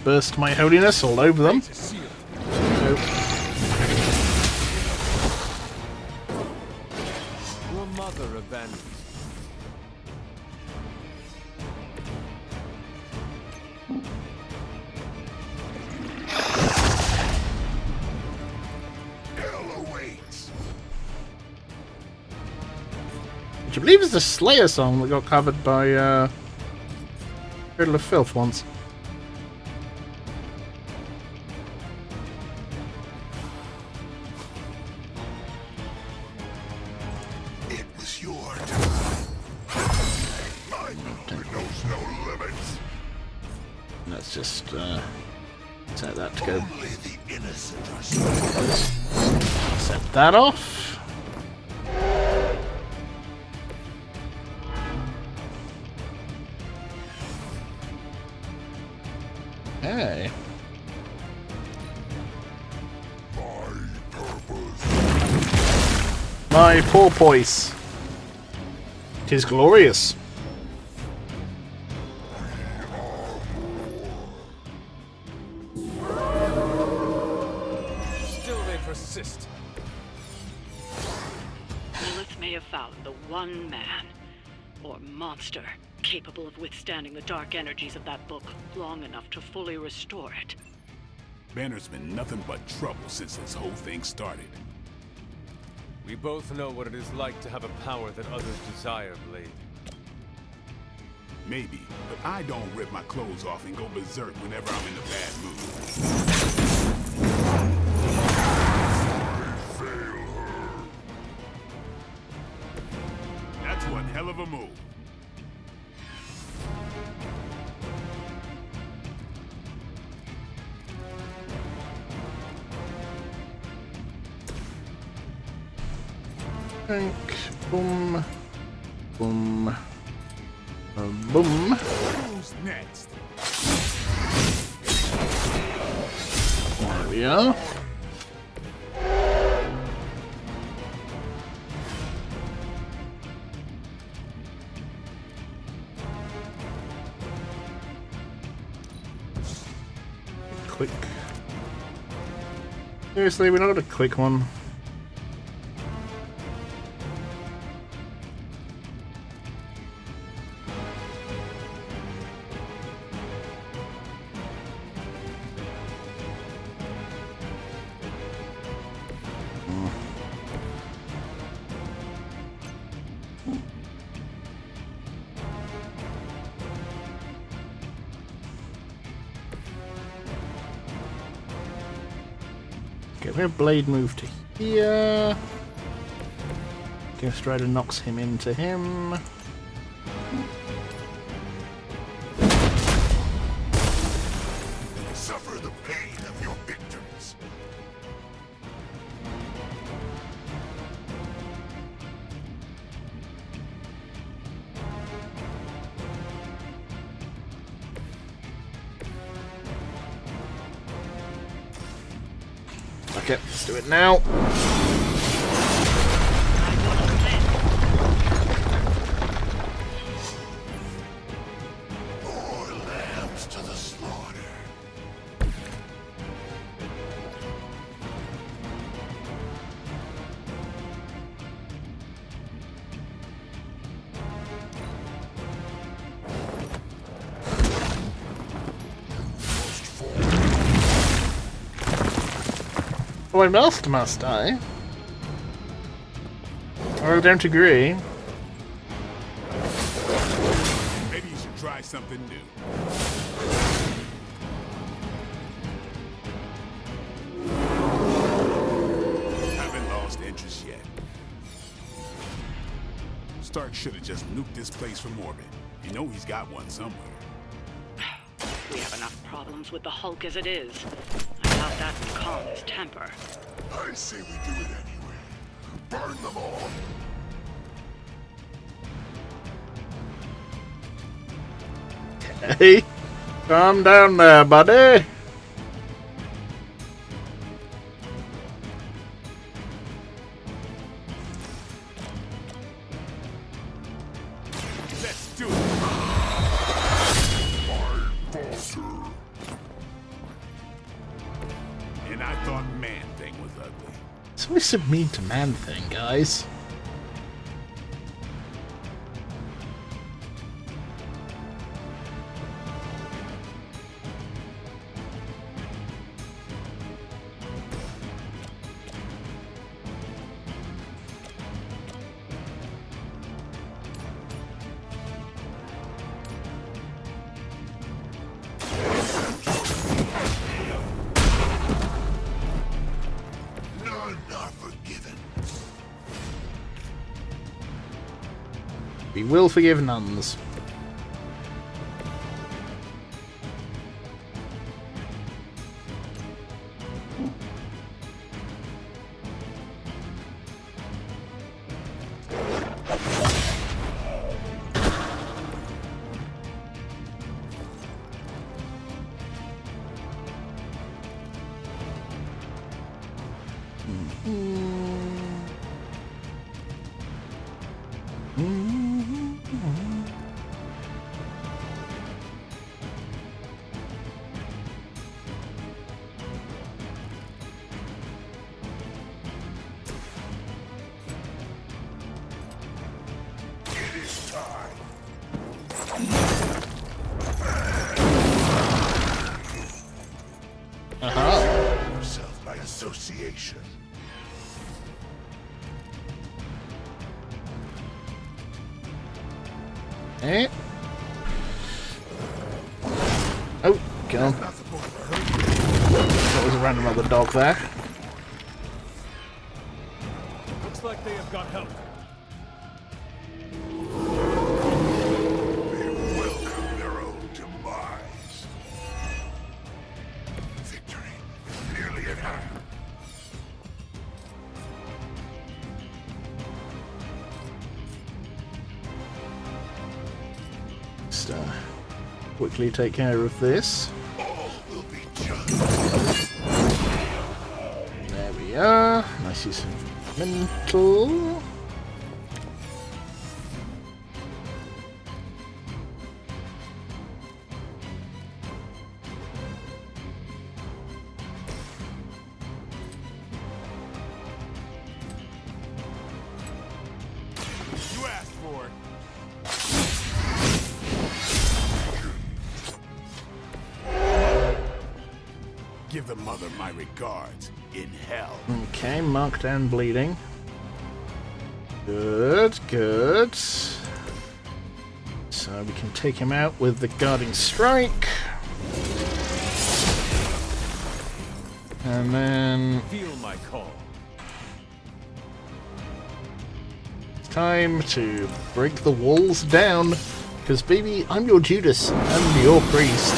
Burst my holiness all over them. Your mother abandoned. Hell awaits. Which I believe is the Slayer song that got covered by Cradle of Filth once. Just set that to go. Set that off. Hey. My porpoise. 'Tis glorious. Lilith may have found the one man, or monster, capable of withstanding the dark energies of that book long enough to fully restore it. Banner's been nothing but trouble since this whole thing started. We both know what it is like to have a power that others desire, Blade. Maybe, but I don't rip my clothes off and go berserk whenever I'm in a bad mood. That's one hell of a move. Think. Boom. Boom. Boom. Who's next? There we are. Quick. Seriously, we're not a quick one. Okay, we have Blade move to here. Ghost Rider knocks him into him. Suffer the pain of your victims. Okay, let's do it now. More lambs to the slaughter. Oh, I must I? I don't agree. Maybe you should try something new. Haven't lost interest yet. Stark should have just nuked this place from orbit. You know he's got one somewhere. We have enough problems with the Hulk as it is. I doubt that would calm his temper. I say we do it anyway. Burn them all. Hey, calm down there, buddy. Let's do it. And I thought Man-Thing was ugly. It's always so mean to Man-Thing, guys. We will forgive nuns. Yourself by association. Eh? Oh, go on. That was a random other dog there. Looks like they have got help. They welcome their own demise. Victory nearly at hand. Just quickly take care of this. All will be judged. There we are. Nice use of mental. You asked for it. Give the mother my regards in hell. Okay, marked and bleeding. Good, good. So we can take him out with the guarding strike. And then Feel my call. it's time to break the walls down. Because, baby, I'm your Judas. I'm your priest.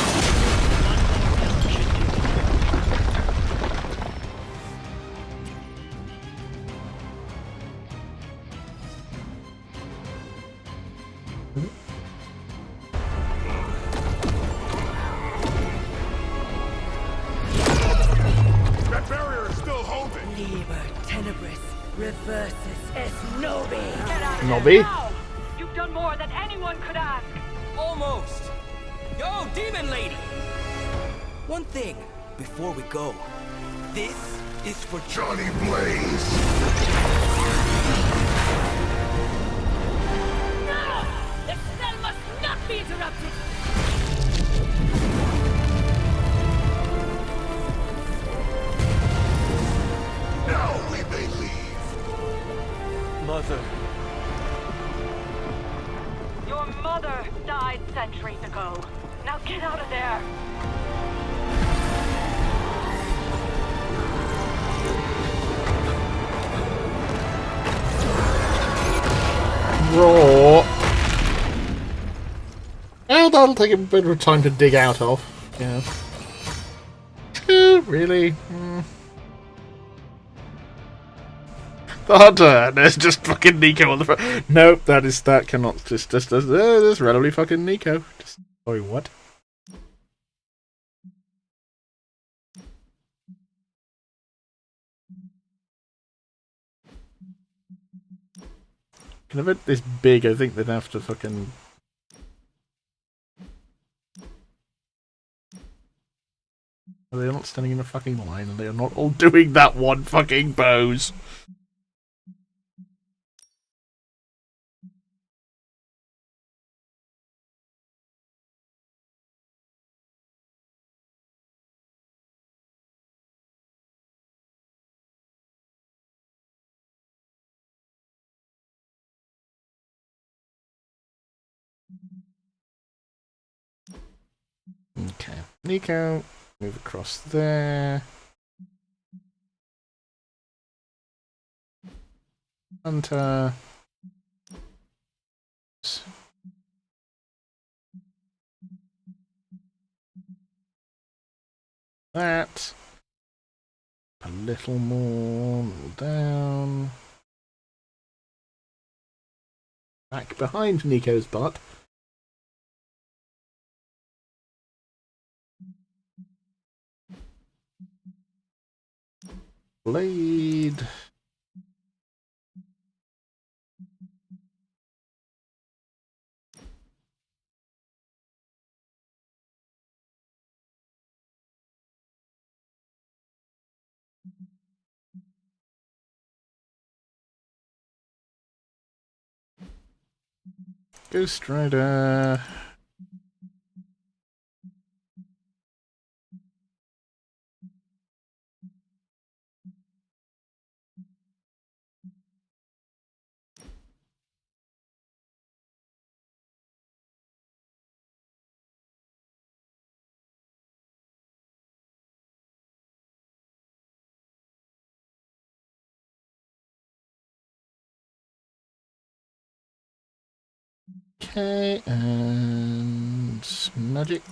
That barrier is still holding. Liber tenebris reversus es nobi. Get out of Nobby? there now! You've done more than anyone could ask. Almost. Yo, demon lady. One thing before we go. This is for Johnny Blaze. No! The spell must not be interrupted! Now we may leave. Mother. Your mother died centuries ago. Now get out of there. Raw. Well, that'll take a bit of time to dig out of. Yeah. Really? Oh, there's just fucking Nico on the front. Nope, that cannot just there's randomly fucking Nico. Just, sorry, what? An event this big, I think they'd have to fucking. They're not standing in a fucking line, and they are not all doing that one fucking pose. Okay, Nico, move across there. Hunter. That. A little more, little down. Back behind Nico's butt. Blade. Ghost Rider. Okay, and magic.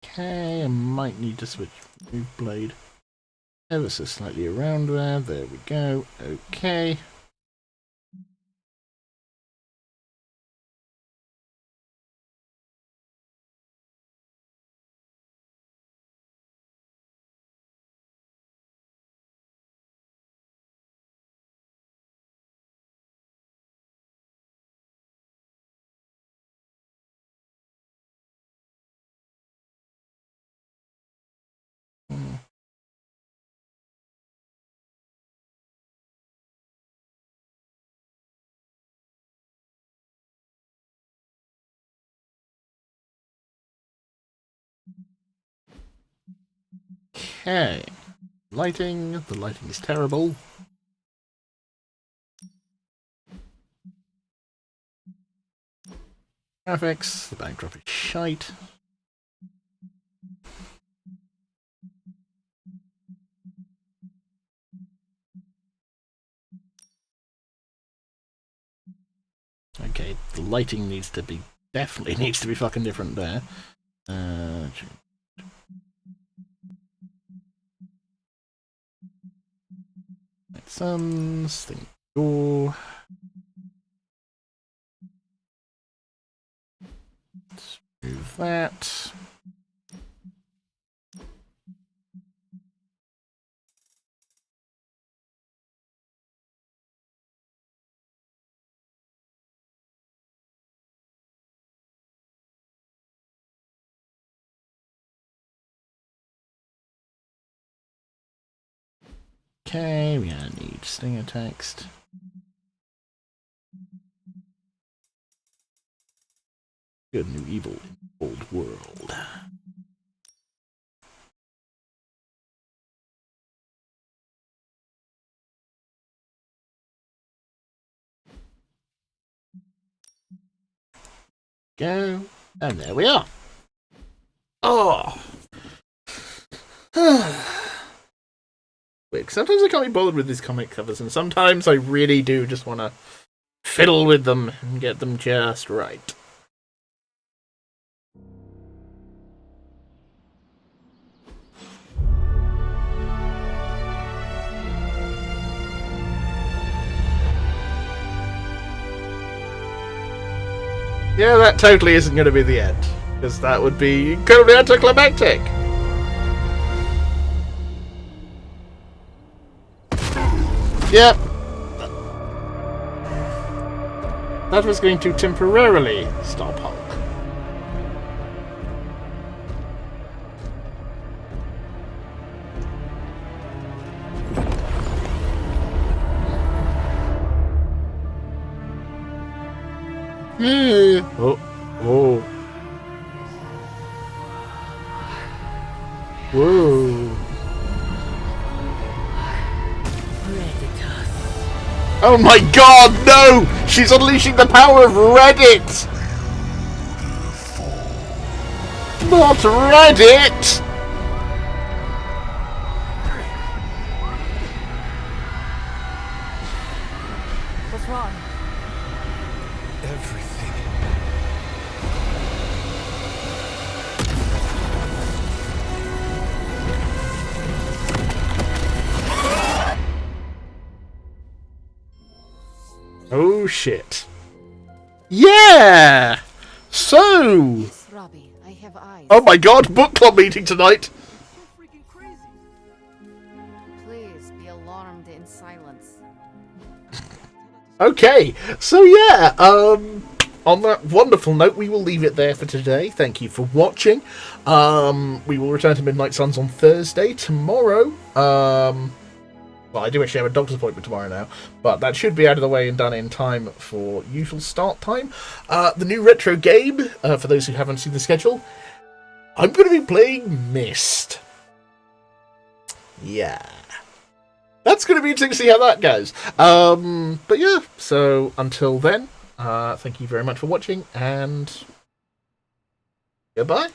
Okay, I might need to switch move blade ever so slightly around there. There we go. Okay. Okay. Lighting. The lighting is terrible. Graphics. The backdrop is shite. Okay, the lighting definitely needs to be fucking different there. Suns, thing door. Let's move that. Okay, we need stinger text. Good new evil in the old world. Go, and there we are. Oh! Weird. Sometimes I can't be bothered with these comic covers, and sometimes I really do just want to fiddle with them and get them just right. Yeah, that totally isn't going to be the end, because that would be incredibly anticlimactic. Yep. That was going to temporarily stop Hulk. Oh. Oh. Whoa. Oh my god, no! She's unleashing the power of Reddit! Not Reddit! What's wrong? Everything. Oh shit. Yeah! So... Yes, Robbie, I have eyes. Oh my god, book club meeting tonight! Please be alarmed in silence. Okay, so yeah, on that wonderful note, we will leave it there for today. Thank you for watching. We will return to Midnight Suns on Thursday. Tomorrow, well, I do actually have a doctor's appointment tomorrow now, but that should be out of the way and done in time for usual start time. The new retro game, for those who haven't seen the schedule, I'm going to be playing Myst. Yeah. That's going to be interesting to see how that goes. But yeah, so until then, thank you very much for watching, and goodbye.